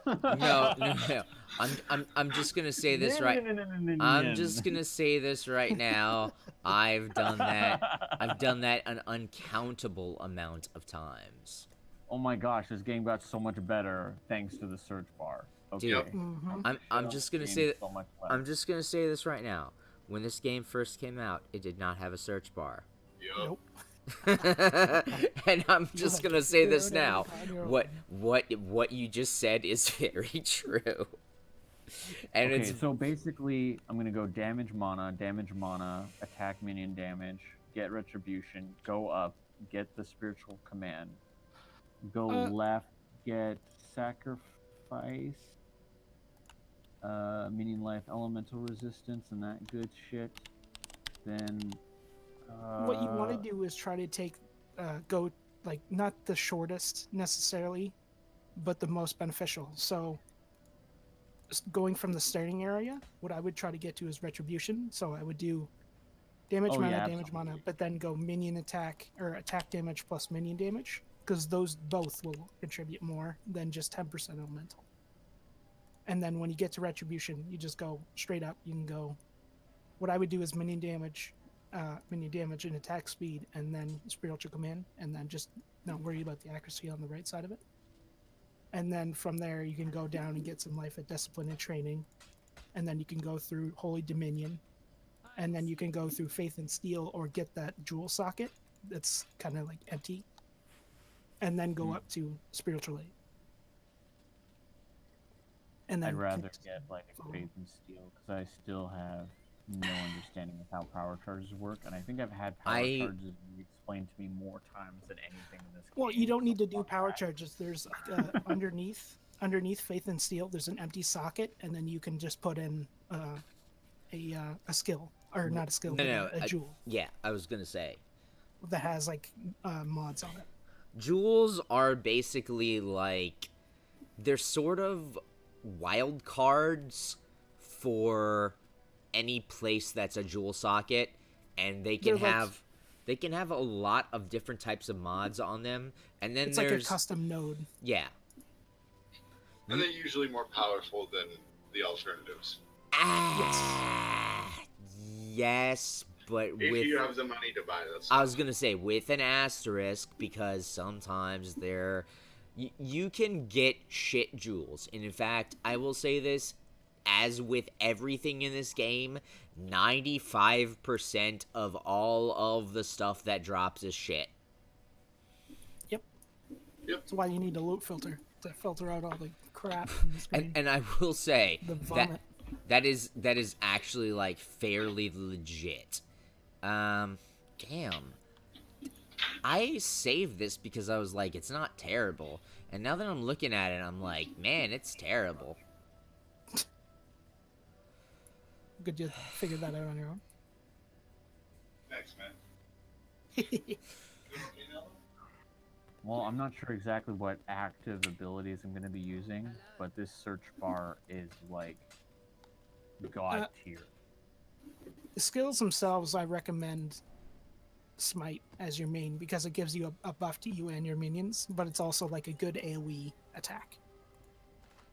no, no, no. I'm just gonna say this right. I'm just gonna say this right now. I've done that. I've done that an uncountable amount of times. Oh my gosh, this game got so much better thanks to the search bar. Okay. Dude, Mm-hmm. I'm just gonna Game's say that. so much I'm better. just gonna say this right now. When this game first came out, it did not have a search bar. Yup. Nope. And I'm just gonna say this Figure it now. out on your What you just said is very true. And Okay, it's so basically, I'm gonna go damage mana, attack minion damage, get retribution, go up, get the spiritual command, go left, get sacrifice, minion life, elemental resistance, and that good shit. Then what you want to do is try to take go like not the shortest necessarily, but the most beneficial. So going from the starting area, what I would try to get to is retribution. So I would do damage Oh, mana, yeah, damage mana, but then go minion attack or attack damage plus minion damage, because those both will contribute more than just 10% elemental. And then when you get to retribution, you just go straight up. You can go. What I would do is minion damage and attack speed, and then spiritual command, and then just not worry about the accuracy on the right side of it. And then from there, you can go down and get some life at discipline and training, and then you can go through Holy Dominion, and then you can go through Faith and Steel or get that jewel socket that's kind of like empty, and then go up to spiritual aid. And then I'd rather get like Faith and Steel because I still have no understanding of how power charges work, and I think I've had power charges explained to me more times than anything in this game. Well, you don't need to do power charges. There's underneath Faith and Steel, there's an empty socket, and then you can just put in a skill, or not a skill, but a jewel yeah. I was gonna say that has like mods on it. jewels are basically like they're sort of wild cards for any place that's a jewel socket, and they can have a lot of different types of mods on them, and then It's there's like a custom node. yeah. And they're usually more powerful than the alternatives. Yes, but If with you have the money to buy those. I was gonna say with an asterisk, because sometimes you can get shit jewels, and in fact, I will say this, as with everything in this game, 95% of all of the stuff that drops is shit. Yep. That's why you need a loot filter to filter out all the crap in the screen. And I will say The vomit. that is actually like fairly legit. Damn. I saved this because I was like, it's not terrible. And now that I'm looking at it, I'm like, man, it's terrible. Good you figured that out on your own. Thanks, man. Well, I'm not sure exactly what active abilities I'm going to be using, but this search bar is like god tier. The skills themselves, I recommend Smite as your main because it gives you a buff to you and your minions, but it's also like a good AoE attack.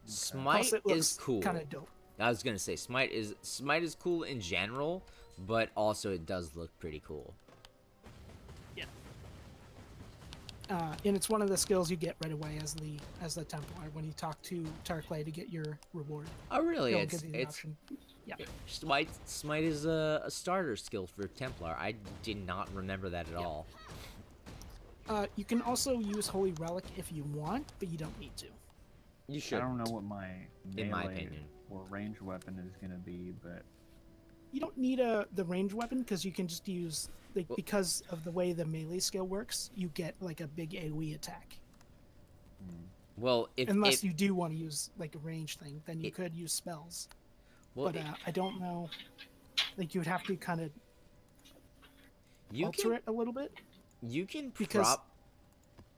Smite Plus, it is looks cool. kind of dope. I was gonna say Smite is cool in general, but also it does look pretty cool. And it's one of the skills you get right away as the Templar when you talk to Tarklay to get your reward. Oh really? It'll give you the It's option. Yeah. Smite is a starter skill for Templar. I did not remember that at all. You can also use Holy Relic if you want, but you don't need to. You should. I don't know what my In my melee opinion. or ranged weapon is gonna be, but You don't need the range weapon because you can just use because of the way the melee skill works. You get like a big AoE attack. Well, Unless you do want to use like a range thing, then you could use spells. well, But I don't know. Like you would have to kind of you alter can it a little bit. you can Because-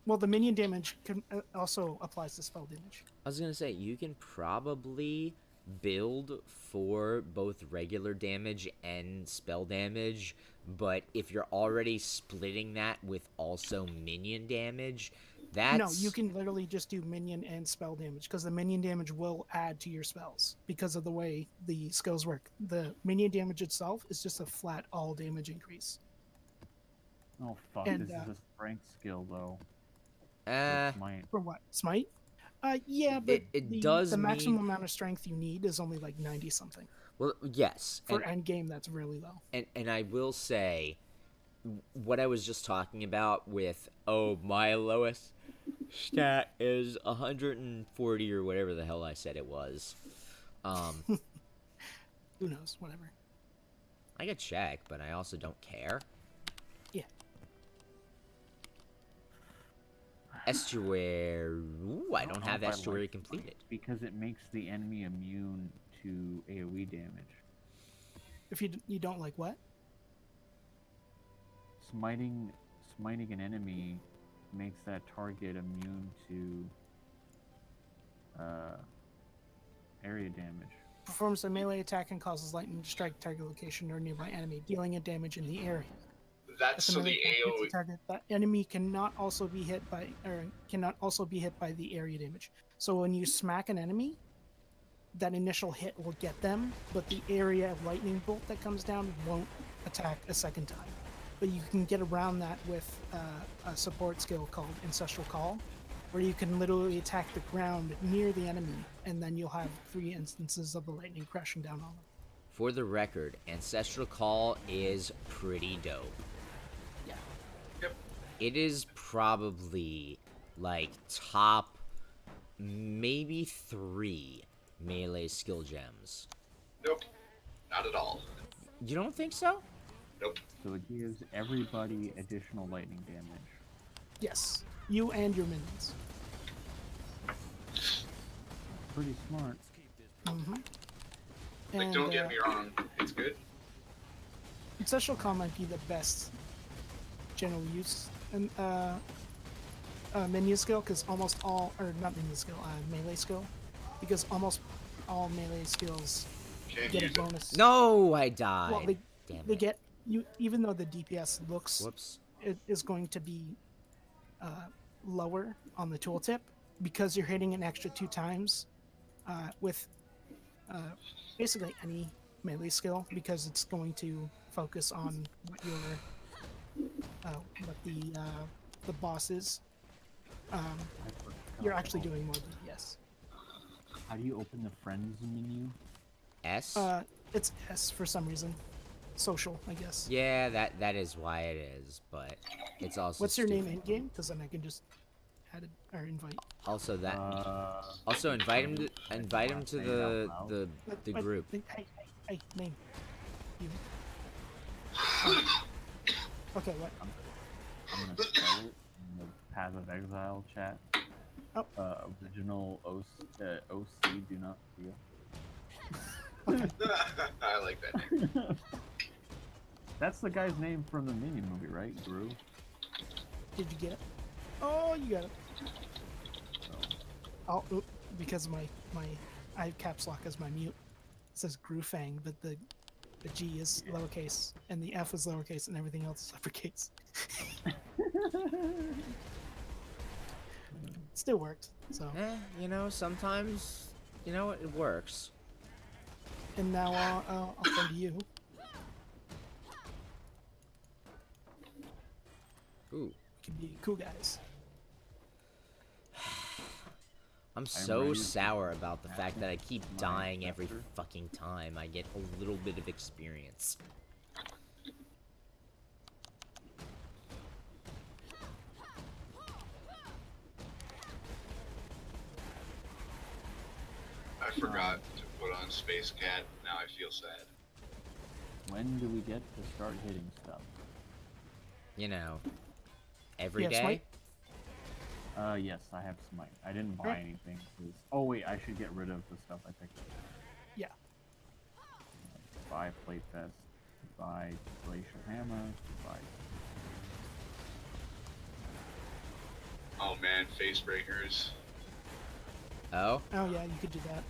Well, the minion damage can, also applies to spell damage. I was gonna say you can probably build for both regular damage and spell damage, but if you're already splitting that with also minion damage, that's No, you can literally just do minion and spell damage because the minion damage will add to your spells because of the way the skills work. The minion damage itself is just a flat all damage increase. oh fuck, And, this is a strength skill though. Uh, Smite. For what? Smite? Yeah, but It does the maximum mean- amount of strength you need is only like 90 something. well, yes, For end game, that's really low. and I will say, what I was just talking about with my lowest stat is 140 or whatever the hell I said it was. Who knows? Whatever. I could check, but I also don't care. Yeah. Estuary. Ooh, I don't know have if I estuary like completed. Smite, because it makes the enemy immune to AoE damage. If you don't like what? Smiting an enemy makes that target immune to area damage. Performs a melee attack and causes lightning to strike target location or nearby enemy, dealing a damage in the area. That's If so melee the attack hits AoE. the target, that enemy cannot also be hit by the area damage. So when you smack an enemy, that initial hit will get them, but the area of lightning bolt that comes down won't attack a second time. But you can get around that with a support skill called Ancestral Call, where you can literally attack the ground near the enemy, and then you'll have 3 instances of the lightning crashing down on them. For the record, Ancestral Call is pretty dope. Yeah. Yep. It is probably like top maybe 3 melee skill gems. Nope. Not at all. You don't think so? Nope. So it gives everybody additional lightning damage. Yes. You and your minions. Pretty smart. Mm-hmm. Like, don't get me wrong. It's good. Ancestral Call might be the best general use and minion skill because almost all, or not minion skill, melee skill, because almost all melee skills Can't get a use it. bonus. No, I died. Well, Damn they it. get you, even though the DPS looks Whoops. it is going to be lower on the tooltip because you're hitting an extra 2 times with basically any melee skill because it's going to focus on what your what the boss is. You're actually doing more DPS. How do you open the friends menu? S? It's S for some reason. Social, I guess. Yeah, that is why it is, but it's also What's your name stupid. in game? Because then I can just add it or invite. Also that Uh, also invite him to the the But- group. Hey, name. You. Okay, what? I'm gonna spell it in the Path of Exile chat. Oh. Original OC, do not feel. I like that name. That's the guy's name from the Minion movie, right? Gru? Did you get it? Oh, you got it. Oh, oop, because my I have caps lock as my mute. It says Grufang, but the the G is lowercase and the F is lowercase and everything else is uppercase. Still worked. So, You know, sometimes, you know, it works. and now I'll come to you. Ooh. We can be cool guys. I'm so ready sour about the fact that I keep my dying every scepter. fucking time I get a little bit of experience. I forgot to put on Space Cat. Now I feel sad. When do we get to start hitting stuff? You know, every Yeah, day. Smite? Yes, I have Smite. I didn't buy Alright. anything. 'Cause- oh wait, I should get rid of the stuff I picked up. Yeah. Buy Plate Fest. Buy Glacial Hammer. Buy. Oh man, face breakers. Oh, Oh yeah, you could do that.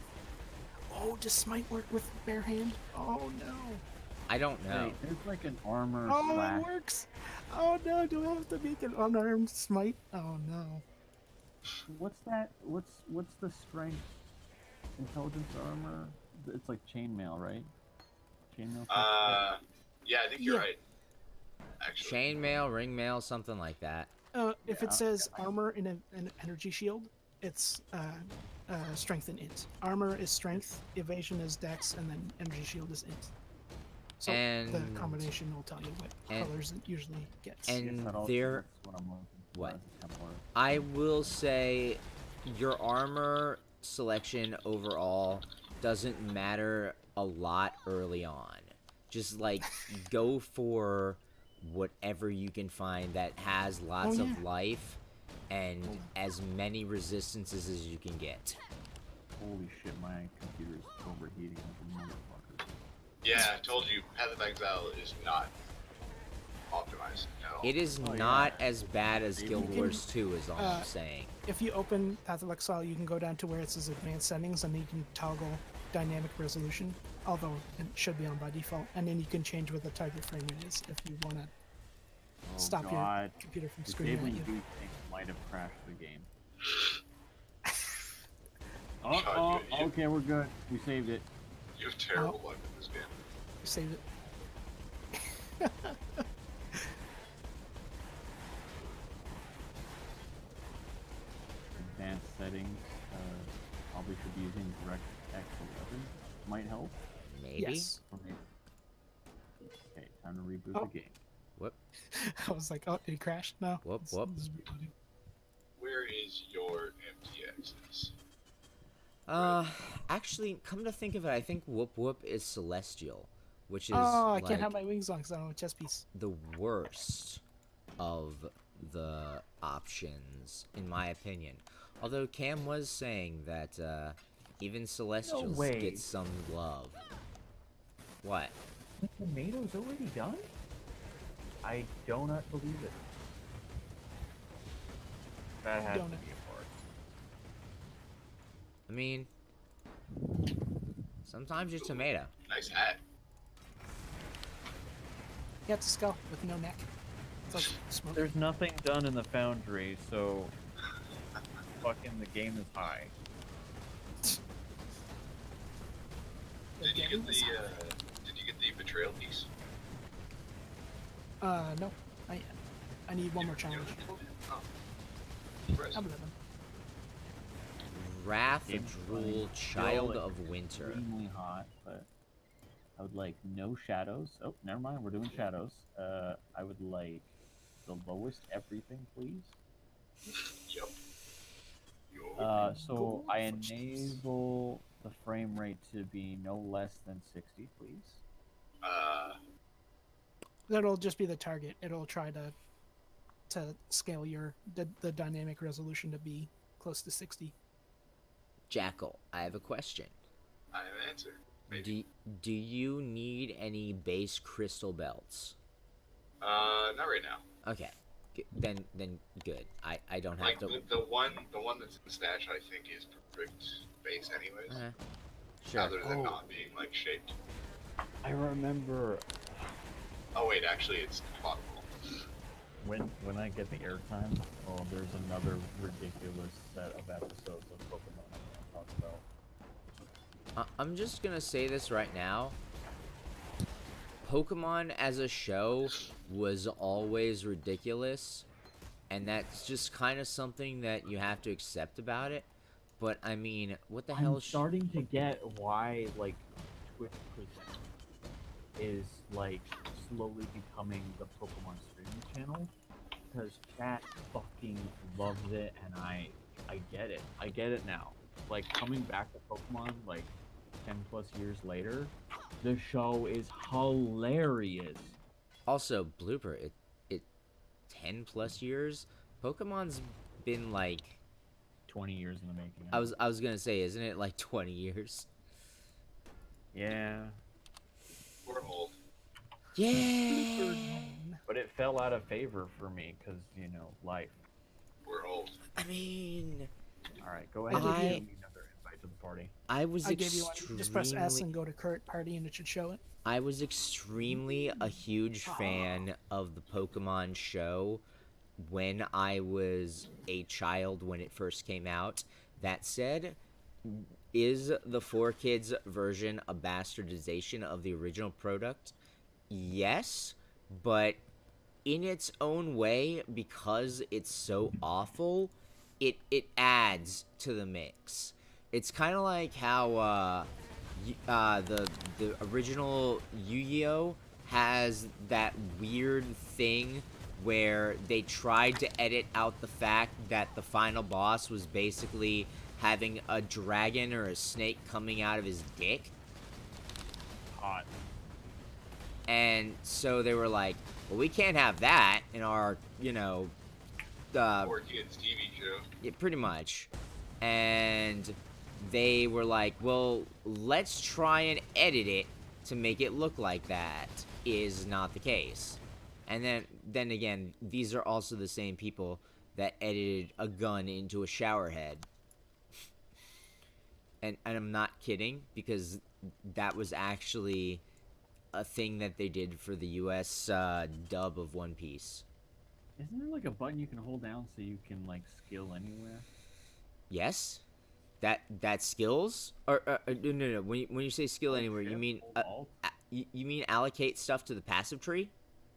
Oh, does Smite work with bare hand? Oh no. I don't know. Wait, there's like an armor Oh, slash. it works. Oh no, do I have to make an unarmed Smite? Oh no. What's that? What's the strength? Intelligence armor? It's like chainmail, right? Chainmail. Yeah, I think you're Yeah. right. Actually, Chainmail, ringmail, something like that. If Yeah. it says armor in an energy shield, it's strength and int. Armor is strength, evasion is dex, and then energy shield is int. So the And- combination will tell you what and- colors it usually gets. and- Yes, that also there- that's what I'm looking for what? as a Templar. I will say your armor selection overall doesn't matter a lot early on. Just like go for whatever you can find that has lots Oh, of yeah. life and as many resistances as you can get. Holy shit, my computer's overheating like a motherfucker. yeah, I told you, Path of Exile is not optimized at all. It is Oh, yeah. not as bad as You Guild can- Wars 2 is all I'm uh, saying. If you open Path of Exile, you can go down to where it says advanced settings, and then you can toggle dynamic resolution, although it should be on by default, and then you can change what the target frame rate is if you want to Oh stop your god. computer from screaming Disabling at you. these things might have crashed the game. Charge Oh, you. okay, we're good. We saved it. You have terrible luck with this game. Save it. Advanced settings. Probably should be using DirectX 11. Might help. Maybe? Yes. Or maybe. Okay, time to reboot Oh. the game. Whoop. I was like, oh, did he crash? No. Whoop, It's- whoop. it's rebooting. Where is your MTXs? Actually, come to think of it, I think Whoop Whoop is Celestial, which is Oh, I like can't have my wings on because I don't have a chest piece. the worst of the options, in my opinion. Although Cam was saying that even Celestials way. get some love. What? The tomato's already done? I do not believe it. That has Donut. to be a part. I mean, sometimes you're tomato. Nice hat. Yeah, it's a skull with no neck. It's like smoke. There's nothing done in the foundry, so fucking the game is high. Did you get the betrayal piece? No. I need one more challenge. Oh. I'm Impressive. living. Wrath Game's Drool, running Child still of Winter. Extremely hot, but I would like no shadows. Oh, never mind. We're doing shadows. I would like the lowest everything, please. Yep. So I Go for Jesus. enable the frame rate to be no less than 60, please. That'll just be the target. It'll try to scale the dynamic resolution to be close to 60. Jackal, I have a question. I have an answer. Maybe. Do you need any base crystal belts? Not right now. Okay, then good. I don't have Like to. the one that's in the stash, I think is perfect base, anyways. Sure. Other than Oh. not being like shaped. I remember Oh wait, actually, it's possible. when I get the airtime. Oh, there's another ridiculous set of episodes of Pokemon I want to talk about. I'm just gonna say this right now. Pokemon as a show was always ridiculous, and that's just kind of something that you have to accept about it. But I mean, what the hell? I'm starting to get why like Twitch Presents is like slowly becoming the Pokemon streaming channel, because chat fucking loves it, and I get it. I get it now. Like coming back to Pokemon like 10 plus years later, the show is hilarious. Also, blooper. It 10 plus years. Pokemon's been like 20 years in the making. I was gonna say, isn't it like 20 years? Yeah, We're old. Yeah. but it fell out of favor for me because life. We're old. I mean, All right, go ahead. I- and give me another invite to the party. I was I gave you one. Just press S extremely and go to current party, and it should show it. I was extremely a huge fan of the Pokemon show when I was a child when it first came out. That said, is the 4Kids version a bastardization of the original product? Yes, but in its own way, because it's so awful, it adds to the mix. It's kind of like how the original Yu-Gi-Oh has that weird thing where they tried to edit out the fact that the final boss was basically having a dragon or a snake coming out of his dick. Hot. And so they were like, well, we can't have that in our, Poor kids TV show. yeah, pretty much. And they were like, well, let's try and edit it to make it look like that. Is not the case. And then again, these are also the same people that edited a gun into a shower head. And I'm not kidding, because that was actually a thing that they did for the US dub of One Piece. Isn't there like a button you can hold down so you can like skill anywhere? Yes? That skills? Or no. When you say skill Hold anywhere, you shift, mean hold alt? you mean allocate stuff to the passive tree?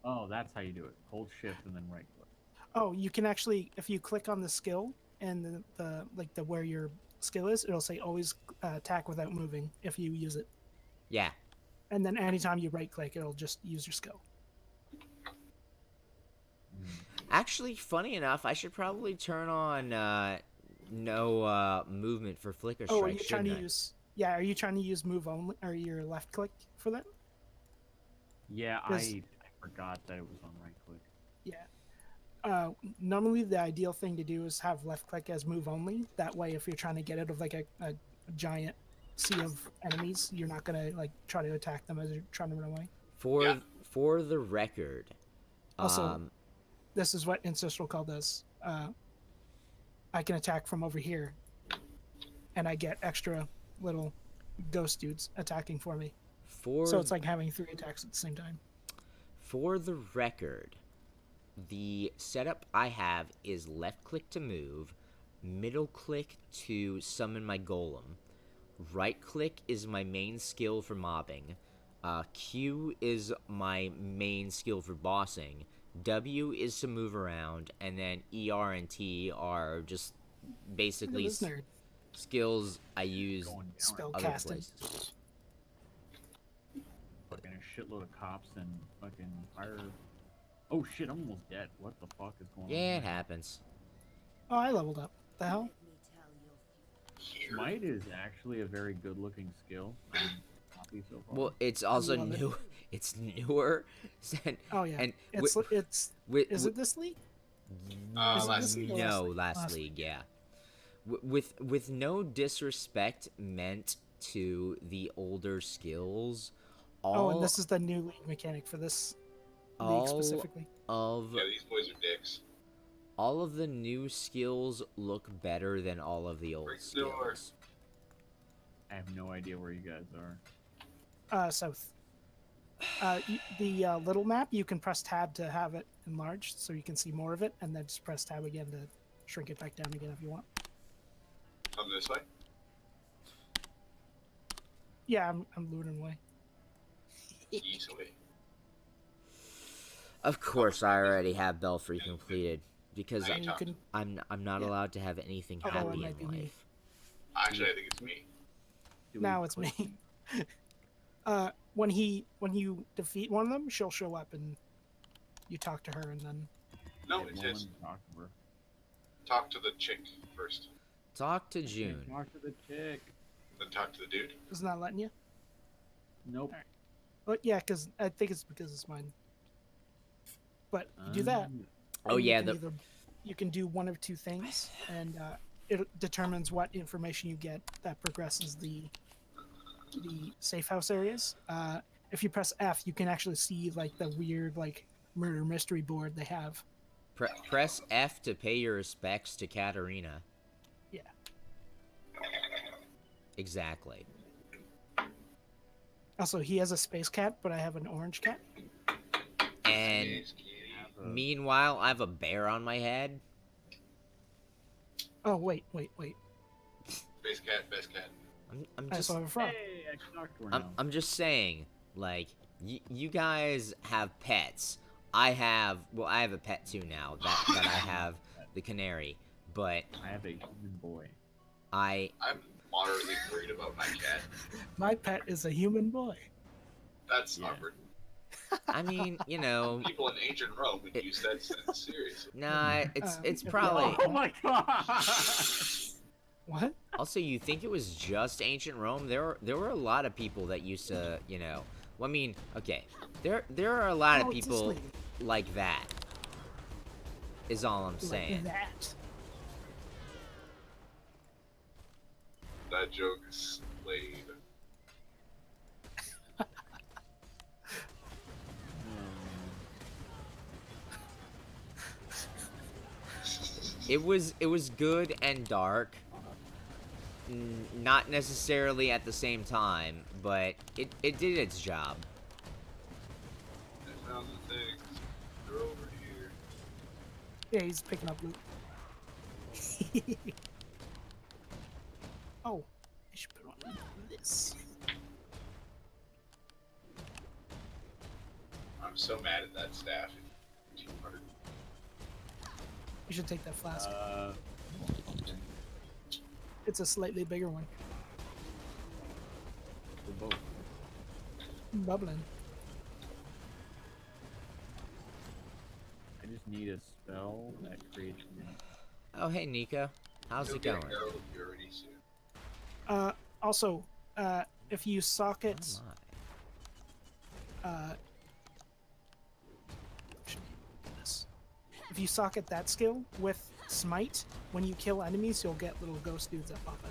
Oh, that's how you do it. Hold shift and then right click. Oh, you can actually, if you click on the skill and the where your skill is, it'll say always attack without moving if you use it. Yeah. And then anytime you right click, it'll just use your skill. Actually, funny enough, I should probably turn on no movement for flicker strike. Oh, are you trying to shouldn't I? use? Yeah, are you trying to use move only or your left click for that? Yeah, Does- I forgot that it was on right click. Yeah. Normally, the ideal thing to do is have left click as move only. That way, if you're trying to get out of like a giant sea of enemies, you're not gonna like try to attack them as you're trying to run away. For the record, Also, this is what Ancestral Call does. I can attack from over here, and I get extra little ghost dudes attacking for me. So it's like having 3 attacks at the same time. For the record, the setup I have is left click to move, middle click to summon my golem, right click is my main skill for mobbing, Q is my main skill for bossing, W is to move around, and then ER and T are just basically Look at this nerd. skills I use Going down. Spell other casting. places. Fucking a shitload of cops and fucking fire. Oh shit, I'm almost dead. What the fuck is going on? Yeah, it there? happens. Oh, I leveled up. The hell? Here. Smite is actually a very good looking skill. I'm happy so far. Well, it's also love it. new. It's newer. and, Oh yeah. and It's is it this league? Is it this last league or no, last last league? league, yeah. With no disrespect meant to the older skills, all Oh, and this is the new league mechanic for this league all specifically. of Yeah, these boys are dicks. all of the new skills look better than all of the old Break the door. skills. I have no idea where you guys are. South. The little map, you can press tab to have it enlarged so you can see more of it, and then just press tab again to shrink it back down again if you want. Come this way. Yeah, I'm looting away. Easily. Of course, I already have Belfry completed because I And you can. I'm not Yeah. allowed to have anything Although it happy might be in me. life. Actually, I think it's me. Do Now we it's click me. When you defeat one of them, she'll show up and you talk to her, and then No, it it's while his. I'm talking to her? Talk to the chick first, Talk to I can't June. talk to the chick. then talk to the dude. it's not letting you. Nope. But yeah, because I think it's because it's mine. But you do that. Oh and you yeah, can the either, you can do one of two things, and it determines what information you get that progresses the safe house areas. If you press F, you can actually see like the weird like murder mystery board they have. press F to pay your respects to Katarina. Yeah. Exactly. Also, he has a space cat, but I have an orange cat. And Yes, kitty. meanwhile, I have a bear on my head. Oh wait. Base cat, best cat. I'm I just also have a frog. Hey, I can talk to her now. I'm just saying, like, you guys have pets. I have a pet too now that I have the canary, but I have a human boy. I I'm moderately worried about my cat. My pet is a human boy. That's Yeah. awkward. mean, you know, People in ancient Rome would use that sentence seriously. nah, it's if you- probably. Oh my god! What? Also, you think it was just ancient Rome? There were a lot of people that used to, you know. Well, I mean, okay, there are a lot Oh, of it's this people lady. like that. Is all I'm Like saying. that. That joke is laid. It was good and dark. Not necessarily at the same time, but it did its job. I found the things. They're over here. Yeah, he's picking up loot. Oh, I should put on this. I'm so mad at that staff. 200. You should take that flask. Okay. It's a slightly bigger one. We're both. Bubbling. I just need a spell that creates. Oh, hey, Nika. How's You'll it get going? Harold Purity soon. Also, if you socket, Oh, this. If you socket that skill with smite, when you kill enemies, you'll get little ghost dudes that pop out.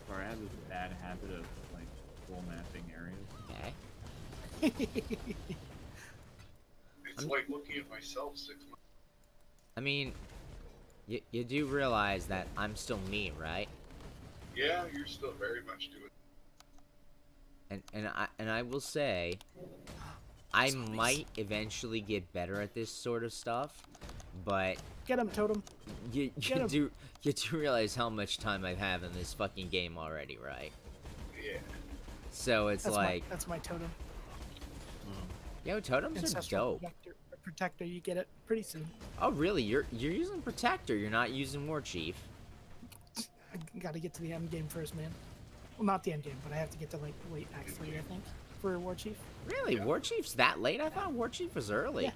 Sorry, I have this bad habit of like full mapping areas. okay. It's like looking at myself 6 months. I mean, you do realize that I'm still me, right? Yeah, you're still very much doing. And I will say, I might eventually get better at this sort of stuff, but Get him, Totem. you Get 'em. do realize how much time I have in this fucking game already, right? Yeah. So it's That's like, that's my totem. yo, totems are Ancestral dope. protector. You get it pretty soon. Oh, really? You're using protector. You're not using war chief. I gotta get to the end game first, man. Well, not the end game, but I have to get to like late Act 3, I think, for War Chief. Really? War chief's that late? I thought war chief was early. Yeah.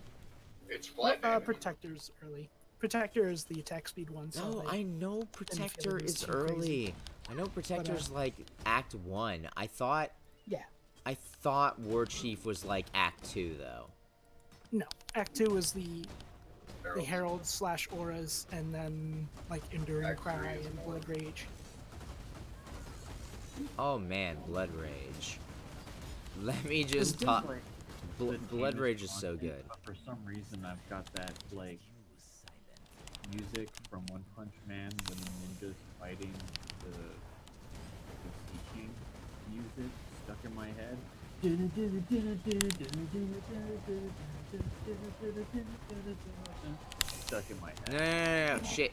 It's flat damage. Protector's early. Protector is the attack speed one. So No, they- I know feel protector it was is too crazy. early. I know protector's like Act 1. I thought Yeah. war chief was like Act 2 though. No. Act 2 is the Harold. Herald / Auras, and then like Enduring Act three Cry is and more- Blood Rage. Oh man, blood rage. Let me It's just talk. different. The Blood damage rage is so content, good. But for some reason, I've got that like music from One Punch Man when the ninjas fighting the Sea King music stuck in my head. Stuck in my head. No. Shit.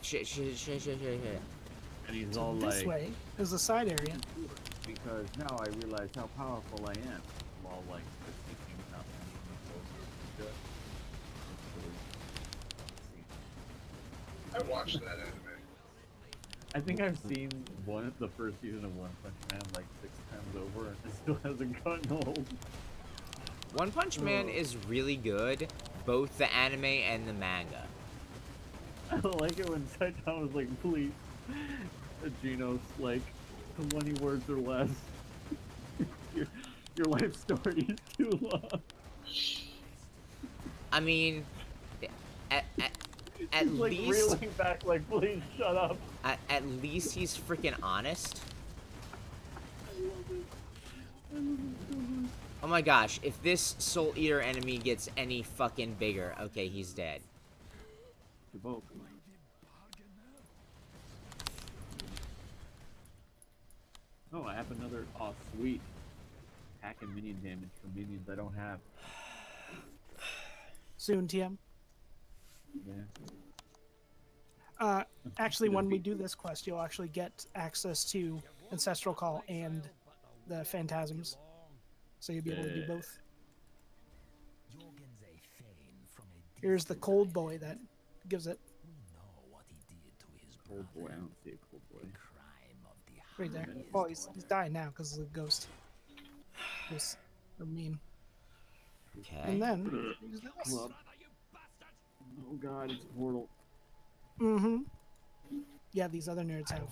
And he's So all this like, way is the side area. because now I realize how powerful I am. While like the Sea King's not anything close to ninja. It's really I watched that anime. I think I've seen the first season of One Punch Man like 6 times over, and it still hasn't gotten old. One Punch Man is really good, both the anime and the manga. I like it when Saitama's like, please, Geno's like 20 words or less. your life story is too long. I mean, at He's like least reeling back, like, please shut up. at least he's freaking honest. Oh my gosh, if this Soul Eater enemy gets any fucking bigger, okay, he's dead. Oh, I have another. Oh, sweet. Attack and minion damage from minions I don't have. Soon, TM. Yeah. Actually, when we do this quest, you'll actually get access to Ancestral Call and the Phantasms. So you'll be able to do both. Here's the cold boy that gives it. Cold boy, I don't see a cold boy. Right there. Oh, he's dying now because of the ghost. Ghosts are mean. Okay. And then, use this. Club. Oh god, it's Portal. Mm-hmm. Yeah, these other nerds have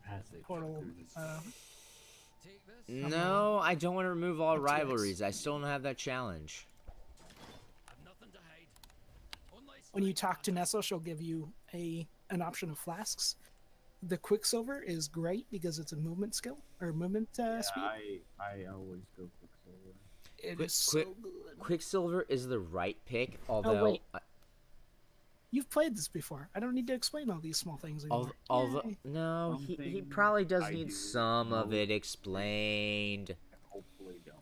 Passage. Portal. No, I don't want to remove all rivalries. I still don't have that challenge. When you talk to Nessa, she'll give you an option of flasks. The Quicksilver is great because it's a movement skill or movement speed. I always go Quicksilver. It is so good. Quicksilver is the right pick, although wait. You've played this before. I don't need to explain all these small things anymore. although Yay. no, he Something probably does I need do some of know. it explained. Hopefully don't.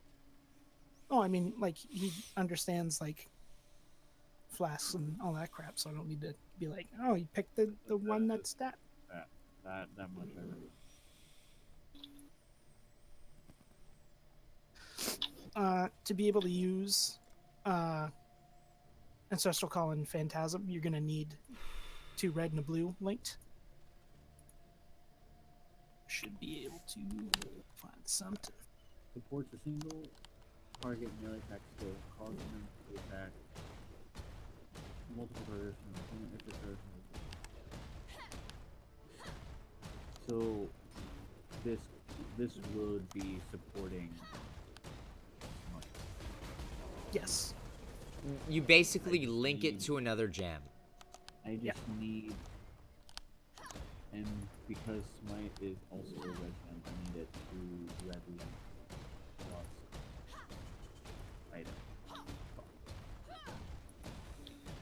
Oh, I mean, like he understands like flasks and all that crap, so I don't need to be like, oh, you picked the one that's that. That much I remember. To be able to use Ancestral Call and Phantasm, you're gonna need 2 red and a blue linked. Should be able to find something. Supports a single target melee attack skill, causes them to attack multiple targets and if the target. So this would be supporting. Yes. You basically link it to another gem. I just need, and because Smite is also a red gem, I need it to red link plus item.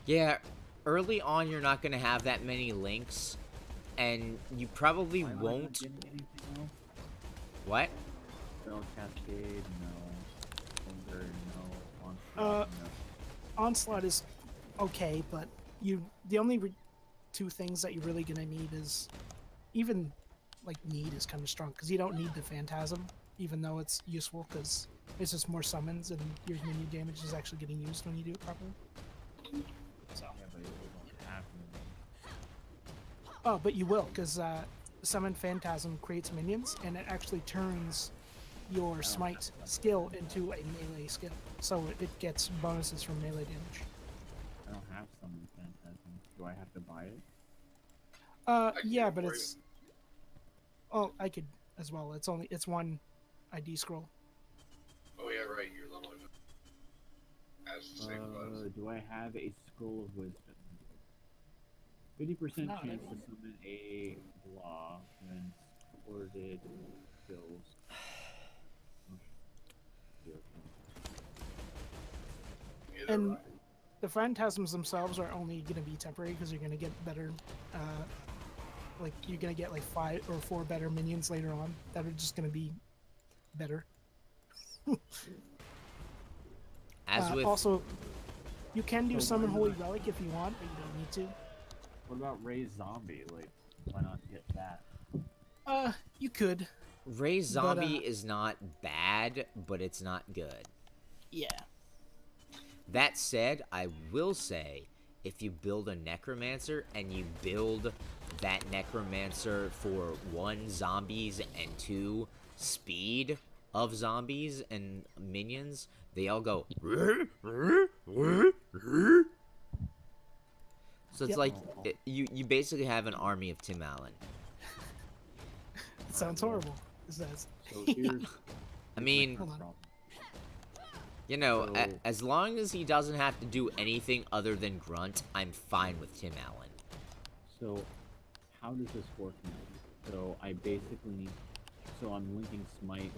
Yeah, early on you're not gonna have that many links, and you probably Am I not won't. getting anything else? What? Spell Cascade, no. Thunder, no. Uh, Onslaught, no. Onslaught is okay, but the only 2 things that you're really gonna need is even like need is kind of strong because you don't need the Phantasm, even though it's useful because it's just more summons and your minion damage is actually getting used when you do it properly. So. Yeah, but it won't happen. Oh, but you will because Summon Phantasm creates minions and it actually turns your Smite skill into a melee skill, so it gets bonuses from melee damage. I don't have Summon Phantasm. Do I have to buy it? Yeah, can't but afford it's. Oh, I could as well. It's 1 ID scroll. Oh yeah, right. You're leveling up. As the same class. Do I have a Scroll of Wisdom? 50% No, chance to summon a blah when supported skills. Neither And do I. the phantasms themselves are only going to be temporary because you're going to get better, like you're going to get like 5 or 4 better minions later on that are just going to be better. As with Also, you can do So summon why Holy not? Relic if you want, but you don't need to. What about Ray's zombie? Like, why not get that? You could, Ray's but, zombie is not bad, but it's not good. yeah. That said, I will say, if you build a necromancer and you build that necromancer for 1, zombies, and 2, speed of zombies and minions, they all go. So it's Yep. like you basically have an army of Tim Allen. It sounds horrible. It says. So here's I mean, Hold on. problem. you know, So- as long as he doesn't have to do anything other than grunt, I'm fine with Tim Allen. So, how does this work now? So I basically, so I'm linking Smite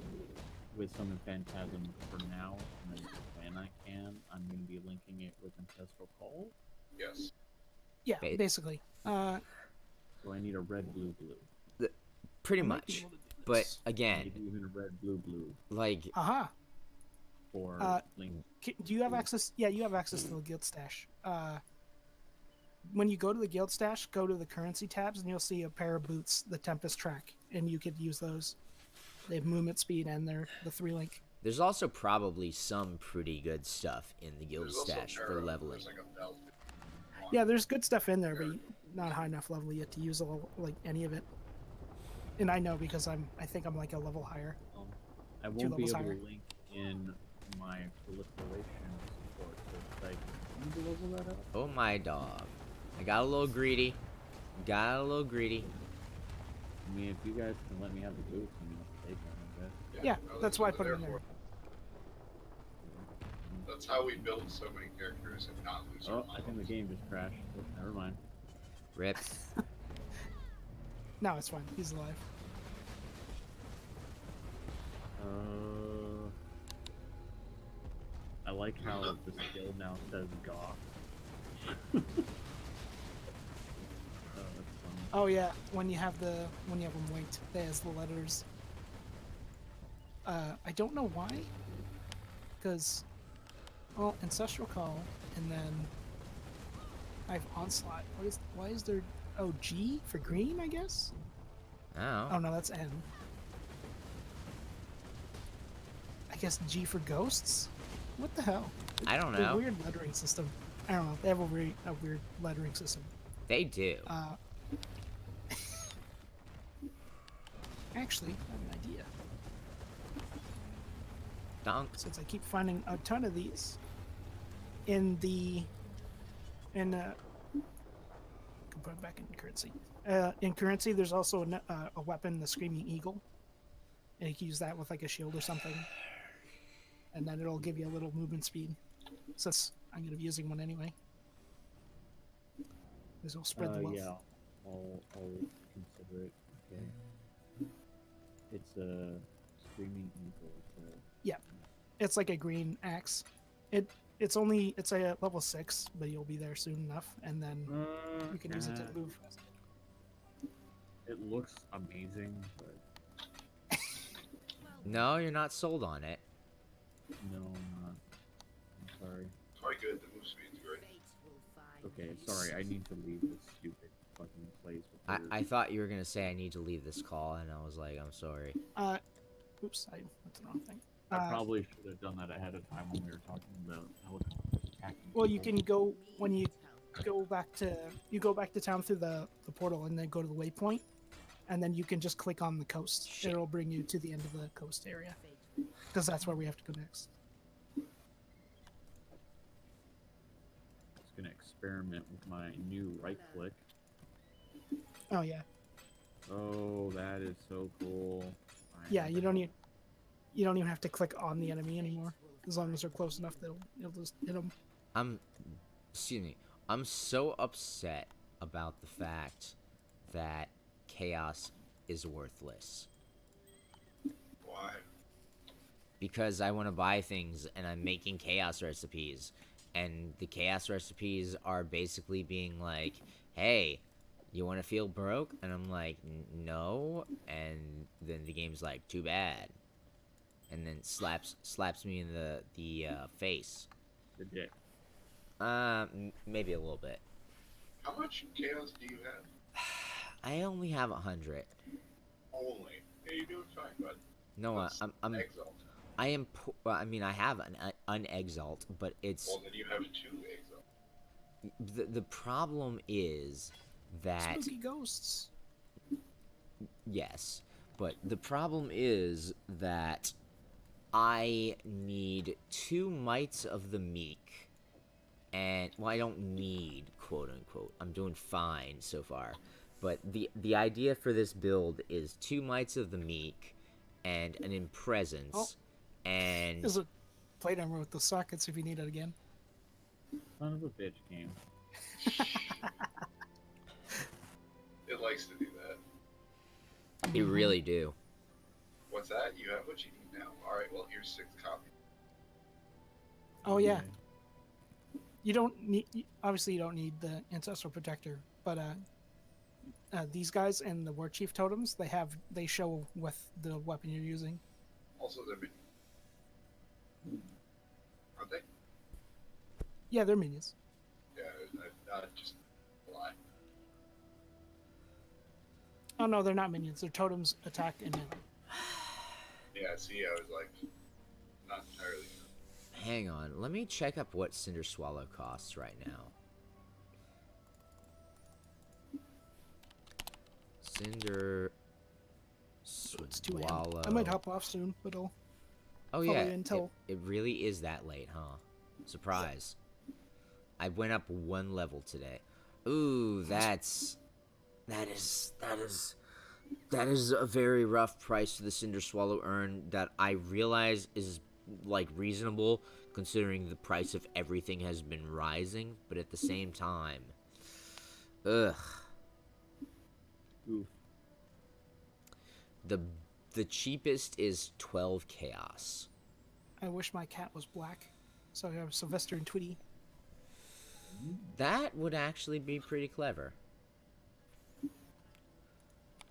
with Summon Phantasm for now, and then when I can, I'm going to be linking it with Ancestral Call. Yes. Yeah, Ba- basically. So I need a red, blue, blue. Pretty I might be much. able to do But this. again, Maybe even a red, blue, blue like, Aha. for link. Do you have access? Yeah, you have access to the guild stash. When you go to the guild stash, go to the currency tabs, and you'll see a pair of boots, the Tempest track, and you could use those. They have movement speed and they're the 3-link. there's also probably some pretty good stuff in the guild There's also stash for Arrow, leveling. there's like a belt. Yeah, there's good stuff in there, but not high enough level yet to use like any of it. And I know because I think I'm like a level higher. I won't be levels able higher. to link in my proliferation support, so it's like, can you level that up? Oh my dog. I got a little greedy. Got a little greedy. I mean, if you guys can let me have the boots, I mean, I'll take them, I guess. Yeah, no, that's that's why I what put it they're in there. for. That's how we build so many characters and not lose our Oh, I think the game just crashed. Oh, never mind. Rip. No, it's fine. He's alive. I like how the skill now says goth. Oh, that's funny. Oh yeah, when you have them linked, it has the letters. I don't know why, because, well, Ancestral Call, and then I have Onslaught. Why is there? Oh, G for green, I guess. Oh Oh. no, that's N. I guess G for ghosts. What the hell? I don't They're a know. weird lettering system. I don't know. They have a weird lettering system. They do. Actually, I have an idea. Donk. Since I keep finding a ton of these can put it back in currency. In currency, there's also a weapon, the Screaming Eagle, and you can use that with like a shield or something, and then it'll give you a little movement speed. Since I'm gonna be using one anyway, this will spread the wealth. Yeah, I'll consider it. Okay. It's a screaming eagle. So It's like a green axe. It's a level 6, but you'll be there soon enough, and then you can use it to move. It looks amazing, but No, you're not sold on it. no, I'm not. I'm sorry. Quite good. The move speed's great. Okay, sorry. I need to leave this stupid fucking place. I before- I thought you were gonna say I need to leave this call, and I was like, I'm sorry. Oops, I went to the wrong thing. I probably should have done that ahead of time when we were talking about helicopters attacking. Well, you people. can go when you go back to town through the portal, and then go to the waypoint, and then you can just click on the coast. Shit. It'll bring you to the end of the coast area, because that's where we have to go next. Just gonna experiment with my new right click. Oh yeah, Oh, that is so cool. yeah. You don't even have to click on the enemy anymore. As long as they're close enough, you'll just hit them. Excuse me. I'm so upset about the fact that chaos is worthless. Why? Because I want to buy things and I'm making chaos recipes, and the chaos recipes are basically being like, hey, you want to feel broke? And I'm like, no. And then the game's like, too bad. And then slaps me in the face. The dick. Maybe a little bit. How much chaos do you have? I only have 100. Only. Yeah, you're doing fine, bud. No, What's I'm Exile? I am. Well, I mean, I have an unexalt, but it's Well, then you have 2 Exile. the problem is that Spooky ghosts. yes, but the problem is that I need 2 mites of the meek, and well, I don't need quote unquote. I'm doing fine so far, but the idea for this build is 2 mites of the meek, and an impresence, Oh. and There's a plate armor with the sockets if you need it again. Son of a bitch game. It likes to do that. you really do. What's that? You have what you need now. Alright, well, here's 6 copies. Oh yeah. You don't need. Obviously, you don't need the ancestral protector, but these guys and the war chief totems, they show with the weapon you're using. Also, they're aren't they? Yeah, they're minions. Yeah, just a lie. Oh no, they're not minions. They're totems, attack, and melee. Yeah, see, I was like, not entirely sure. Hang on, let me check up what Cinder Swallow costs right now. Cinder So it's 2 a.m. Swallow. I might hop off soon, but I'll Oh follow yeah, you until- it really is that late, huh? Surprise. I went up 1 level today. Ooh, that is a very rough price for the Cinder Swallow urn that I realize is like reasonable considering the price of everything has been rising, but at the same time, ugh. Oof. The cheapest is 12 chaos. I wish my cat was black, so I have Sylvester and Tweety. That would actually be pretty clever.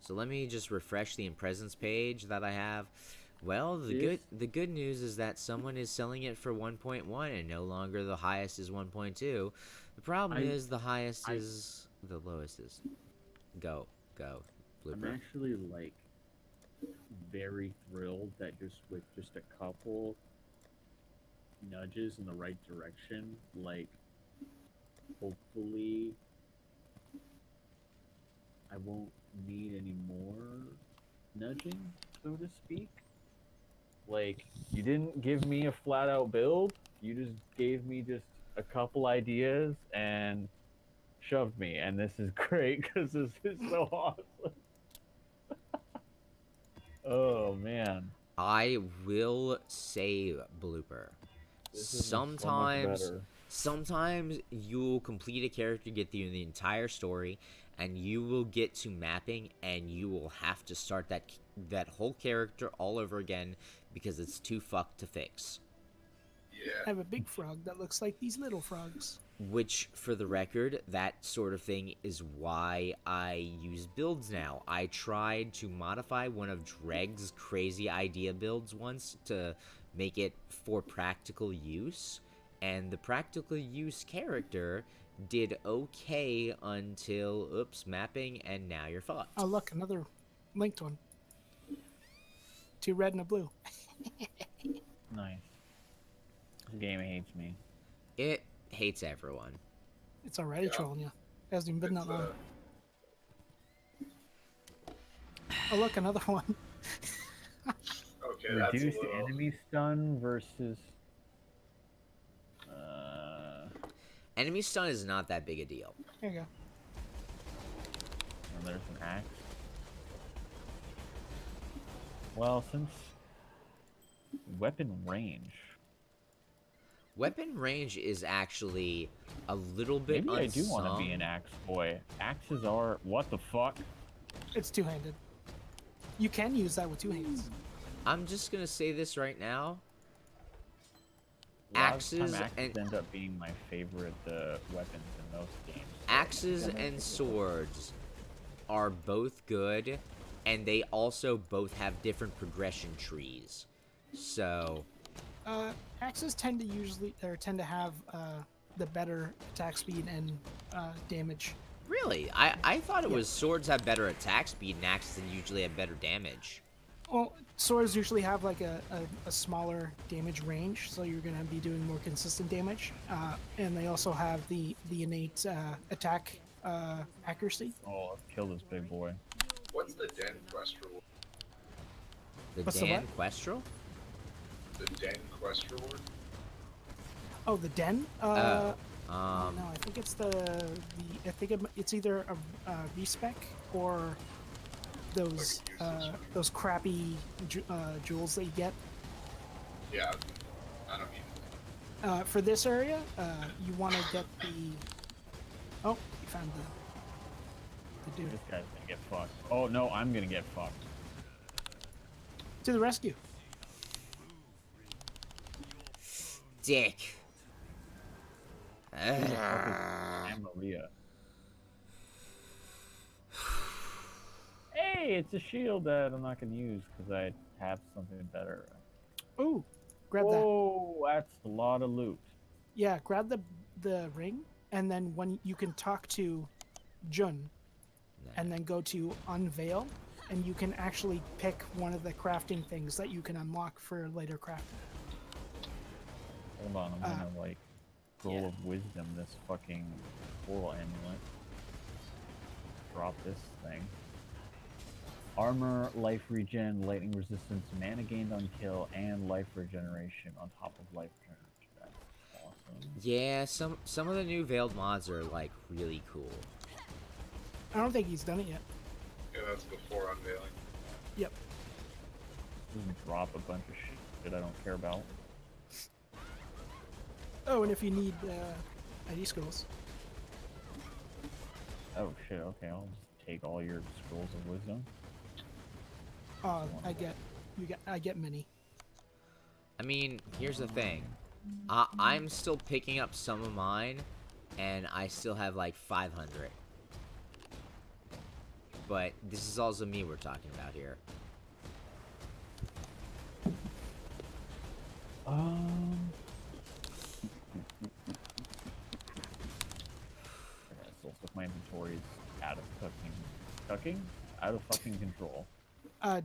So let me just refresh the presence page that I have. Well, the good news is that someone is selling it for 1.1 and no longer the highest is 1.2. The problem is the highest is the lowest is. Go, I'm Blooper. actually like very thrilled that just with just a couple nudges in the right direction, like hopefully I won't need any more nudging, so to speak. Like, you didn't give me a flat out build, you just gave me just a couple ideas and shoved me, and this is great because this is so awesome. Oh man. I will say, Blooper. This is so much better. Sometimes you'll complete a character, get through the entire story, and you will get to mapping, and you will have to start that whole character all over again because it's too fucked to fix. I Yeah. have a big frog that looks like these little frogs. Which, for the record, that sort of thing is why I use builds now. I tried to modify one of Dreg's crazy idea builds once to make it for practical use, and the practical use character did okay until, oops, mapping, and now you're fucked. Oh look, another linked one. 2 red and a blue. Nice. This game hates me. It hates everyone. It's already Yeah. trolling you. Hasn't even been It's, that long. Oh look, another one. okay, that's a Reduced little... enemy stun versus Enemy stun is not that big a deal. There you go. and there's an axe. Well, since weapon range. Weapon range is actually a little bit Maybe I do want to unsung. be an axe boy. Axes are what the fuck? It's 2-handed. You can use that with 2 hands. I'm just gonna say this right now. Axes axes and end up being my favorite weapons in most games. axes and swords are both good, and they also both have different progression trees. So, Axes tend to have the better attack speed and damage. really, I thought it was swords have better attack speed and axes usually have better damage. Well, swords usually have like a smaller damage range, so you're going to be doing more consistent damage. And they also have the innate attack accuracy. Oh, let's kill this big boy. What's the Den quest reward? The What's the Dan what? Questral? The Den quest reward? Oh, the den. Um, No, I think it's it's either a respec or those crappy jewels that you get. Yeah, I don't need For this area, you want to get the. Oh, you found the dude. This guy's gonna get fucked. Oh no, I'm gonna get fucked. To the rescue. Dick. And Maria. Hey, it's a shield that I'm not gonna use because I have something better. Oh, grab that. Whoa, that's a lot of loot. Yeah, grab the ring, and then when you can talk to Jun, and then go to unveil, and you can actually pick one of the crafting things that you can unlock for later crafting. Hold on, I'm gonna like scroll of wisdom this fucking coral amulet. Drop this thing. Armor, life regen, lightning resistance, mana gained on kill, and life regeneration on top of life regeneration. That's awesome. Yeah, some of the new veiled mods are like really cool. I don't think he's done it yet. Yeah, that's before unveiling. Yep. Just drop a bunch of shit I don't care about. Oh, and if you need ID scrolls. Oh shit, okay, I'll just take all your scrolls of wisdom. I get many. I mean, here's the thing. I'm still picking up some of mine, and I still have like 500. But this is also me we're talking about here. So my inventory is out of out of fucking control.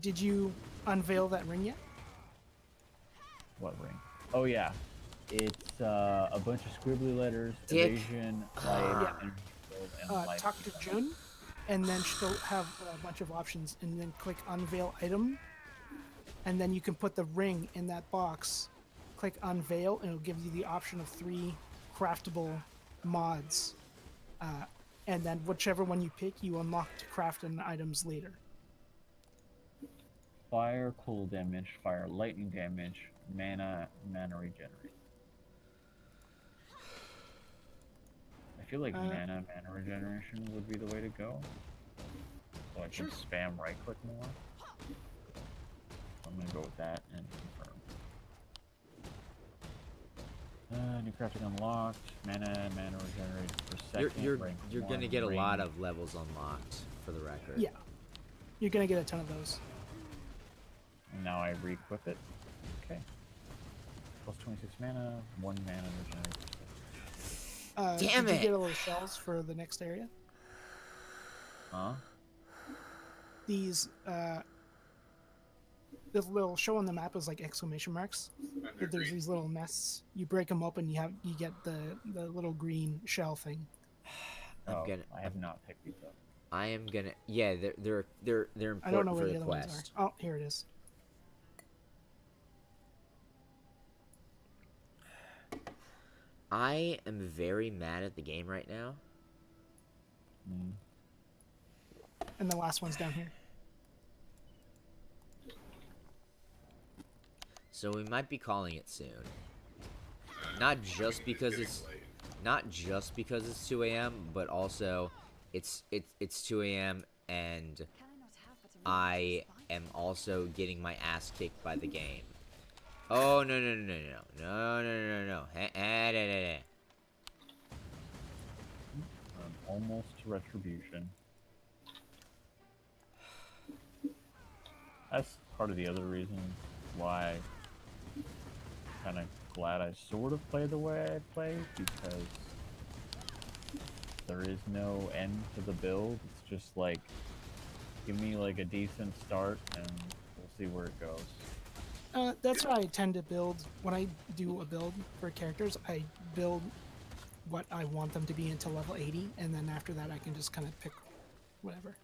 Did you unveil that ring yet? What ring? Oh yeah, it's a bunch of squibbly letters, Dick. evasion, Yeah. life, energy field, and life. Talk to Jun, and then she'll have a bunch of options, and then click unveil item, and then you can put the ring in that box. Click unveil, and it'll give you the option of 3 craftable mods, and then whichever one you pick, you unlock to craft an items later. Fire, cool damage, fire, lightning damage, mana regenerate. I feel like mana regeneration would be the way to go. So I can spam right click more. I'm gonna go with that and confirm. New crafting unlocked. Mana regenerate per second. You're gonna get a lot of levels unlocked, for the record. Yeah, you're gonna get a ton of those. And now I re-equip it. Okay. Plus 26 mana, 1 mana regenerate. Damn did it! you get all those shells for the next area? Huh? These the little show on the map is like exclamation marks. But there's these little nests. You break them open, you get the little green shell thing. I have not picked these up. I am gonna. Yeah, they're important I don't know for where the the other quest. ones are. Oh, here it is. I am very mad at the game right now. And the last one's down here. So we might be calling it soon. Not just because it's 2 a.m., but also it's 2 a.m. and I am also getting my ass kicked by the game. Oh, no, no, no, no, no. No, no, no, no. Almost to retribution. That's part of the other reason why I'm kind of glad I sort of play the way I play, because there is no end to the build. It's just like, give me like a decent start and we'll see where it goes. That's how I tend to build. When I do a build for characters, I build what I want them to be until level 80, and then after that I can just kind of pick whatever.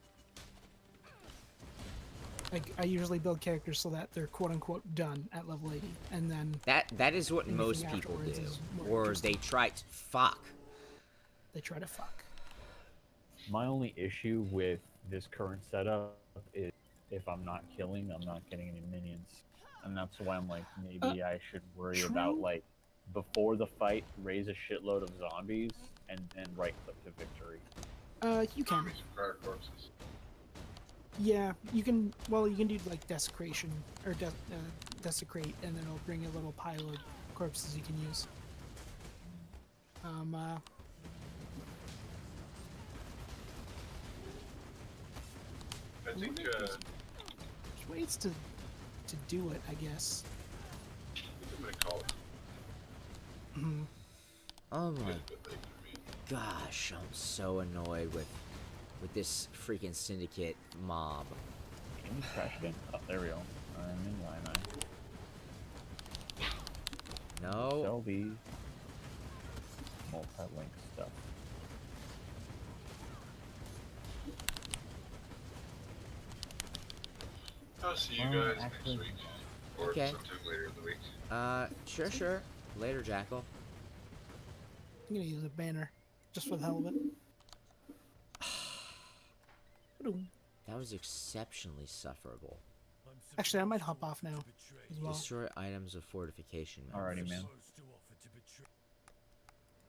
Like, I usually build characters so that they're quote-unquote done at level 80, and then That is what anything most people afterwards do. is more Or interesting. they try to fuck. They try to fuck. My only issue with this current setup is if I'm not killing, I'm not getting any minions. And that's why I'm like, maybe I should worry about, true. like, before the fight, raise a shitload of zombies, and then right-click to victory. You can. Zombies and fire corpses. Yeah, you can. Well, you can do like desecration or desecrate, and then it'll bring a little pile of corpses you can use. I think, there's ways to do it, I guess. I think I'm gonna call it. Oh my It's a bit late for me. gosh, I'm so annoyed with this freaking syndicate mob. Can we crash again? Oh, there we go. I'm in line. No. Sell these multi-link stuff. I'll see you guys actually- next week. Or Okay. sometime later in the week. Sure. Later, Jackal. I'm gonna use a banner just for the hell of it. Ba-doom. That was exceptionally sufferable. Actually, I might hop off now as well. Destroy items of fortification. Alrighty, man.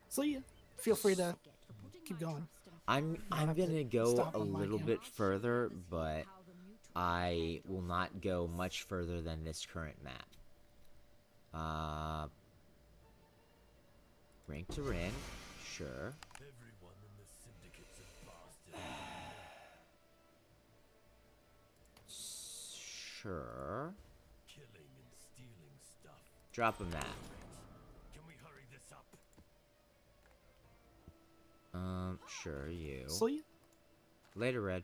So yeah, feel free to keep going. I'm have to gonna go stop a on my little count. bit further, but I will not go much further than this current map. Rank to Rin, sure. Sure. Drop a map. Sure, you. So yeah, Later, Red.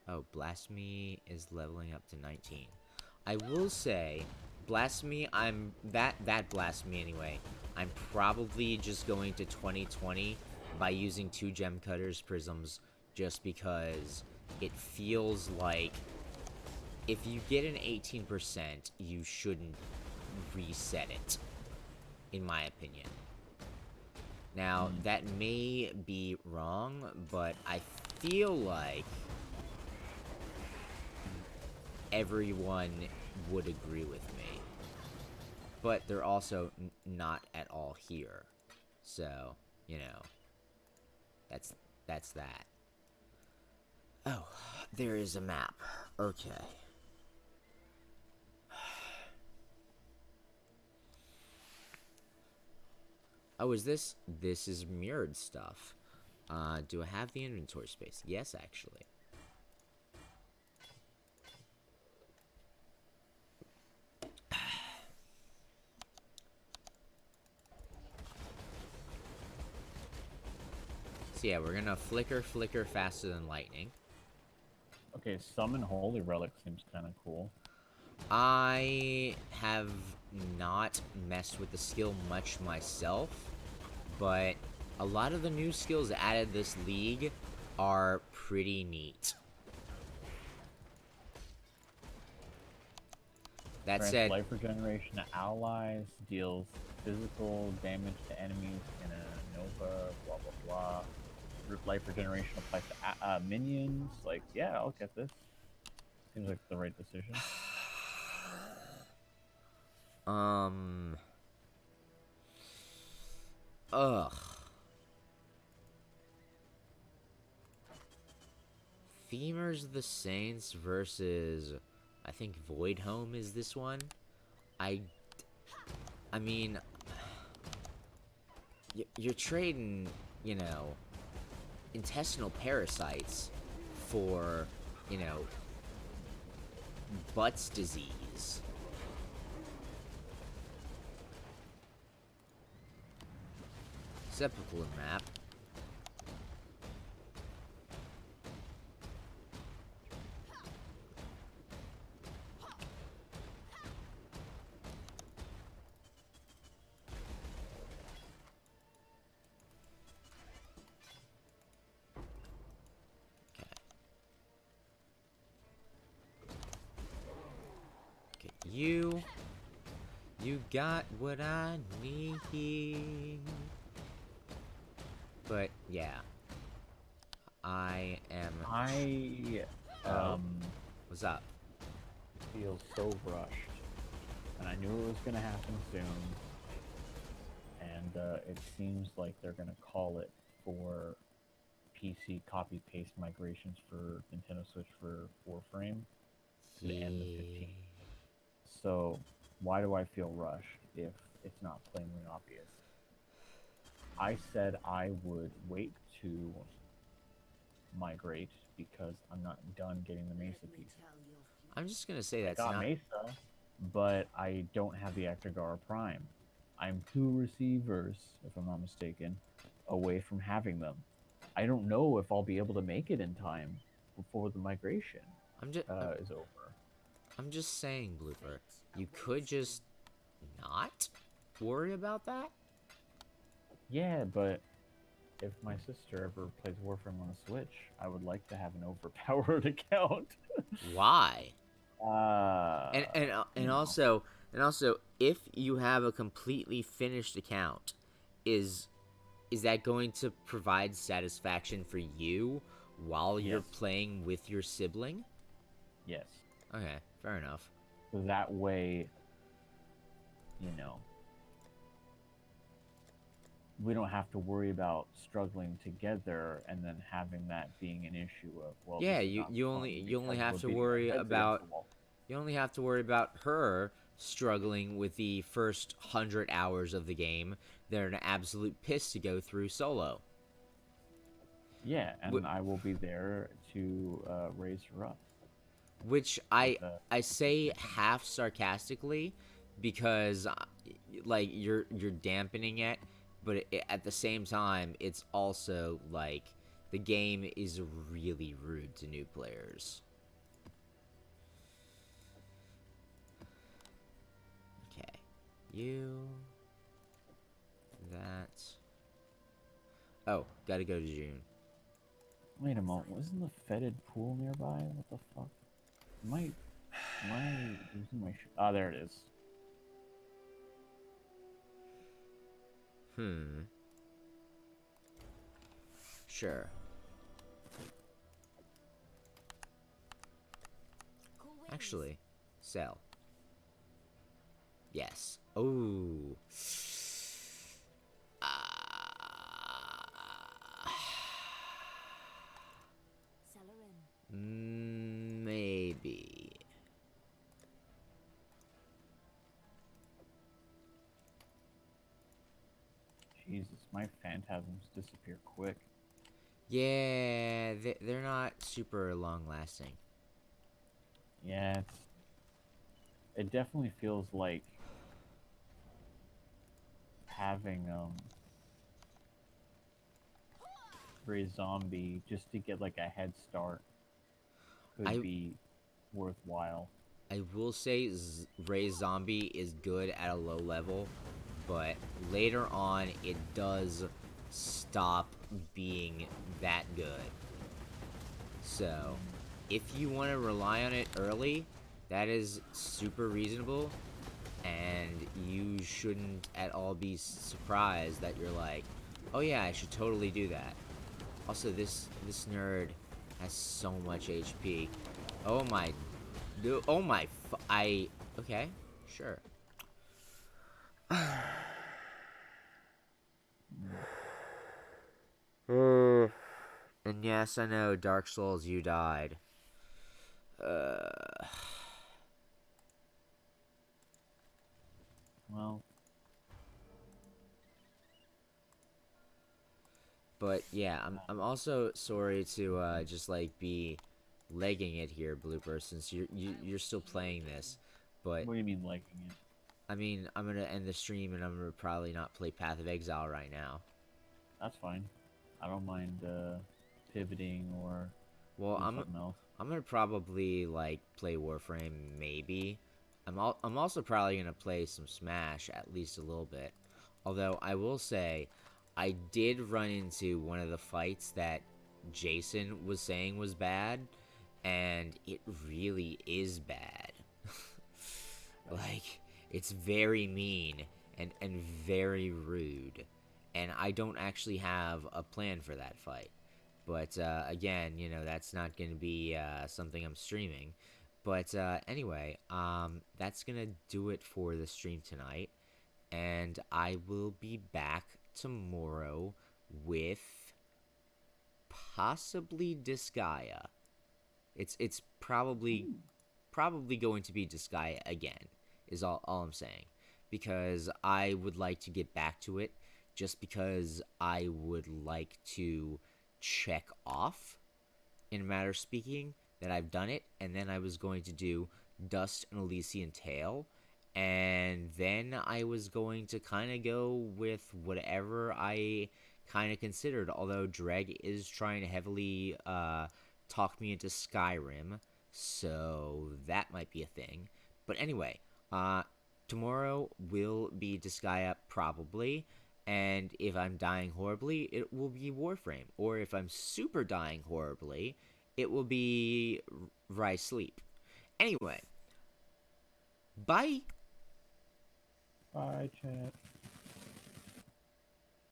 Oh, Blasphemy is leveling up to 19. I will say, Blasphemy, that Blasphemy anyway, I'm probably just going to 2020 by using 2 gem cutters prisms, just because it feels like if you get an 18%, you shouldn't reset it, in my opinion. Now, that may be wrong, but I feel like everyone would agree with me. But they're also not at all here. So, you know, that's that. Oh, there is a map. Okay. Oh, is this? This is mirrored stuff. Do I have the inventory space? Yes, actually. So yeah, we're gonna flicker faster than lightning. Okay, summon Holy Relic seems kind of cool. I have not messed with the skill much myself, but a lot of the new skills added this league are pretty neat. That Grants said, life regeneration to allies, deals physical damage to enemies in a Nova, blah blah blah. Life regeneration applies to minions. Like, yeah, I'll get this. Seems like the right decision. Ugh. Femurs of the Saints versus, I think Void Home is this one. I mean, you're trading, you know, intestinal parasites for, you know, Butts disease. Sepulchral map. Okay, you got what I need. But yeah, I am. I What's up? feel so rushed, and I knew it was gonna happen soon. And it seems like they're gonna call it for PC copy paste migrations for Nintendo Switch for Warframe to the end of 15. So why do I feel rushed if it's not plainly obvious? I said I would wait to migrate because I'm not done getting the Mesa pieces. I'm just gonna say I that's got not. Mesa, but I don't have the Actigara Prime. I'm 2 receivers, if I'm not mistaken, away from having them. I don't know if I'll be able to make it in time before the migration is over. I'm just saying, Blooper. You could just not worry about that. Yeah, but if my sister ever plays Warframe on a Switch, I would like to have an overpowered account. Why? You And know. also, if you have a completely finished account, is that going to provide satisfaction for you while you're Yes. playing with your sibling? Yes. Okay, fair enough. So that way, you know, we don't have to worry about struggling together and then having that being an issue of, well, Yeah, this is you not you fun only because have we're to beating our worry heads against about the wall. her struggling with the first 100 hours of the game. They're an absolute piss to go through solo. Yeah, and Wh- I will be there to raise her up. Which I say half sarcastically, because like you're dampening it, but at the same time it's also like the game is really rude to new players. Okay, that. Oh, gotta go to June. Wait a moment, wasn't the fetid pool nearby? What the fuck? Am I losing my Ah, there it is. Sure. Actually, sell. Yes. Oh. Maybe. Jesus, my phantasms disappear quick. Yeah, they're not super long lasting. Yeah, it definitely feels like having Ray Zombie just to get like a head start could be worthwhile. I will say Ray Zombie is good at a low level, but later on it does stop being that good. So, if you want to rely on it early, that is super reasonable, and you shouldn't at all be surprised that you're like, oh yeah, I should totally do that. Also, this nerd has so much HP. Oh my, dude, oh my, okay, sure. And yes, I know, Dark Souls, you died. Uh, Well, but yeah, I'm also sorry to just like be legging it here, Blooper, since you're still playing this. But what do you mean liking it? I mean, I'm gonna end the stream and I'm gonna probably not play Path of Exile right now. That's fine. I don't mind pivoting or Well, doing something else. I'm gonna probably like play Warframe, maybe. I'm also probably gonna play some Smash at least a little bit. Although I will say, I did run into one of the fights that Jason was saying was bad, and it really is bad. Like, it's very mean and very rude, and I don't actually have a plan for that fight. But again, you know, that's not going to be something I'm streaming. But anyway, that's going to do it for the stream tonight. And I will be back tomorrow with possibly Disgaea. It's probably going to be Disgaea again, is all I'm saying. Because I would like to get back to it just because I would like to check off, in a matter of speaking, that I've done it, and then I was going to do Dust and Elysian Tail, and then I was going to kind of go with whatever I kind of considered, although Dreg is trying to heavily talk me into Skyrim, so that might be a thing. But anyway, tomorrow will be Disgaea probably, and if I'm dying horribly, it will be Warframe. Or if I'm super dying horribly, it will be Rise Sleep. Anyway, bye! Bye, chat.